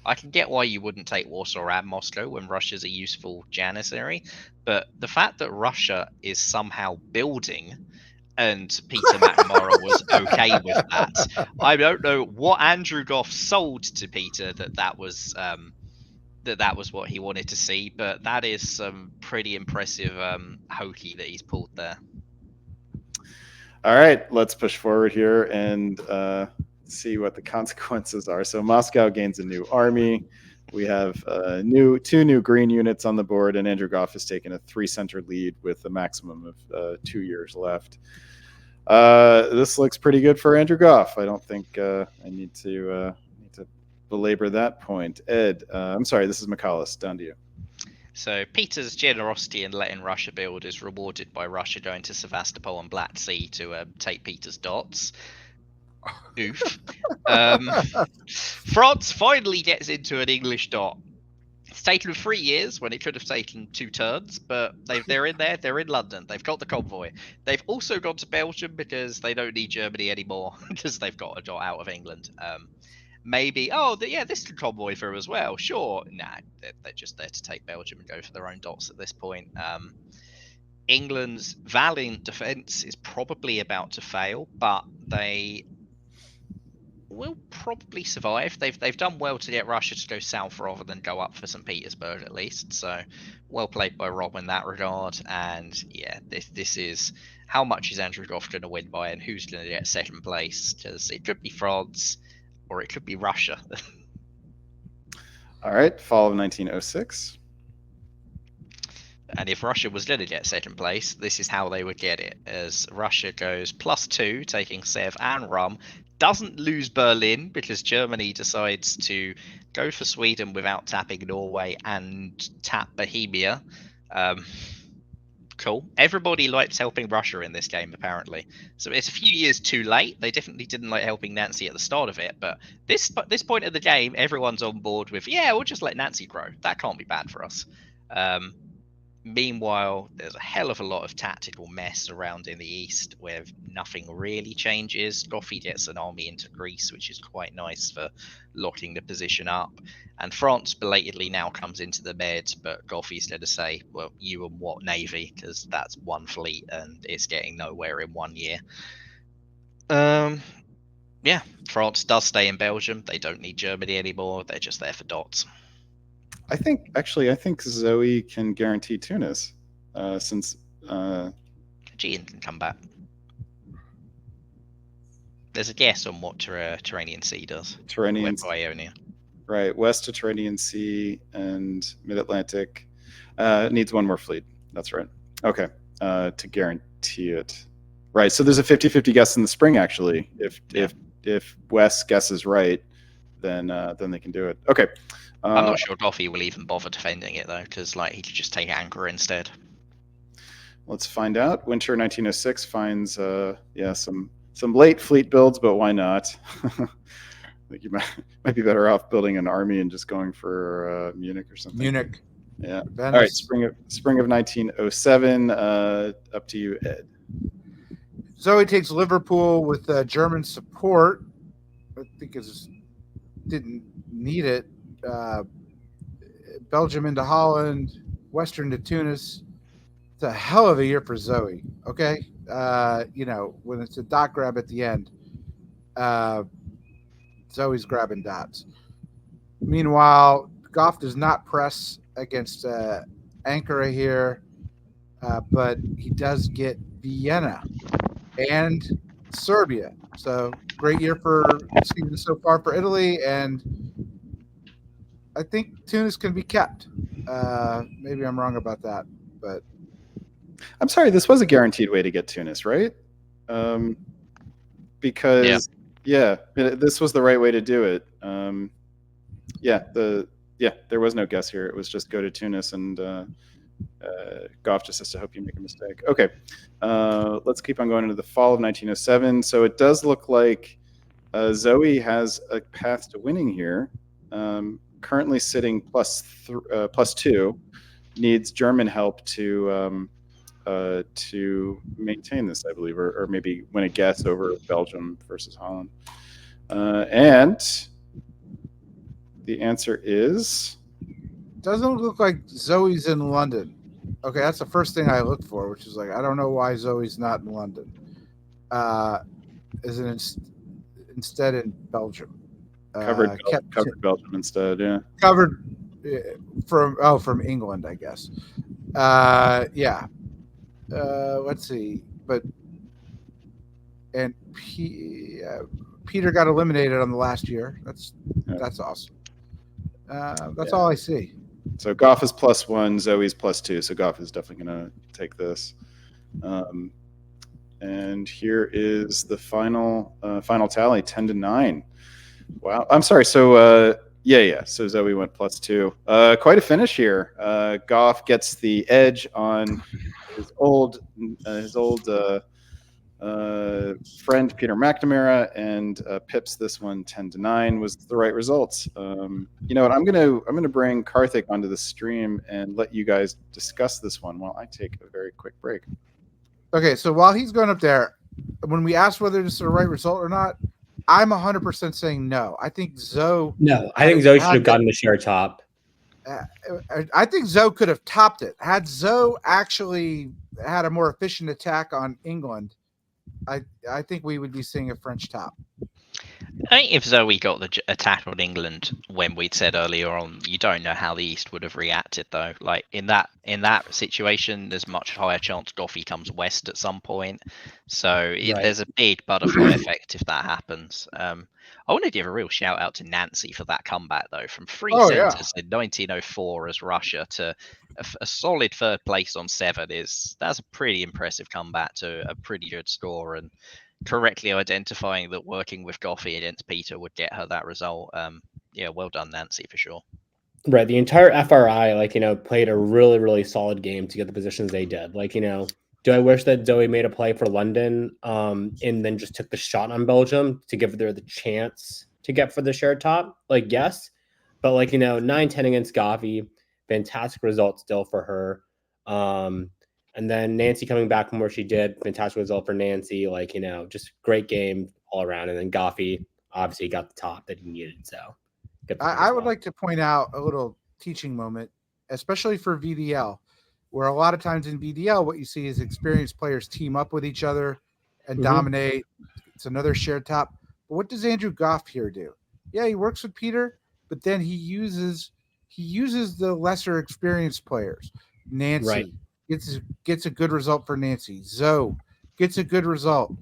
I can get why you wouldn't take Warsaw and Moscow when Russia's a useful janissary, but the fact that Russia is somehow building and Peter McNamara was okay with that, I don't know what Andrew Goff sold to Peter that was what he wanted to see, but that is some pretty impressive hokey that he's pulled there. All right, let's push forward here and see what the consequences are. So Moscow gains a new army. We have two new green units on the board, and Andrew Goff has taken a 3-center lead with a maximum of 2 years left. This looks pretty good for Andrew Goff. I don't think I need to belabor that point. Ed, I'm sorry, this is McCallus. Down to you. So Peter's generosity in letting Russia build is rewarded by Russia going to Sevastopol and Black Sea to take Peter's dots. Oof. France finally gets into an English dot. It's taken 3 years when it could have taken 2 turns, but they're in there. They're in London. They've got the convoy. They've also gone to Belgium because they don't need Germany anymore because they've got a dot out of England. Maybe, this can convoy through as well. Sure. Nah, they're just there to take Belgium and go for their own dots at this point. England's valiant defence is probably about to fail, but they will probably survive. They've done well to get Russia to go south rather than go up for St. Petersburg at least. So well played by Rob in that regard. And yeah, this is how much is Andrew Goff going to win by, and who's going to get second place? Because it could be France or it could be Russia. All right, fall of 1906. And if Russia was going to get second place, this is how they would get it. As Russia goes +2, taking Sev and Rum, doesn't lose Berlin because Germany decides to go for Sweden without tapping Norway and tap Bohemia. Cool. Everybody likes helping Russia in this game, apparently. So it's a few years too late. They definitely didn't like helping Nancy at the start of it, but this point of the game, everyone's on board with, yeah, we'll just let Nancy grow. That can't be bad for us. Meanwhile, there's a hell of a lot of tactical mess around in the east where nothing really changes. Goffy gets an army into Greece, which is quite nice for locking the position up. And France belatedly now comes into the bed, but Goffy's going to say, well, you and what navy? Because that's one fleet and it's getting nowhere in 1 year. Yeah, France does stay in Belgium. They don't need Germany anymore. They're just there for dots. I think Zoe can guarantee Tunis, since Aegean can come back. There's a guess on what Tyrrhenian Sea does. Tyrrhenian West Ionia. Right, west of Tyrrhenian Sea and Mid-Atlantic. Needs one more fleet. That's right. Okay, to guarantee it. Right, so there's a 50-50 guess in the spring, actually. If Wes guesses right, then they can do it. Okay. I'm not sure Goffy will even bother defending it, though, because he could just take Anchor instead. Let's find out. Winter 1906 finds some late fleet builds, but why not? I think you might be better off building an army and just going for Munich or something. Munich. Yeah. Venice. All right. Spring of 1907. Up to you, Ed. Zoe takes Liverpool with German support. I think didn't need it. Belgium into Holland, Western to Tunis. It's a hell of a year for Zoe. Okay, when it's a dot grab at the end, Zoe's grabbing dots. Meanwhile, Goff does not press against Ankara here, but he does get Vienna and Serbia. So great year for season so far for Italy, and I think Tunis can be kept. Maybe I'm wrong about that, but I'm sorry. This was a guaranteed way to get Tunis, right? Because this was the right way to do it. There was no guess here. It was just go to Tunis, and Goff just has to hope you make a mistake. Okay, let's keep on going into the fall of 1907. So it does look like Zoe has a path to winning here. Currently sitting +2, needs German help to maintain this, I believe, or maybe win a guess over Belgium versus Holland. And the answer is, doesn't look like Zoe's in London. Okay, that's the first thing I looked for, which is I don't know why Zoe's not in London. Is it instead in Belgium? covered Belgium instead. Yeah, covered from England, I guess. Let's see, Peter got eliminated on the last year. That's awesome. That's all I see. So Goff is +1, Zoe's +2. So Goff is definitely going to take this. And here is the final tally: 10-9. Wow. I'm sorry. So So Zoe went +2. Quite a finish here. Goff gets the edge on his old friend Peter McNamara, and pips this one 10-9. Was the right results. You know what? I'm gonna bring Karthik onto the stream and let you guys discuss this one while I take a very quick break. Okay, so while he's going up there, when we asked whether this is the right result or not, I'm 100% saying no. I think Zoe. No, I think Zoe should have gotten the share top. I think Zoe could have topped it. Had Zoe actually had a more efficient attack on England, I think we would be seeing a French top. I think if Zoe got the attack on England when we'd said earlier on, you don't know how the East would have reacted though. Like in that situation, there's much higher chance Goffy comes west at some point. So there's a big butterfly effect if that happens. I want to give a real shout out to Nancy for that comeback though, from three Oh, yeah. centres in 1904 as Russia to a solid third place on 7 that's a pretty impressive comeback to a pretty good score, and correctly identifying that working with Goffy against Peter would get her that result. Yeah, well done, Nancy, for sure. Right. The entire FRI, played a really, really solid game to get the positions they did. Do I wish that Zoe made a play for London and then just took the shot on Belgium to give her the chance to get for the shared top? Yes. But 9-10 against Gavi, fantastic result still for her. And then Nancy coming back from where she did, fantastic result for Nancy. Just great game all around. And then Gavi obviously got the top that he needed. So I would like to point out a little teaching moment, especially for VDL, where a lot of times in VDL, what you see is experienced players team up with each other and dominate. It's another shared top. But what does Andrew Goff here do? Yeah, he works with Peter, but then he uses the lesser experienced players. Nancy gets a good result for Nancy. Zoe gets a good result.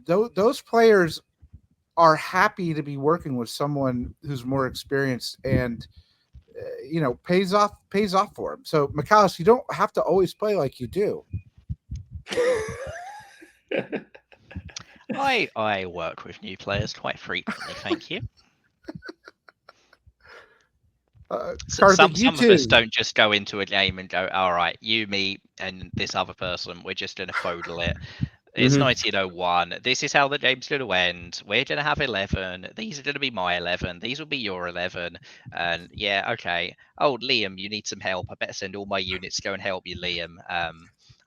Those players are happy to be working with someone who's more experienced and pays off for them. So McAllis, you don't have to always play like you do. I work with new players quite frequently, thank you. Some of us don't just go into a game and go, all right, you, me, and this other person, we're just going to fodle it. It's 1901. This is how the game's going to end. We're going to have 11. These are going to be my 11. These will be your 11. And yeah, okay. Oh, Liam, you need some help. I better send all my units to go and help you, Liam.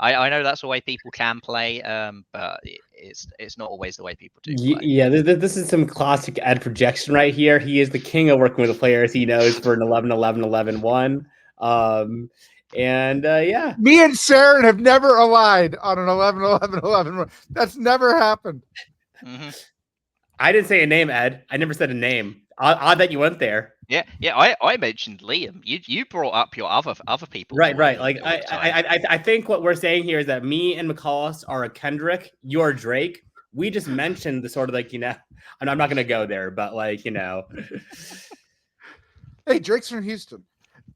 I know that's the way people can play, but it's not always the way people do play. Yeah, this is some classic Ed projection right here. He is the king of working with the players he knows for an 11-11-11-1. Yeah. Me and Sharon have never aligned on an 11-11-11. That's never happened. I didn't say a name, Ed. I never said a name. Odd that you went there. Yeah. I mentioned Liam. You brought up your other people. Right. I think what we're saying here is that me and McCallus are a Kendrick. You're Drake. We just mentioned the sort of I'm not gonna go there, but Hey, Drake's from Houston.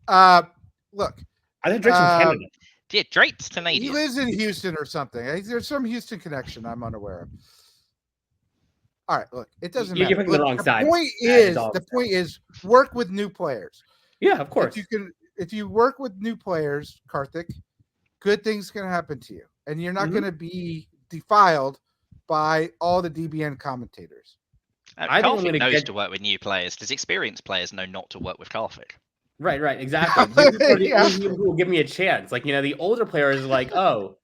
Look. I think Drake's from Canada. Yeah, Drake's Canadian. He lives in Houston or something. There's some Houston connection I'm unaware of. All right, look, it doesn't matter. You're picking the wrong side. The point is work with new players. Yeah, of course. If you work with new players, Karthik, good things can happen to you. And you're not going to be defiled by all the DBN commentators. Karthik knows to work with new players because experienced players know not to work with Karthik. Right, exactly. He will give me a chance. The older players are like, oh,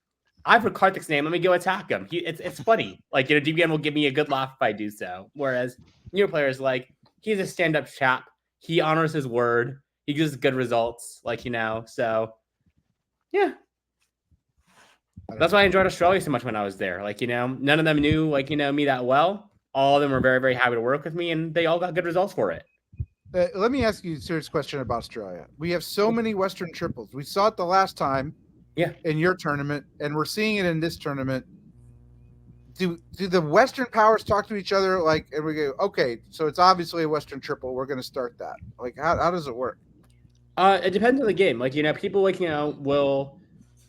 I've heard Karthik's name. Let me go attack him. It's funny. DBN will give me a good laugh if I do so. Whereas newer players, he's a stand-up chap. He honors his word. He gives good results. So yeah. That's why I enjoyed Australia so much when I was there. None of them knew me that well. All of them were very, very happy to work with me, and they all got good results for it. Let me ask you a serious question about Australia. We have so many Western triples. We saw it the last time. Yeah. In your tournament, and we're seeing it in this tournament. Do the Western powers talk to each other and we go, okay, so it's obviously a Western triple. We're going to start that. How does it work? It depends on the game. People will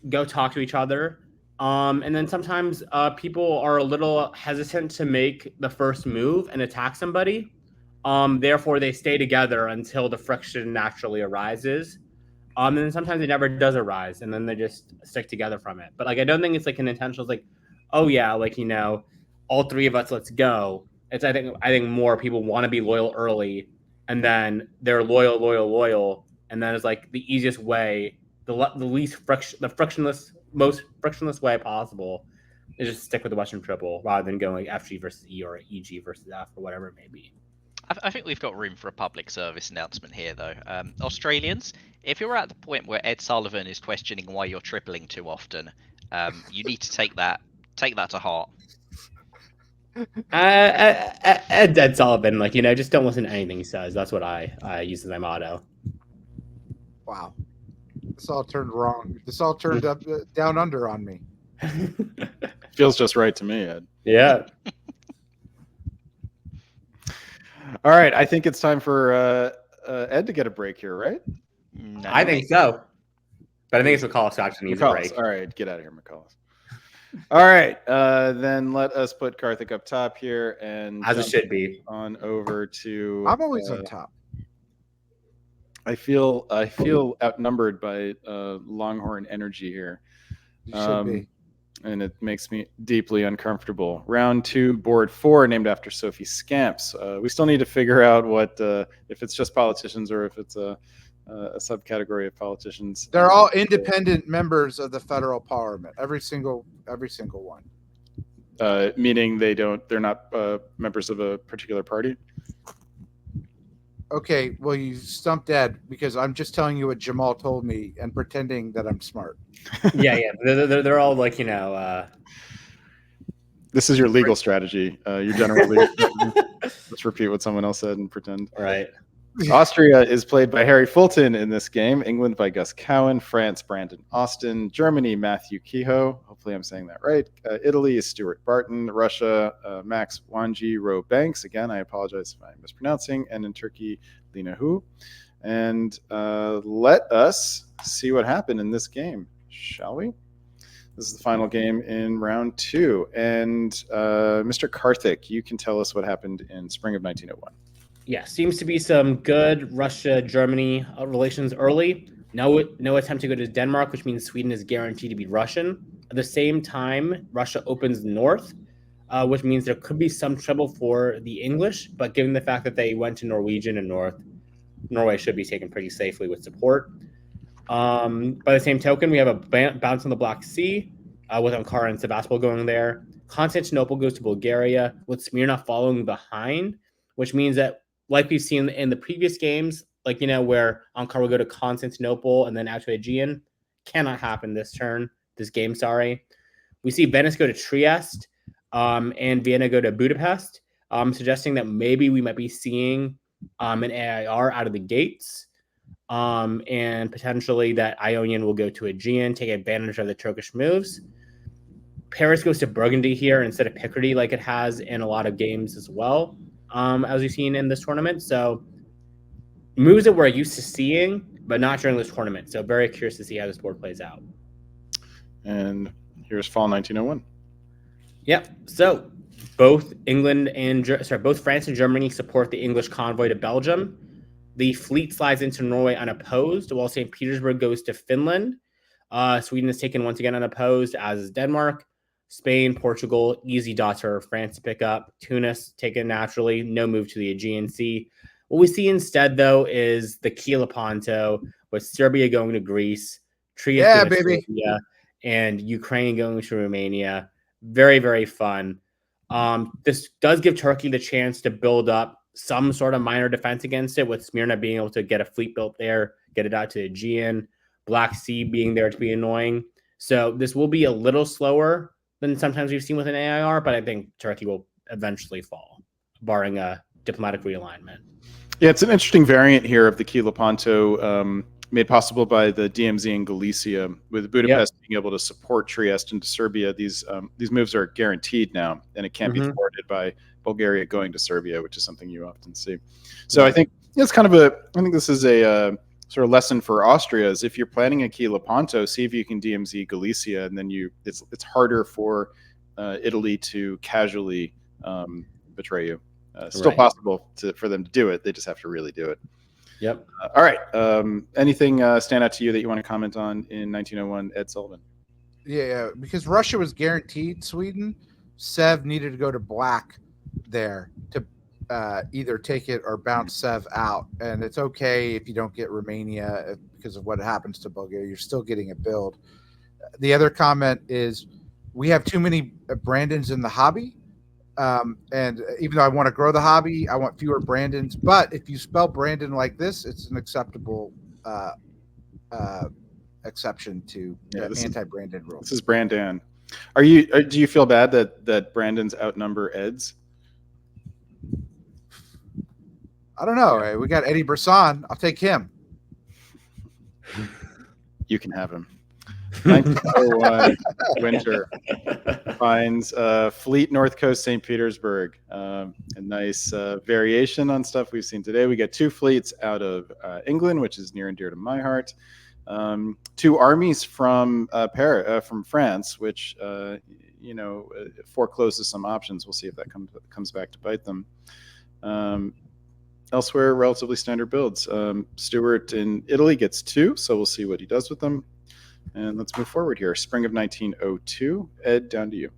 go talk to each other. And then sometimes people are a little hesitant to make the first move and attack somebody. Therefore, they stay together until the friction naturally arises. And then sometimes it never does arise, and then they just stick together from it. But I don't think it's an intentional, oh yeah, all three of us, let's go. It's I think more people want to be loyal early, and then they're loyal, and then it's the easiest way, the least friction, most frictionless way possible is just stick with the Western triple rather than going FG versus E or EG versus F or whatever it may be. I think we've got room for a public service announcement here, though. Australians, if you're at the point where Ed Sullivan is questioning why you're tripling too often, you need to take that to heart. Ed Sullivan, like, just don't listen to anything he says. That's what I use as my motto. Wow. This all turned wrong. This all turned up down under on me. Feels just right to me, Ed. Yeah. All right, I think it's time for Ed to get a break here, right? No. I think so. But I think it's McCullough actually needs a break. All right, get out of here, McCullough. All right, then let us put Karthik up top here and As it should be. on over to. I'm always on top. I feel outnumbered by Longhorn energy here. You should be. And it makes me deeply uncomfortable. Round 2, board 4, named after Sophie Scamps. We still need to figure out what if it's just politicians or if it's a subcategory of politicians. They're all independent members of the federal parliament. Every single one. Meaning they're not members of a particular party. Okay, well, you stumped Ed because I'm just telling you what Jamal told me and pretending that I'm smart. Yeah. They're all like, This is your legal strategy. Your general legal strategy. Let's repeat what someone else said and pretend. right. Austria is played by Harry Fulton in this game. England by Gus Cowan. France, Brandon Austin. Germany, Matthew Kehoe. Hopefully I'm saying that right. Italy is Stuart Barton. Russia, Max Wanji Roe Banks. Again, I apologize if I'm mispronouncing. And in Turkey, Lina Hu. And let us see what happened in this game, shall we? This is the final game in round 2. And Mr. Karthik, you can tell us what happened in spring of 1901. Yeah, seems to be some good Russia-Germany relations early. No attempt to go to Denmark, which means Sweden is guaranteed to be Russian. At the same time, Russia opens north, which means there could be some trouble for the English. But given the fact that they went to Norwegian and North, Norway should be taken pretty safely with support. By the same token, we have a bounce on the Black Sea with Ankara and Sevastopol going there. Constantinople goes to Bulgaria, with Smyrna following behind, which means that, like we've seen in the previous games, where Ankara will go to Constantinople and then out to Aegean, cannot happen this game, sorry. We see Venice go to Trieste and Vienna go to Budapest, suggesting that maybe we might be seeing an AIR out of the gates, and potentially that Ionian will go to Aegean, take advantage of the Turkish moves. Paris goes to Burgundy here instead of Picardy, like it has in a lot of games as well, as we've seen in this tournament. So moves that we're used to seeing, but not during this tournament. So very curious to see how this board plays out. And here's fall 1901. Yep. So both both France and Germany support the English convoy to Belgium. The fleet slides into Norway unopposed, while St. Petersburg goes to Finland. Sweden is taken once again unopposed, as is Denmark. Spain, Portugal, easy dots for France to pick up. Tunis taken naturally, no move to the Aegean Sea. What we see instead, though, is the Key Lepanto, with Serbia going to Greece, Trieste to Serbia, and Ukraine going to Romania. Very, very fun. This does give Turkey the chance to build up some sort of minor defense against it, with Smyrna being able to get a fleet built there, get it out to the Aegean, Black Sea being there to be annoying. So this will be a little slower than sometimes we've seen with an AIR, but I think Turkey will eventually fall, barring a diplomatic realignment. Yeah, it's an interesting variant here of the Key Lepanto, made possible by the DMZ in Galicia, with Budapest being able to support Trieste into Serbia. These moves are guaranteed now, and it can't be thwarted by Bulgaria going to Serbia, which is something you often see. So I think it's kind of I think this is a sort of lesson for Austria, is if you're planning a Key Lepanto, see if you can DMZ Galicia, and then it's harder for Italy to casually betray you. Still possible for them to do it. They just have to really do it. Yep. All right. Anything stand out to you that you want to comment on in 1901, Ed Sullivan? Yeah, because Russia was guaranteed Sweden. Sev needed to go to black there to either take it or bounce Sev out. And it's okay if you don't get Romania because of what happens to Bulgaria. You're still getting a build. The other comment is we have too many Brandons in the hobby. And even though I want to grow the hobby, I want fewer Brandons. But if you spell Brandon like this, it's an acceptable exception to the anti-Brandon rule. This is Brandan. Do you feel bad that Brandon's outnumber Ed's? I don't know. We got Eddie Brisson. I'll take him. You can have him. 1901 winter finds Fleet, North Coast, St. Petersburg. A nice variation on stuff we've seen today. We get 2 fleets out of England, which is near and dear to my heart. 2 armies from France, which forecloses some options. We'll see if that comes back to bite them. Elsewhere, relatively standard builds. Stuart in Italy gets 2, so we'll see what he does with them. And let's move forward here. Spring of 1902. Ed, down to you.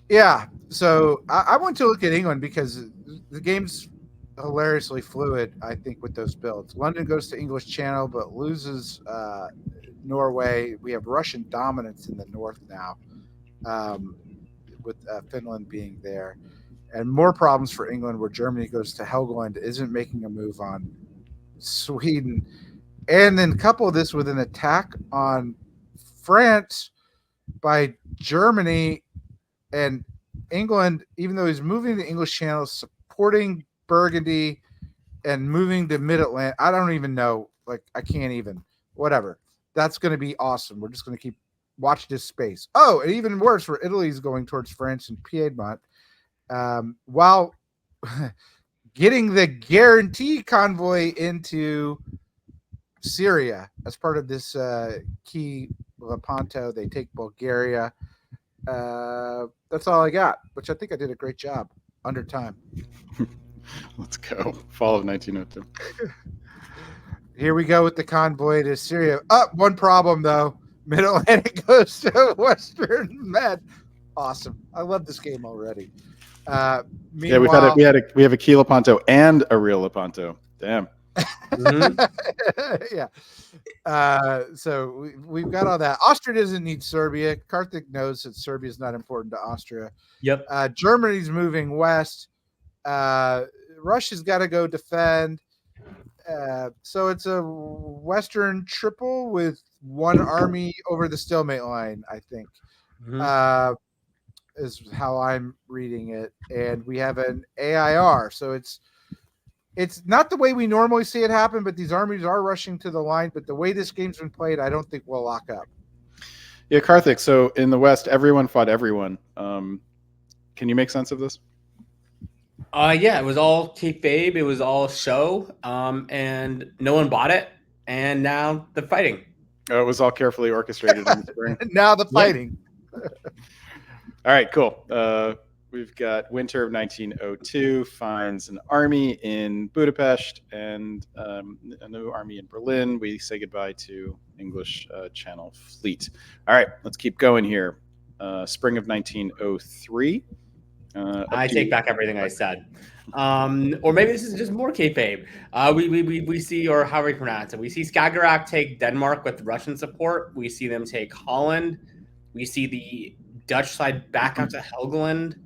Yeah. So I want to look at England because the game's hilariously fluid, I think, with those builds. London goes to English Channel, but loses Norway. We have Russian dominance in the north now, with Finland being there. And more problems for England, where Germany goes to Helgoland, isn't making a move on Sweden. And then couple this with an attack on France by Germany, and England, even though he's moving the English Channel, supporting Burgundy and moving to Mid-Atlantic. I don't even know. Like, I can't even. Whatever. That's going to be awesome. We're just going to keep watch this space. Oh, and even worse, where Italy's going towards France and Piedmont, while getting the guarantee convoy into Syria as part of this key Lepanto. They take Bulgaria. That's all I got, which I think I did a great job under time. Let's go. Fall of 1902. Here we go with the convoy to Syria. One problem though. Mid-Atlantic goes to Western Med. Awesome. I love this game already. Yeah, we have a key Lepanto and a real Lepanto. Damn. Yeah. So we've got all that. Austria doesn't need Serbia. Karthik knows that Serbia is not important to Austria. Yep. Germany's moving west. Russia's got to go defend. So it's a Western triple with 1 army over the stalemate line, I think. Is how I'm reading it. And we have an AIR. So it's not the way we normally see it happen, but these armies are rushing to the line. But the way this game's been played, I don't think we'll lock up. Yeah, Karthik, so in the West, everyone fought everyone. Can you make sense of this? Yeah, it was all kayfabe. It was all show, and no one bought it. And now the fighting. It was all carefully orchestrated in the spring. Now the fighting. All right, cool. We've got winter of 1902 finds an army in Budapest and a new army in Berlin. We say goodbye to English Channel Fleet. All right, let's keep going here. Spring of 1903. I take back everything I said. Or maybe this is just more kayfabe. We see, or how we pronounce it, we see Skagerrak take Denmark with Russian support. We see them take Holland. We see the Dutch side back out to Helgoland.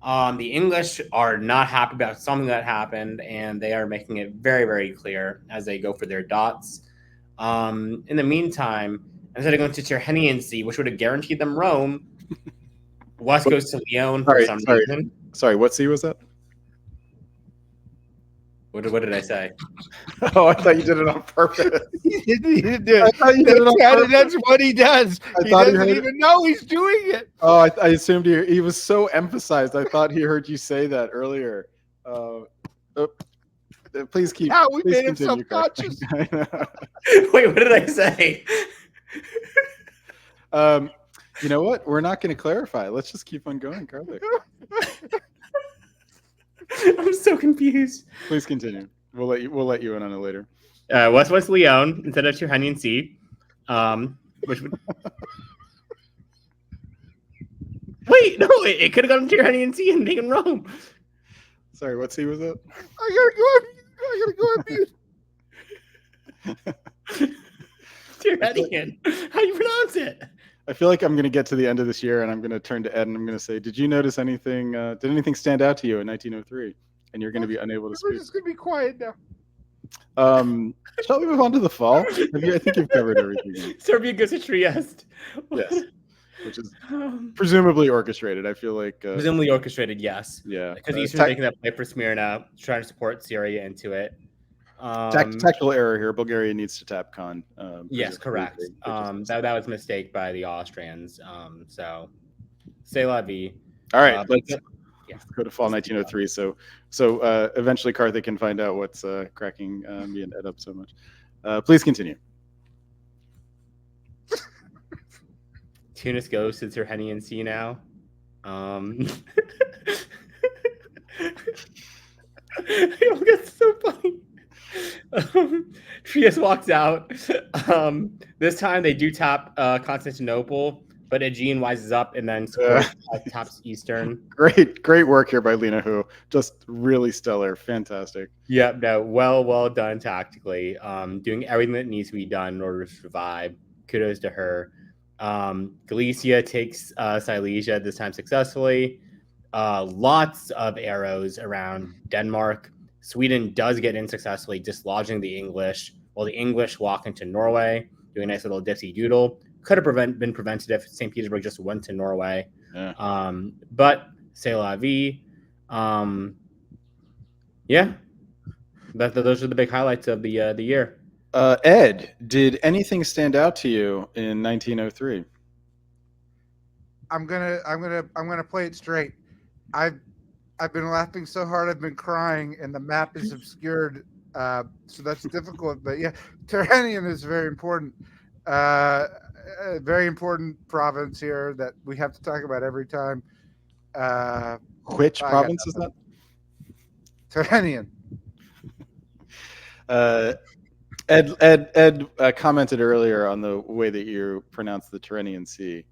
The English are not happy about something that happened, and they are making it very, very clear as they go for their dots. In the meantime, instead of going to Tyrrhenian Sea, which would have guaranteed them Rome, West goes to Lyon for some reason. Sorry, what sea was that? What did I say? Oh, I thought you did it on purpose. He didn't do it. I thought you did it on purpose. That's what he does. He doesn't even know he's doing it. Oh, I assumed he was so emphasized. I thought he heard you say that earlier. Please keep. Yeah, we made him continue, self-conscious. Wait, what did I say? You know what? We're not going to clarify. Let's just keep on going, Karthik. I'm so confused. Please continue. We'll let you in on it later. West Lyon instead of Tyrrhenian Sea, which would. Wait, no, it could have gone to Tyrrhenian Sea and taken Rome. Sorry, what sea was it? I gotta go on mute. Tyrrhenian. How do you pronounce it? I feel like I'm going to get to the end of this year and I'm going to turn to Ed and I'm going to say, did you notice anything? Did anything stand out to you in 1903? And you're going to be unable to speak. We're just going to be quiet now. Shall we move on to the fall? I think you've covered everything. Serbia goes to Trieste. Yes. which is presumably orchestrated. I feel like Presumably orchestrated, yes. yeah, Because Eastern's making that play for Smyrna, trying to support Syria into it. tactical error here. Bulgaria needs to tap Khan. Yes, correct. They just that was a mistake by the Austrians. So, c'est la vie. all right, let's yeah. go to fall 1903. So eventually Karthik can find out what's cracking me and Ed up so much. Please continue. Tunis goes to Tyrrhenian Sea now. It's so funny. Trieste walks out. This time they do top Constantinople, but Aegean wises up and then tops Eastern. Great work here by Lena Hu. Just really stellar. Fantastic. Yep, no, well done tactically. Doing everything that needs to be done in order to survive. Kudos to her. Galicia takes Silesia this time successfully. Lots of arrows around Denmark. Sweden does get in successfully, dislodging the English, while the English walk into Norway, doing a nice little dipsy doodle. Could have been prevented if St. Petersburg just went to Norway. Yeah. But c'est la vie. Yeah. Those are the big highlights of the year. Ed, did anything stand out to you in 1903? I'm gonna play it straight. I've been laughing so hard I've been crying, and the map is obscured, so that's difficult. But yeah, Tyrrhenian is very important. A very important province here that we have to talk about every time. Which province is that? Tyrrhenian. Ed commented earlier on the way that you pronounce the Tyrrhenian Sea.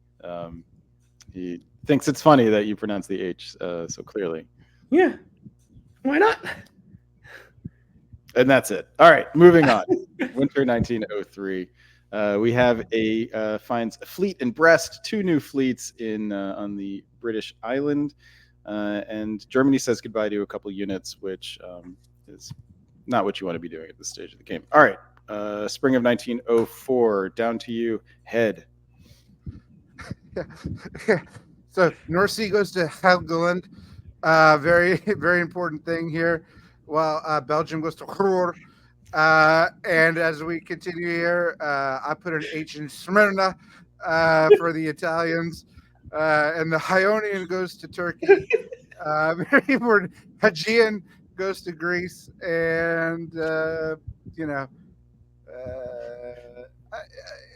He thinks it's funny that you pronounce the H so clearly. Yeah, why not? And that's it. All right, moving on. Winter 1903. We have finds a fleet in Brest, 2 new fleets on the British island, and Germany says goodbye to a couple units, which is not what you want to be doing at this stage of the game. All right, spring of 1904. Down to you, Head. So North Sea goes to Helgoland. Very, very important thing here. While Belgium goes to Ruhr. And as we continue here, I put an H in Smyrna for the Italians. And the Ionian goes to Turkey. Very important. Aegean goes to Greece. And,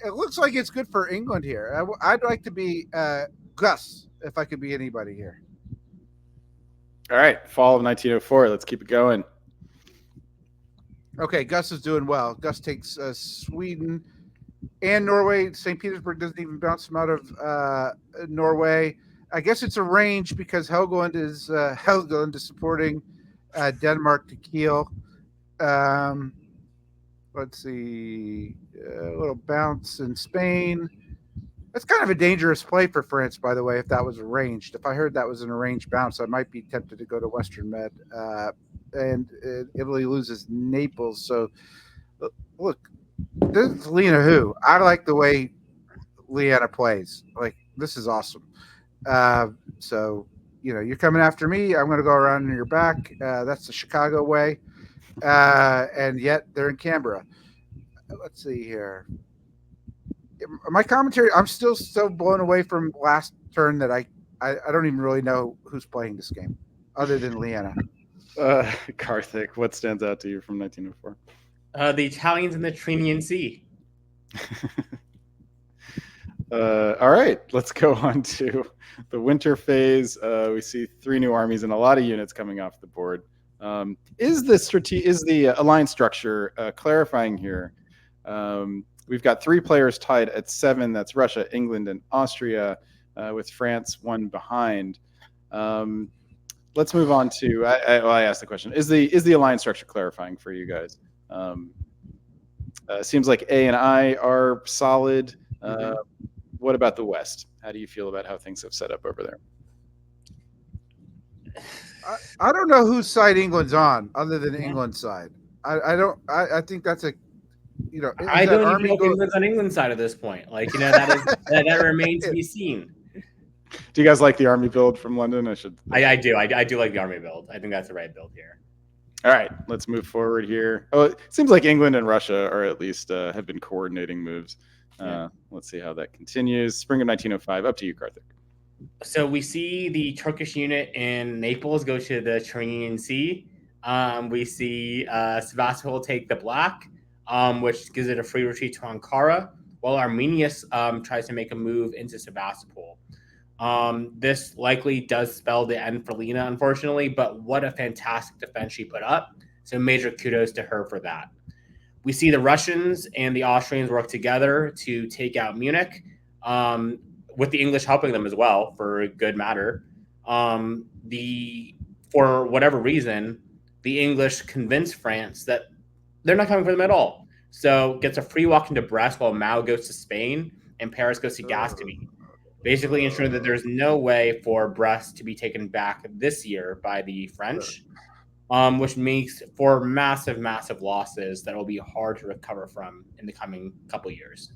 it looks like it's good for England here. I'd like to be Gus if I could be anybody here. All right, fall of 1904. Let's keep it going. Okay, Gus is doing well. Gus takes Sweden and Norway. St. Petersburg doesn't even bounce him out of Norway. I guess it's arranged because Helgoland is supporting Denmark to Kiel. Let's see, a little bounce in Spain. That's kind of a dangerous play for France, by the way, if that was arranged. If I heard that was an arranged bounce, I might be tempted to go to Western Med. And Italy loses Naples. So, look, this is Lena Hu. I like the way Leanna plays. Like, this is awesome. So, you're coming after me. I'm going to go around in your back. That's the Chicago way. And yet they're in Canberra. Let's see here. My commentary, I'm still so blown away from last turn that I don't even really know who's playing this game other than Leanna. Karthik, what stands out to you from 1904? The Italians in the Tyrrhenian Sea. All right, let's go on to the winter phase. We see 3 new armies and a lot of units coming off the board. Is the alliance structure clarifying here? We've got 3 players tied at 7. That's Russia, England, and Austria, with France 1 behind. Let's move on to. I asked the question: Is the alliance structure clarifying for you guys? Seems like A and I are solid. What about the West? How do you feel about how things have set up over there? I don't know whose side England's on, other than England's side. I don't. I think that's you know, is I that don't even army know if go? England's on England's side at this point. Like, you know, that remains to be seen. Do you guys like the army build from London? I do. I do like the army build. I think that's the right build here. All right, let's move forward here. Oh, it seems like England and Russia are at least have been coordinating moves. Let's see how that continues. Spring of 1905. Up to you, Karthik. So we see the Turkish unit in Naples go to the Tyrrhenian Sea. We see Sevastopol take the Black, which gives it a free retreat to Ankara, while Arminius tries to make a move into Sevastopol. This likely does spell the end for Lena, unfortunately, but what a fantastic defense she put up. So major kudos to her for that. We see the Russians and the Austrians work together to take out Munich, with the English helping them as well, for a good matter. For whatever reason, the English convince France that they're not coming for them at all. So gets a free walk into Brest while Mao goes to Spain and Paris goes to Gascony, basically ensuring that there's no way for Brest to be taken back this year by the French, which makes for massive, massive losses that will be hard to recover from in the coming couple years.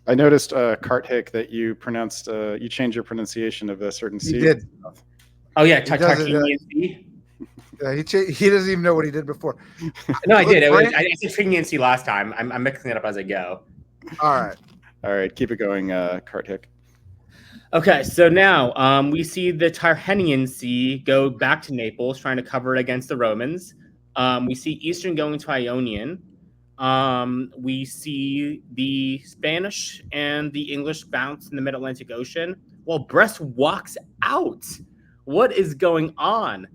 I noticed, Karthik, that you pronounced you changed your pronunciation of a certain He C. did. Oh yeah, He does it, Tartanian Sea. He doesn't even know what he did before. No, I did. Look, I said Tartanian Sea last time. I'm mixing it up as I go. All right. All right, keep it going, Karthik. Okay, so now we see the Tyrrhenian Sea go back to Naples, trying to cover it against the Romans. We see Eastern going to Ionian. We see the Spanish and the English bounce in the Mid-Atlantic Ocean, while Brest walks out. What is going on?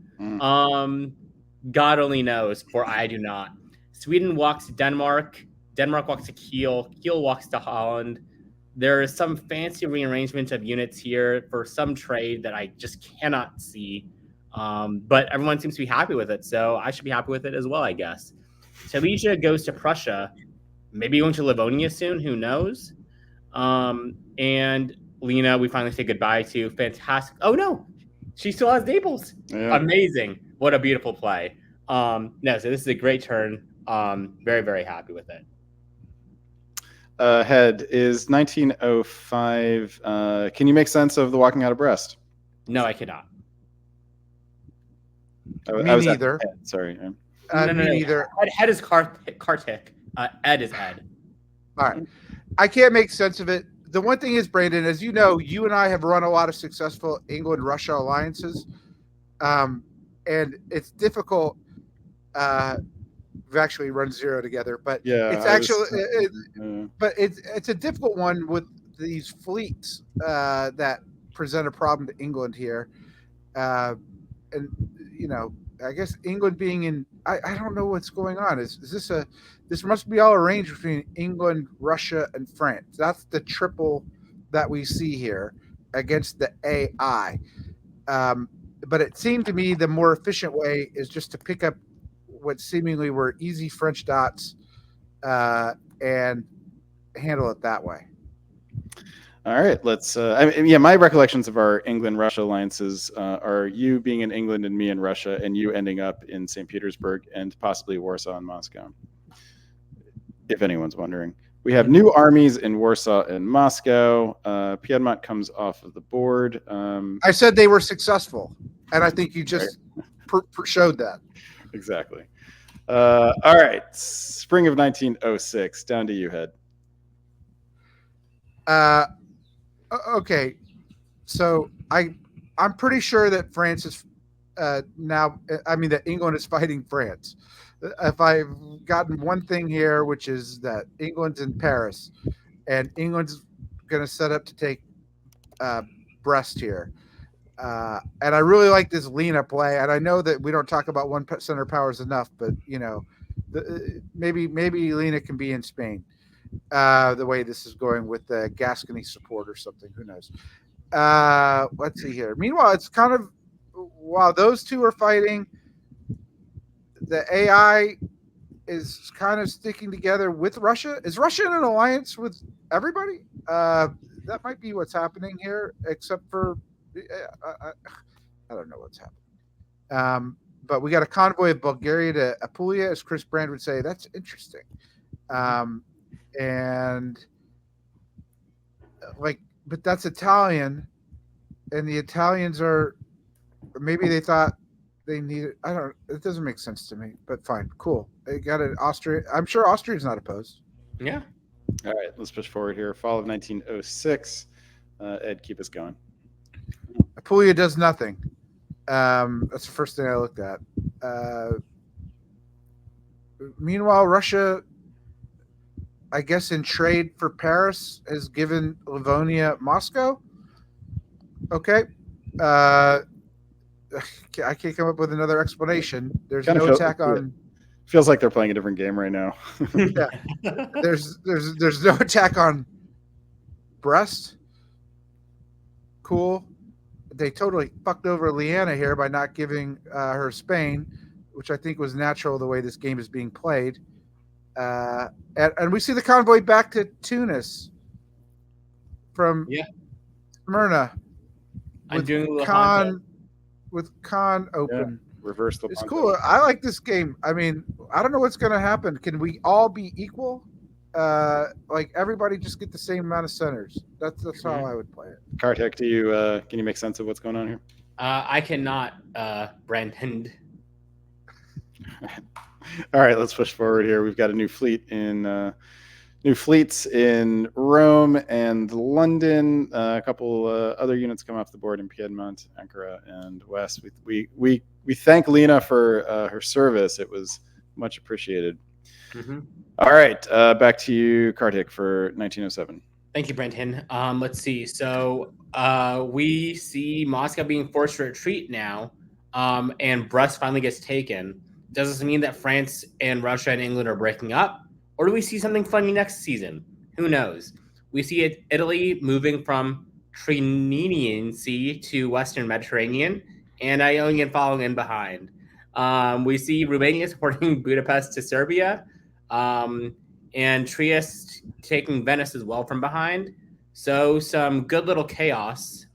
God only knows, for I do not. Sweden walks to Denmark. Denmark walks to Kiel. Kiel walks to Holland. There is some fancy rearrangement of units here for some trade that I just cannot see. But everyone seems to be happy with it, so I should be happy with it as well, I guess. Silesia goes to Prussia, maybe going to Livonia soon, who knows? And Lena, we finally say goodbye to. Fantastic. Oh, no, she still has Naples. Yeah. Amazing. What a beautiful play. No, so this is a great turn. Very, very happy with it. Head is 1905. Can you make sense of the walking out of Brest? No, I cannot. Me I was neither. Head, sorry. No, Me neither. Head is Kartik. Ed is Ed. All right. I can't make sense of it. The one thing is, Brandon, as you know, you and I have run a lot of successful England-Russia alliances. And it's difficult. We've actually run 0 together, but Yeah, it's but it's a difficult one with these fleets that present a problem to England here. And, you know, I guess England being in, I don't know what's going on. Is this must be all arranged between England, Russia, and France. That's the triple that we see here against the AI. But it seemed to me the more efficient way is just to pick up what seemingly were easy French dots and handle it that way. All right, let's. My recollections of our England-Russia alliances are you being in England and me in Russia, and you ending up in St. Petersburg and possibly Warsaw and Moscow. If anyone's wondering, we have new armies in Warsaw and Moscow. Piedmont comes off of the board. I said they were successful, and I think you just showed that. Exactly. All right, spring of 1906. Down to you, Head. Okay, so I'm pretty sure that France is now. I mean that England is fighting France. If I've gotten one thing here, which is that England's in Paris, and England's going to set up to take Brest here. And I really like this Lena play. And I know that we don't talk about one center powers enough, but you know, maybe Lena can be in Spain. The way this is going with the Gascony support or something, who knows? Let's see here. Meanwhile, it's kind of while those two are fighting, the AI is kind of sticking together with Russia. Is Russia in an alliance with everybody? That might be what's happening here, except for I don't know what's happening. but we got a convoy of Bulgaria to Apulia, as Chris Brand would say. That's interesting. And but that's Italian, and the Italians are, maybe they thought they needed. I don't. It doesn't make sense to me, but fine, cool. They got an Austria. I'm sure Austria's not opposed. Yeah. All right, let's push forward here. Fall of 1906. Ed, keep us going. Apulia does nothing. That's the first thing I looked at. Meanwhile, Russia, I guess in trade for Paris, has given Livonia Moscow. Okay. I can't come up with another explanation. There's Kinda no feel- attack on. Feels like they're playing a different game right now. Yeah. There's no attack on Brest. Cool. They totally fucked over Leanna here by not giving her Spain, which I think was natural the way this game is being played. And we see the convoy back to Tunis from Smyrna I'm doing a little with Khan open. Reverse the. It's cool. I like this game. I mean, I don't know what's going to happen. Can we all be equal? Like everybody just get the same amount of centers. That's how I would play it. Kartik, do you can you make sense of what's going on here? I cannot, Brandon. All right, let's push forward here. We've got a new fleets in Rome and London. A couple other units come off the board in Piedmont, Ankara, and West. We thank Lena for her service. It was much appreciated. Mm-hmm. All right, back to you, Kartik, for 1907. Thank you, Brenton. Let's see. So we see Moscow being forced to retreat now, and Brest finally gets taken. Does this mean that France and Russia and England are breaking up? Or do we see something funny next season? Who knows? We see Italy moving from Tyrrhenian Sea to Western Mediterranean, and Ionian following in behind. We see Romania supporting Budapest to Serbia, and Trieste taking Venice as well from behind. So some good little chaos.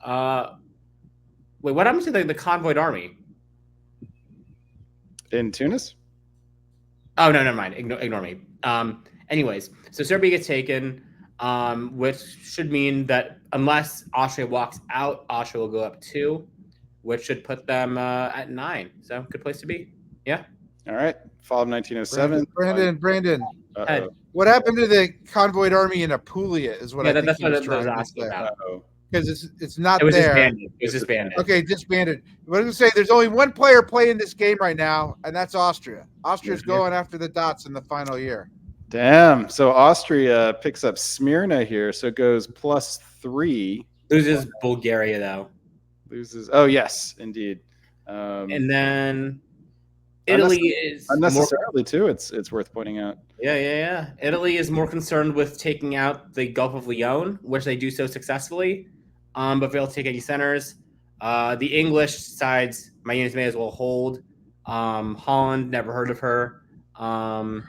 Wait, what happened to the convoyed army? In Tunis? Oh, no, never mind. Ignore me. Anyways, so Serbia gets taken, which should mean that unless Austria walks out, Austria will go up 2, which should put them at 9. So good place to be. Yeah. All right. Fall of 1907. Brandon. Uh-oh. What happened to the convoyed army in Apulia is what I think that's he what was I was trying to asking say. about. Uh-oh. Because it's not It was there. disbanded. It was disbanded. Okay, disbanded. What I was going to say, there's only one player playing this game right now, and that's Austria. Austria's going after the dots in the final year. Damn. So Austria picks up Smyrna here. So it goes +3. Loses Bulgaria, though. Loses. Oh, yes, indeed. And then Italy is unnecessarily too. It's worth pointing out. Yeah. Italy is more concerned with taking out the Gulf of Lyon, which they do so successfully, but fail to take any centers. The English sides, my units may as well hold. Holland, never heard of her. No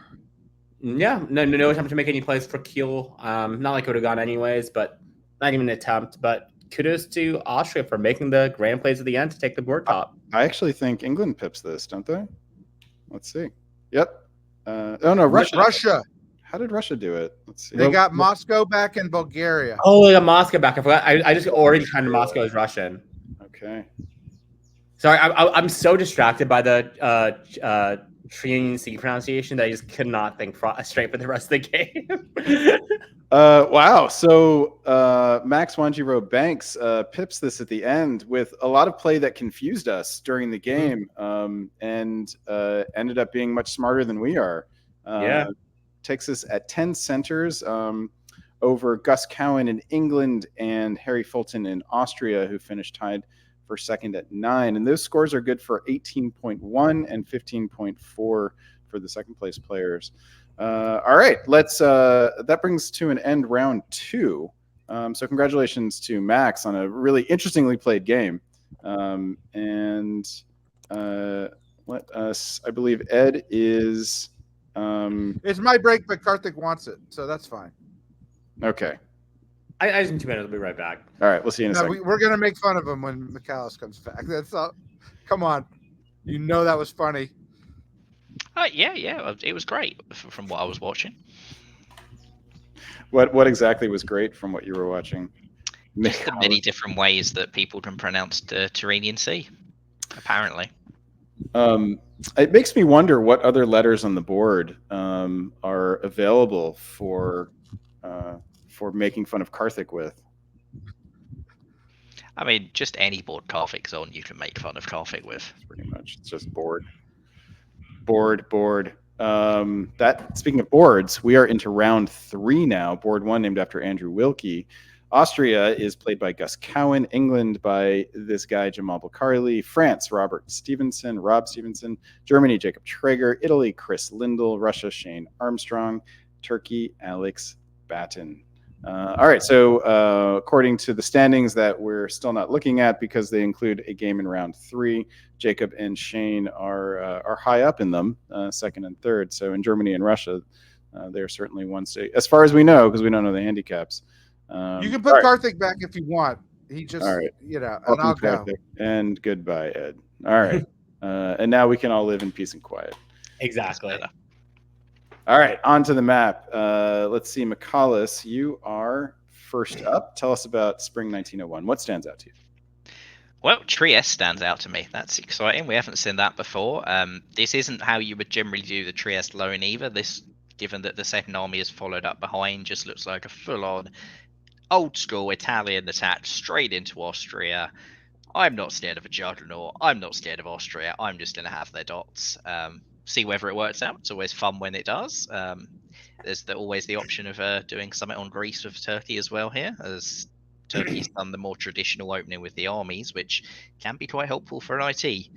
attempt to make any plays for Kiel. Not like it would have gone anyways, but not even an attempt. But kudos to Austria for making the grand plays at the end to take the board top. I actually think England pips this, don't they? Let's see. Yep. Oh no, Russia. How did Russia do it? Let's see. They got Moscow back in Bulgaria. Oh, they got Moscow back. I forgot. I just already kind of Moscow as Russian. Okay. Sorry, I'm so distracted by the Tyrrhenian Sea pronunciation that I just could not think straight for the rest of the game. Wow. So Max Wanjiro Banks pips this at the end with a lot of play that confused us during the game, and ended up being much smarter than we are. Takes us at 10 centers over Gus Cowan in England and Harry Fulton in Austria, who finished tied for second at 9. And those scores are good for 18.1 and 15.4 for the second place players. All right, let's. That brings to an end round 2. So congratulations to Max on a really interestingly played game. And let us. I believe Ed is. It's my break, but Karthik wants it, so that's fine. Okay. I just need 2 minutes. I'll be right back. All right, we'll see you in a second. We're gonna make fun of him when McAllis comes back. That's all. Come on. You know that was funny. Yeah, it was great from what I was watching. What exactly was great from what you were watching? Just the many different ways that people can pronounce the Tyrrhenian Sea, apparently. It makes me wonder what other letters on the board are available for making fun of Karthik with. I mean, just any board Karthik's on, you can make fun of Karthik with. Pretty much, it's just board. That speaking of boards, we are into round 3 now. Board 1, named after Andrew Wilkie. Austria is played by Gus Cowan. England by this guy Jamal Bukhari. France, Rob Stevenson. Germany, Jacob Traeger. Italy, Chris Lindell. Russia, Shane Armstrong. Turkey, Alex Batten. All right, so according to the standings that we're still not looking at because they include a game in round 3, Jacob and Shane are high up in them, second and third. So in Germany and Russia, they're certainly one state, as far as we know, because we don't know the handicaps. You can put Karthik back if you want. He just, all right. and Welcome, I'll go. Karthik. And goodbye, Ed. All right. And now we can all live in peace and quiet. Exactly. All right, on to the map. Let's see, McCallus, you are first up. Tell us about Spring 1901. What stands out to you? Well, Trieste stands out to me. That's exciting. We haven't seen that before. This isn't how you would generally do the Trieste loan either. This, given that the Second Army is followed up behind, just looks like a full-on old-school Italian attack straight into Austria. I'm not scared of a juggernaut. I'm not scared of Austria. I'm just going to have their dots. See whether it works out. It's always fun when it does. There's always the option of doing something on Greece with Turkey as well here, as Turkey's done the more traditional opening with the armies, which can be quite helpful for an IT.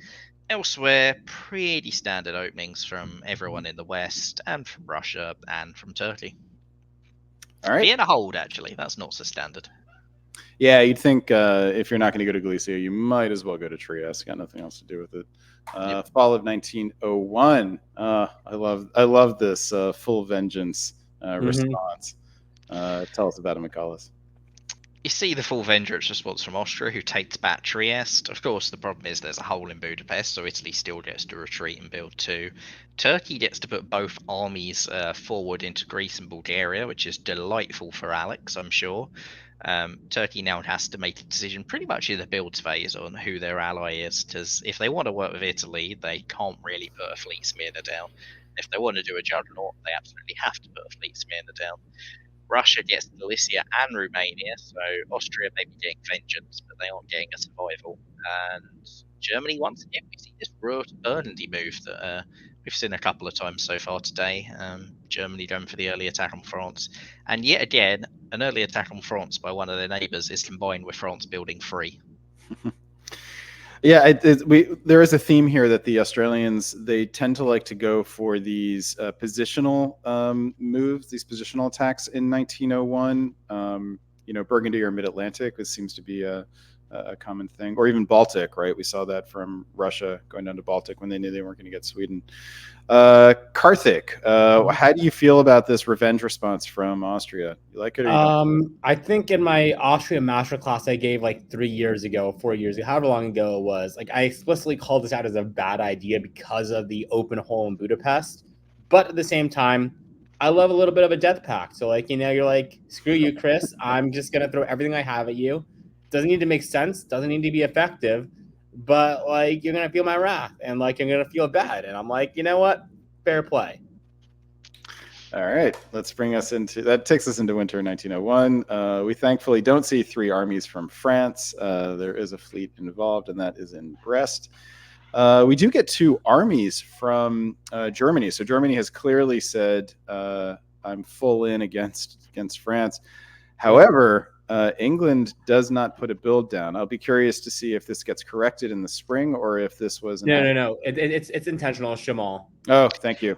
Elsewhere, pretty standard openings from everyone in the West, and from Russia, and from Turkey. All right. Vienna hold, actually. That's not so standard. Yeah, you'd think if you're not going to go to Galicia, you might as well go to Trieste. Got nothing else to do with it. Yep. Fall of 1901. I love this full vengeance response. Tell us about it, McCallus. You see the full vengeance response from Austria, who takes back Trieste. Of course, the problem is there's a hole in Budapest, so Italy still gets to retreat and build too. Turkey gets to put both armies forward into Greece and Bulgaria, which is delightful for Alex, I'm sure. Turkey now has to make a decision pretty much in the builds phase on who their ally is, because if they want to work with Italy, they can't really put a fleet Smyrna down. If they want to do a juggernaut, they absolutely have to put a fleet Smyrna down. Russia gets Galicia and Romania, so Austria may be getting vengeance, but they aren't getting a survival. And Germany, once again, we see this Burgundy move that we've seen a couple of times so far today. Germany going for the early attack on France. And yet again, an early attack on France by one of their neighbours is combined with France building free. Yeah, there is a theme here that the Australians, they tend to like to go for these positional moves, these positional attacks in 1901. Burgundy or Mid-Atlantic, this seems to be a common thing, or even Baltic, right? We saw that from Russia going down to Baltic when they knew they weren't going to get Sweden. Karthik, how do you feel about this revenge response from Austria? You like it or you don't? I think in my Austria masterclass I gave like 3 years ago, 4 years ago, however long ago it was, like I explicitly called this out as a bad idea because of the open hole in Budapest. But at the same time, I love a little bit of a death pact. So you're like, screw you, Chris. I'm just gonna throw everything I have at you. Doesn't need to make sense, doesn't need to be effective, but you're gonna feel my wrath and you're gonna feel bad. And I'm like, you know what? Fair play. All right, that takes us into winter 1901. We thankfully don't see 3 armies from France. There is a fleet involved, and that is in Brest. We do get 2 armies from Germany. So Germany has clearly said, I'm full in against France. However, England does not put a build down. I'll be curious to see if this gets corrected in the spring or if this was no. It's intentional, Shamal. Oh, thank you.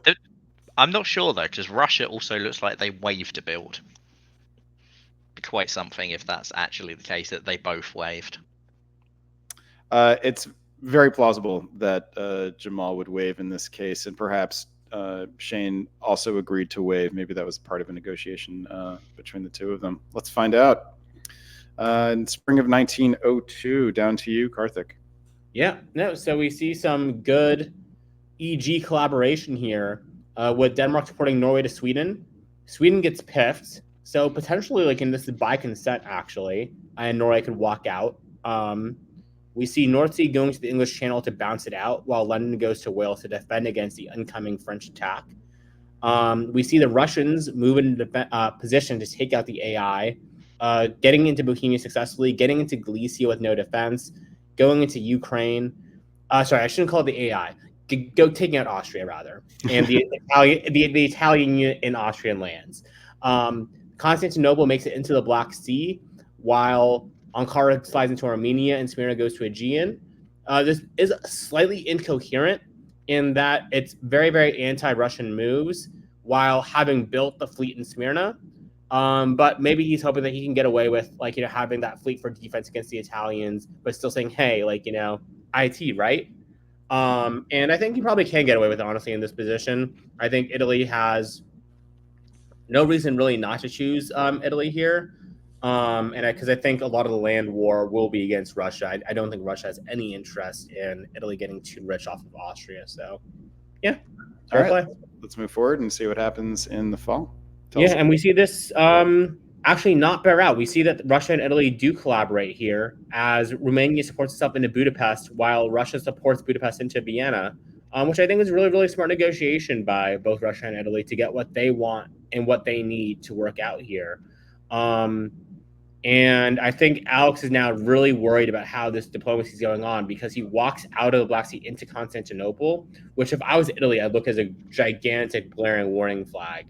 I'm not sure though, because Russia also looks like they waived a build. Quite something if that's actually the case, that they both waived. It's very plausible that Jamal would waive in this case, and perhaps Shane also agreed to waive. Maybe that was part of a negotiation between the two of them. Let's find out. In spring of 1902, down to you, Karthik. Yeah, no. So we see some good EG collaboration here with Denmark supporting Norway to Sweden. Sweden gets piffed, so potentially like in this is by consent actually, and Norway could walk out. We see North Sea going to the English Channel to bounce it out, while London goes to Wales to defend against the incoming French attack. We see the Russians move into position to take out the AI, getting into Bohemia successfully, getting into Galicia with no defense, going into Ukraine. Sorry, I shouldn't call it the AI. Go taking out Austria rather, and the Italian unit in Austrian lands. Constantinople makes it into the Black Sea, while Ankara slides into Armenia and Smyrna goes to Aegean. This is slightly incoherent in that it's very, very anti-Russian moves while having built the fleet in Smyrna. But maybe he's hoping that he can get away with having that fleet for defense against the Italians, but still saying, hey, IT, right? And I think he probably can get away with it, honestly, in this position. I think Italy has no reason really not to choose Italy here. And because I think a lot of the land war will be against Russia. I don't think Russia has any interest in Italy getting too rich off of Austria. So, yeah, All right, play. let's move forward and see what happens in the fall. And we see this actually not bear out. We see that Russia and Italy do collaborate here as Romania supports itself into Budapest while Russia supports Budapest into Vienna, which I think is really, really smart negotiation by both Russia and Italy to get what they want and what they need to work out here. And I think Alex is now really worried about how this diplomacy is going on because he walks out of the Black Sea into Constantinople, which if I was Italy, I'd look as a gigantic glaring warning flag.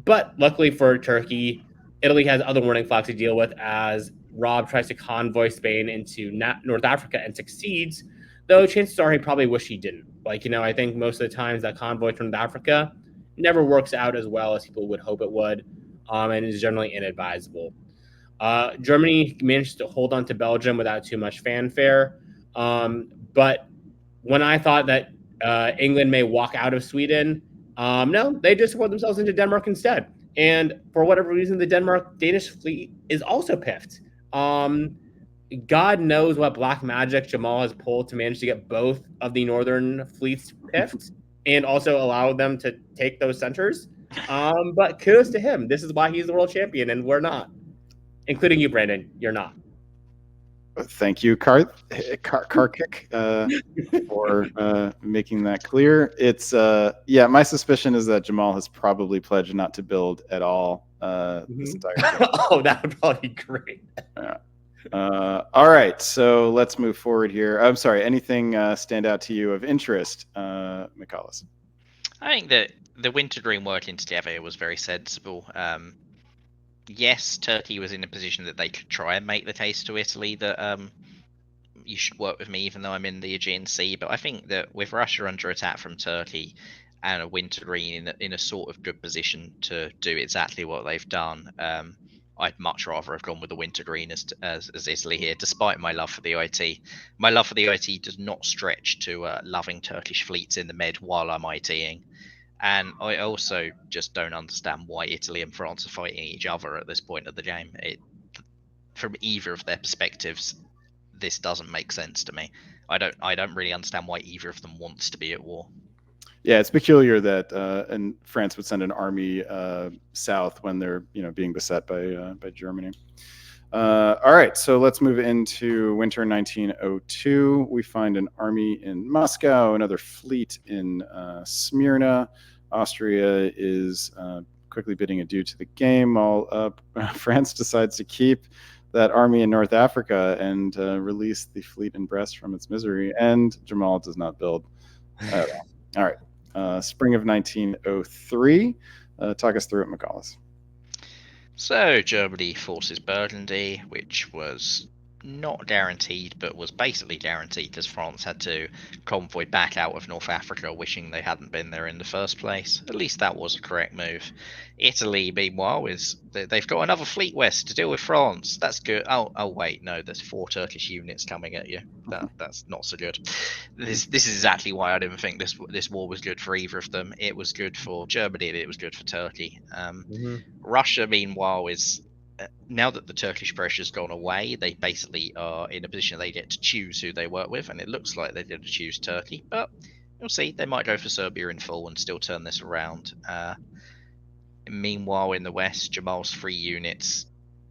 But luckily for Turkey, Italy has other warning flags to deal with as Rob tries to convoy Spain into North Africa and succeeds, though chances are he probably wish he didn't. I think most of the times that convoy to North Africa never works out as well as people would hope it would, and is generally inadvisable. Germany managed to hold on to Belgium without too much fanfare, but when I thought that England may walk out of Sweden, no, they just support themselves into Denmark instead. And for whatever reason, the Danish fleet is also piffed. God knows what black magic Jamal has pulled to manage to get both of the northern fleets piffed and also allow them to take those centers. But kudos to him. This is why he's the world champion, and we're not. Including you, Brandon. You're not. Thank you, Karkik, for making that clear. It's my suspicion is that Jamal has probably pledged not to build at all this entire time. Oh, that would probably be great. Yeah. All right, so let's move forward here. I'm sorry, anything stand out to you of interest, Michaelis? I think that the Winter Dream working together was very sensible. Yes, Turkey was in a position that they could try and make the case to Italy that you should work with me even though I'm in the Aegean Sea. But I think that with Russia under attack from Turkey and a Winter Dream in a sort of good position to do exactly what they've done, I'd much rather have gone with the Winter Green as Italy here, despite my love for the IT. My love for the IT does not stretch to loving Turkish fleets in the Med while I'm ITing. And I also just don't understand why Italy and France are fighting each other at this point of the game. From either of their perspectives, this doesn't make sense to me. I don't really understand why either of them wants to be at war. Yeah, it's peculiar that and France would send an army south when they're being beset by Germany. All right, so let's move into winter 1902. We find an army in Moscow, another fleet in Smyrna. Austria is quickly bidding adieu to the game, while France decides to keep that army in North Africa and release the fleet in Brest from its misery. And Jamal does not build at all. All right, spring of 1903. Talk us through it, Michaelis. So Germany forces Burgundy, which was not guaranteed, but was basically guaranteed because France had to convoy back out of North Africa, wishing they hadn't been there in the first place. At least that was a correct move. Italy, meanwhile, they've got another fleet west to deal with France. That's good. Oh wait, no, there's 4 Turkish units coming at you. That's not so good. This is exactly why I didn't think this war was good for either of them. It was good for Germany, and it was good for Turkey. Russia, meanwhile, is now that the Turkish pressure's gone away, they basically are in a position they get to choose who they work with, and it looks like they're going to choose Turkey, but we'll see. They might go for Serbia in full and still turn this around. Meanwhile, in the West, Jamal's 3 units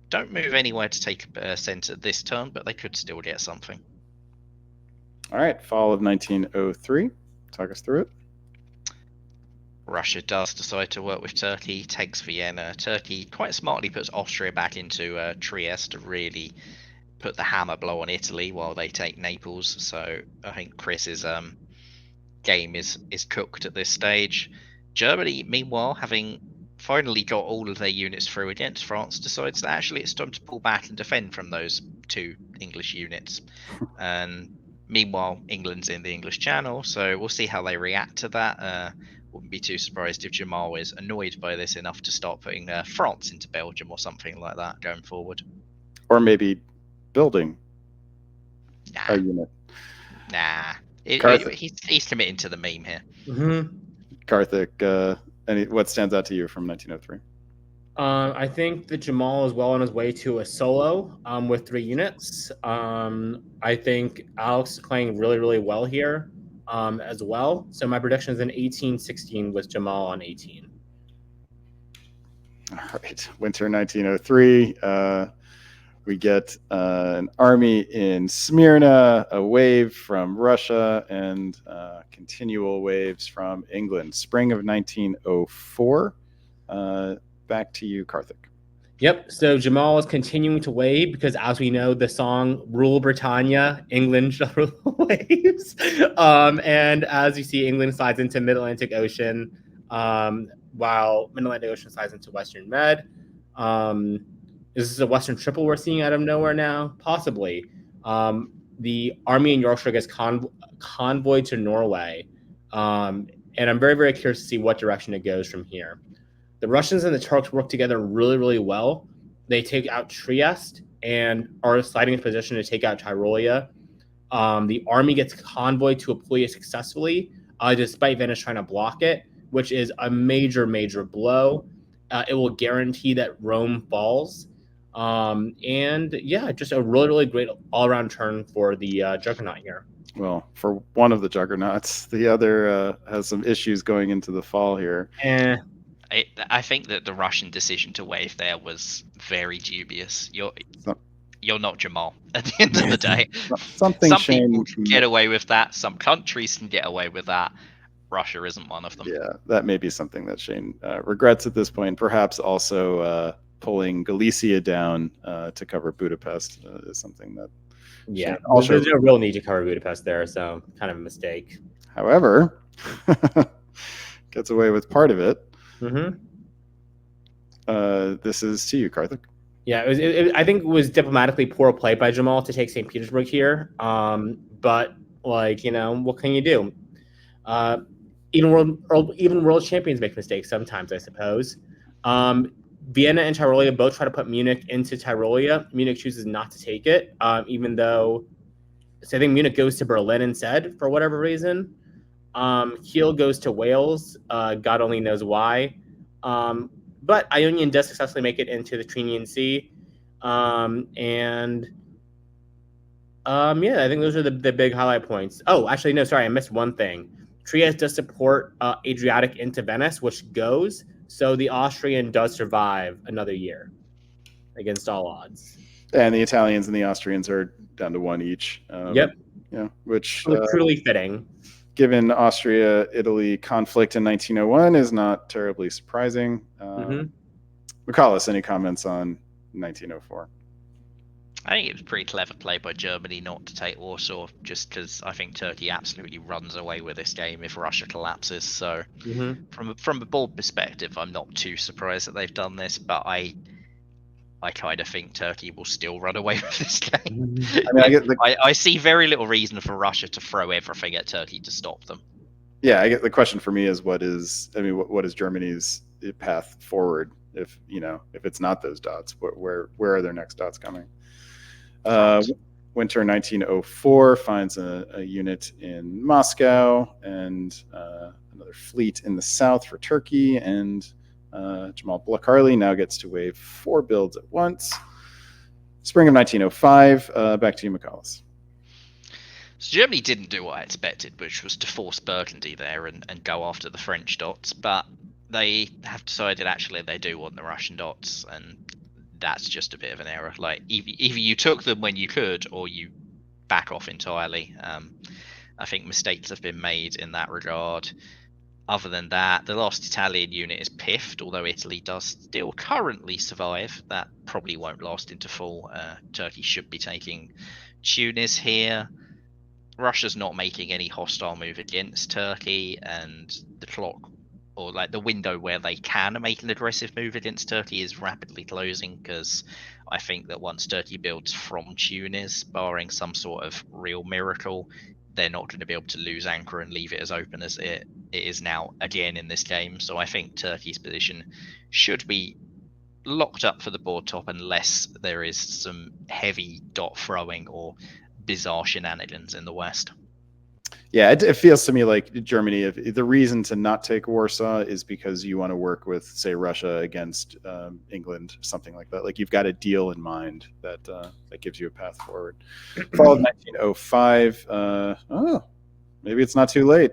don't move anywhere to take a centre this turn, but they could still get something. All right, fall of 1903. Talk us through it. Russia does decide to work with Turkey, takes Vienna. Turkey quite smartly puts Austria back into Trieste to really put the hammer blow on Italy while they take Naples. So I think Chris's game is cooked at this stage. Germany, meanwhile, having finally got all of their units through against France, decides that actually it's time to pull back and defend from those 2 English units. And meanwhile, England's in the English Channel, so we'll see how they react to that. Wouldn't be too surprised if Jamal is annoyed by this enough to start putting France into Belgium or something like that going forward. Or maybe building Nah. a unit. Nah. He's committing to the meme here. Mm-hmm. Karthik, what stands out to you from 1903? I think that Jamal is well on his way to a solo with 3 units. I think Alex is playing really, really well here as well. So my prediction is an 18-16 with Jamal on 18. All right, winter 1903. We get an army in Smyrna, a wave from Russia, and continual waves from England. Spring of 1904. Back to you, Karthik. Yep. So Jamal is continuing to wave because, as we know, the song "Rule Britannia," England shall rule the waves. And as you see, England slides into Mid-Atlantic Ocean, while Mid-Atlantic Ocean slides into Western Med. Is this a Western Triple we're seeing out of nowhere now? Possibly. The army in Yorkshire gets convoyed to Norway, and I'm very, very curious to see what direction it goes from here. The Russians and the Turks work together really, really well. They take out Trieste and are sliding into position to take out Tyrolia. The army gets convoyed to Apulia successfully, despite Venice trying to block it, which is a major, major blow. It will guarantee that Rome falls. And yeah, just a really, really great all-around turn for the Juggernaut here. Well, for one of the Juggernauts, the other has some issues going into the fall here. I think that the Russian decision to wave there was very dubious. You're not Jamal at the end of the day. Some people can get away with that. Some countries can get away with that. Russia isn't one of them. Yeah, that may be something that Shane regrets at this point. Perhaps also pulling Galicia down to cover Budapest is something that. Yeah, there's no real need to cover Budapest there, so kind of a mistake. However, gets away with part of it. Mm-hmm. This is to you, Karthik. Yeah, I think it was diplomatically poor play by Jamal to take St. Petersburg here. But what can you do? Even world champions make mistakes sometimes, I suppose. Vienna and Tyrolia both try to put Munich into Tyrolia. Munich chooses not to take it, even though. So I think Munich goes to Berlin instead for whatever reason. Kiel goes to Wales. God only knows why. But Ionian does successfully make it into the Trinian Sea. I think those are the big highlight points. Oh, actually, no, sorry, I missed one thing. Trieste does support Adriatic into Venice, which goes. So the Austrian does survive another year against all odds. And the Italians and the Austrians are down to 1 each. Yep. Yeah, which truly fitting. Given Austria-Italy conflict in 1901 is not terribly surprising. McCallus, any comments on 1904? I think it was pretty clever play by Germany not to take Warsaw, just because I think Turkey absolutely runs away with this game if Russia collapses. So from a board perspective, I'm not too surprised that they've done this, but I kind of think Turkey will still run away with this game. I see very little reason for Russia to throw everything at Turkey to stop them. Yeah, I get the question for me is what is Germany's path forward if it's not those dots? Where are their next dots coming? Winter 1904 finds a unit in Moscow and another fleet in the south for Turkey, and Jamal Blakarli now gets to wave 4 builds at once. Spring of 1905. Back to you, McCallus. So Germany didn't do what I expected, which was to force Burgundy there and go after the French dots, but they have decided actually they do want the Russian dots, and that's just a bit of an error. Like either you took them when you could, or you back off entirely. I think mistakes have been made in that regard. Other than that, the last Italian unit is piffed, although Italy does still currently survive. That probably won't last into full. Turkey should be taking Tunis here. Russia's not making any hostile move against Turkey, and the clock, or like the window where they can make an aggressive move against Turkey, is rapidly closing, because I think that once Turkey builds from Tunis, barring some sort of real miracle, they're not going to be able to lose anchor and leave it as open as it is now again in this game. So I think Turkey's position should be locked up for the board top unless there is some heavy dot throwing or bizarre shenanigans in the West. Yeah, it feels to me like Germany, if the reason to not take Warsaw is because you want to work with, say, Russia against England, something like that. Like you've got a deal in mind that gives you a path forward. Fall of 1905. Maybe it's not too late.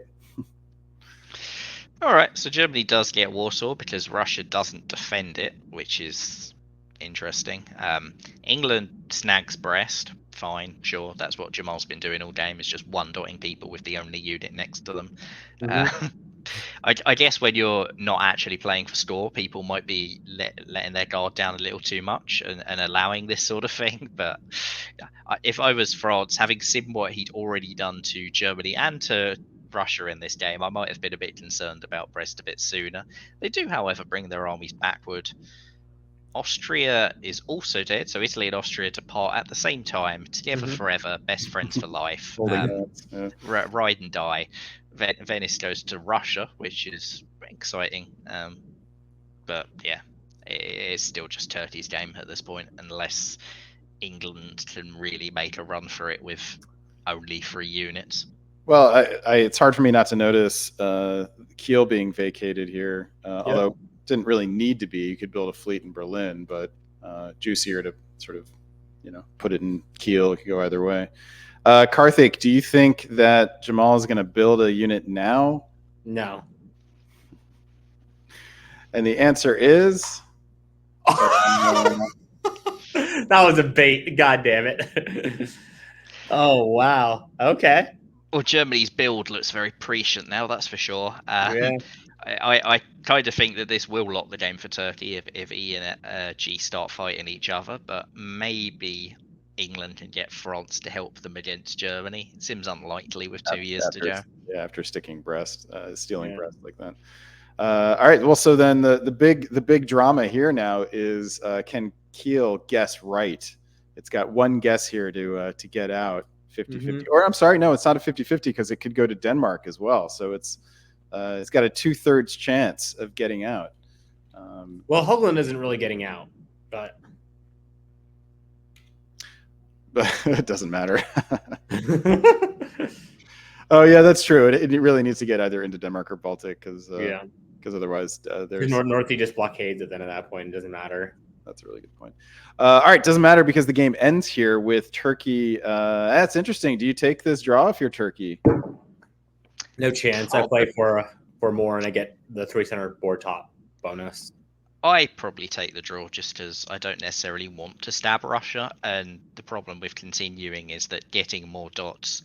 All right, so Germany does get Warsaw because Russia doesn't defend it, which is interesting. England snags Brest. Fine, sure, that's what Jamal's been doing all game. It's just one-dotting people with the only unit next to them. I guess when you're not actually playing for score, people might be letting their guard down a little too much and allowing this sort of thing. But if I was France, having seen what he'd already done to Germany and to Russia in this game, I might have been a bit concerned about Brest a bit sooner. They do, however, bring their armies backward. Austria is also dead, so Italy and Austria depart at the same time, together forever, best friends for life. Ride and die. Venice goes to Russia, which is exciting. But yeah, it's still just Turkey's game at this point, unless England can really make a run for it with only 3 units. Well, it's hard for me not to notice Kiel being vacated here, although didn't really need to be. You could build a fleet in Berlin, but juicier to sort of, put it in Kiel. It could go either way. Karthik, do you think that Jamal is going to build a unit now? No. And the answer is... That was a bait. God damn it. Oh, wow. Okay. Well, Germany's build looks very prescient now, that's for sure. Yeah. I kind of think that this will lock the game for Turkey if E and G start fighting each other, but maybe England can get France to help them against Germany. It seems unlikely with 2 years to go. Yeah, after stealing Brest like that. All right. Well, so then the big drama here now is can Kiel guess right? It's got one guess here to get out 50-50. Or I'm sorry, no, it's not a 50-50 because it could go to Denmark as well. So it's got a 2/3 chance of getting out. Well, Hoagland isn't really getting out, but it doesn't matter. Oh yeah, that's true. It really needs to get either into Denmark or Baltic because otherwise there's North just blockades it. Then at that point, it doesn't matter. That's a really good point. All right, doesn't matter because the game ends here with Turkey. That's interesting. Do you take this draw if you're Turkey? No chance. I play for more and I get the 3 center board top bonus. I probably take the draw just because I don't necessarily want to stab Russia, and the problem with continuing is that getting more dots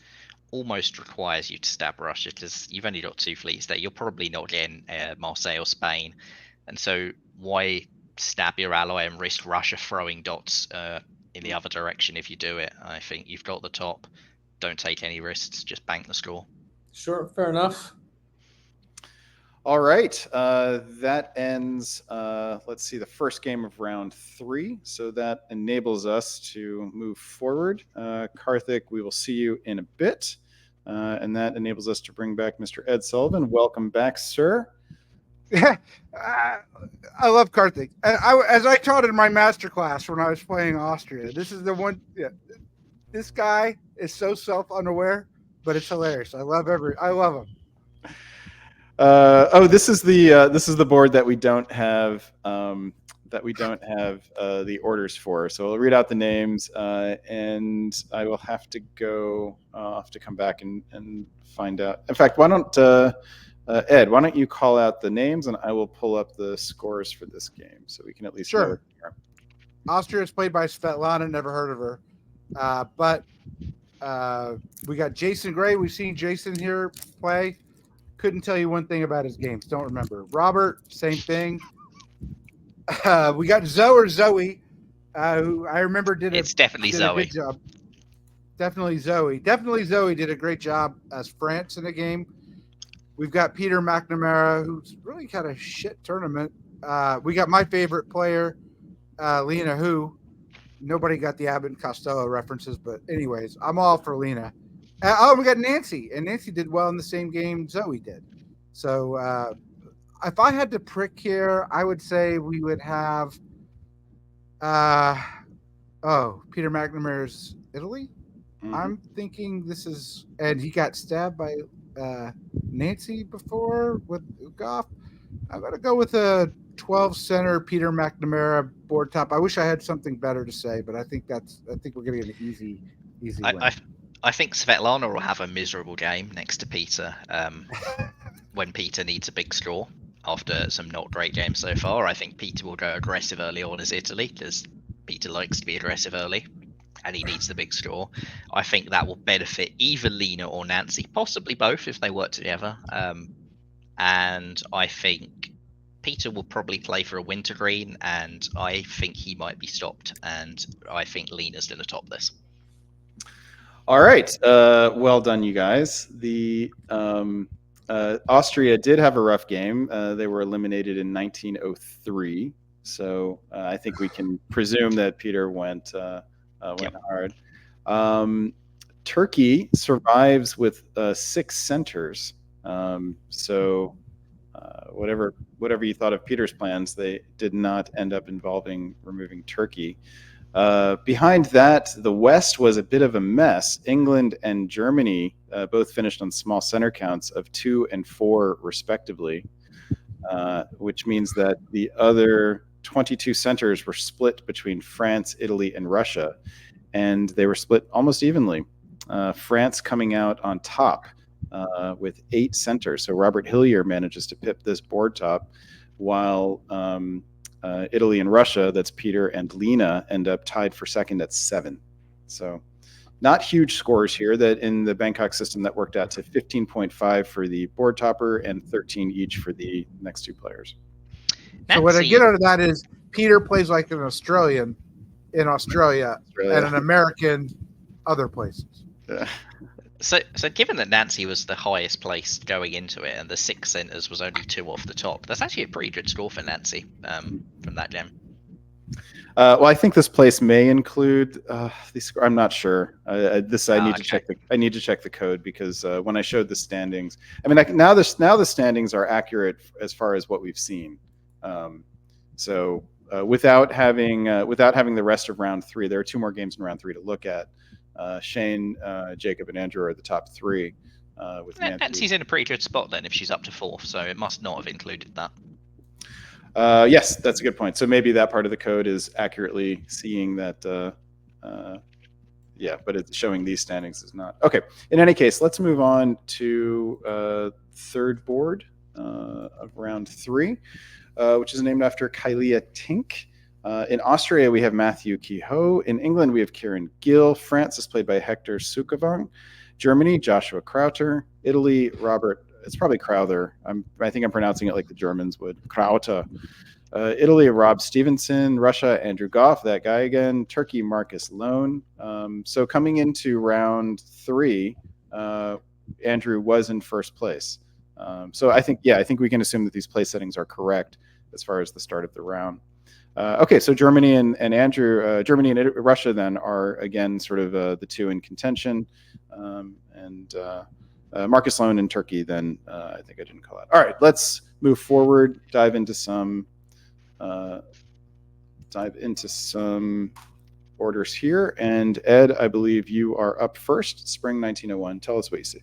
almost requires you to stab Russia because you've only got 2 fleets there. You're probably not getting Marseille or Spain, and so why stab your ally and risk Russia throwing dots in the other direction if you do it? I think you've got the top. Don't take any risks. Just bank the score. Sure, fair enough. All right, that ends, let's see, the first game of round 3. So that enables us to move forward. Karthik, we will see you in a bit. And that enables us to bring back Mr. Ed Sullivan. Welcome back, sir. Yeah, I love Karthik. As I taught in my master class when I was playing Austria, this is the one. Yeah, this guy is so self-unaware, but it's hilarious. I love him. This is the board that we don't have the orders for. So I'll read out the names, and I will have to go. I'll have to come back and find out. In fact, why don't Ed? Why don't you call out the names, and I will pull up the scores for this game, so we can at least Sure. know. Austria is played by Svetlana. Never heard of her, but we got Jason Gray. We've seen Jason here play. Couldn't tell you one thing about his games. Don't remember. Robert, same thing. We got Zoe, who I remember It's definitely a Zoe. good job. Definitely Zoe. Definitely Zoe did a great job as France in the game. We've got Peter McNamara, who's really had a shit tournament. We got my favorite player, Lena, who nobody got the Abbott and Costello references, but anyways, I'm all for Lena. We got Nancy, and Nancy did well in the same game Zoe did. So if I had to prick here, I would say we would have Peter McNamara's Italy. Mhm. I'm thinking this is, and he got stabbed by Nancy before with Goff. I'm gonna go with a 12 center Peter McNamara board top. I wish I had something better to say, but I think we're gonna get an easy win. I think Svetlana will have a miserable game next to Peter when Peter needs a big score after some not great games so far. I think Peter will go aggressive early on as Italy because Peter likes to be aggressive early and he needs the big score. I think that will benefit either Lena or Nancy, possibly both if they work together. And I think Peter will probably play for a wintergreen, and I think he might be stopped. And I think Lena's going to top this. All right. Well done, you guys. The Austria did have a rough game. They were eliminated in 1903. So I think we can presume that Peter went hard. Turkey survives with 6 centers. So whatever you thought of Peter's plans, they did not end up involving removing Turkey. Behind that, the West was a bit of a mess. England and Germany both finished on small center counts of 2 and 4, respectively, which means that the other 22 centers were split between France, Italy, and Russia, and they were split almost evenly. France coming out on top with 8 centers. So Robert Hillier manages to pip this board top, while Italy and Russia, that's Peter and Lena, end up tied for second at 7. So not huge scores here. That in the Bangkok system, that worked out to 15.5 for the board topper and 13 each for the next 2 players. So what I get out of that is Peter plays like an Australian in Australia. And an American other places. Yeah. So given that Nancy was the highest placed going into it, and the 6 centers was only 2 off the top, that's actually a pretty good score for Nancy from that game. Well, I think this place may include these. I'm not sure. I need to check I need to check the code, because when I showed the standings, I mean, now the standings are accurate as far as what we've seen. So without having the rest of round 3, there are 2 more games in round 3 to look at. Shane, Jacob, and Andrew are the top 3. With Nancy's in a pretty good spot then if she's up to 4th, so it must not have included that. Yes, that's a good point. So maybe that part of the code is accurately seeing that. But it's showing these standings is not. Okay. In any case, let's move on to third board of round 3, which is named after Kailia Tink. In Austria, we have Matthew Kehoe. In England, we have Kieran Gill. France is played by Hector Sukavang. Germany, Joshua Krauter. Italy, Robert, it's probably Crowther. I think I'm pronouncing it like the Germans would. Krauter. Italy, Rob Stevenson. Russia, Andrew Goff, that guy again. Turkey, Marcus Lone. So coming into round 3, Andrew was in first place. So I think we can assume that these place settings are correct as far as the start of the round. Okay, so Germany and Andrew, Germany and Russia then are again sort of the 2 in contention, and Marcus Lone and Turkey then I think I didn't call out. All right, let's move forward, dive into some orders here. And Ed, I believe you are up first. Spring 1901. Tell us what you see.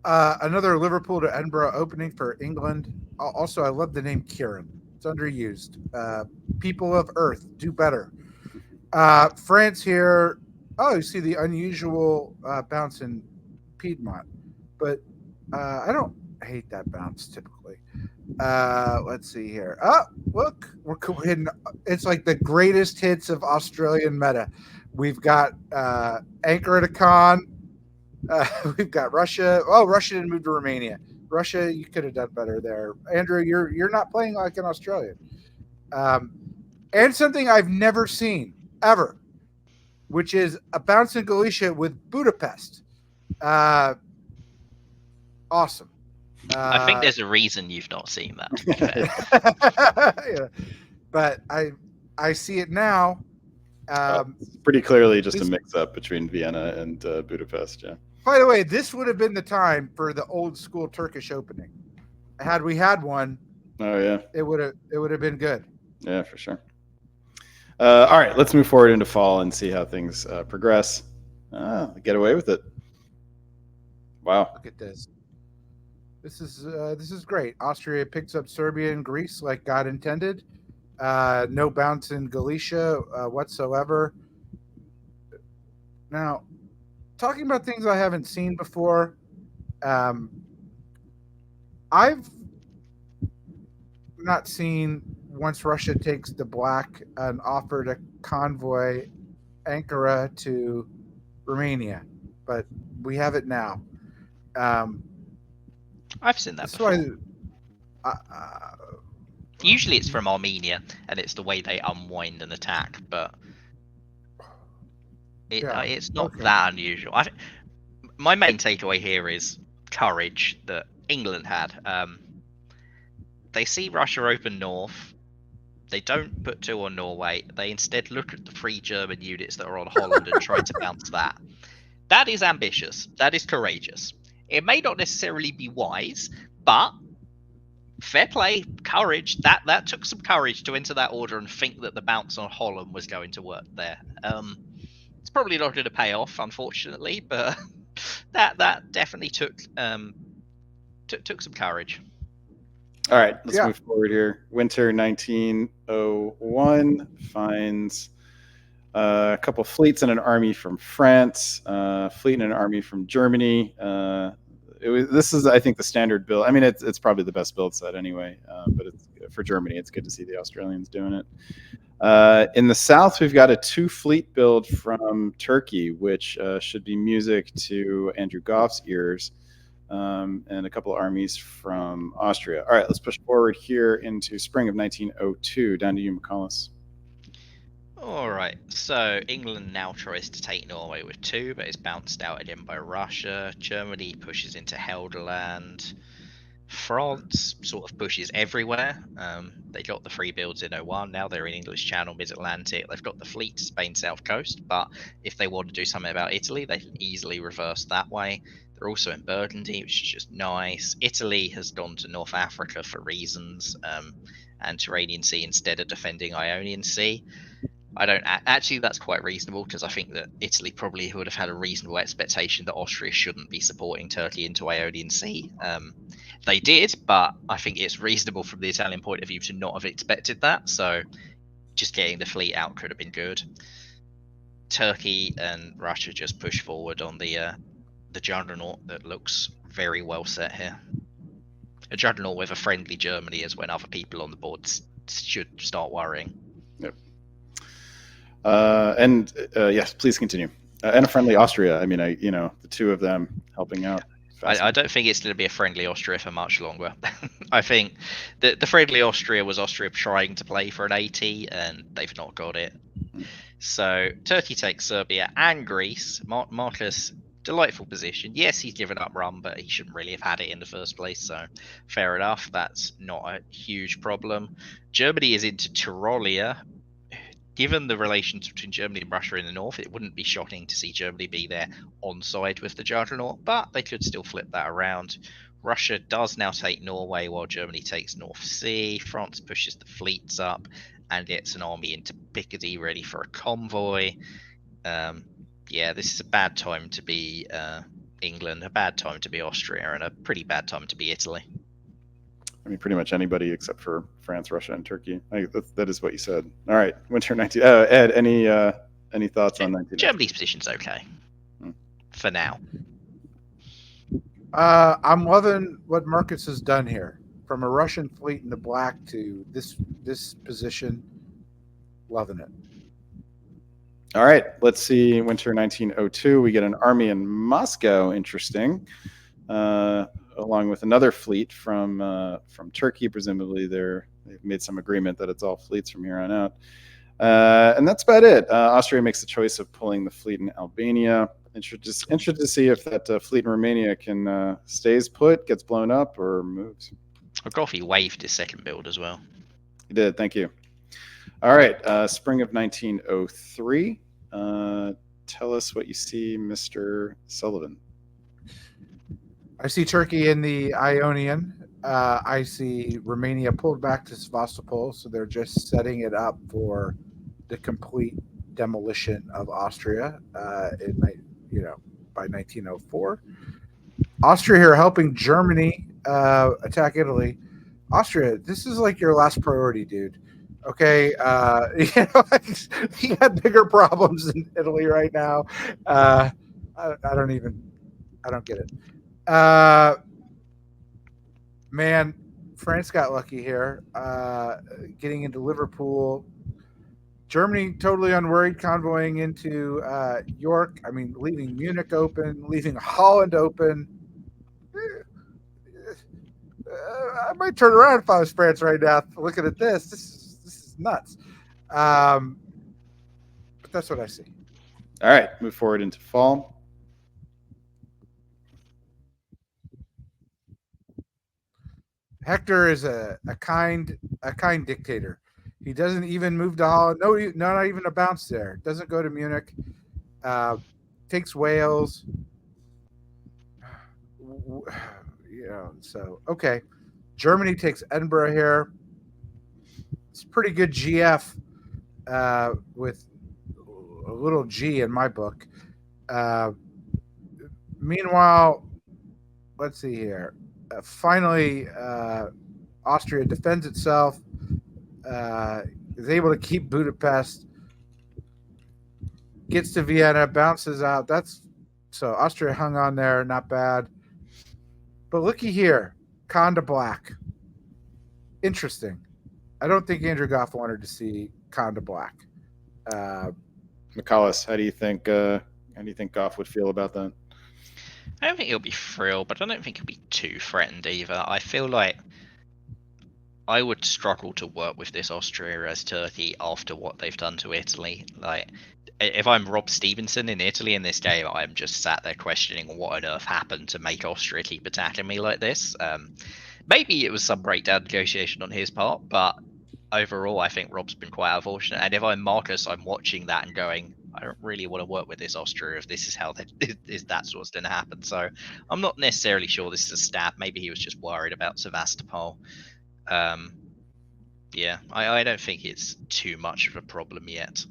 Another Liverpool to Edinburgh opening for England. Also, I love the name Kieran. It's underused. People of Earth, do better. France here. Oh, you see the unusual bounce in Piedmont, but I don't hate that bounce typically. Let's see here. Oh, look, we're hitting. It's like the greatest hits of Australian meta. We've got Anchor at a Con. We've got Russia. Oh, Russia didn't move to Romania. Russia, you could have done better there. Andrew, you're not playing like an Australian. And something I've never seen ever, which is a bounce in Galicia with Budapest. Awesome. I think there's a reason you've not seen that, to be fair. Yeah. But I see it now. It's pretty clearly just a mix-up between Vienna and Budapest. Yeah. By the way, this would have been the time for the old school Turkish opening. Had we had one, Oh yeah, it would have been good. yeah, for sure. All right, let's move forward into fall and see how things progress. Get away with it. Wow. Look at this. This is great. Austria picks up Serbia and Greece like God intended. No bounce in Galicia whatsoever. Now, talking about things I haven't seen before, I've not seen, once Russia takes the black, an offer to convoy Ankara to Romania, but we have it now. I've seen that That's before. why. Usually it's from Armenia, and it's the way they unwind an attack, but it's not that unusual. My main takeaway here is courage that England had. They see Russia open north. They don't put 2 on Norway. They instead look at the 3 German units that are on Holland and try to bounce that. That is ambitious. That is courageous. It may not necessarily be wise, but fair play, courage. That took some courage to enter that order and think that the bounce on Holland was going to work there. It's probably not going to pay off, unfortunately, but that definitely took some courage. All right, let's move forward here. Winter 1901 finds a couple fleets and an army from France, fleet and an army from Germany. This is, I think, the standard build. I mean, it's probably the best build set anyway, but for Germany, it's good to see the Australians doing it. In the south, we've got a 2 fleet build from Turkey, which should be music to Andrew Goff's ears. And a couple of armies from Austria. All right, let's push forward here into spring of 1902. Down to you, McCallus. All right, so England now tries to take Norway with 2, but is bounced out again by Russia. Germany pushes into Helderland. France sort of pushes everywhere. They got the 3 builds in 01. Now they're in English Channel, Mid-Atlantic. They've got the fleet to Spain, South Coast. But if they want to do something about Italy, they can easily reverse that way. They're also in Burgundy, which is just nice. Italy has gone to North Africa for reasons, and Tyrrhenian Sea instead of defending Ionian Sea. I don't actually. That's quite reasonable because I think that Italy probably would have had a reasonable expectation that Austria shouldn't be supporting Turkey into Ionian Sea. They did, but I think it's reasonable from the Italian point of view to not have expected that. So, just getting the fleet out could have been good. Turkey and Russia just push forward on the juggernaut that looks very well set here. A juggernaut with a friendly Germany is when other people on the board should start worrying. Yep. Yes, please continue. And a friendly Austria. I mean, the 2 of them helping out. I don't think it's going to be a friendly Austria for much longer. I think the friendly Austria was Austria trying to play for an 80, and they've not got it. So Turkey takes Serbia and Greece. Marcus, delightful position. Yes, he's given up run, but he shouldn't really have had it in the first place. So fair enough. That's not a huge problem. Germany is into Tyrolia. Given the relations between Germany and Russia in the north, it wouldn't be shocking to see Germany be there on side with the juggernaut, but they could still flip that around. Russia does now take Norway while Germany takes North Sea. France pushes the fleets up and gets an army into Picardy ready for a convoy. Yeah, this is a bad time to be England, a bad time to be Austria, and a pretty bad time to be Italy. I mean, pretty much anybody except for France, Russia, and Turkey. That is what you said. All right, winter 19. Ed, any thoughts on 19? Germany's position's okay for now. I'm loving what Marcus has done here, from a Russian fleet in the black to this position. Loving it. All right, let's see. Winter 1902, we get an army in Moscow. Interesting. Along with another fleet from Turkey. Presumably, they've made some agreement that it's all fleets from here on out. And that's about it. Austria makes the choice of pulling the fleet in Albania. Interested to see if that fleet in Romania can stays put, gets blown up, or moves. Goffey waved his second build as well. He did. Thank you. All right. Spring of 1903. Tell us what you see, Mr. Sullivan. I see Turkey in the Ionian. I see Romania pulled back to Sevastopol, so they're just setting it up for the complete demolition of Austria by 1904. Austria here helping Germany attack Italy. Austria, this is like your last priority, dude. Okay, you got bigger problems in Italy right now. I don't get it. Man, France got lucky here, getting into Liverpool. Germany totally unworried, convoying into York. I mean, leaving Munich open, leaving Holland open. I might turn around if I was France right now, looking at this. This is nuts. But that's what I see. All right, move forward into fall. Hector is a kind dictator. He doesn't even move to Holland. No, not even a bounce there. Doesn't go to Munich. Takes Wales. So okay. Germany takes Edinburgh here. It's pretty good GF with a little G in my book. Meanwhile, let's see here. Finally, Austria defends itself, is able to keep Budapest, gets to Vienna, bounces out. So Austria hung on there, not bad. But looky here, Khan to black. Interesting. I don't think Andrew Goff wanted to see Khan to black. McCullis, how do you think Goff would feel about that? I don't think he'll be thrilled, but I don't think he'll be too threatened either. I feel like I would struggle to work with this Austria as Turkey after what they've done to Italy. Like, if I'm Rob Stevenson in Italy in this game, I'm just sat there questioning what on earth happened to make Austria keep attacking me like this. Maybe it was some breakdown negotiation on his part, but overall, I think Rob's been quite unfortunate. And if I'm Marcus, I'm watching that and going, I don't really want to work with this Austria if this is how that's what's going to happen. So I'm not necessarily sure this is a stab. Maybe he was just worried about Sevastopol. Yeah, I don't think it's too much of a problem yet.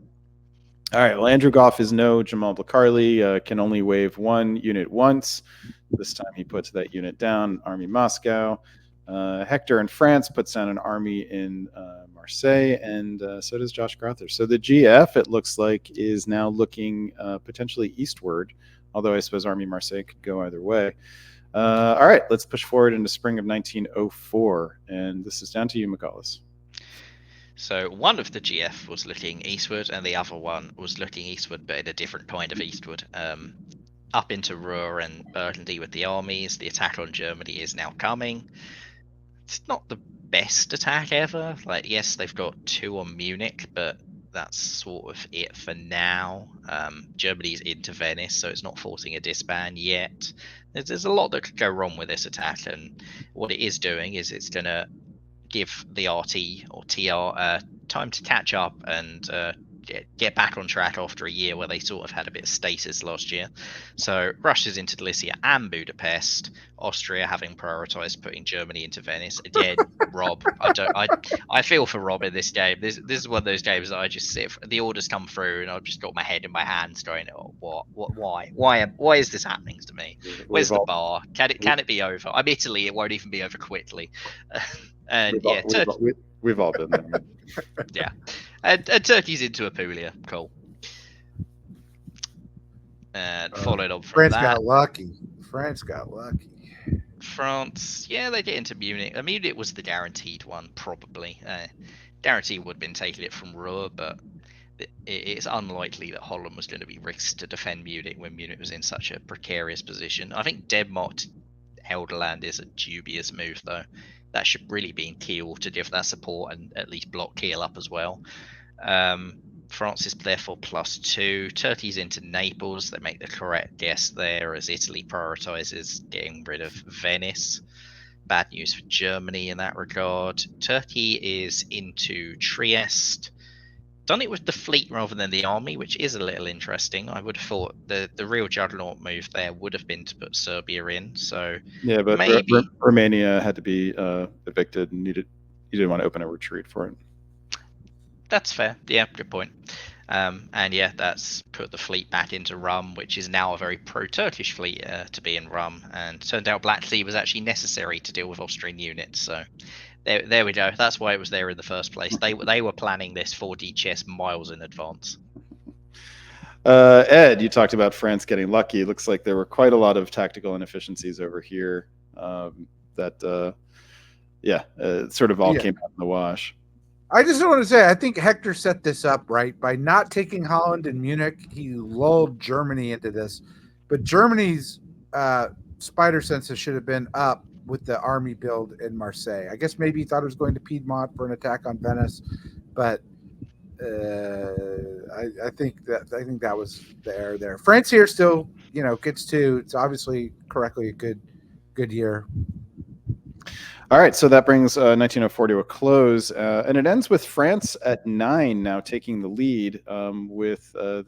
All right. Well, Andrew Goff is no Jamal Bukhari, can only wave one unit once. This time he puts that unit down, Army Moscow. Hector in France puts down an army in Marseille, and so does Josh Grother. So the GF, it looks like, is now looking potentially eastward, although I suppose Army Marseille could go either way. All right, let's push forward into spring of 1904, and this is down to you, McCullis. So one of the GF was looking eastward, and the other one was looking eastward, but in a different kind of eastward. Up into Ruhr and Burgundy with the armies. The attack on Germany is now coming. It's not the best attack ever. Like, yes, they've got 2 on Munich, but that's sort of it for now. Germany's into Venice, so it's not forcing a disband yet. There's a lot that could go wrong with this attack, and what it is doing is it's going to give the RT or TR time to catch up and get back on track after a year where they sort of had a bit of stasis last year. So rushes into Tbilisi and Budapest. Austria having prioritised putting Germany into Venice again. Rob, I feel for Rob in this game. This is one of those games that I just sit. The orders come through and I've just got my head in my hands, going, "Oh, why is this happening to me? Where's the bar? Can it be over? I'm Italy. It won't even be over quickly." And yeah, we've all been there. yeah, and Turkey's into Apulia. Cool. And followed on from France that, got lucky. France got lucky. France, yeah, they get into Munich. I mean, it was the guaranteed one, probably. Guaranteed would have been taking it from Ruhr, but it's unlikely that Holland was going to be risked to defend Munich when Munich was in such a precarious position. I think Denmark to Helderland is a dubious move, though. That should really be in Kiel to give that support and at least block Kiel up as well. France is therefore +2. Turkey's into Naples. They make the correct guess there as Italy prioritises getting rid of Venice. Bad news for Germany in that regard. Turkey is into Trieste. Done it with the fleet rather than the army, which is a little interesting. I would have thought the real juggernaut move there would have been to put Serbia in. So yeah, but maybe Romania had to be evicted and you didn't want to open a retreat for it. That's fair. Yeah, good point. And yeah, that's put the fleet back into Rum, which is now a very pro-Turkish fleet to be in Rum. And turned out Black Sea was actually necessary to deal with Austrian units. So there we go. That's why it was there in the first place. They were planning this 4D chess miles in advance. Ed, you talked about France getting lucky. It looks like there were quite a lot of tactical inefficiencies over here that sort of all came out in the wash. I just want to say, I think Hector set this up right by not taking Holland and Munich. He lulled Germany into this, but Germany's spider senses should have been up with the army build in Marseille. I guess maybe he thought it was going to Piedmont for an attack on Venice, but I think that was the error there. France here still, gets 2. It's obviously correctly a good year. All right, so that brings 1904 to a close, and it ends with France at 9 now taking the lead, with the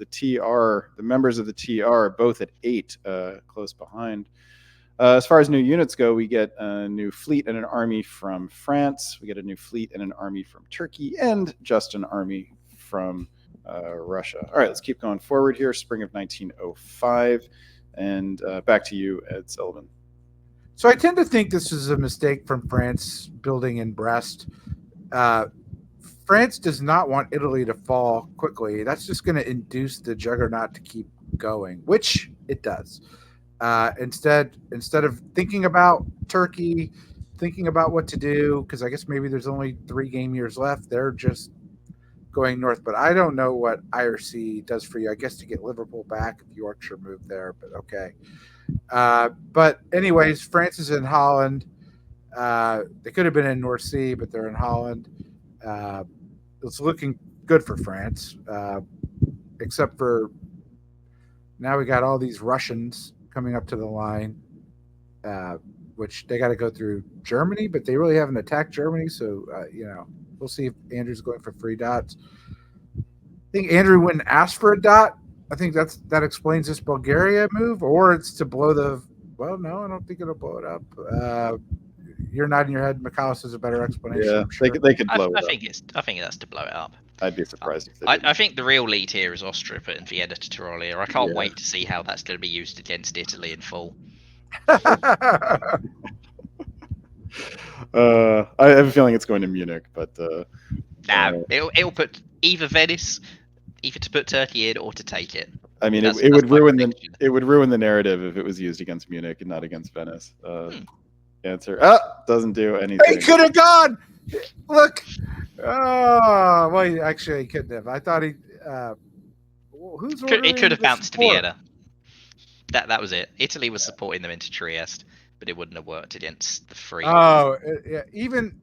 members of the TR both at 8, close behind. As far as new units go, we get a new fleet and an army from France. We get a new fleet and an army from Turkey, and just an army from Russia. All right, let's keep going forward here. Spring of 1905, and back to you, Ed Sullivan. So I tend to think this is a mistake from France building in Brest. France does not want Italy to fall quickly. That's just going to induce the juggernaut to keep going, which it does. Instead of thinking about Turkey, thinking about what to do, because I guess maybe there's only 3 game years left, they're just going north. But I don't know what IRC does for you. I guess to get Liverpool back if Yorkshire moved there, but okay. But anyways, France is in Holland. They could have been in North Sea, but they're in Holland. It's looking good for France, except for now we got all these Russians coming up to the line, which they got to go through Germany, but they really haven't attacked Germany. So, we'll see if Andrew's going for free dots. I think Andrew wouldn't ask for a dot. I think that explains this Bulgaria move, or it's to blow the. Well, no, I don't think it'll blow it up. You're nodding your head. McAllis is a better explanation. Yeah, I'm sure. they could blow it up. I think that's to blow it up. I'd be surprised if they didn't. I think the real lead here is Austria putting Vienna to Tyrolia. I can't wait to see how that's going to be used against Italy in full. I have a feeling it's going to Munich, but it'll put either Venice, either to put Turkey in or to take it. I mean, it would ruin the narrative if it was used against Munich and not against Venice. Answer doesn't do anything. He could have gone. Look. Oh, well, actually, he couldn't have. I thought he. It could have bounced to Vienna. That was it. Italy was supporting them into Trieste, but it wouldn't have worked against the 3. Oh, yeah. Even.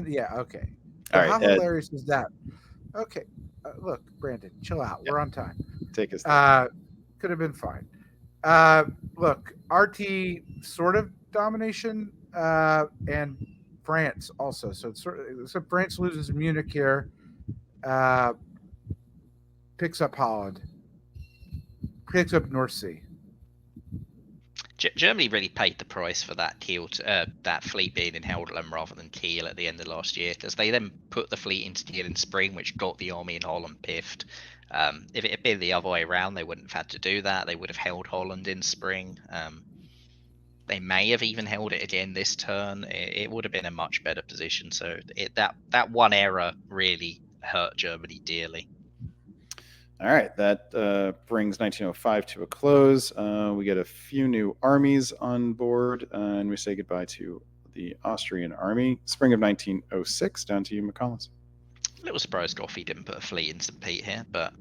Yeah. Okay. All right, how hilarious is that? Okay. Look, Brandon, chill out. We're on time. Take us. Could have been fine. Look, RT sort of domination, and France also. So France loses Munich here. picks up Holland, picks up North Sea. Germany really paid the price for that that fleet being in Helgoland rather than Kiel at the end of last year, because they then put the fleet into Kiel in spring, which got the army in Holland piffed. If it had been the other way around, they wouldn't have had to do that. They would have held Holland in spring. They may have even held it again this turn. It would have been a much better position. So that one error really hurt Germany dearly. All right, that brings 1905 to a close. We get a few new armies on board, and we say goodbye to the Austrian army. Spring of 1906, down to you, McCollins. A little surprised Goffey didn't put a fleet in St. Pete here, but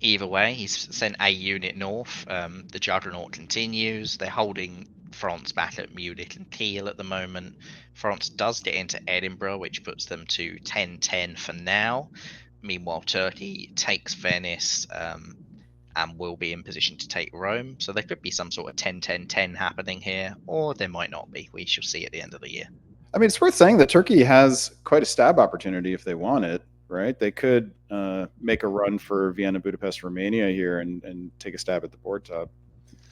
either way, he's sent a unit north. The Juggernaut continues. They're holding France back at Munich and Kiel at the moment. France does get into Edinburgh, which puts them to 10-10 for now. Meanwhile, Turkey takes Venice and will be in position to take Rome. So there could be some sort of 10-10-10 happening here, or there might not be. We shall see at the end of the year. I mean, it's worth saying that Turkey has quite a stab opportunity if they want it, right? They could make a run for Vienna, Budapest, Romania here and take a stab at the board top.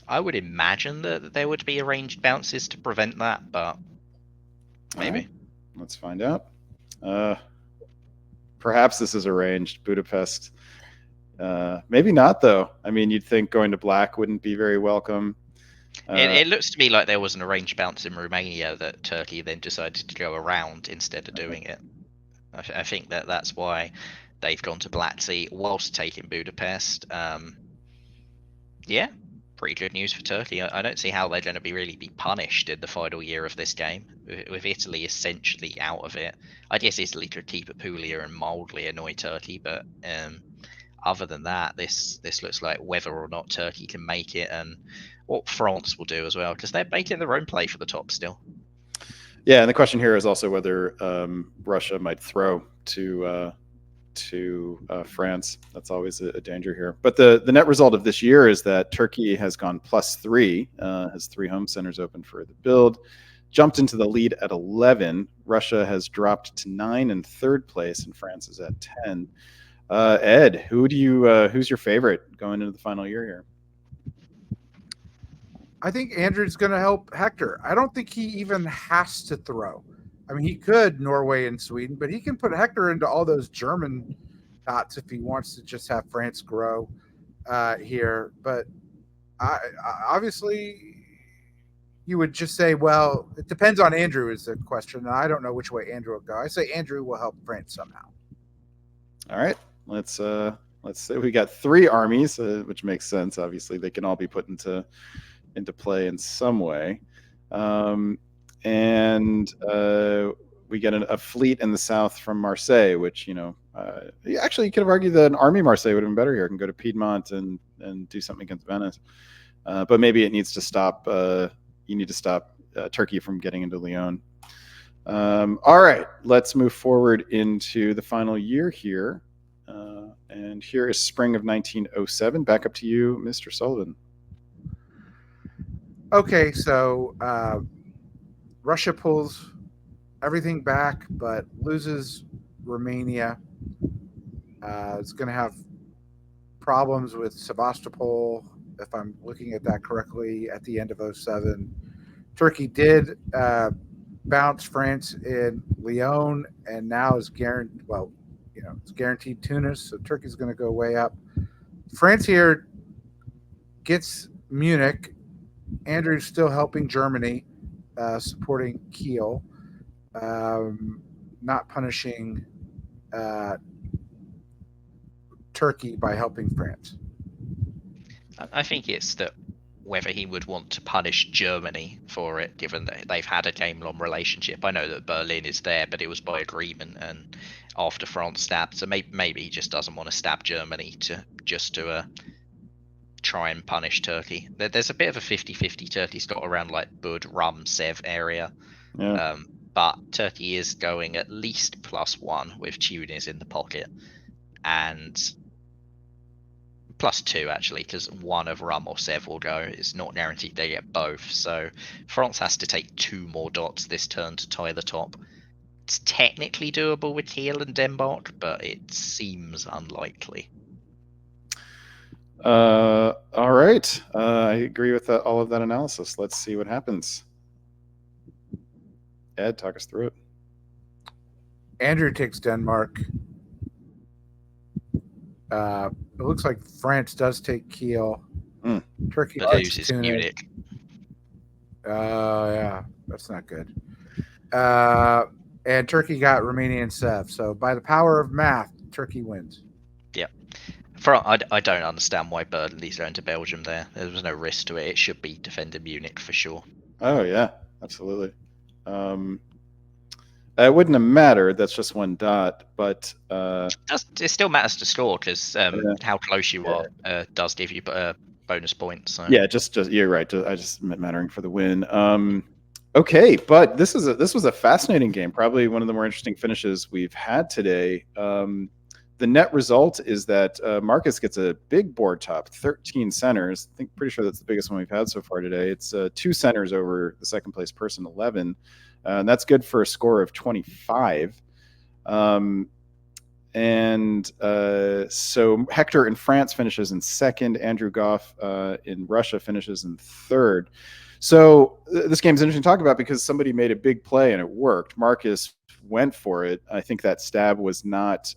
I would imagine that there would be arranged bounces to prevent that, but maybe. Right. Let's find out. Perhaps this is arranged. Budapest. Maybe not, though. I mean, you'd think going to black wouldn't be very welcome. It looks to me like there was an arranged bounce in Romania that Turkey then decided to go around instead of doing it. I think that's why they've gone to Black Sea whilst taking Budapest. Yeah, pretty good news for Turkey. I don't see how they're going to really be punished in the final year of this game, with Italy essentially out of it. I guess Italy could keep Apulia and mildly annoy Turkey, but other than that, this looks like whether or not Turkey can make it, and what France will do as well, because they're making their own play for the top still. Yeah, and the question here is also whether Russia might throw to France. That's always a danger here. But the net result of this year is that Turkey has gone +3, has 3 home centers open for the build, jumped into the lead at 11. Russia has dropped to 9 in third place, and France is at 10. Ed, who's your favorite going into the final year here? I think Andrew's going to help Hector. I don't think he even has to throw. I mean, he could Norway and Sweden, but he can put Hector into all those German dots if he wants to just have France grow here. But obviously, you would just say, well, it depends on Andrew is the question. And I don't know which way Andrew will go. I say Andrew will help France somehow. All right. Let's say we got 3 armies, which makes sense. Obviously, they can all be put into play in some way. And we get a fleet in the south from Marseille, which, actually you could have argued that an army Marseille would have been better here. It can go to Piedmont and do something against Venice. But maybe it needs to stop. You need to stop Turkey from getting into Lyon. All right, let's move forward into the final year here. And here is spring of 1907. Back up to you, Mr. Sullivan. Okay, so Russia pulls everything back, but loses Romania. It's going to have problems with Sevastopol, if I'm looking at that correctly, at the end of 07. Turkey did bounce France in Lyon, and now is guaranteed. Well, it's guaranteed Tunis, so Turkey's going to go way up. France here gets Munich. Andrew's still helping Germany, supporting Kiel, not punishing Turkey by helping France. I think it's that whether he would want to punish Germany for it, given that they've had a game-long relationship. I know that Berlin is there, but it was by agreement and after France stabbed. So maybe he just doesn't want to stab Germany to try and punish Turkey. There's a bit of a 50-50. Turkey's got around like Bud, Rum, Sev area. Yeah. But Turkey is going at least +1 with Tunis in the pocket. And +2 actually, because one of Rum or Sev will go. It's not guaranteed they get both. So France has to take 2 more dots this turn to tie the top. It's technically doable with Kiel and Denmark, but it seems unlikely. All right. I agree with all of that analysis. Let's see what happens. Ed, talk us through it. Andrew takes Denmark. It looks like France does take Kiel. Mm. Turkey But takes loses Tunis. Munich. Yeah, that's not good. And Turkey got Romania and Sev. So by the power of math, Turkey wins. I don't understand why Burnley's going to Belgium there. There was no risk to it. It should be defending Munich for sure. Oh yeah, absolutely. It wouldn't have mattered. That's just one dot, but It still matters to score because how close you are does give you bonus points. So. yeah, just you're right. I just meant mattering for the win. Okay, but this was a fascinating game. Probably one of the more interesting finishes we've had today. The net result is that Marcus gets a big board top, 13 centers. I think pretty sure that's the biggest one we've had so far today. It's 2 centers over the second place person, 11. And that's good for a score of 25. So Hector in France finishes in second. Andrew Goff in Russia finishes in third. So this game is interesting to talk about because somebody made a big play and it worked. Marcus went for it. I think that stab was not,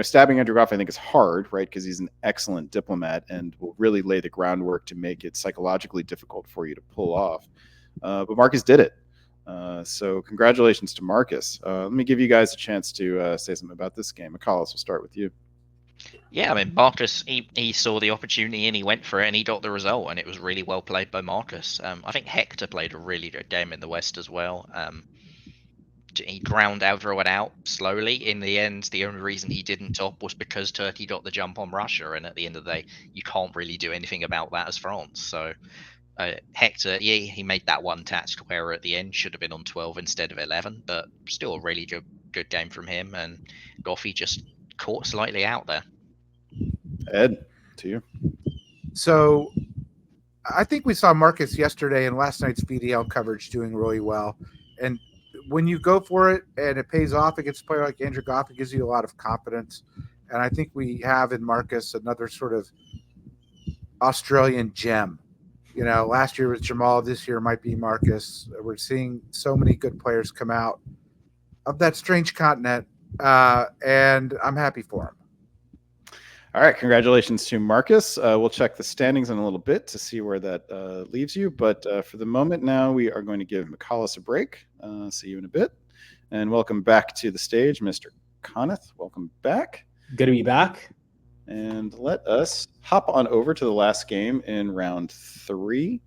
stabbing Andrew Goff I think is hard, right? Because he's an excellent diplomat and will really lay the groundwork to make it psychologically difficult for you to pull off. But Marcus did it. So congratulations to Marcus. Let me give you guys a chance to say something about this game. Akalis, we'll start with you. Yeah, I mean, Marcus, he saw the opportunity and he went for it and he got the result, and it was really well played by Marcus. I think Hector played a really good game in the West as well. He ground everyone out slowly. In the end, the only reason he didn't top was because Turkey got the jump on Russia, and at the end of the day, you can't really do anything about that as France. So Hector, yeah, he made that one tactical error at the end, should have been on 12 instead of 11, but still a really good game from him, and Goffey just caught slightly out there. Ed, to you. So I think we saw Marcus yesterday in last night's VDL coverage doing really well. And when you go for it and it pays off against a player like Andrew Goff, it gives you a lot of confidence. And I think we have in Marcus another sort of Australian gem. Last year was Jamal. This year might be Marcus. We're seeing so many good players come out of that strange continent, and I'm happy for him. All right, congratulations to Marcus. We'll check the standings in a little bit to see where that leaves you. But for the moment now, we are going to give McCallus a break. See you in a bit. And welcome back to the stage, Mr. Coneth. Welcome back. Good to be back. And let us hop on over to the last game in round 3,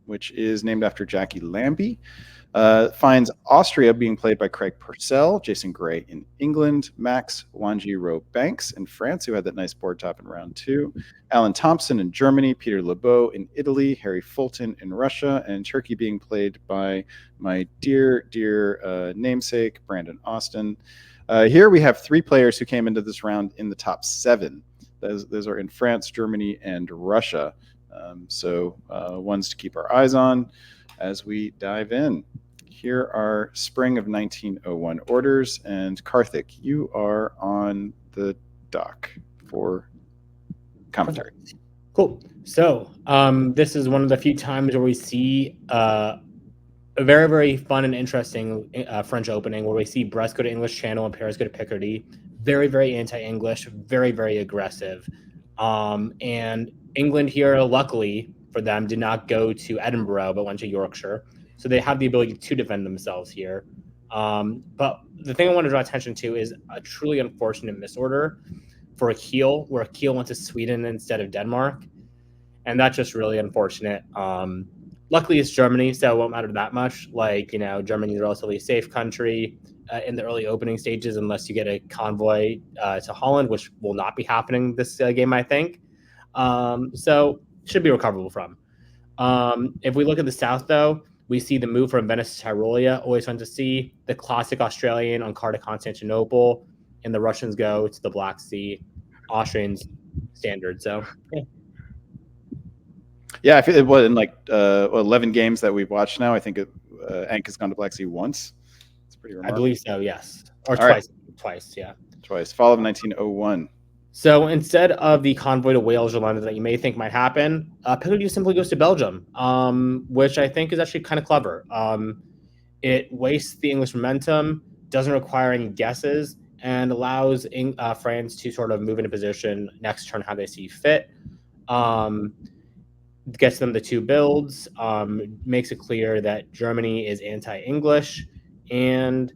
which is named after Jackie Lambie. Finds Austria being played by Craig Purcell, Jason Gray in England, Max Wanji-Rowe Banks in France, who had that nice board top in round 2, Alan Thompson in Germany, Peter Lebeau in Italy, Harry Fulton in Russia, and Turkey being played by my dear namesake, Brandon Austin. Here we have 3 players who came into this round in the top 7. Those are in France, Germany, and Russia. So ones to keep our eyes on as we dive in. Here are spring of 1901 orders, and Karthik, you are on the dock for commentary. Cool. So this is one of the few times where we see a very, very fun and interesting French opening where we see Brest go to English Channel and Paris go to Picardy. Very, very anti-English, very, very aggressive. And England here, luckily for them, did not go to Edinburgh, but went to Yorkshire. So they have the ability to defend themselves here. But the thing I want to draw attention to is a truly unfortunate misorder for Kiel, where Kiel went to Sweden instead of Denmark. And that's just really unfortunate. Luckily, it's Germany, so it won't matter that much. Germany is a relatively safe country in the early opening stages, unless you get a convoy to Holland, which will not be happening this game, I think. So should be recoverable from. If we look at the south, though, we see the move from Venice to Tyrolia, always fun to see. The classic Australian on card to Constantinople, and the Russians go to the Black Sea. Austrians standard. So, yeah. Yeah, I feel it was in 11 games that we've watched now. I think Ank has gone to Black Sea once. It's pretty remarkable. I believe so, yes. Or All twice. Right. Twice, yeah. Twice. Fall of 1901. So instead of the convoy to Wales or London that you may think might happen, Picardy simply goes to Belgium, which I think is actually kind of clever. It wastes the English momentum, doesn't require any guesses, and allows France to sort of move into position next turn how they see fit. Gets them the 2 builds, makes it clear that Germany is anti-English, and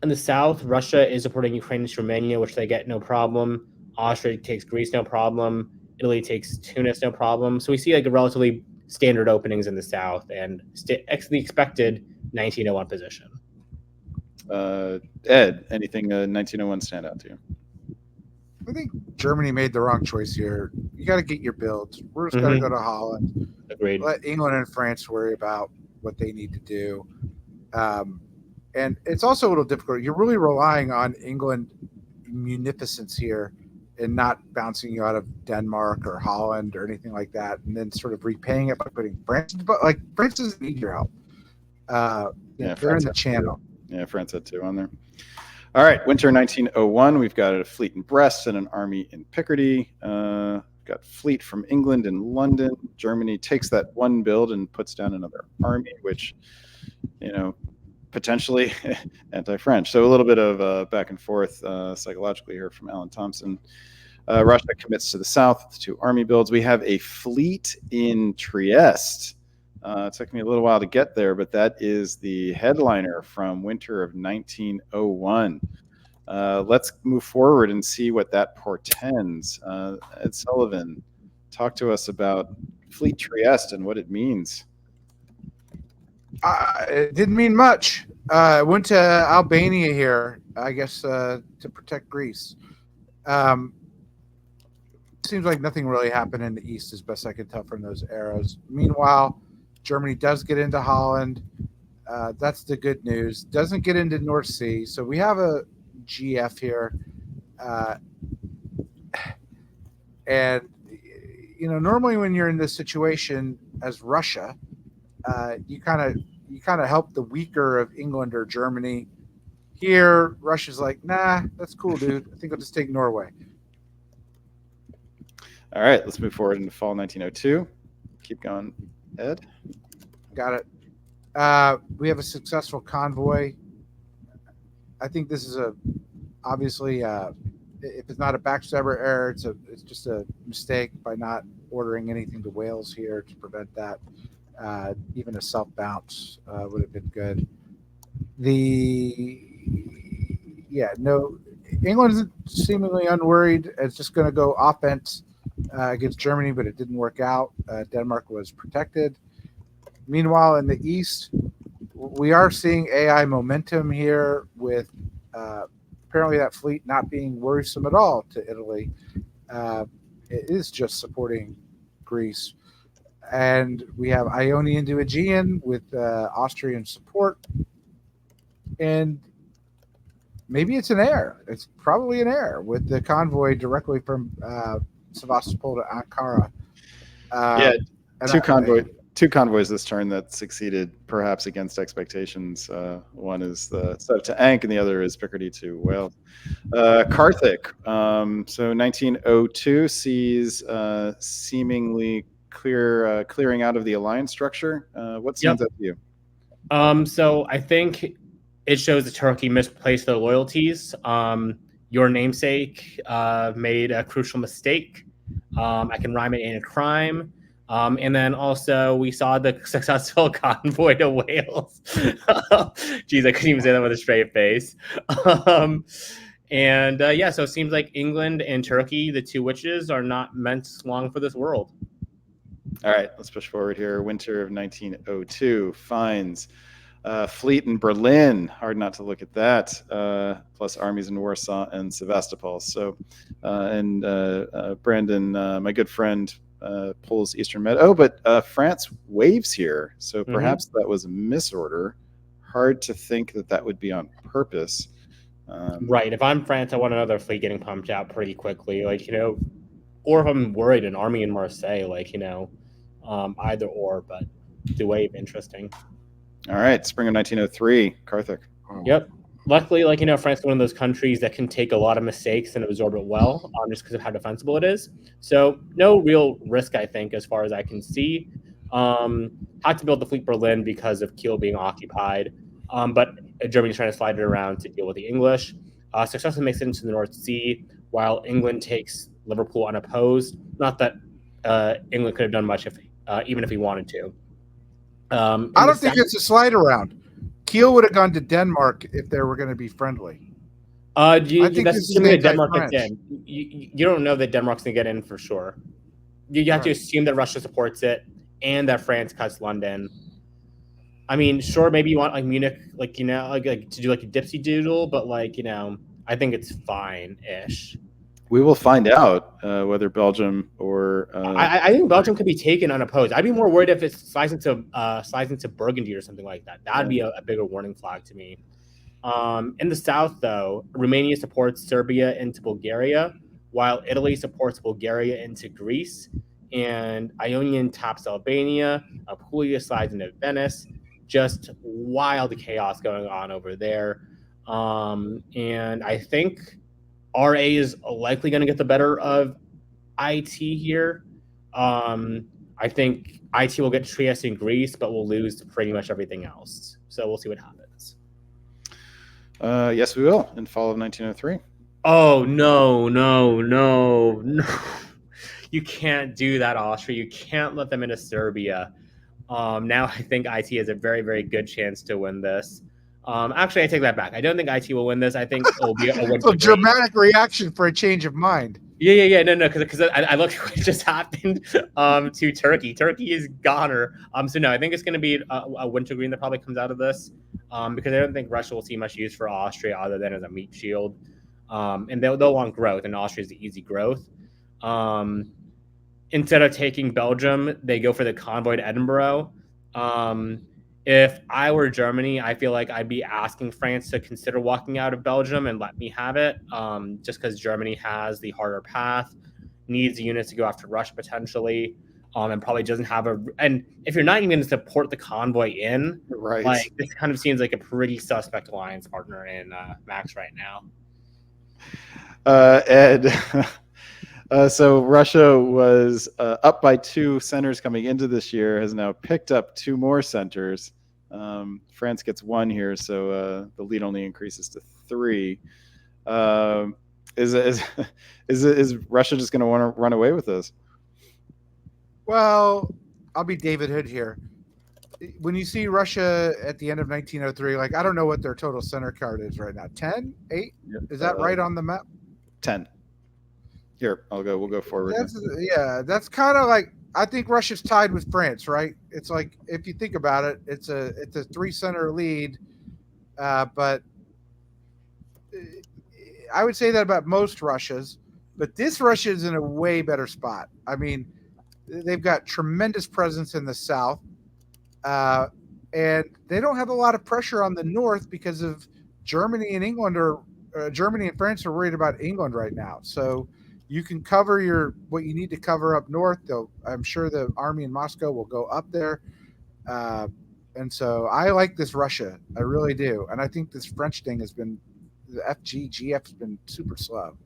in the south, Russia is supporting Ukraine and Romania, which they get no problem. Austria takes Greece, no problem. Italy takes Tunis, no problem. So we see like a relatively standard openings in the south and the expected 1901 position. Ed, anything 1901 stand out to you? I think Germany made the wrong choice here. You got to get your builds. We're just going to go to Holland. Agreed. Let England and France worry about what they need to do. And it's also a little difficult. You're really relying on England munificence here and not bouncing you out of Denmark or Holland or anything like that, and then sort of repaying it by putting France. But like France doesn't need your help. They're France in the channel. Yeah, France had 2 on there. All right, winter 1901. We've got a fleet in Brest and an army in Picardy. Got fleet from England in London. Germany takes that 1 build and puts down another army, which, potentially anti-French. So a little bit of back and forth psychologically here from Alan Thompson. Russia commits to the south with 2 army builds. We have a fleet in Trieste. It took me a little while to get there, but that is the headliner from winter of 1901. Let's move forward and see what that portends. Ed Sullivan, talk to us about Fleet Trieste and what it means. It didn't mean much. I went to Albania here, I guess, to protect Greece. Seems like nothing really happened in the east, as best I can tell from those arrows. Meanwhile, Germany does get into Holland. That's the good news. Doesn't get into North Sea. So we have a GF here. And, normally when you're in this situation as Russia, you kind of help the weaker of England or Germany. Here, Russia's like, nah, that's cool, dude. I think I'll just take Norway. All right, let's move forward into fall 1902. Keep going, Ed. Got it. We have a successful convoy. I think this is obviously if it's not a backstabber error, it's just a mistake by not ordering anything to Wales here to prevent that. Even a self bounce would have been good. England's seemingly unworried. It's just going to go offense against Germany, but it didn't work out. Denmark was protected. Meanwhile, in the east, we are seeing AI momentum here with apparently that fleet not being worrisome at all to Italy. It is just supporting Greece. And we have Ionian to Aegean with Austrian support. And maybe it's an error. It's probably an error with the convoy directly from Sevastopol to Ankara. Two convoys this turn that succeeded perhaps against expectations. One is the set to Ankh, and the other is Picardy to Wales. Carthage. So 1902 sees seemingly clearing out of the alliance structure. What stands out to you? So I think it shows that Turkey misplaced their loyalties. Your namesake made a crucial mistake. I can rhyme it in a crime. And then also we saw the successful convoy to Wales. Geez, I couldn't even say that with a straight face. So it seems like England and Turkey, the 2 witches, are not meant long for this world. All right, let's push forward here. Winter of 1902 finds fleet in Berlin. Hard not to look at that. Plus armies in Warsaw and Sevastopol. So, Brandon, my good friend, pulls Eastern Med. Oh, but France waves here. So perhaps that was a misorder. Hard to think that would be on purpose. Right. If I'm France, I want another fleet getting pumped out pretty quickly. Or if I'm worried, an army in Marseille, either or, but the wave, interesting. All right, spring of 1903, Carthage. Yep. luckily, France is one of those countries that can take a lot of mistakes and absorb it well, just because of how defensible it is. So no real risk, I think, as far as I can see. Had to build the fleet Berlin because of Kiel being occupied, but Germany's trying to slide it around to deal with the English. Successfully makes it into the North Sea, while England takes Liverpool unopposed. Not that England could have done much even if he wanted to. I don't think it's a slide around. Kiel would have gone to Denmark if they were going to be friendly. I think that's this is assuming that Denmark anti-French. gets in. You don't know that Denmark's going to get in for sure. You have to assume that Russia supports it and that France cuts London. I mean, sure, maybe you want like Munich, like to do like a dipsy doodle, but I think it's fine-ish. We will find out whether Belgium or I think Belgium could be taken unopposed. I'd be more worried if it slides into Burgundy or something like that. That'd be a bigger warning flag to me. In the south, though, Romania supports Serbia into Bulgaria, while Italy supports Bulgaria into Greece, and Ionian taps Albania. Apulia slides into Venice. Just wild chaos going on over there. And I think RA is likely going to get the better of IT here. I think IT will get Trieste in Greece, but will lose to pretty much everything else. So we'll see what happens. Yes, we will in fall of 1903. Oh, no. You can't do that, Austria. You can't let them into Serbia. Now I think IT has a very, very good chance to win this. Actually, I take that back. I don't think IT will win this. I think it will be a win. A dramatic reaction for a change of mind. Yeah. No, because I looked at what just happened to Turkey. Turkey is goner. So no, I think it's going to be a wintergreen that probably comes out of this, because I don't think Russia will see much use for Austria other than as a meat shield, and they'll want growth, and Austria is the easy growth. Instead of taking Belgium, they go for the convoy to Edinburgh. If I were Germany, I feel like I'd be asking France to consider walking out of Belgium and let me have it, just because Germany has the harder path, needs units to go after Russia potentially, and probably doesn't have and if you're not even going to support the convoy in, Right. like this kind of seems like a pretty suspect alliance partner in Max right now. Ed, so Russia was up by 2 centers coming into this year, has now picked up 2 more centers. France gets 1 here, so the lead only increases to 3. Is Russia just going to want to run away with this? Well, I'll be David Hood here. When you see Russia at the end of 1903, like I don't know what their total center card is right now. 10, 8? Is that right on the map? 10. Here, we'll go forward. That's kind of like, I think Russia's tied with France, right? It's like, if you think about it, it's a 3-center lead, but I would say that about most Russias, but this Russia is in a way better spot. I mean, they've got tremendous presence in the south, and they don't have a lot of pressure on the north because of Germany and England Germany and France are worried about England right now. So you can cover what you need to cover up north. I'm sure the army in Moscow will go up there. And so I like this Russia. I really do. And I think this French thing the GF has been super slow.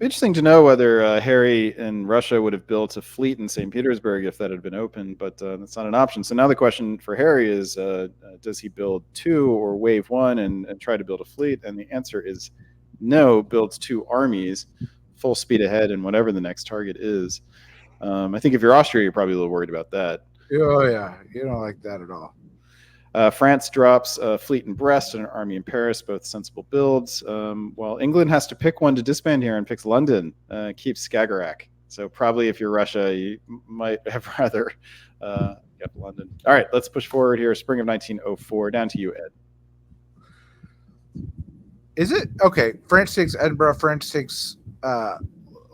Interesting to know whether Harry and Russia would have built a fleet in St. Petersburg if that had been open, but that's not an option. So now the question for Harry is, does he build 2 or wave 1 and try to build a fleet? And the answer is no, builds 2 armies, full speed ahead in whatever the next target is. I think if you're Austria, you're probably a little worried about that. Oh, yeah. You don't like that at all. France drops a fleet in Brest and an army in Paris, both sensible builds. While England has to pick one to disband here and picks London, keeps Skagerrak. So probably if you're Russia, you might have rather get London. All right, let's push forward here. Spring of 1904. Down to you, Ed. Is it? Okay, France takes Edinburgh. France takes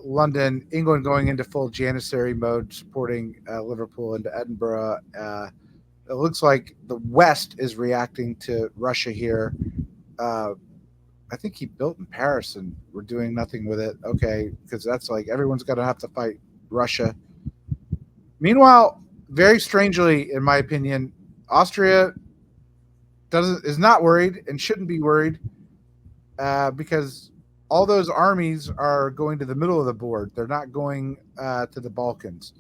London. England going into full Janissary mode, supporting Liverpool into Edinburgh. It looks like the West is reacting to Russia here. I think he built in Paris and we're doing nothing with it. Okay, because that's like everyone's going to have to fight Russia. Meanwhile, very strangely, in my opinion, Austria is not worried and shouldn't be worried because all those armies are going to the middle of the board. They're not going to the Balkans.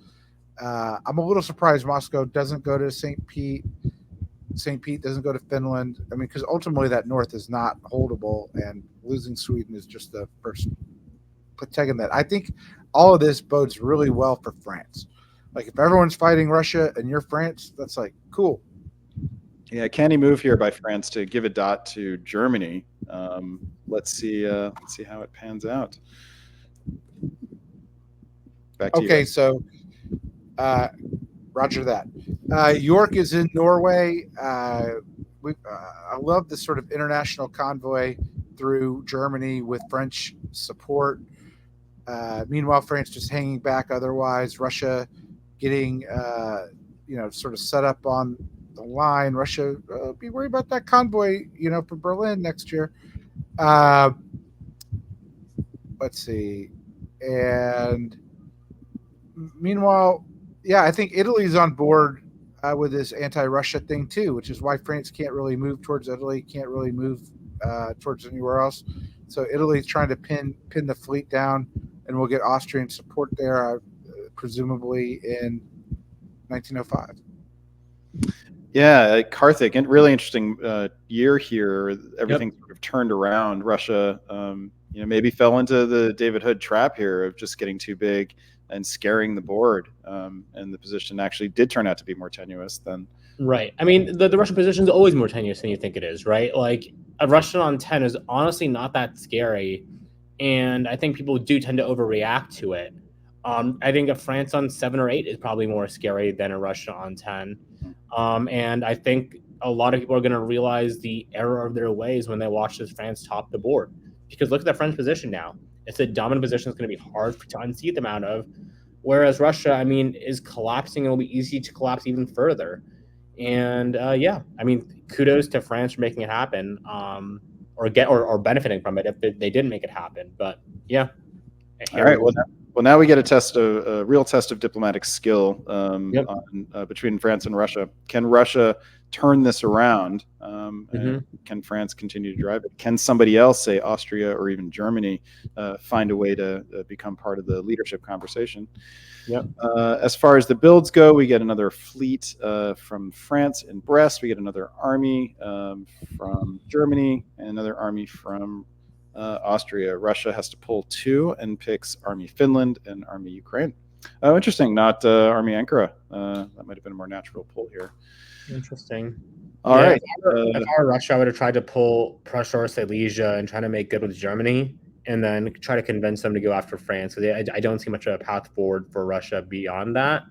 I'm a little surprised Moscow doesn't go to St. Pete. St. Pete doesn't go to Finland. I mean, because ultimately that north is not holdable, and losing Sweden is just the first taking that. I think all of this bodes really well for France. Like if everyone's fighting Russia and you're France, that's like cool. Yeah, canny move here by France to give a dot to Germany. Let's see how it pans out. Back to you. Okay, so Roger that. York is in Norway. I love this sort of international convoy through Germany with French support. Meanwhile, France just hanging back. Otherwise, Russia getting sort of set up on the line. Russia be worried about that convoy, for Berlin next year. Let's see. And meanwhile, yeah, I think Italy's on board with this anti-Russia thing too, which is why France can't really move towards Italy, can't really move towards anywhere else. So Italy's trying to pin the fleet down, and we'll get Austrian support there, presumably in 1905. Yeah, Karthik, and really interesting year here. Everything sort of turned around. Russia, maybe fell into the David Hood trap here of just getting too big and scaring the board. And the position actually did turn out to be more tenuous than. Right. I mean, the Russian position is always more tenuous than you think it is, right? Like a Russian on 10 is honestly not that scary. And I think people do tend to overreact to it. I think a France on 7 or 8 is probably more scary than a Russia on 10. And I think a lot of people are going to realize the error of their ways when they watch this France top the board. Because look at the French position now. It's a dominant position that's going to be hard to unseat them out of. Whereas Russia, I mean, is collapsing. It'll be easy to collapse even further. And kudos to France for making it happen, or benefiting from it if they didn't make it happen. But yeah. All right. Well, now we get a real test of diplomatic skill between France and Russia. Can Russia turn this around? And can France continue to drive it? Can somebody else, say Austria or even Germany, find a way to become part of the leadership conversation? Yep. As far as the builds go, we get another fleet from France in Brest. We get another army from Germany and another army from Austria. Russia has to pull 2 and picks Army Finland and Army Ukraine. Oh, interesting. Not Army Ankara. That might have been a more natural pull here. Interesting. All right. If I were Russia, I would have tried to pull Prussia or Silesia and try to make good with Germany, and then try to convince them to go after France. So I don't see much of a path forward for Russia beyond that.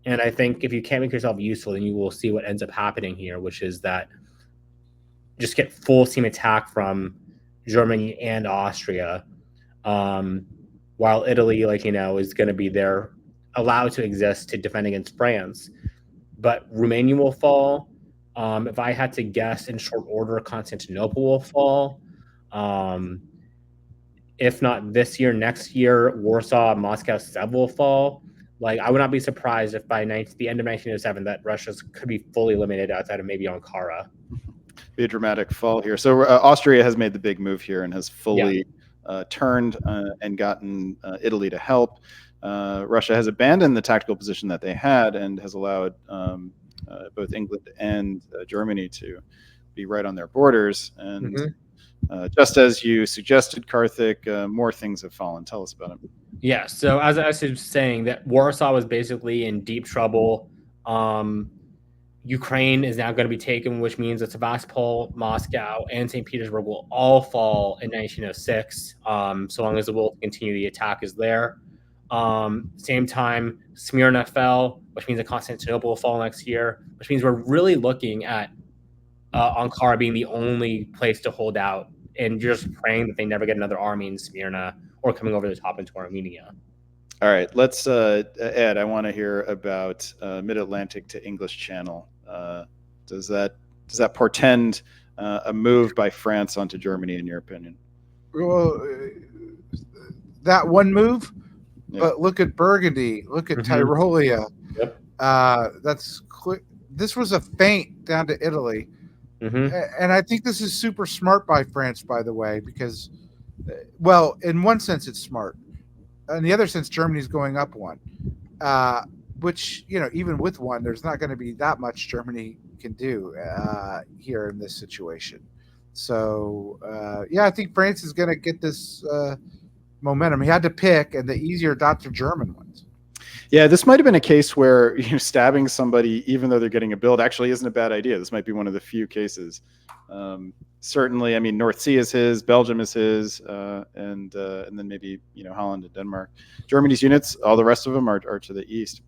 And I think if you can't make yourself useful, then you will see what ends up happening here, which is that just get full steam attack from Germany and Austria, while Italy, is going to be there, allowed to exist to defend against France. But Romania will fall. If I had to guess in short order, Constantinople will fall. If not this year, next year, Warsaw, Moscow, Seb will fall. I would not be surprised if by the end of 1907 that Russia could be fully eliminated outside of maybe Ankara. Be a dramatic fall here. So Austria has made the big move here and has fully turned and gotten Italy to help. Russia has abandoned the tactical position that they had and has allowed both England and Germany to be right on their borders. And just as you suggested, Karthik, more things have fallen. Tell us about it. Yeah. So as I was saying, that Warsaw was basically in deep trouble. Ukraine is now going to be taken, which means that Sevastopol, Moscow, and St. Petersburg will all fall in 1906, so long as the will to continue the attack is there. Same time, Smyrna fell, which means that Constantinople will fall next year, which means we're really looking at Ankara being the only place to hold out, and just praying that they never get another army in Smyrna or coming over the top into Armenia. All right, let's Ed, I want to hear about Mid-Atlantic to English Channel. Does that portend a move by France onto Germany, in your opinion? Well, that one move, but look at Burgundy, look at Tyrolia. Yep. This was a feint down to Italy. And I think this is super smart by France, by the way, because, well, in one sense it's smart. In the other sense, Germany's going up one, which, even with one, there's not going to be that much Germany can do here in this situation. So, I think France is going to get this momentum. He had to pick, and the easier dots are German ones. Yeah, this might have been a case where stabbing somebody, even though they're getting a build, actually isn't a bad idea. This might be one of the few cases. Certainly, I mean, North Sea is his, Belgium is his, and then maybe Holland and Denmark. Germany's units, all the rest of them are to the east.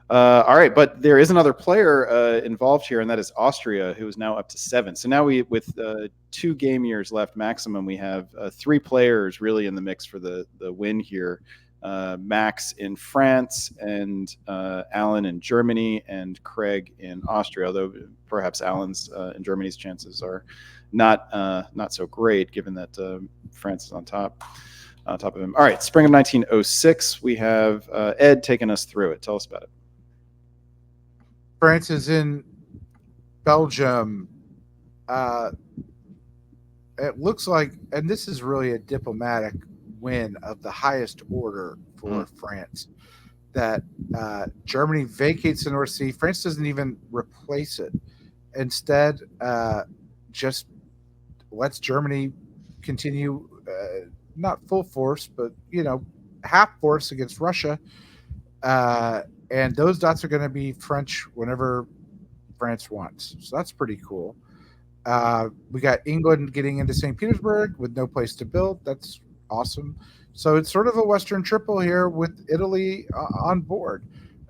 All right, but there is another player involved here, and that is Austria, who is now up to 7. So now with 2 game years left maximum, we have 3 players really in the mix for the win here. Max in France, and Alan in Germany, and Craig in Austria, although perhaps Alan's and Germany's chances are not so great, given that France is on top of him. All right, spring of 1906, we have Ed taking us through it. Tell us about it. France is in Belgium. It looks like, and this is really a diplomatic win of the highest order for France, that Germany vacates the North Sea. France doesn't even replace it. Instead, just lets Germany continue, not full force, but half force against Russia. And those dots are going to be French whenever France wants. So that's pretty cool. We got England getting into St. Petersburg with no place to build. That's awesome. So it's sort of a Western triple here with Italy on board.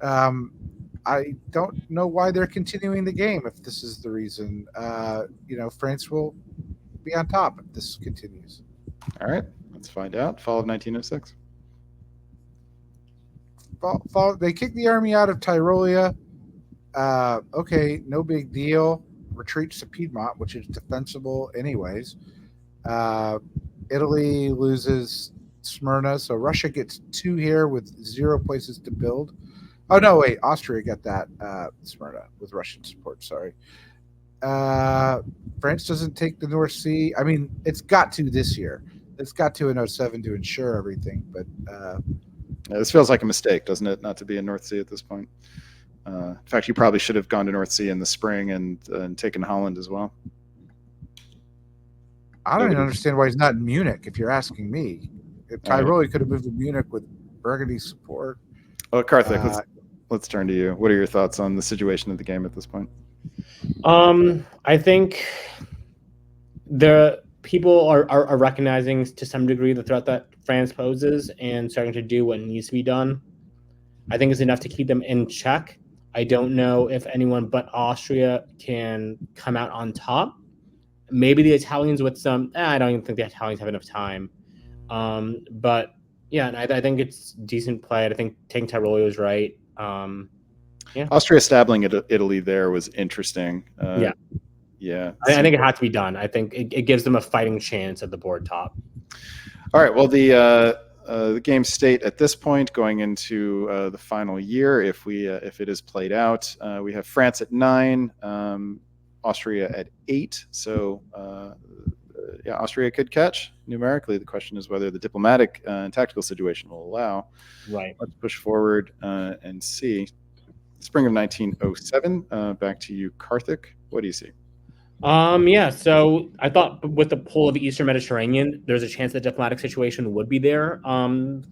I don't know why they're continuing the game if this is the reason. France will be on top if this continues. All right, let's find out. Fall of 1906. They kicked the army out of Tyrolia. Okay, no big deal. Retreats to Piedmont, which is defensible anyways. Italy loses Smyrna, so Russia gets 2 here with 0 places to build. Oh, no, wait. Austria got that Smyrna with Russian support. Sorry. France doesn't take the North Sea. I mean, it's got to this year. It's got to in 07 to ensure everything. But this feels like a mistake, doesn't it, not to be in North Sea at this point? In fact, you probably should have gone to North Sea in the spring and taken Holland as well. I don't even understand why he's not in Munich, if you're asking me. If Tyrolia could have moved to Munich with Burgundy's support. Well, Karthik, let's turn to you. What are your thoughts on the situation of the game at this point? I think the people are recognizing to some degree the threat that France poses and starting to do what needs to be done. I think it's enough to keep them in check. I don't know if anyone but Austria can come out on top. Maybe the Italians with some. I don't even think the Italians have enough time. But yeah, I think it's decent play. I think taking Tyrolia was right. Yeah. Austria stabbing Italy there was interesting. Yeah. I think it had to be done. I think it gives them a fighting chance at the board top. All right. Well, the game state at this point, going into the final year, if it is played out, we have France at 9, Austria at 8. So Austria could catch numerically. The question is whether the diplomatic and tactical situation will allow. Right. Let's push forward and see. Spring of 1907. Back to you, Karthik. What do you see? So I thought with the pull of the Eastern Mediterranean, there's a chance the diplomatic situation would be there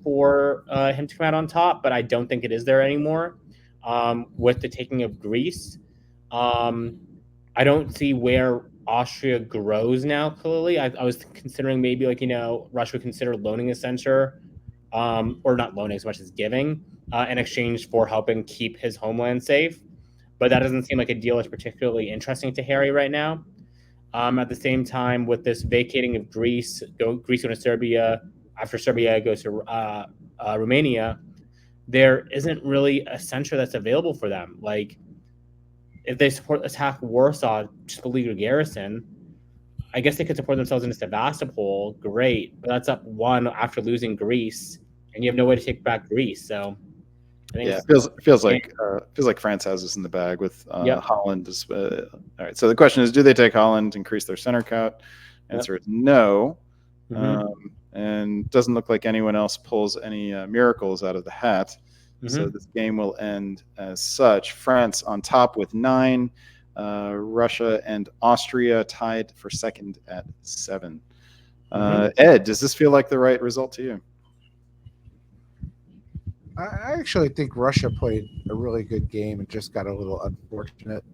for him to come out on top, but I don't think it is there anymore. With the taking of Greece, I don't see where Austria grows now. Clearly, I was considering maybe Russia would consider loaning a center, or not loaning as much as giving, in exchange for helping keep his homeland safe. But that doesn't seem like a deal that's particularly interesting to Harry right now. At the same time, with this vacating of Greece going to Serbia, after Serbia goes to Romania, there isn't really a center that's available for them. Like, if they attack Warsaw, just beleaguer garrison, I guess they could support themselves into Sevastopol. Great, but that's up 1 after losing Greece, and you have no way to take back Greece. So think Yeah, it's- feels like France has this in the bag with Yep. Holland. All right, so the question is, do they take Holland, increase their center count? Answer is no. Mhm. And doesn't look like anyone else pulls any miracles out of the hat. So Mhm. this game will end as such. France on top with 9. Russia and Austria tied for second at 7. Ed, does this feel like the right result to you? I actually think Russia played a really good game and just got a little unfortunate.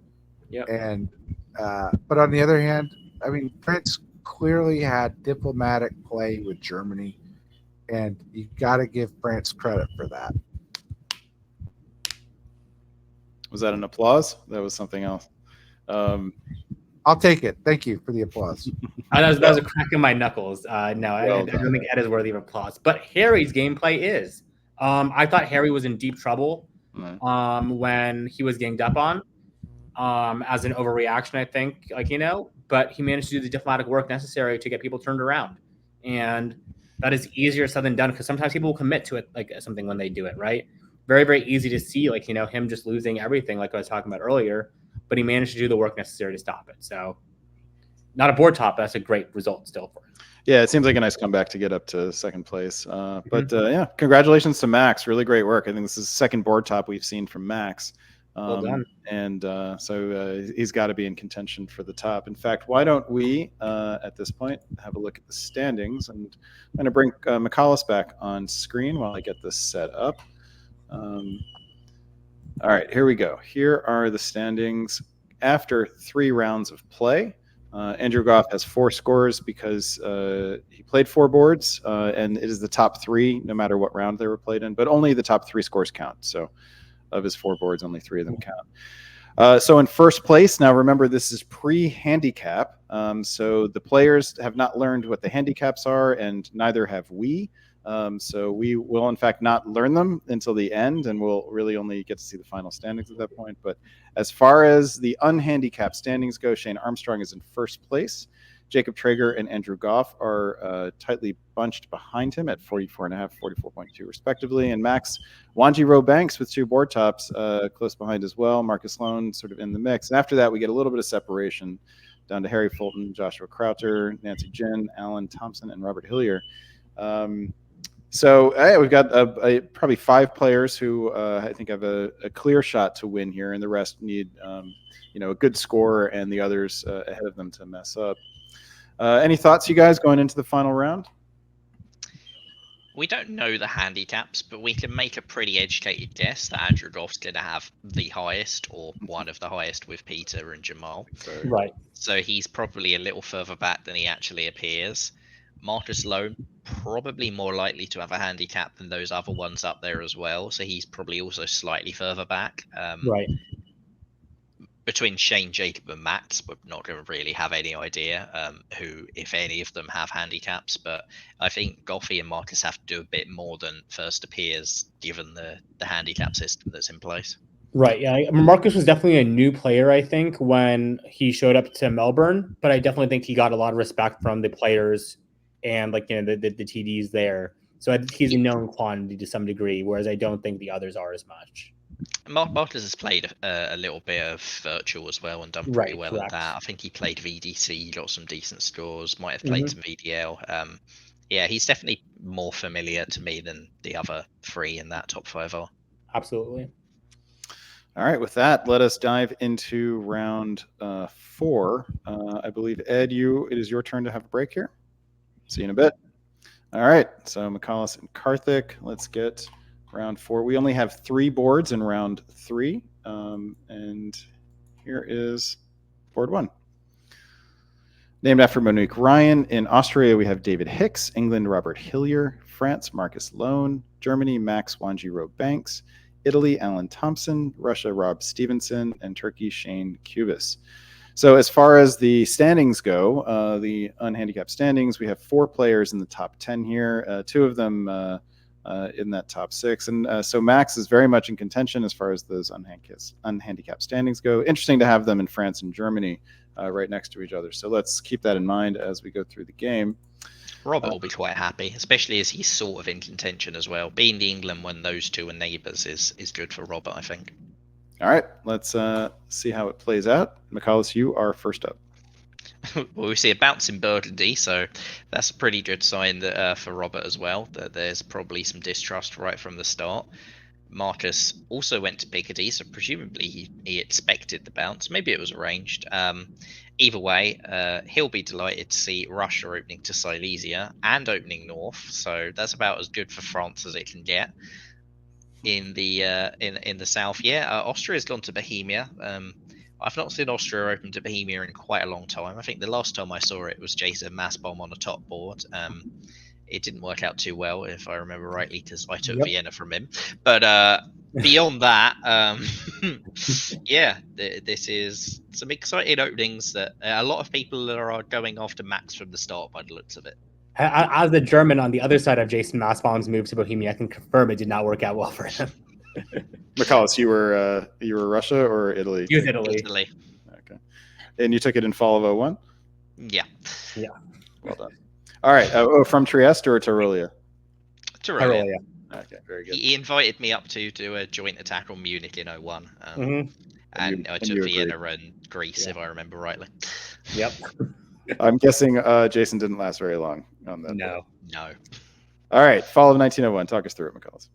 Yep. And but on the other hand, I mean, France clearly had diplomatic play with Germany, and you got to give France credit for that. Was that an applause? That was something else. I'll take it. Thank you for the applause. That was a crack in my knuckles. No, I Well don't think Ed is worthy of applause. But Harry's gameplay is. I thought Harry was in deep trouble when he was ganged up on as an overreaction, I think. But he managed to do the diplomatic work necessary to get people turned around. And that is easier said than done because sometimes people will commit to it like something when they do it, right? Very, very easy to see, him just losing everything, like I was talking about earlier. But he managed to do the work necessary to stop it. So not a board top, but that's a great result still for him. Yeah, it seems like a nice comeback to get up to second place. But yeah, congratulations to Max. Really great work. I think this is the second board top we've seen from Max. Well done. And so he's got to be in contention for the top. In fact, why don't we, at this point, have a look at the standings? And I'm going to bring McCallus back on screen while I get this set up. All right, here we go. Here are the standings after 3 rounds of play. Andrew Goff has 4 scores because he played 4 boards, and it is the top 3 no matter what round they were played in, but only the top 3 scores count. So of his 4 boards, only 3 of them count. So in first place, now remember this is pre-handicap, so the players have not learned what the handicaps are, and neither have we. So we will, in fact, not learn them until the end, and we'll really only get to see the final standings at that point. But as far as the unhandicapped standings go, Shane Armstrong is in first place. Jacob Traeger and Andrew Goff are tightly bunched behind him at 44.5, 44.2 respectively. And Max Wanji Banks with 2 board tops close behind as well. Marcus Sloan sort of in the mix. And after that, we get a little bit of separation down to Harry Fulton, Joshua Crowther, Nancy Jin, Alan Thompson, and Robert Hillier. So we've got probably 5 players who I think have a clear shot to win here, and the rest need a good score and the others ahead of them to mess up. Any thoughts, you guys, going into the final round? We don't know the handicaps, but we can make a pretty educated guess that Andrew Goff's going to have the highest or one of the highest with Peter and Jamal. Right. So he's probably a little further back than he actually appears. Marcus Lowe probably more likely to have a handicap than those other ones up there as well. So he's probably also slightly further back. Right. Between Shane, Jacob, and Max, we're not going to really have any idea who, if any of them, have handicaps. But I think Goffy and Marcus have to do a bit more than first appears, given the handicap system that's in place. Right. Yeah. Marcus was definitely a new player, I think, when he showed up to Melbourne. But I definitely think he got a lot of respect from the players and the TDs there. So I think he's a known quantity to some degree, whereas I don't think the others are as much. Marcus has played a little bit of virtual as well and done pretty well at that. I think he played VDC, got some decent scores, might have played some VDL. Yeah, he's definitely more familiar to me than the other 3 in that top 5 are. Absolutely. All right, with that, let us dive into round 4. I believe, Ed, it is your turn to have a break here. See you in a bit. All right, so McCallus and Karthik, let's get round 4. We only have 3 boards in round 3, and here is board 1. Named after Monique Ryan. In Austria, we have David Hicks. England, Robert Hillier. France, Marcus Loan. Germany, Max Wanji Banks. Italy, Alan Thompson. Russia, Rob Stevenson. And Turkey, Shane Cubis. So as far as the standings go, the unhandicapped standings, we have 4 players in the top 10 here, 2 of them in that top 6. And so Max is very much in contention as far as those unhandicapped standings go. Interesting to have them in France and Germany right next to each other. So let's keep that in mind as we go through the game. Robert will be quite happy, especially as he's sort of in contention as well. Being the England when those two are neighbours is good for Robert, I think. All right, let's see how it plays out. McCallus, you are first up. Well, we see a bounce in Burgundy, so that's a pretty good sign that for Robert as well, that there's probably some distrust right from the start. Marcus also went to Picardy, so presumably he expected the bounce. Maybe it was arranged. Either way, he'll be delighted to see Russia opening to Silesia and opening north, so that's about as good for France as it can get. In the south, Austria's gone to Bohemia. I've not seen Austria open to Bohemia in quite a long time. I think the last time I saw it was Jason Massbomb on a top board. It didn't work out too well, if I remember rightly, because I took Vienna from him. But beyond that, this is some exciting openings that a lot of people are going after Max from the start by the looks of it. As the German on the other side of Jason Massbaum's move to Bohemia, I can confirm it did not work out well for him. McCallus, you were Russia or Italy? He was Italy. Okay, and you took it in fall of 01? Yeah. Well done. All right. From Trieste or Tyrolia? Tyrolia. Okay, very good. He invited me up to do a joint attack on Munich in 01. And I took Vienna and Greece, if I remember rightly. Yep. I'm guessing Jason didn't last very long on that. No. All right. Fall of 1901. Talk us through it, McCallus.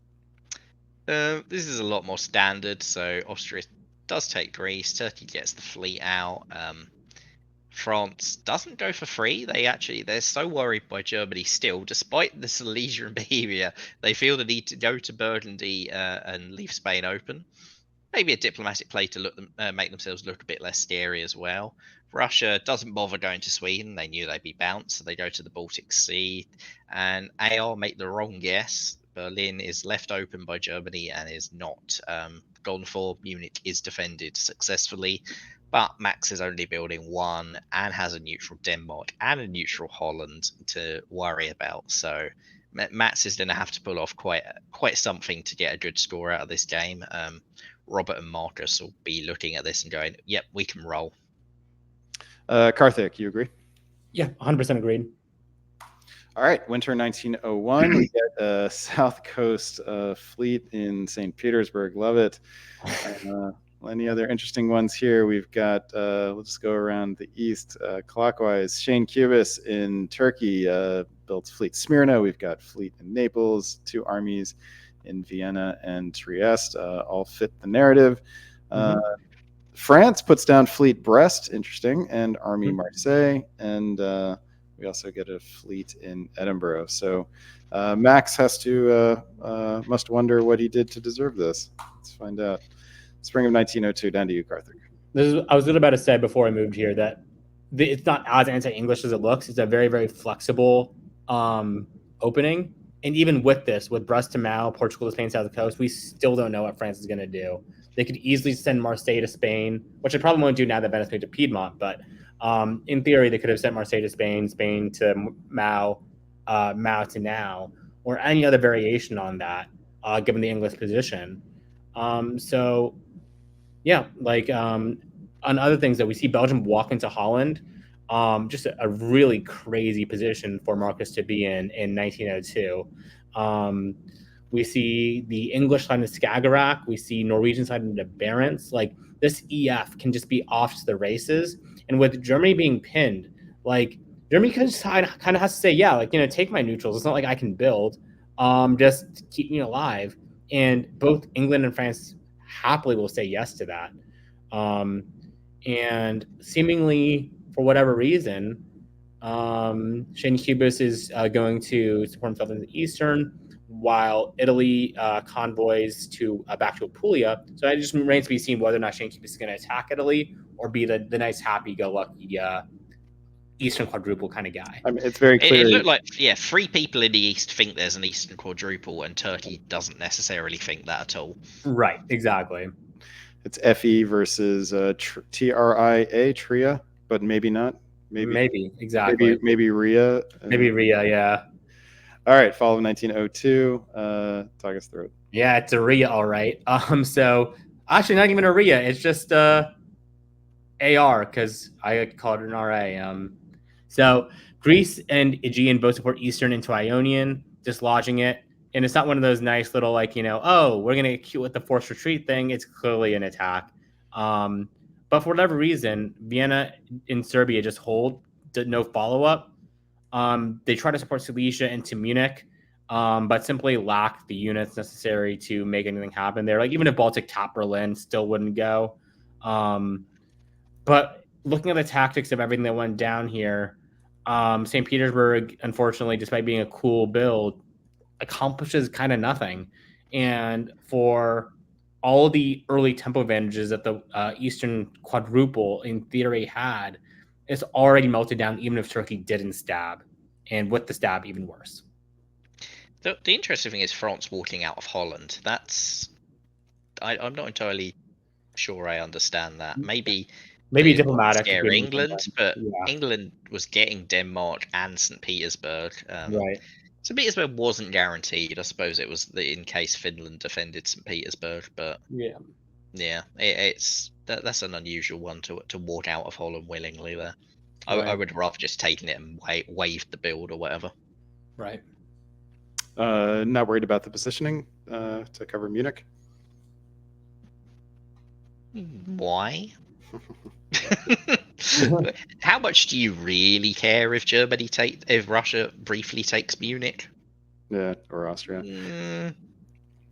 This is a lot more standard. So Austria does take Greece. Turkey gets the fleet out. France doesn't go for free. They're so worried by Germany still, despite the Silesia and Bohemia. They feel the need to go to Burgundy and leave Spain open. Maybe a diplomatic play to make themselves look a bit less scary as well. Russia doesn't bother going to Sweden. They knew they'd be bounced, so they go to the Baltic Sea. And AR make the wrong guess. Berlin is left open by Germany and is not gone for. Munich is defended successfully. But Max is only building one and has a neutral Denmark and a neutral Holland to worry about. So Max is going to have to pull off quite something to get a good score out of this game. Robert and Marcus will be looking at this and going, yep, we can roll. Karthik, you agree? Yeah, 100% agreed. All right, winter 1901. We get a South Coast fleet in St. Petersburg. Love it. Any other interesting ones here? We've got, let's just go around the east clockwise. Shane Cubis in Turkey built fleet Smyrna. We've got fleet in Naples, 2 armies in Vienna and Trieste, all fit the narrative. France puts down fleet Brest, interesting, and army Marseille, and we also get a fleet in Edinburgh. So Max must wonder what he did to deserve this. Let's find out. Spring of 1902, down to you, Karthik. I was about to say before I moved here that it's not as anti-English as it looks. It's a very, very flexible opening. And even with this, with Brest to Mao, Portugal to Spain, South Coast, we still don't know what France is going to do. They could easily send Marseille to Spain, which I probably won't do now that Venice moved to Piedmont. But in theory, they could have sent Marseille to Spain, Spain to Mao, Mao to now, or any other variation on that, given the English position. On other things that we see Belgium walk into Holland, just a really crazy position for Marcus to be in 1902. We see the English side of Skagerrak. We see Norwegian side of the Barents. Like, this EF can just be off to the races. And with Germany being pinned, like, Germany kind of has to say, yeah, like, take my neutrals. It's not like I can build. Just keep me alive. And both England and France happily will say yes to that. And seemingly, for whatever reason, Shane Cubis is going to support himself in the Eastern, while Italy convoys back to Apulia. So it just remains to be seen whether or not Shane Cubis is going to attack Italy or be the nice, happy-go-lucky Eastern quadruple kind of guy. I mean, it's very clear. It looked like, 3 people in the East think there's an Eastern quadruple, and Turkey doesn't necessarily think that at all. Right, exactly. It's FE versus TRIA, Tria, but maybe not. Maybe exactly. Maybe RIA. Maybe RIA, yeah. All right, fall of 1902. Talk us through it. Yeah, it's a RIA, all right. So actually, not even a RIA. It's just AR, because I call it an RA. So Greece and Aegean both support Eastern into Ionian, dislodging it. And it's not one of those nice little, like, oh, we're going to get cute with the forced retreat thing. It's clearly an attack. But for whatever reason, Vienna in Serbia just hold, did no follow-up. They try to support Silesia into Munich, but simply lack the units necessary to make anything happen there. Like, even if Baltic top Berlin still wouldn't go. But looking at the tactics of everything that went down here, St. Petersburg, unfortunately, despite being a cool build, accomplishes kind of nothing. And for all the early tempo advantages that the Eastern Quadruple in theory had, it's already melted down, even if Turkey didn't stab. And with the stab, even worse. The interesting thing is France walking out of Holland. I'm not entirely sure I understand that. Maybe diplomatic. scare England, but yeah. England was getting Denmark and St. Petersburg. Right. St. Petersburg wasn't guaranteed. I suppose it was in case Finland defended St. Petersburg, but yeah, that's an unusual one to walk out of Holland willingly there. Right. I would have rather just taken it and waived the build or whatever. Right. Not worried about the positioning to cover Munich. Why? How much do you really care if if Russia briefly takes Munich? Yeah, or Austria.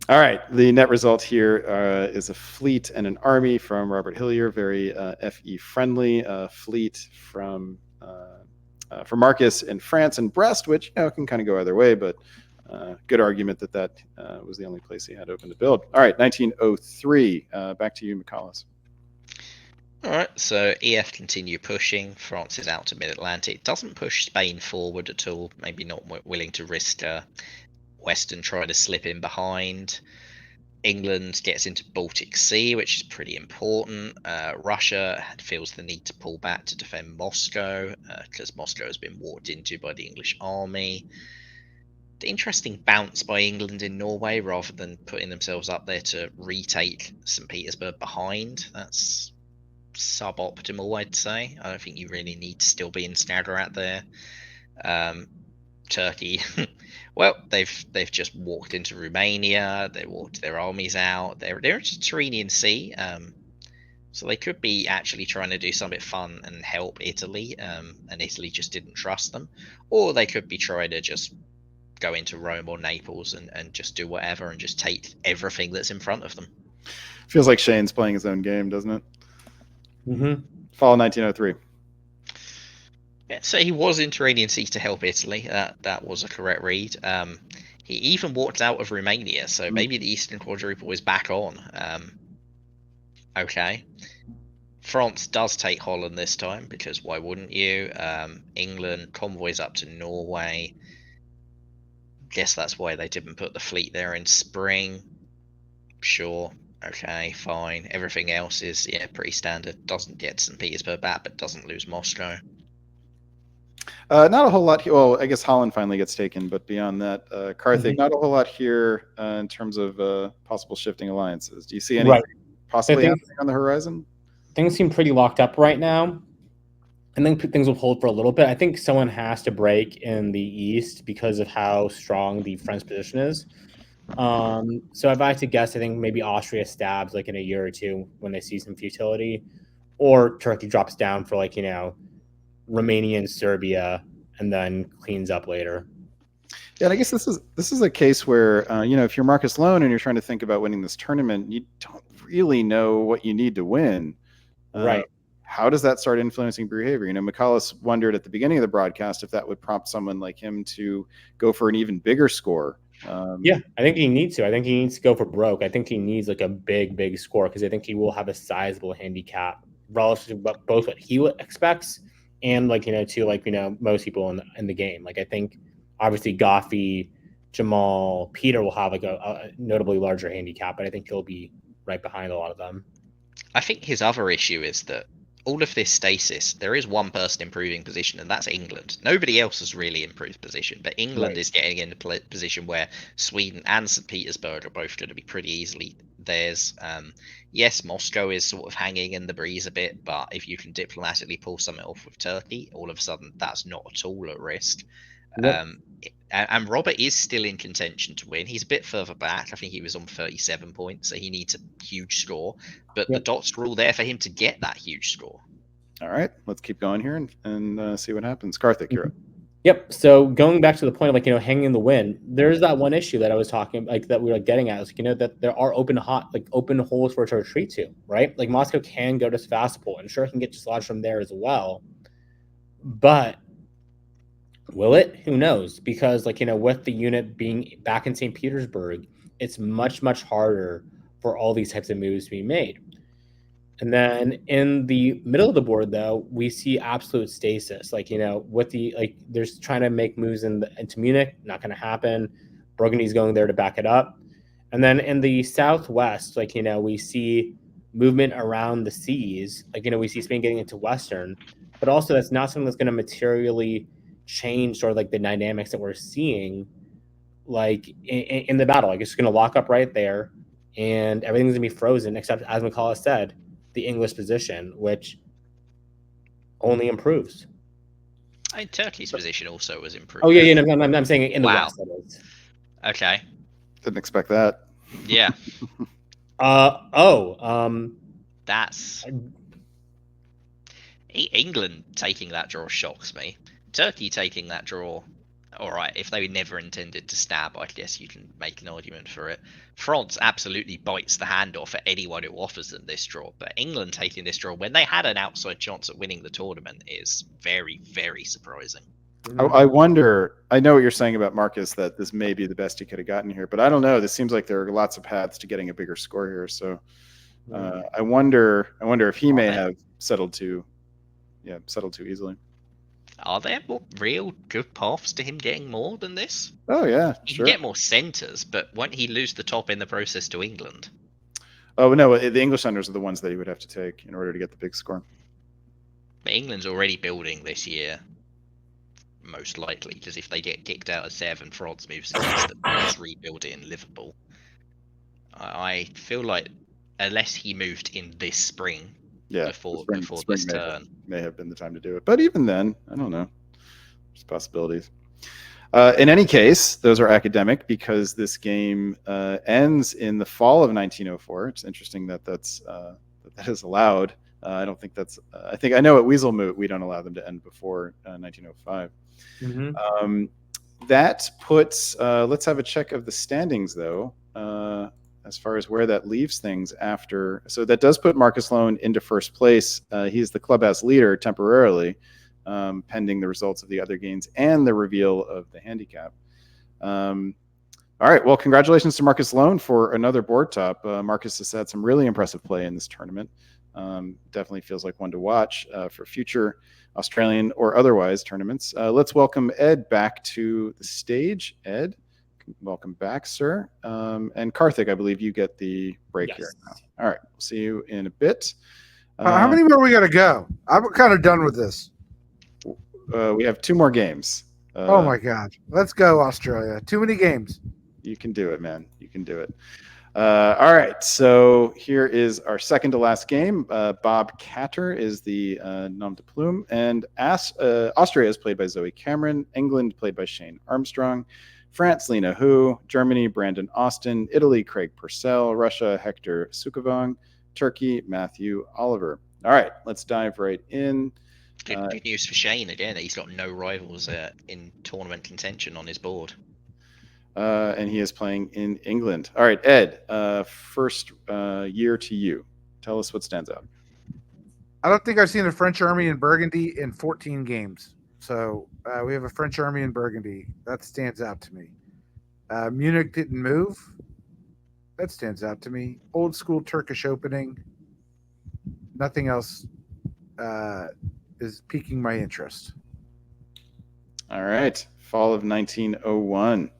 All right, the net result here is a fleet and an army from Robert Hillier, very FE friendly. Fleet from Marcus in France and Brest, which can kind of go either way, but good argument that was the only place he had open to build. All right, 1903. Back to you, McCallus. All right, so EF continue pushing. France is out to mid-Atlantic. Doesn't push Spain forward at all. Maybe not willing to risk Western trying to slip in behind. England gets into Baltic Sea, which is pretty important. Russia feels the need to pull back to defend Moscow because Moscow has been walked into by the English army. The interesting bounce by England in Norway rather than putting themselves up there to retake St. Petersburg behind. That's suboptimal, I'd say. I don't think you really need to still be in Skagerrak there. Turkey, well, they've just walked into Romania. They walked their armies out. They're into Tyrrhenian Sea, so they could be actually trying to do something fun and help Italy, and Italy just didn't trust them, or they could be trying to just go into Rome or Naples and just do whatever and just take everything that's in front of them. Feels like Shane's playing his own game, doesn't it? Fall 1903. Yeah, so he was in Tyrrhenian Sea to help Italy. That was a correct read. He even walked out of Romania, so maybe the Eastern Quadruple is back on. Okay. France does take Holland this time, because why wouldn't you? England convoys up to Norway. Guess that's why they didn't put the fleet there in spring. Sure. Okay, fine. Everything else is pretty standard. Doesn't get St. Petersburg back, but doesn't lose Moscow. Not a whole lot here. Well, I guess Holland finally gets taken, but beyond that, Carthage, not a whole lot here in terms of possible shifting alliances. Do you see anything possibly happening on the horizon? Things seem pretty locked up right now. I think things will hold for a little bit. I think someone has to break in the east because of how strong the French position is. So if I had to guess, I think maybe Austria stabs like in a year or two when they see some futility, or Turkey drops down for Romania and Serbia, and then cleans up later. Yeah, and I guess this is a case where if you're Marcus Lone and you're trying to think about winning this tournament, you don't really know what you need to win. Right. How does that start influencing behavior? McCallus wondered at the beginning of the broadcast if that would prompt someone like him to go for an even bigger score. Yeah, I think he needs to. I think he needs to go for broke. I think he needs a big score, because I think he will have a sizable handicap relative to both what he expects and most people in the game. I think obviously Goffey, Jamal, Peter will have a notably larger handicap, but I think he'll be right behind a lot of them. I think his other issue is that all of this stasis, there is one person improving position, and that's England. Nobody else has really improved position, but England is getting in a position where Sweden and St. Petersburg are both going to be pretty easily there's yes, Moscow is sort of hanging in the breeze a bit, but if you can diplomatically pull something off with Turkey, all of a sudden that's not at all at risk. Yep. And Robert is still in contention to win. He's a bit further back. I think he was on 37 points, so he needs a huge score. But the dots are all there for him to get that huge score. All right, let's keep going here and see what happens. Karthik, you're up. Yep. So going back to the point of like, hanging in the wind, there's that one issue that I was talking like that we were getting at is that there are open holes for it to retreat to, right? Like Moscow can go to Sevastopol and sure it can get dislodged from there as well. But will it? Who knows? Because with the unit being back in St. Petersburg, it's much, much harder for all these types of moves to be made. And then in the middle of the board, though, we see absolute stasis. With there's trying to make moves into Munich, not going to happen. Burgundy's going there to back it up. And then in the southwest, we see movement around the seas. We see Spain getting into Western, but also that's not something that's going to materially change sort of the dynamics that we're seeing, in the battle. It's going to lock up right there, and everything's going to be frozen, except, as McCullough said, the English position, which only improves. I mean, Turkey's position also was improved. Oh yeah. No, I'm saying in the Wow. West. That is. Okay. Didn't expect that. Yeah. That's England taking that draw shocks me. Turkey taking that draw, all right. If they never intended to stab, I guess you can make an argument for it. France absolutely bites the hand off at anyone who offers them this draw, but England taking this draw when they had an outside chance at winning the tournament is very, very surprising. I wonder, I know what you're saying about Marcus, that this may be the best he could have gotten here, but I don't know. This seems like there are lots of paths to getting a bigger score here. So I wonder if he may have settled too easily. Are there more real good paths to him getting more than this? Oh yeah, He sure. can get more centres, but won't he lose the top in the process to England? Oh no, the English centers are the ones that he would have to take in order to get the big score. But England's already building this year, most likely, because if they get kicked out of 7, France moves against them, just rebuild it in Liverpool. I feel like unless he moved in this spring, before this turn, may have been the time to do it. But even then, I don't know. There's possibilities. In any case, those are academic because this game ends in the fall of 1904. It's interesting that that is allowed. I don't think that's. I know at Weaselmoot we don't allow them to end before 1905. Mm-hmm. That puts. Let's have a check of the standings, though. As far as where that leaves things after. So that does put Marcus Loan into first place. He's the clubhouse leader temporarily, pending the results of the other games and the reveal of the handicap. All right. Well, congratulations to Marcus Loan for another board top. Marcus has had some really impressive play in this tournament. Definitely feels like one to watch for future Australian or otherwise tournaments. Let's welcome Ed back to the stage. Ed, welcome back, sir. And Karthik, I believe you get the break here now. All right, we'll see you in a bit. How many more we got to go? I'm kind of done with this. We have 2 more games. Oh my God. Let's go, Australia. Too many games. You can do it, man. You can do it. All right, so here is our second to last game. Bob Catter is the nom de plume, and Austria is played by Zoe Cameron. England played by Shane Armstrong. France, Lena Hu. Germany, Brandon Austin. Italy, Craig Purcell. Russia, Hector Sukavong. Turkey, Matthew Oliver. All right, let's dive right in. Good news for Shane again. He's got no rivals in tournament contention on his board. And he is playing in England. All right, Ed, first year to you. Tell us what stands out. I don't think I've seen a French army in Burgundy in 14 games. So we have a French army in Burgundy. That stands out to me. Munich didn't move. That stands out to me. Old school Turkish opening. Nothing else is piquing my interest. All right. Fall of 1901.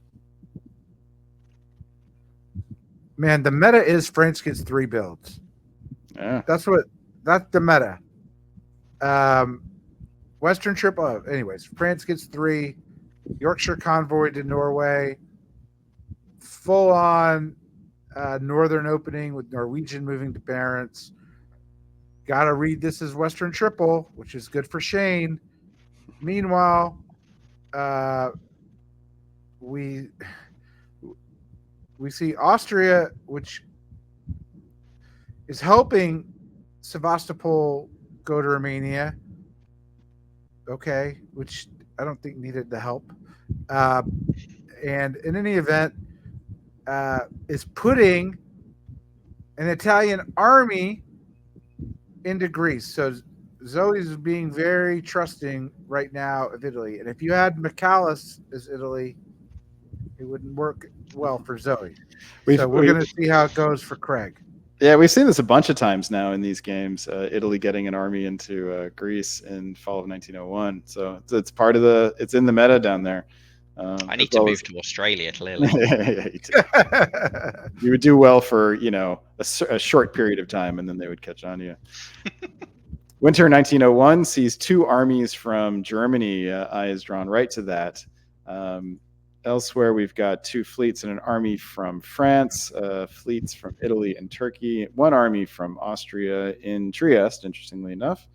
Man, the meta is France gets 3 builds. Yeah. That's the meta. Western trip. Anyways, France gets 3. Yorkshire convoy to Norway. Full on northern opening with Norwegian moving to Barents. Got to read this as Western Triple, which is good for Shane. Meanwhile, we see Austria, which is helping Sevastopol go to Romania. Okay, which I don't think needed the help. And in any event, is putting an Italian army into Greece. So Zoe's being very trusting right now of Italy. And if you had McAllis as Italy, it wouldn't work well for Zoe. So we're going to see how it goes for Craig. Yeah, we've seen this a bunch of times now in these games. Italy getting an army into Greece in fall of 1901. So it's part of it's in the meta down there. I need to move to Australia, clearly. Yeah, you would do well for a short period of time, and then they would catch on to you. Winter 1901 sees two armies from Germany. Eye is drawn right to that. Elsewhere, we've got two fleets and an army from France, fleets from Italy and Turkey, one army from Austria in Trieste, interestingly enough,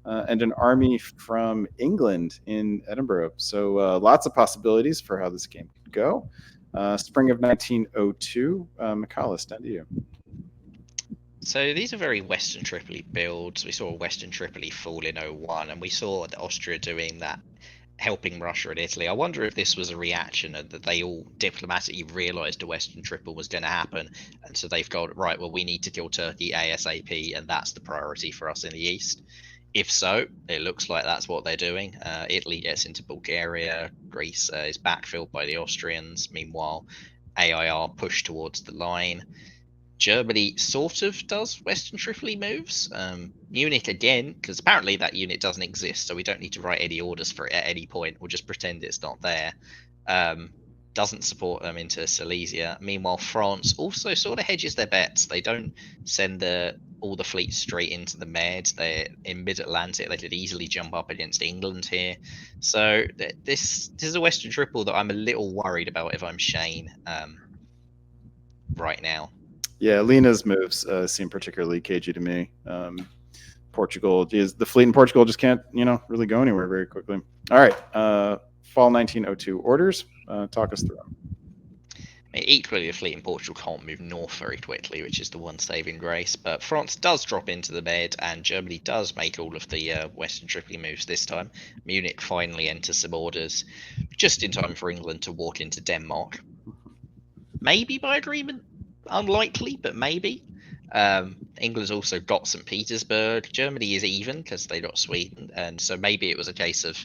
and an army from England in Edinburgh. So lots of possibilities for how this game could go. Spring of 1902, McAuliffe, down to you. So these are very Western Tripoli builds. We saw Western Tripoli fall in 01, and we saw Austria doing that, helping Russia and Italy. I wonder if this was a reaction and that they all diplomatically realized a Western Triple was going to happen, and so they've got, right, well, we need to kill Turkey ASAP, and that's the priority for us in the east. If so, it looks like that's what they're doing. Italy gets into Bulgaria. Greece is backfilled by the Austrians. Meanwhile, AIR push towards the line. Germany sort of does Western Tripoli moves. Munich again, because apparently that unit doesn't exist, so we don't need to write any orders for it at any point. We'll just pretend it's not there. Doesn't support them into Silesia. Meanwhile, France also sort of hedges their bets. They don't send all the fleets straight into the Med. They're in mid-Atlantic. They could easily jump up against England here. So this is a Western Triple that I'm a little worried about if I'm Shane right now. Yeah, Lena's moves seem particularly cagey to me. Portugal, the fleet in Portugal just can't, really go anywhere very quickly. All right, fall 1902 orders. Talk us through them. Equally, the fleet in Portugal can't move north very quickly, which is the one saving grace. But France does drop into the Med, and Germany does make all of the Western Tripoli moves this time. Munich finally enters some orders, just in time for England to walk into Denmark. Maybe by agreement. Unlikely, but maybe. England's also got St. Petersburg. Germany is even because they got Sweden, and so maybe it was a case of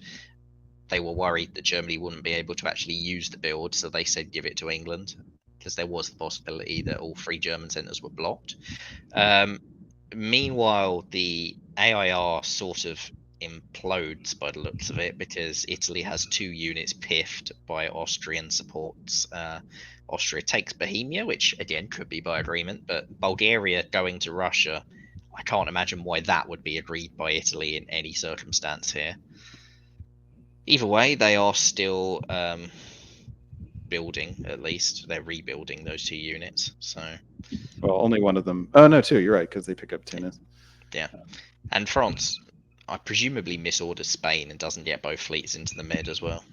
they were worried that Germany wouldn't be able to actually use the build, so they said give it to England, because there was the possibility that all three German centres were blocked. Meanwhile, the AIR sort of implodes by the looks of it, because Italy has two units piffed by Austrian supports. Austria takes Bohemia, which again could be by agreement, but Bulgaria going to Russia, I can't imagine why that would be agreed by Italy in any circumstance here. Either way, they are still building, at least. They're rebuilding those two units. So, well, only one of them. Oh, no, two. You're right, because they pick up Tunis. Yeah. And France, I presumably misorders Spain and doesn't get both fleets into the Med as well.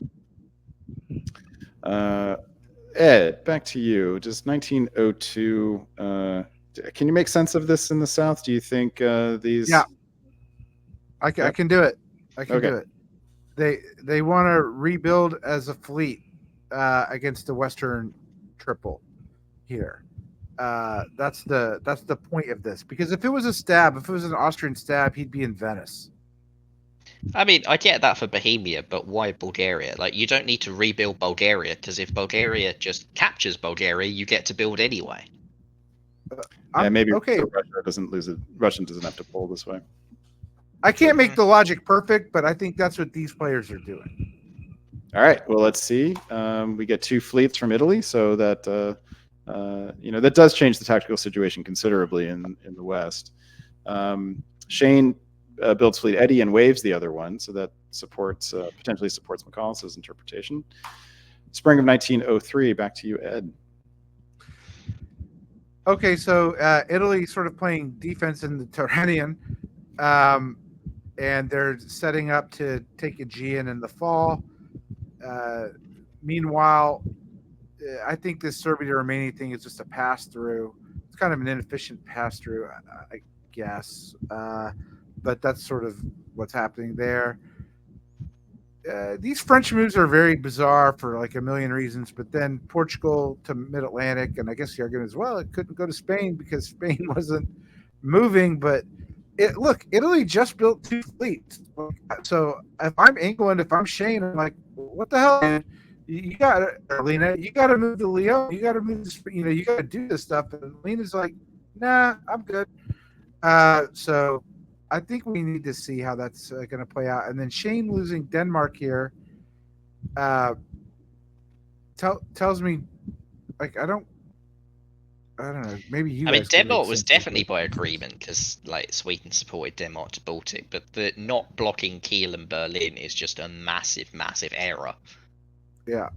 Ed, back to you. Just 1902. Can you make sense of this in the South? Do you think these? Yeah, I can do it. I can do it. They want to rebuild as a fleet against the Western Triple here. That's the point of this. Because if it was an Austrian stab, he'd be in Venice. I mean, I get that for Bohemia, but why Bulgaria? Like, you don't need to rebuild Bulgaria, because if Bulgaria just captures Bulgaria, you get to build anyway. Yeah, maybe okay. So Russia doesn't lose it. Russian doesn't have to pull this way. I can't make the logic perfect, but I think that's what these players are doing. All right. Well, let's see. We get two fleets from Italy, so that that does change the tactical situation considerably in the West. Shane builds fleet Eddie and waves the other one, so that potentially supports McAuliffe's interpretation. Spring of 1903. Back to you, Ed. Okay, so Italy sort of playing defense in the Tyrrhenian, and they're setting up to take Aegean in the fall. Meanwhile, I think this Serbia Romania thing is just a pass through. It's kind of an inefficient pass through, I guess. But that's sort of what's happening there. These French moves are very bizarre for like a million reasons, but then Portugal to Mid Atlantic, and I guess the argument is, well, it couldn't go to Spain because Spain wasn't moving. But look, Italy just built 2 fleets. So if I'm England, if I'm Shane, I'm like, what the hell, man? You got to, Lena, you got to move to Lyon. You got to move to, you got to do this stuff. And Lena's like, nah, I'm good. So I think we need to see how that's going to play out. And then Shane losing Denmark here tells me, like, I don't know. Maybe you. I mean, guys can make Denmark was sense of definitely it. by agreement because like Sweden supported Denmark to Baltic, but the not blocking Kiel and Berlin is just a massive, massive error. Yeah.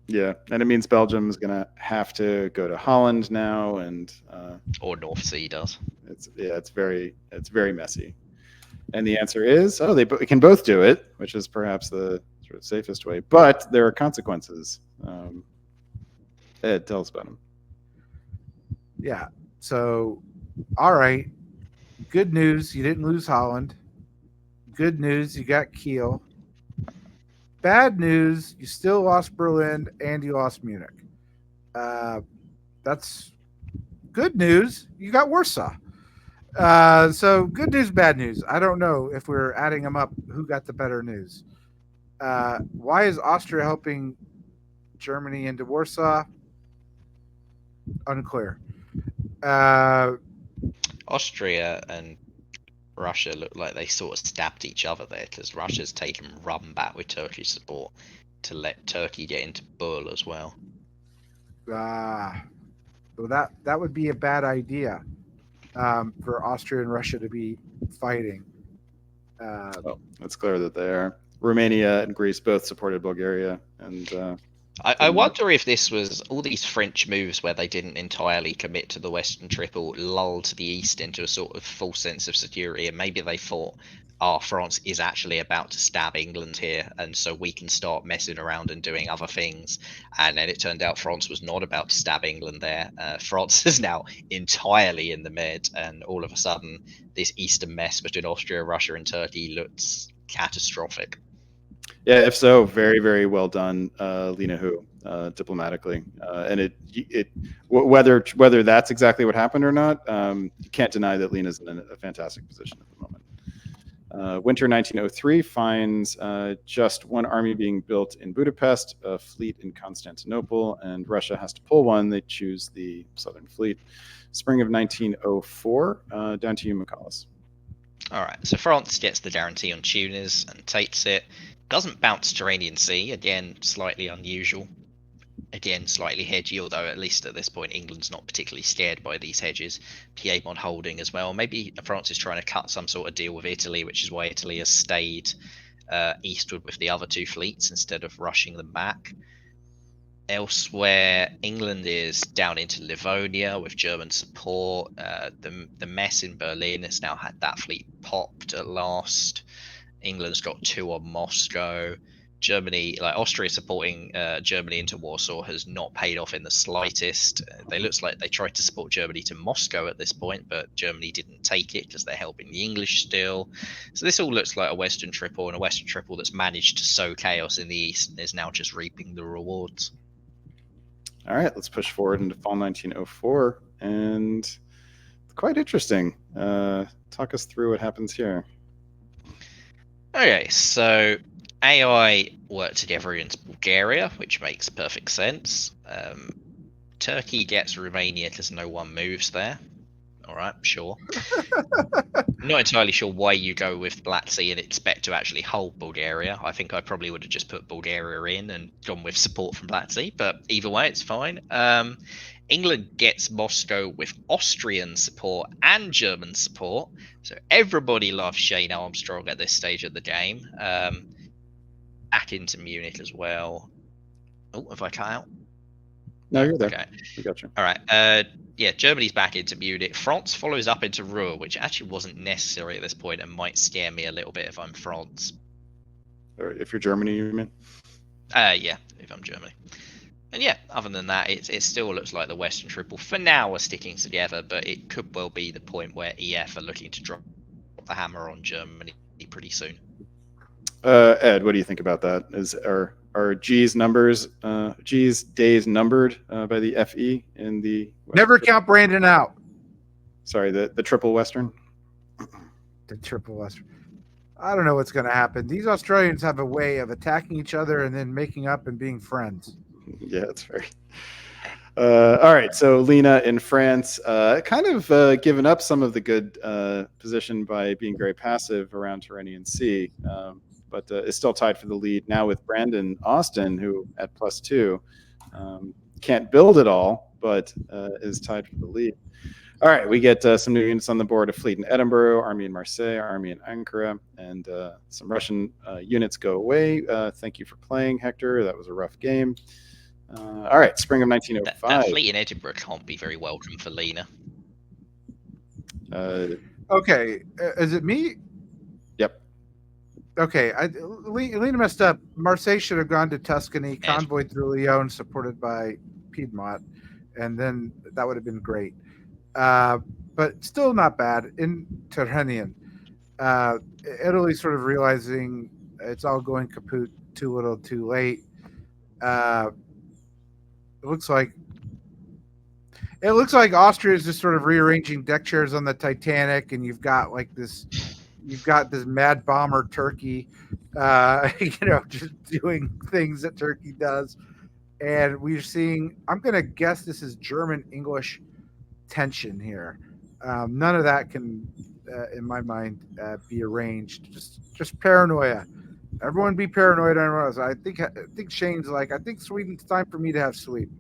Yeah, and it means Belgium is going to have to go to Holland now, and Or North Sea does. it's very messy. And the answer is, they can both do it, which is perhaps the sort of safest way. But there are consequences. Ed, tell us about them. Yeah. So, all right. Good news, you didn't lose Holland. Good news, you got Kiel. Bad news, you still lost Berlin and you lost Munich. That's good news. You got Warsaw. So good news, bad news. I don't know if we're adding them up. Who got the better news? Why is Austria helping Germany into Warsaw? Unclear. Austria and Russia look like they sort of stabbed each other there because Russia's taken run back with Turkey's support to let Turkey get into Bull as well. Well, that would be a bad idea for Austria and Russia to be fighting. It's clear that they are. Romania and Greece both supported Bulgaria, and I wonder if this was all these French moves where they didn't entirely commit to the Western Triple, lulled the East into a sort of false sense of security, and maybe they thought, France is actually about to stab England here, and so we can start messing around and doing other things. And then it turned out France was not about to stab England there. France is now entirely in the mid, and all of a sudden, this Eastern mess between Austria, Russia, and Turkey looks catastrophic. Yeah, if so, very, very well done, Lena Hu, diplomatically. And whether that's exactly what happened or not, you can't deny that Lena's in a fantastic position at the moment. Winter 1903 finds just one army being built in Budapest, a fleet in Constantinople, and Russia has to pull one. They choose the Southern Fleet. Spring of 1904, down to you, Michaelis. All right, so France gets the guarantee on Tunis and takes it. Doesn't bounce Tyrrhenian Sea, again, slightly unusual. Again, slightly hedgy, although at least at this point, England's not particularly scared by these hedges. Piedmont holding as well. Maybe France is trying to cut some sort of deal with Italy, which is why Italy has stayed eastward with the other 2 fleets instead of rushing them back. Elsewhere, England is down into Livonia with German support. The mess in Berlin has now had that fleet popped at last. England's got 2 on Moscow. Germany, like Austria supporting Germany into Warsaw has not paid off in the slightest. They looks like they tried to support Germany to Moscow at this point, but Germany didn't take it because they're helping the English still. So this all looks like a Western Triple, and a Western Triple that's managed to sow chaos in the East and is now just reaping the rewards. All right, let's push forward into fall 1904, and it's quite interesting. Talk us through what happens here. Okay, so AI work together in Bulgaria, which makes perfect sense. Turkey gets Romania because no one moves there. All right, sure. Not entirely sure why you go with Black Sea and expect to actually hold Bulgaria. I think I probably would have just put Bulgaria in and gone with support from Black Sea, but either way, it's fine. England gets Moscow with Austrian support and German support, so everybody loves Shane Armstrong at this stage of the game. Back into Munich as well. Oh, have I cut out? No, you're there. Okay. We got you. All right. Yeah, Germany's back into Munich. France follows up into Ruhr, which actually wasn't necessary at this point and might scare me a little bit if I'm France. Or if you're Germany, you mean? Yeah, if I'm Germany. And yeah, other than that, it still looks like the Western Triple for now are sticking together, but it could well be the point where EF are looking to drop the hammer on Germany pretty soon. Ed, what do you think about that? Are G's days numbered by the FE in the Never count Brandon out. Sorry, the triple Western. The triple Western. I don't know what's going to happen. These Australians have a way of attacking each other and then making up and being friends. Yeah, it's very. All right, so Lena in France, kind of given up some of the good position by being very passive around Tyrrhenian C, but is still tied for the lead now with Brandon Austin, who at +2 can't build it all, but is tied for the lead. All right, we get some new units on the board: a fleet in Edinburgh, army in Marseille, army in Ankara, and some Russian units go away. Thank you for playing, Hector. That was a rough game. All right, spring of 1905. That fleet in Edinburgh can't be very welcome for Lena. Okay, is it me? Yep. Okay, Lena messed up. Marseille should have gone to Tuscany, convoyed through Lyon, supported by Piedmont, and then that would have been great. But still not bad in Tyrrhenian. Italy sort of realizing it's all going kaput too little too late. It looks like Austria is just sort of rearranging deck chairs on the Titanic, and you've got this mad bomber Turkey, just doing things that Turkey does. And we're seeing, I'm going to guess this is German-English tension here. None of that can, in my mind, be arranged. Just paranoia. Everyone be paranoid on us. I think Shane's like, I think Sweden's time for me to have Sweden.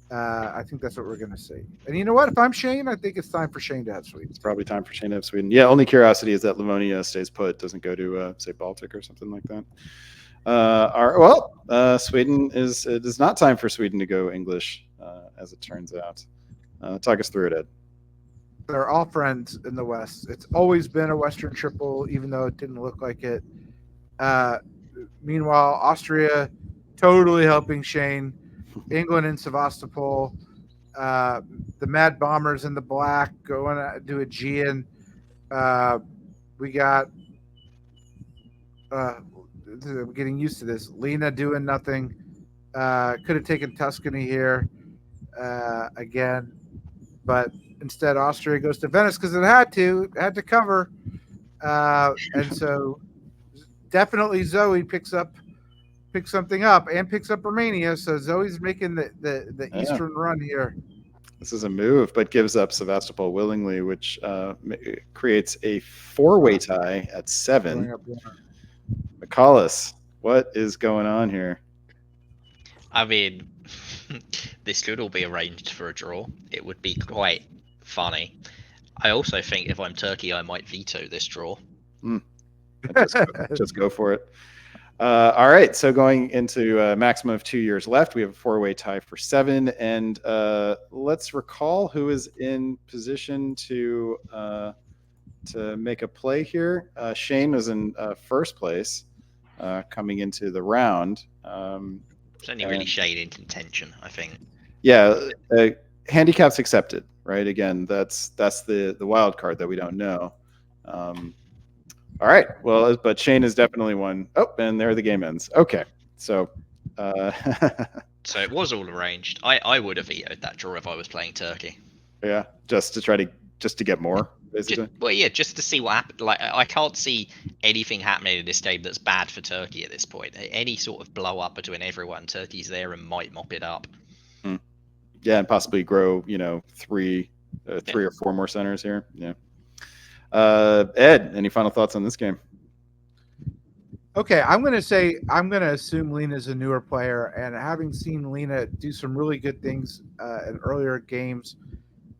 I think that's what we're going to see. And you know what? If I'm Shane, I think it's time for Shane to have Sweden. It's probably time for Shane to have Sweden. Yeah, only curiosity is that Livonia stays put, doesn't go to, say, Baltic or something like that. Sweden it is not time for Sweden to go English, as it turns out. Talk us through it, Ed. They're all friends in the West. It's always been a Western triple, even though it didn't look like it. Meanwhile, Austria totally helping Shane. England in Sevastopol. The Mad Bombers in the black going to do Aegean. We got I'm getting used to this. Lena doing nothing. Could have taken Tuscany here again, but instead Austria goes to Venice because it had to cover. And so definitely Zoe picks something up and picks up Romania. So Zoe's making the Eastern run here. This is a move, but gives up Sevastopol willingly, which creates a four-way tie at 7. McCallus, what is going on here? I mean, this could all be arranged for a draw. It would be quite funny. I also think if I'm Turkey, I might veto this draw. Just go for it. All right, so going into a maximum of 2 years left, we have a four-way tie for 7, and let's recall who is in position to make a play here. Shane was in first place coming into the round. It's only really Shane in contention, I think. Yeah, handicap's accepted, right? Again, that's the wild card that we don't know. All right. Well, but Shane is definitely one. Oh, and there the game ends. Okay. So so it was all arranged. I would have vetoed that draw if I was playing Turkey. Yeah, just to get more, basically. Just to see what happened. Like, I can't see anything happening in this game that's bad for Turkey at this point. Any sort of blow up between everyone, Turkey's there and might mop it up. Yeah, and possibly grow, 3 or 4 more centers here. Yeah. Ed, any final thoughts on this game? Okay, I'm going to assume Lena's a newer player, and having seen Lena do some really good things in earlier games,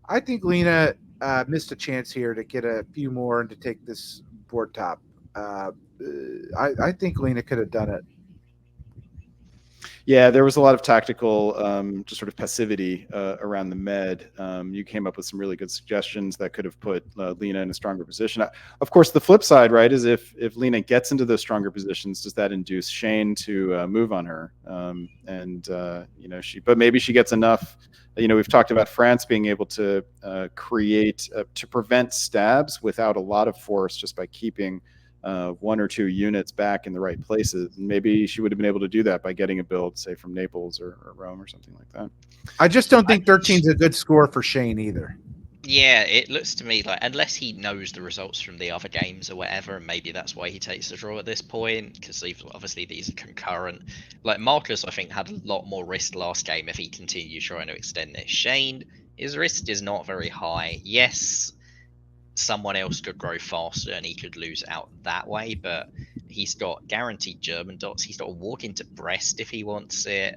I think Lena missed a chance here to get a few more and to take this board top. I think Lena could have done it. Yeah, there was a lot of tactical, just sort of passivity around the med. You came up with some really good suggestions that could have put Lena in a stronger position. Of course, the flip side, right, is if Lena gets into those stronger positions, does that induce Shane to move on her? But maybe she gets enough. We've talked about France being able to create to prevent stabs without a lot of force, just by keeping one or two units back in the right places. And maybe she would have been able to do that by getting a build, say, from Naples or Rome or something like that. I just don't think 13 is a good score for Shane either. Yeah, it looks to me like, unless he knows the results from the other games or whatever, and maybe that's why he takes the draw at this point, because obviously these are concurrent. Like Marcus, I think, had a lot more risk last game if he continued trying to extend this. Shane, his risk is not very high. Yes, someone else could grow faster and he could lose out that way, but he's got guaranteed German dots. He's got a walk into Brest if he wants it.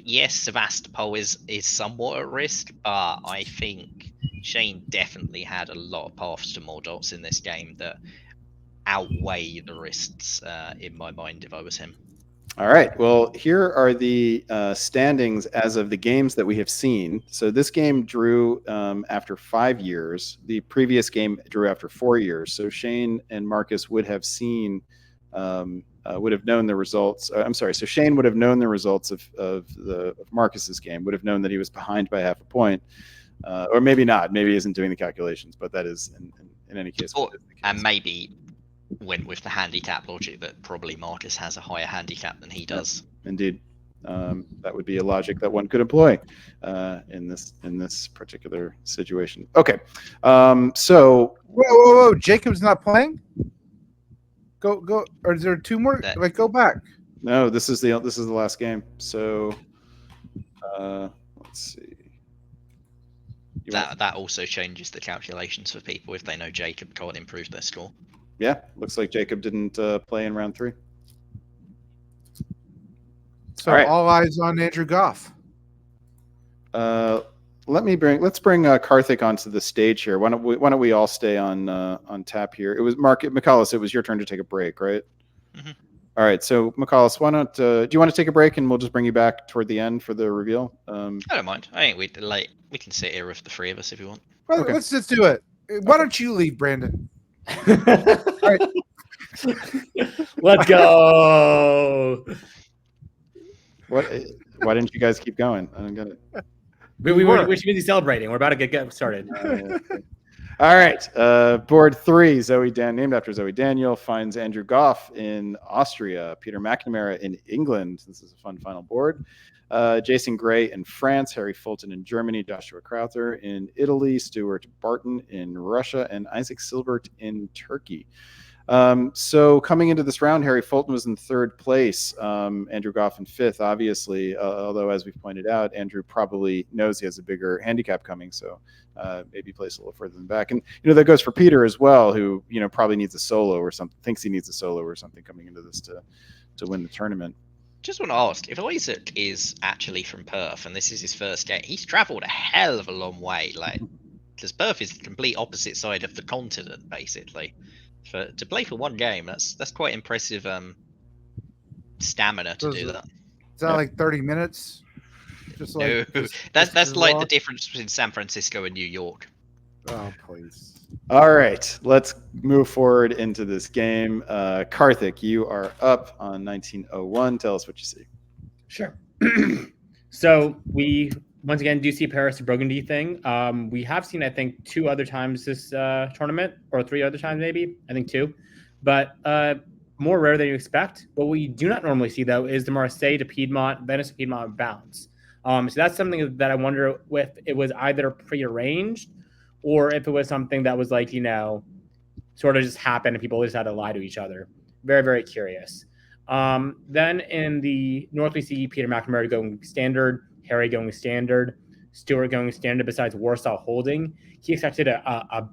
Yes, Sevastopol is somewhat at risk, but I think Shane definitely had a lot of paths to more dots in this game that outweigh the risks in my mind if I was him. All right. Well, here are the standings as of the games that we have seen. So this game drew after 5 years. The previous game drew after 4 years. So Shane and Marcus would have seen, would have known the results. I'm sorry. So Shane would have known the results of Marcus's game. Would have known that he was behind by half a point, or maybe not. Maybe he isn't doing the calculations, but that is in any case. And maybe went with the handicap logic that probably Marcus has a higher handicap than he does. Indeed. That would be a logic that one could employ in this particular situation. Okay. So Whoa! Jacob's not playing. Go. Or is there two more? Like, go back. No, this is the last game. So let's see. That also changes the calculations for people if they know Jacob can't improve their score. Yeah, looks like Jacob didn't play in round 3. So all eyes on Andrew Goff. Let's bring Karthik onto the stage here. Why don't we all stay on tap here? It was McCullis. It was your turn to take a break, right? Mm-hmm. All right. So McCullis, why don't do you want to take a break and we'll just bring you back toward the end for the reveal? I don't mind. I think we can sit here with the three of us if you want. Well, Okay. Let's just do it. Why don't you leave, Brandon? Right. Let's go. Why didn't you guys keep going? I don't get it. We should be celebrating. We're about to get started. All right. Board 3, named after Zoe Daniel, finds Andrew Goff in Austria, Peter McNamara in England. This is a fun final board. Jason Gray in France, Harry Fulton in Germany, Joshua Crowther in Italy, Stuart Barton in Russia, and Isaac Silbert in Turkey. So coming into this round, Harry Fulton was in 3rd place, Andrew Goff in 5th, obviously, although as we've pointed out, Andrew probably knows he has a bigger handicap coming, so maybe placed a little further than back. And, that goes for Peter as well, who, probably needs a solo or something, thinks he needs a solo or something coming into this to win the tournament. Just want to ask, if Isaac is actually from Perth and this is his first game, he's travelled a hell of a long way, because Perth is the complete opposite side of the continent, basically. To play for one game, that's quite impressive stamina to do that. Is that like 30 minutes? No, that's like the difference between San Francisco and New York. Oh, please. All right, let's move forward into this game. Karthik, you are up on 1901. Tell us what you see. Sure. So we once again do see Paris to Burgundy thing. We have seen, I think, 2 other times this tournament, or 3 other times maybe. I think 2, but more rare than you expect. What we do not normally see though is the Marseille to Piedmont, Venice to Piedmont bounce. So that's something that I wonder if it was either prearranged or if it was something that was like, sort of just happened and people just had to lie to each other. Very, very curious. Then in the North, we see Peter McNamara going standard, Harry going standard, Stuart going standard besides Warsaw holding. He expected a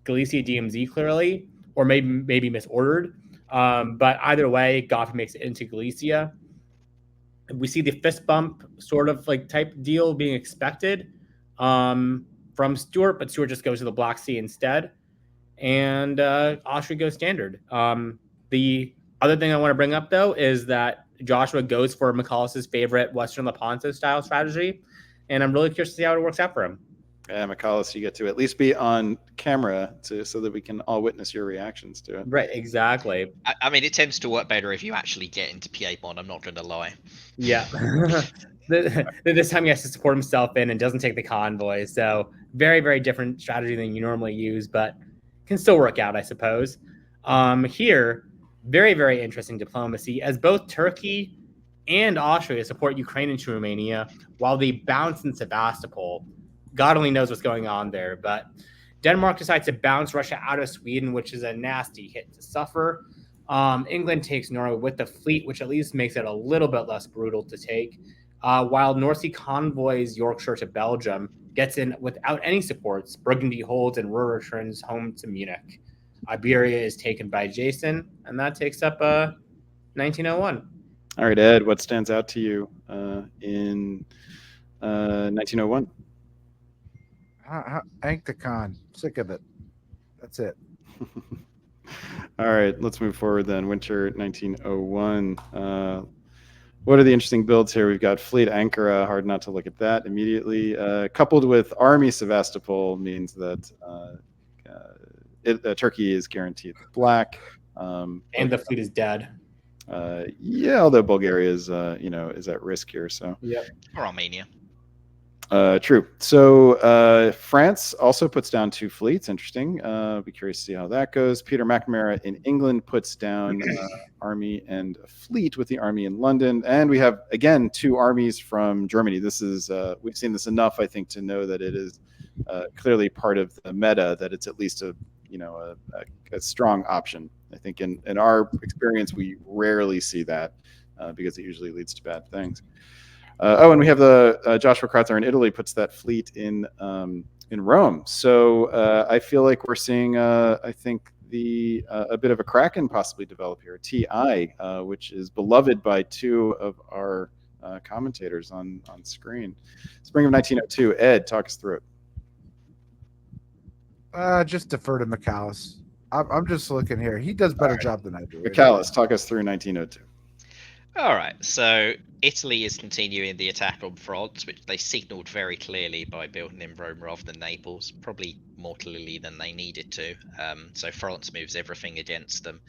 Galicia DMZ clearly, or maybe misordered. But either way, Goff makes it into Galicia. We see the fist bump sort of like type deal being expected from Stuart, but Stuart just goes to the Black Sea instead. And Austria goes standard. The other thing I want to bring up, though, is that Joshua goes for McCallus's favorite Western Lepanto style strategy, and I'm really curious to see how it works out for him. Yeah, McCallus, you get to at least be on camera so that we can all witness your reactions to it. Right, exactly. I mean, it tends to work better if you actually get into PA-Mon, I'm not going to lie. Yeah. This time he has to support himself in and doesn't take the convoy. So very, very different strategy than you normally use, but can still work out, I suppose. Here, very, very interesting diplomacy as both Turkey and Austria support Ukraine and Romania while they bounce in Sevastopol. God only knows what's going on there, but Denmark decides to bounce Russia out of Sweden, which is a nasty hit to suffer. England takes Norway with the fleet, which at least makes it a little bit less brutal to take. While North Sea convoys Yorkshire to Belgium, gets in without any supports. Burgundy holds and Ruhr returns home to Munich. Iberia is taken by Jason, and that takes up 1901. All right, Ed, what stands out to you in 1901? Ankh-the-Khan. Sick of it. That's it. All right, let's move forward then. Winter 1901. What are the interesting builds here? We've got Fleet Ankara. Hard not to look at that immediately. Coupled with Army Sevastopol means that Turkey is guaranteed the black. And the fleet is dead. Yeah, although Bulgaria is is at risk here. So yeah, or Armenia. True. So France also puts down 2 fleets. Interesting. Be curious to see how that goes. Peter McNamara in England puts down army and a fleet with the army in London, and we have again 2 armies from Germany. This is we've seen this enough, I think, to know that it is clearly part of the meta. That it's at least a strong option. I think in our experience, we rarely see that because it usually leads to bad things. And we have the Joshua Krauther in Italy puts that fleet in Rome. So I feel like we're seeing, I think, a bit of a Kraken possibly develop here, TI, which is beloved by 2 of our commentators on screen. Spring of 1902. Ed, talk us through it. Just defer to McCallus. I'm just looking here. He does better job than I do. McCallus, talk us through 1902. All right, so Italy is continuing the attack on France, which they signalled very clearly by building in Rome rather than Naples, probably more clearly than they needed to. So France moves everything against them.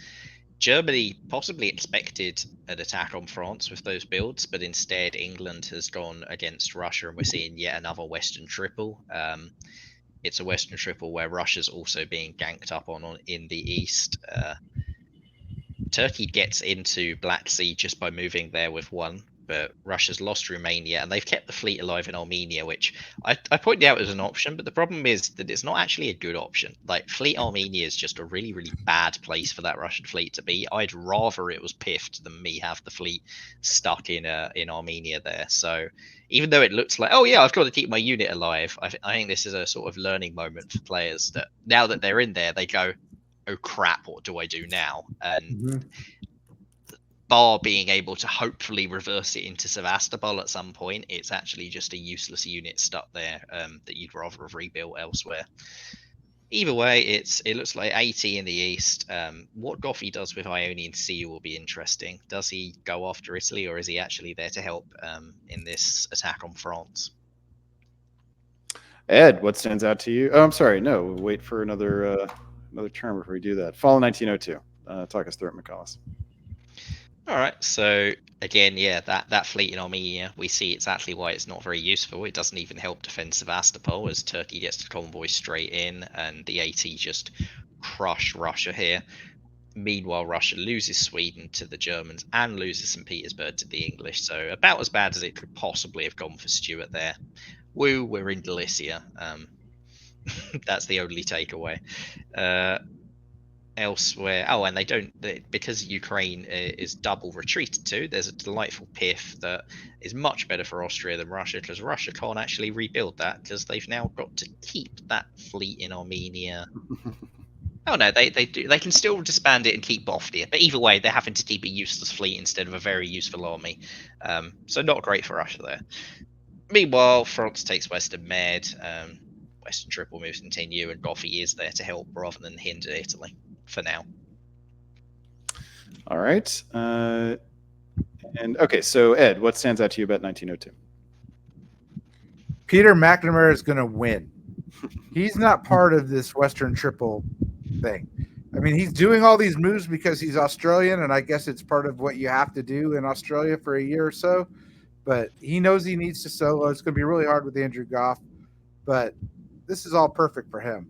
Germany possibly expected an attack on France with those builds, but instead England has gone against Russia, and we're seeing yet another Western triple. It's a Western triple where Russia's also being ganked up on in the east. Turkey gets into Black Sea just by moving there with 1, but Russia's lost Romania, and they've kept the fleet alive in Armenia, which I pointed out as an option, but the problem is that it's not actually a good option. Like, Fleet Armenia is just a really, really bad place for that Russian fleet to be. I'd rather it was piffed than me have the fleet stuck in Armenia there. So even though it looks like, oh yeah, I've got to keep my unit alive, I think this is a sort of learning moment for players that now that they're in there, they go, oh crap, what do I do now? And bar being able to hopefully reverse it into Sevastopol at some point, it's actually just a useless unit stuck there that you'd rather have rebuilt elsewhere. Either way, it looks like 80 in the east. What Goffey does with Ionian Sea will be interesting. Does he go after Italy, or is he actually there to help in this attack on France? Ed, what stands out to you? Oh, I'm sorry. No, we'll wait for another term before we do that. Fall 1902. Talk us through it, McCallus. All right. So again, yeah, that fleet in Armenia, we see exactly why it's not very useful. It doesn't even help defend Sevastopol, as Turkey gets the convoy straight in, and the AT just crush Russia here. Meanwhile, Russia loses Sweden to the Germans and loses St. Petersburg to the English. So about as bad as it could possibly have gone for Stuart there. Woo, we're in Galicia. That's the only takeaway. Elsewhere, and they don't, because Ukraine is double retreated to, there's a delightful piff that is much better for Austria than Russia, because Russia can't actually rebuild that, because they've now got to keep that fleet in Armenia. Oh no, they do. They can still disband it and keep Boftia, but either way, they're having to keep a useless fleet instead of a very useful army. So not great for Russia there. Meanwhile, France takes Western Med. Western Triple moves continue, and Goffey is there to help rather than hinder Italy for now. All right. And okay, so Ed, what stands out to you about 1902? Peter McNamara is going to win. He's not part of this Western Triple thing. I mean, he's doing all these moves because he's Australian, and I guess it's part of what you have to do in Australia for a year or so. But he knows he needs to solo. It's going to be really hard with Andrew Goff, but this is all perfect for him.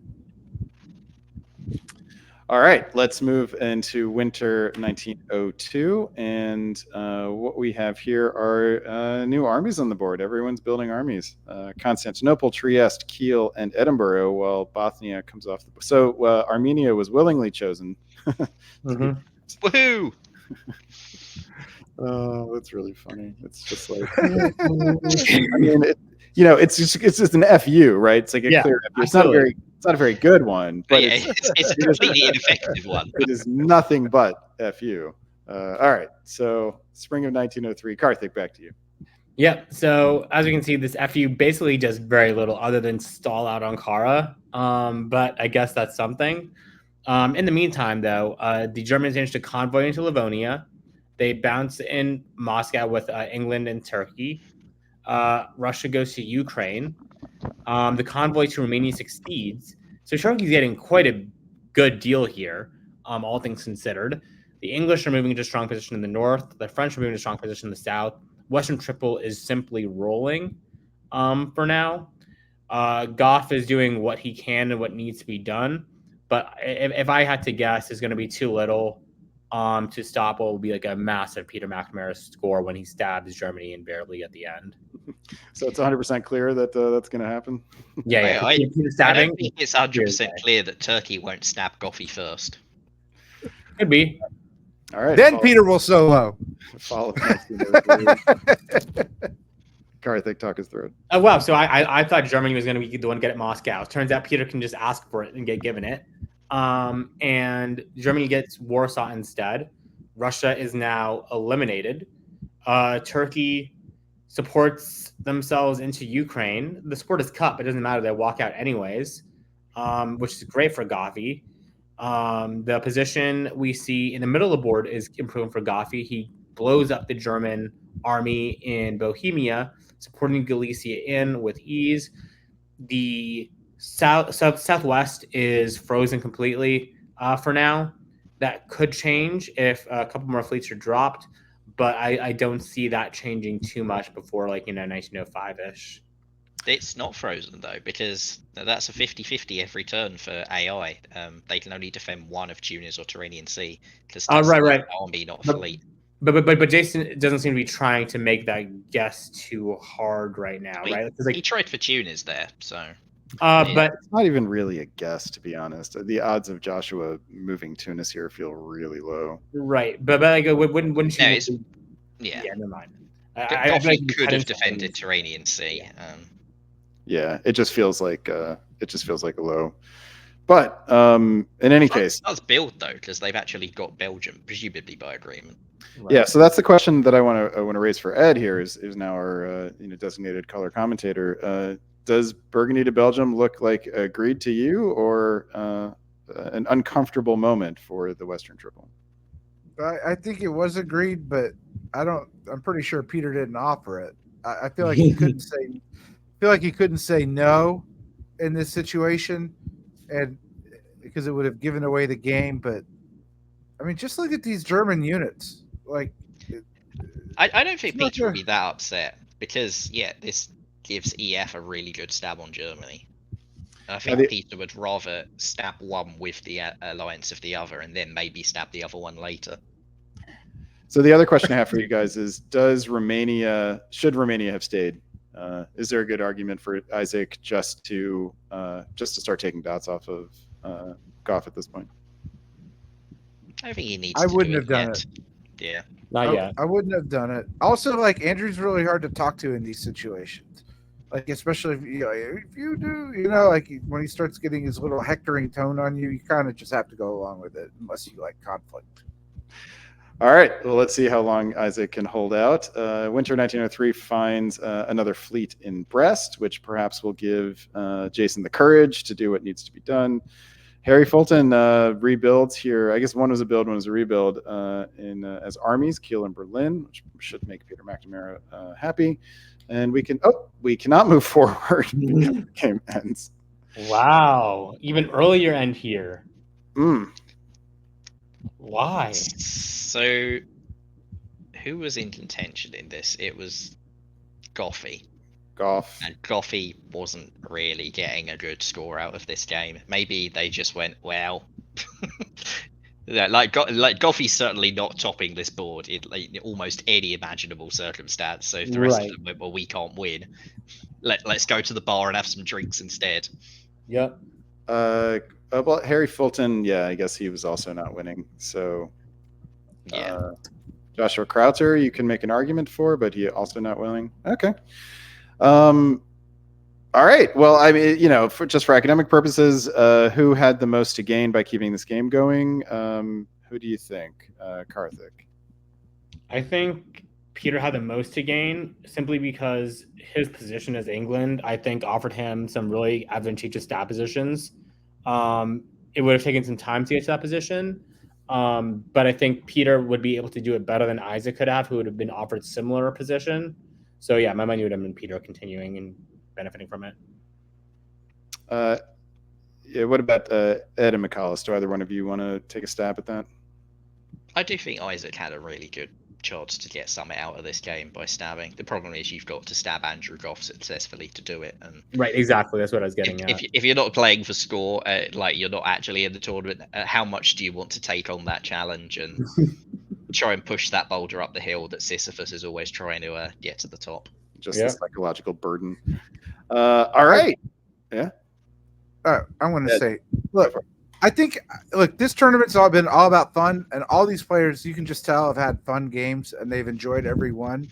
All right, let's move into winter 1902. And what we have here are new armies on the board. Everyone's building armies. Constantinople, Trieste, Kiel, and Edinburgh, while Bothnia comes off the board. So Armenia was willingly chosen. Woohoo! Oh, that's really funny. It's just like, I mean, it's just an FU, right? It's like a clear FU. It's not a very good one, but yeah, it's a completely ineffective one. It is nothing but FU. All right, so spring of 1903. Karthik, back to you. Yep. So as you can see, this FU basically does very little other than stall out Ankara. But I guess that's something. In the meantime, though, the Germans managed to convoy into Livonia. They bounce in Moscow with England and Turkey. Russia goes to Ukraine. The convoy to Romania succeeds. So Turkey's getting quite a good deal here, all things considered. The English are moving into strong position in the north. The French are moving into strong position in the south. Western Triple is simply rolling for now. Goff is doing what he can and what needs to be done. But if I had to guess, it's going to be too little to stop what will be like a massive Peter McNamara score when he stabs Germany invariably at the end. So it's 100% clear that that's going to happen? Yeah. I don't think it's 100% clear that Turkey won't stab Goffy first. Could be. All right. Then Peter will solo. Follow Karthik, talk us through it. Oh, wow. So I thought Germany was going to be the one to get at Moscow. Turns out Peter can just ask for it and get given it. And Germany gets Warsaw instead. Russia is now eliminated. Turkey supports themselves into Ukraine. The support is cut, but it doesn't matter. They walk out anyways, which is great for Goffy. The position we see in the middle of the board is improving for Goffy. He blows up the German army in Bohemia, supporting Galicia in with ease. The southwest is frozen completely for now. That could change if a couple more fleets are dropped, but I don't see that changing too much before 1905-ish. It's not frozen though, because that's a 50-50 every turn for AI. They can only defend one of Tunis or Tyrrhenian Sea because that's right. an army, not a fleet. But Jason doesn't seem to be trying to make that guess too hard right now, right? He tried for Tunis there, so. But it's not even really a guess, to be honest. The odds of Joshua moving Tunis here feel really low. Right, but wouldn't you? Yeah, never mind. I could have defended Tyrrhenian Sea. Yeah, it just feels like a low. But in any case, it does build though, because they've actually got Belgium, presumably by agreement. Right. Yeah, so that's the question that I want to raise for Ed here. Is now our designated color commentator. Does Burgundy to Belgium look like agreed to you, or an uncomfortable moment for the Western Triple? I think it was agreed, but I'm pretty sure Peter didn't offer it. I feel like he couldn't say. Feel like he couldn't say no in this situation, and because it would have given away the game. But I mean, just look at these German units. Like, I don't think Peter would be that upset because this gives EF a really good stab on Germany. And I think Peter would rather stab one with the alliance of the other and then maybe stab the other one later. So the other question I have for you guys is: should Romania have stayed? Is there a good argument for Isaac just to start taking dots off of Goff at this point? I think he needs. I wouldn't have done it. Yeah, not yet. I wouldn't have done it. Also, Andrew's really hard to talk to in these situations. Especially if you do, when he starts getting his little hectoring tone on you, you kind of just have to go along with it unless you like conflict. All right. Well, let's see how long Isaac can hold out. Winter 1903 finds another fleet in Brest, which perhaps will give Jason the courage to do what needs to be done. Harry Fulton rebuilds here. I guess one was a build, one was a rebuild as armies, Kiel and Berlin, which should make Peter McNamara happy. And we cannot move forward. The game ends. Wow. Even earlier end here. Why? So, who was in contention in this? It was Goffey. Goff. And Goffey wasn't really getting a good score out of this game. Maybe they just went, well, yeah, like Goffey's certainly not topping this board in almost any imaginable circumstance. So if the rest of them went, well, we can't win. Let's go to the bar and have some drinks instead. Yep. Well, Harry Fulton, yeah, I guess he was also not winning. So, yeah. Joshua Crouter, you can make an argument for, but he also not winning. Okay. All right. Well, I mean, for academic purposes, who had the most to gain by keeping this game going? Who do you think, Karthik? I think Peter had the most to gain simply because his position as England, I think, offered him some really advantageous stat positions. It would have taken some time to get to that position, but I think Peter would be able to do it better than Isaac could have, who would have been offered similar position. So yeah, my money would have been Peter continuing and benefiting from it. Yeah. What about Ed and McCallus? Do either one of you want to take a stab at that? I do think Isaac had a really good chance to get something out of this game by stabbing. The problem is you've got to stab Andrew Goff successfully to do it. And right, exactly. That's what I was getting at. If you're not playing for score, like you're not actually in the tournament, how much do you want to take on that challenge and try and push that boulder up the hill that Sisyphus is always trying to get to the top? Just a psychological burden. All right. Yeah. I'm going to say, look, I think, this tournament's been all about fun, and all these players, you can just tell, have had fun games, and they've enjoyed every one.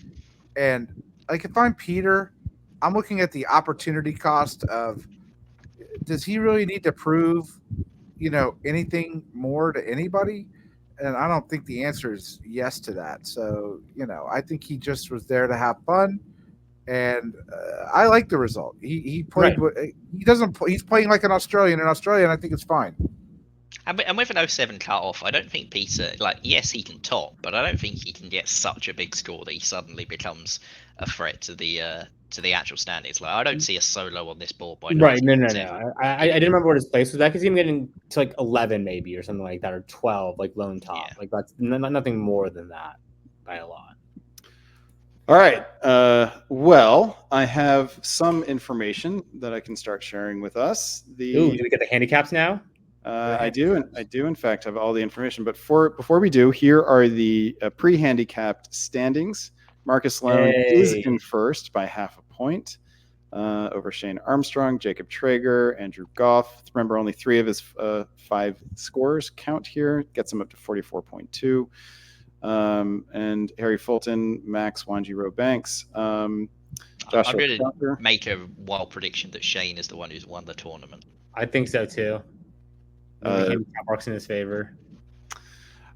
And if I'm Peter, I'm looking at the opportunity cost of, does he really need to prove, anything more to anybody? And I don't think the answer is yes to that. So, I think he just was there to have fun. And I like the result. He played. Right. He doesn't. He's playing like an Australian in Australia, and I think it's fine. And with an 07 cut off, I don't think Peter. Yes, he can top, but I don't think he can get such a big score that he suddenly becomes a threat to the actual standings. I don't see a solo on this board by right. No. I didn't remember what his place was. I could see him getting to 11 maybe or something like that, or 12, lone top. Yeah. That's nothing more than that by a lot. All right. Well, I have some information that I can start sharing with us. Do we get the handicaps now? I do, in fact, have all the information. But before we do, here are the pre-handicapped standings. Marcus Sloan is in first by half a point over Shane Armstrong, Jacob Traeger, Andrew Goff. Remember, only 3 of his 5 scores count here. Gets him up to 44.2. And Harry Fulton, Max Wanjiro Banks. I'm going to make a wild prediction that Shane is the one who's won the tournament. I think so too. Handicap works in his favor.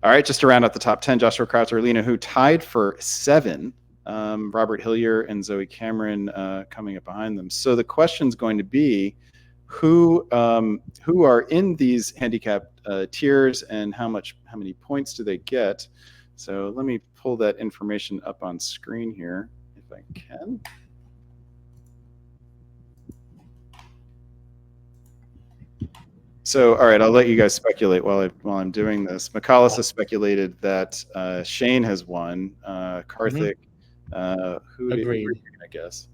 All right, just to round out the top 10, Joshua Crouter, Lena, who tied for 7. Robert Hillier and Zoe Cameron coming up behind them. So the question's going to be who are in these handicap tiers and how many points do they get? So let me pull that information up on screen here, if I can. So, all right, I'll let you guys speculate while I'm doing this. McCallus has speculated that Shane has won. Karthik, who agreed? I guess.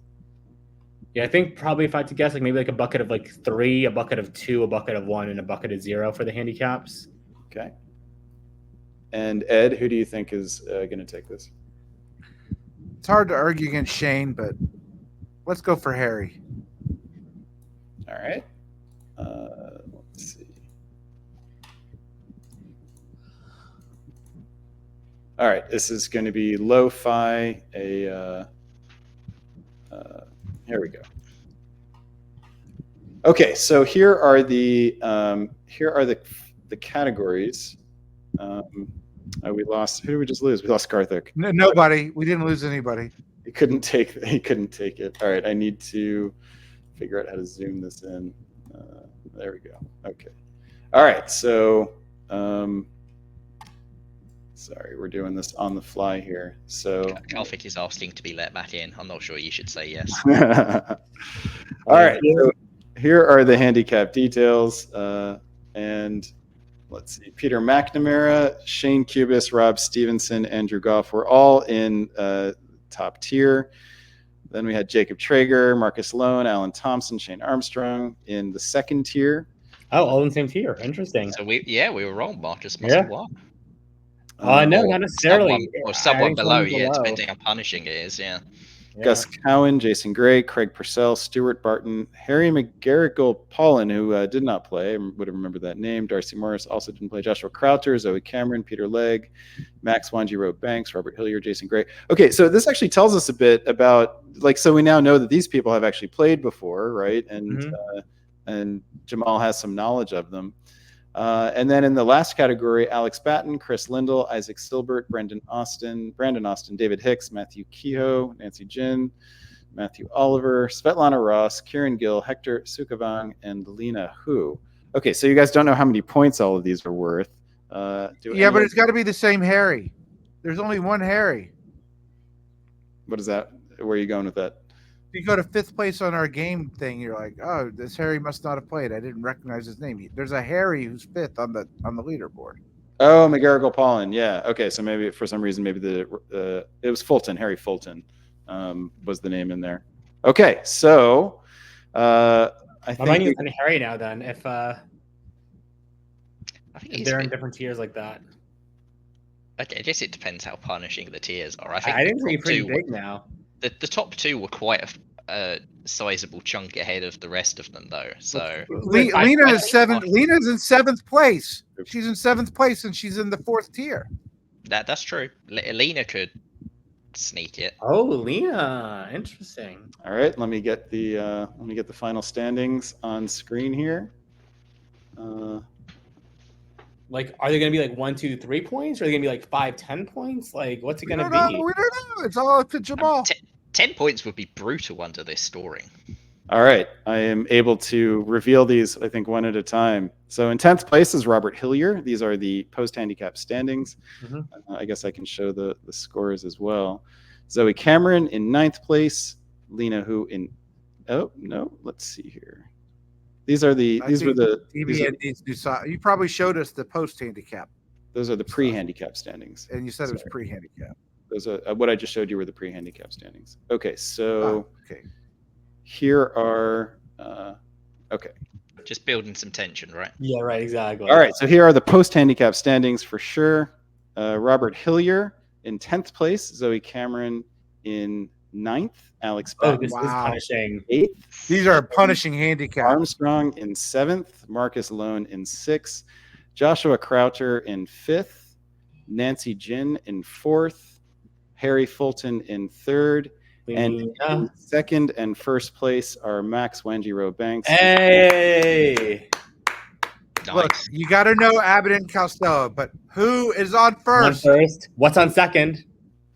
Yeah, I think probably if I had to guess, maybe a bucket of 3, a bucket of 2, a bucket of 1, and a bucket of 0 for the handicaps. Okay. And Ed, who do you think is going to take this? It's hard to argue against Shane, but let's go for Harry. All right. Let's see. All right. This is going to be lo-fi. Here we go. Okay. So here are the categories. We lost. Who did we just lose? We lost Karthik. No, nobody. We didn't lose anybody. He couldn't take it. All right, I need to figure out how to zoom this in. There we go. Okay. All right, so sorry, we're doing this on the fly here. So Kalfik is asking to be let back in. I'm not sure you should say yes. all right, so here are the handicap details, and let's see, Peter McNamara, Shane Cubis, Rob Stevenson, Andrew Goff were all in top tier. Then we had Jacob Traeger, Marcus Loan, Alan Thompson, Shane Armstrong in the second tier. Oh, all in the same tier. Interesting. So we were wrong. Marcus must have won. No, not necessarily. Someone below, depending on how punishing it is, yeah. Gus Cowan, Jason Gray, Craig Purcell, Stuart Barton, Harry McGarrigle-Paulin, who did not play, I would have remembered that name. Darcy Morris also didn't play. Joshua Crowther, Zoe Cameron, Peter Legg, Max Wanji Banks, Robert Hillier, Jason Gray. Okay, so this actually tells us a bit about, so we now know that these people have actually played before, right? And Jamal has some knowledge of them. And then in the last category, Alex Batten, Chris Lindell, Isaac Silbert, Brandon Austin, David Hicks, Matthew Kehoe, Nancy Jin, Matthew Oliver, Svetlana Ross, Kieran Gill, Hector Sukavang, and Lena Hu. Okay, so you guys don't know how many points all of these are worth. But it's got to be the same Harry. There's only one Harry. What is that? Where are you going with that? You go to 5th place on our game thing, you're like, oh, this Harry must not have played. I didn't recognize his name. There's a Harry who's 5th on the leaderboard. Oh, McGarrigle-Paulin. Yeah. Okay. So maybe for some reason, maybe it was Fulton. Harry Fulton was the name in there. Okay. So I think Harry now. Then if I think they're in different tiers like that. Okay, I guess it depends how punishing the tiers are. I think they're pretty big now. The top two were quite a sizable chunk ahead of the rest of them, though. So Lena is 7th. Lena's in 7th place. She's in 7th place, and she's in the 4th tier. That's true. Lena could sneak it. Oh, Lena, interesting. All right, let me get the final standings on screen here. Are they going to be 1, 2, 3 points? Or are they going to be 5, 10 points? What's it going to be? We don't know. It's all up to Jamal. 10 points would be brutal under this scoring. All right. I am able to reveal these, I think, one at a time. So in 10th place is Robert Hillier. These are the post-handicap standings. I guess I can show the scores as well. Zoe Cameron in 9th place. Lena Hu in... Oh, no. Let's see here. These were the... You probably showed us the post-handicap. Those are the pre-handicap standings. And you said it was pre-handicap. Those are what I just showed you were the pre-handicap standings. Okay, so here are okay. Just building some tension, right? Yeah, right, exactly. All right, so here are the post-handicap standings for sure. Robert Hillier in 10th place, Zoe Cameron in 9th, Alex Batten this is punishing. 8th. These are punishing handicaps. Armstrong in 7th, Marcus Loan in 6th, Joshua Crowther in 5th, Nancy Jin in 4th, Harry Fulton in 3rd, and in 2nd and 1st place are Max Wanji Banks. Hey! Nice. Look, you got to know Abbott and Costello, but who is on first? What's on second?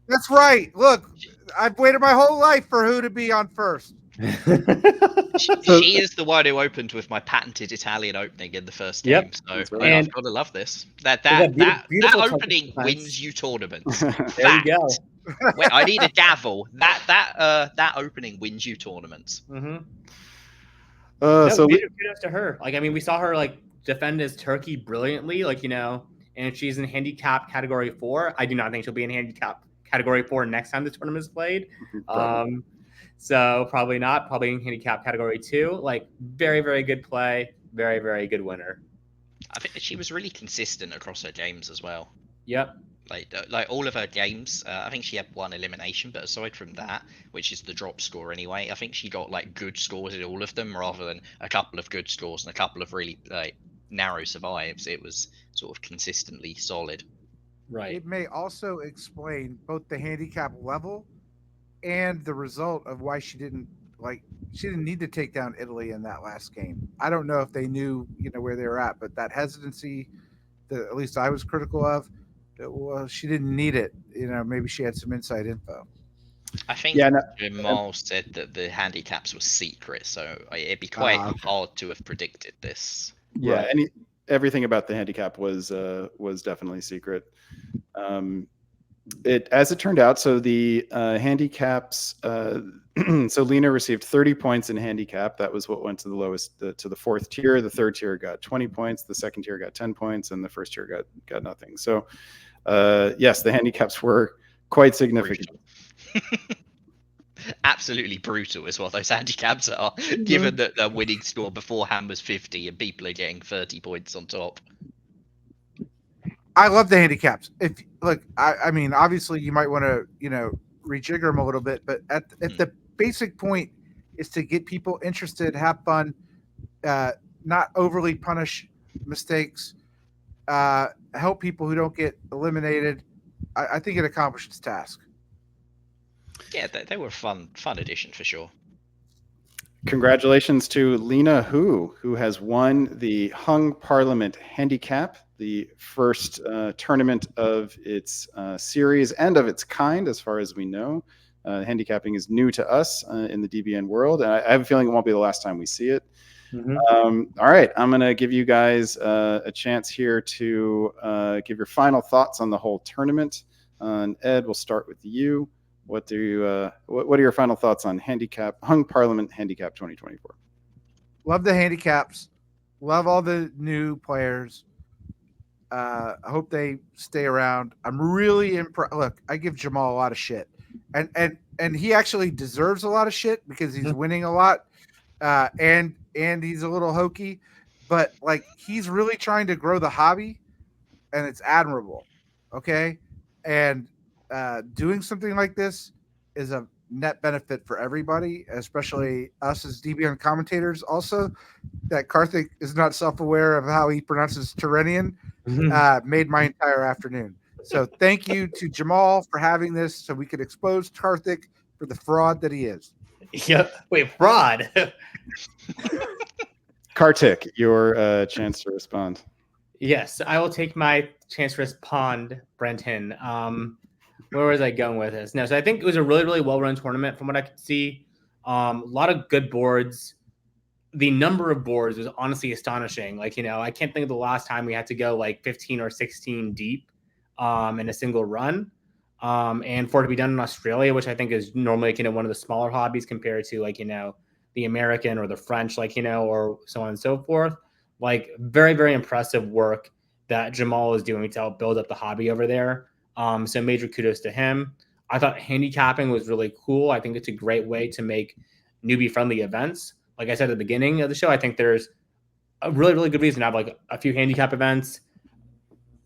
That's right. Look, I've waited my whole life for who to be on first. She is the one who opened with my patented Italian opening in the first game. So right. I've got to love this. That opening wins you tournaments. There you go. Wait, I need a gavel. That opening wins you tournaments. So kudos to her. We saw her defend as Turkey brilliantly. And she's in handicap category 4. I do not think she'll be in handicap category 4 next time the tournament is played. So probably not. Probably in handicap category 2. Very, very good play. Very, very good winner. I think she was really consistent across her games as well. Yep. Like all of her games, I think she had one elimination, but aside from that, which is the drop score anyway, I think she got good scores in all of them rather than a couple of good scores and a couple of really narrow survives. It was sort of consistently solid. Right. It may also explain both the handicap level and the result of why she didn't need to take down Italy in that last game. I don't know if they knew where they were at, but that hesitancy that at least I was critical of, well, she didn't need it. Maybe she had some inside info. I think Jamal said that the handicaps were secret, so it'd be quite hard to have predicted this. Yeah, right. everything about the handicap was definitely secret. As it turned out, so the handicaps. So Lena received 30 points in handicap. That was what went to the lowest, to the fourth tier. The third tier got 20 points. The second tier got 10 points, and the first tier got nothing. So, yes, the handicaps were quite significant. Absolutely brutal is what those handicaps are, given that the winning score beforehand was 50 and people are getting 30 points on top. I love the handicaps. I mean, obviously you might want to, rejigger them a little bit, but if the basic point is to get people interested, have fun, not overly punish mistakes, help people who don't get eliminated, I think it accomplished its task. Yeah, they were a fun addition for sure. Congratulations to Lena who has won the Hung Parliament Handicap, the first tournament of its series and of its kind, as far as we know. Handicapping is new to us in the DBN world, and I have a feeling it won't be the last time we see it. All right, I'm going to give you guys a chance here to give your final thoughts on the whole tournament. Ed, we'll start with you. What are your final thoughts on Hung Parliament Handicap 2024? Love the handicaps. Love all the new players. I hope they stay around. I'm really impressed. Look, I give Jamal a lot of shit, and he actually deserves a lot of shit because he's winning a lot, and he's a little hokey, but like he's really trying to grow the hobby, and it's admirable. Okay, and doing something like this is a net benefit for everybody, especially us as DBN commentators. Also, that Karthik is not self-aware of how he pronounces Tyrrhenian made my entire afternoon. So thank you to Jamal for having this so we could expose Karthik for the fraud that he is. Yeah, wait, fraud. Kartik, your chance to respond. Yes, I will take my chance to respond, Brenton. Where was I going with this? No, so I think it was a really, really well-run tournament from what I could see. A lot of good boards. The number of boards was honestly astonishing. Like, I can't think of the last time we had to go like 15 or 16 deep in a single run. And for it to be done in Australia, which I think is normally, one of the smaller hobbies compared to like, the American or the French, like, or so on and so forth. Like, very, very impressive work that Jamal is doing to help build up the hobby over there. So major kudos to him. I thought handicapping was really cool. I think it's a great way to make newbie-friendly events. Like I said at the beginning of the show, I think there's a really, really good reason to have like a few handicap events,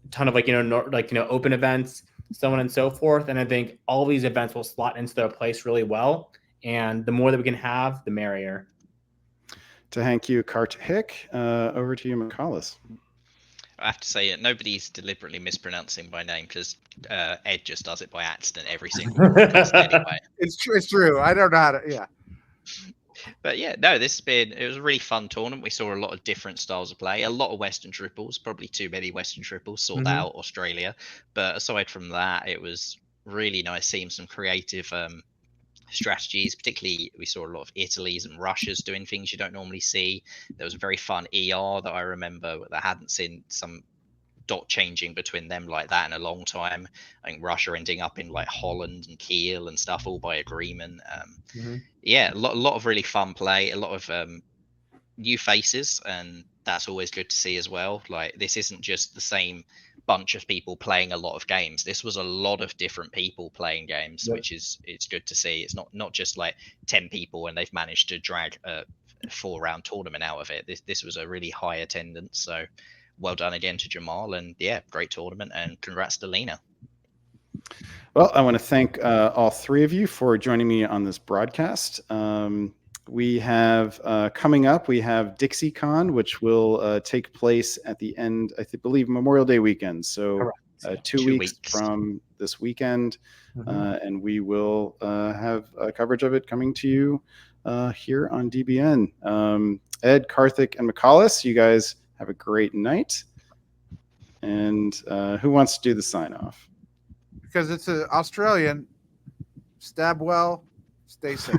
a ton of open events, so on and so forth. And I think all these events will slot into their place really well. And the more that we can have, the merrier. Thank you, Kartik. Over to you, McCallus. I have to say it. Nobody's deliberately mispronouncing my name because Ed just does it by accident every single podcast anyway. It's true. I don't know how to. Yeah. But yeah, no, it was a really fun tournament. We saw a lot of different styles of play, a lot of Western triples, probably too many Western triples, sort that out Australia. But aside from that, it was really nice seeing some creative strategies. Particularly, we saw a lot of Italy's and Russia's doing things you don't normally see. There was a very fun ER that I remember that I hadn't seen some dot changing between them like that in a long time. I think Russia ending up in like Holland and Kiel and stuff all by agreement. Yeah, a lot of really fun play, a lot of new faces, and that's always good to see as well. Like, this isn't just the same bunch of people playing a lot of games. This was a lot of different people playing games, which is it's good to see. It's not just like 10 people and they've managed to drag a 4-round tournament out of it. This was a really high attendance, so well done again to Jamal, and yeah, great tournament, and congrats to Lena. Well, I want to thank all three of you for joining me on this broadcast. We have coming up, we have DixieCon, which will take place at the end, I believe, Memorial Day weekend. So 2 weeks from this weekend, and we will have coverage of it coming to you here on DBN. Ed, Karthik, and McCallus, you guys have a great night. And who wants to do the sign off? Because it's an Australian. Stab well, stay safe.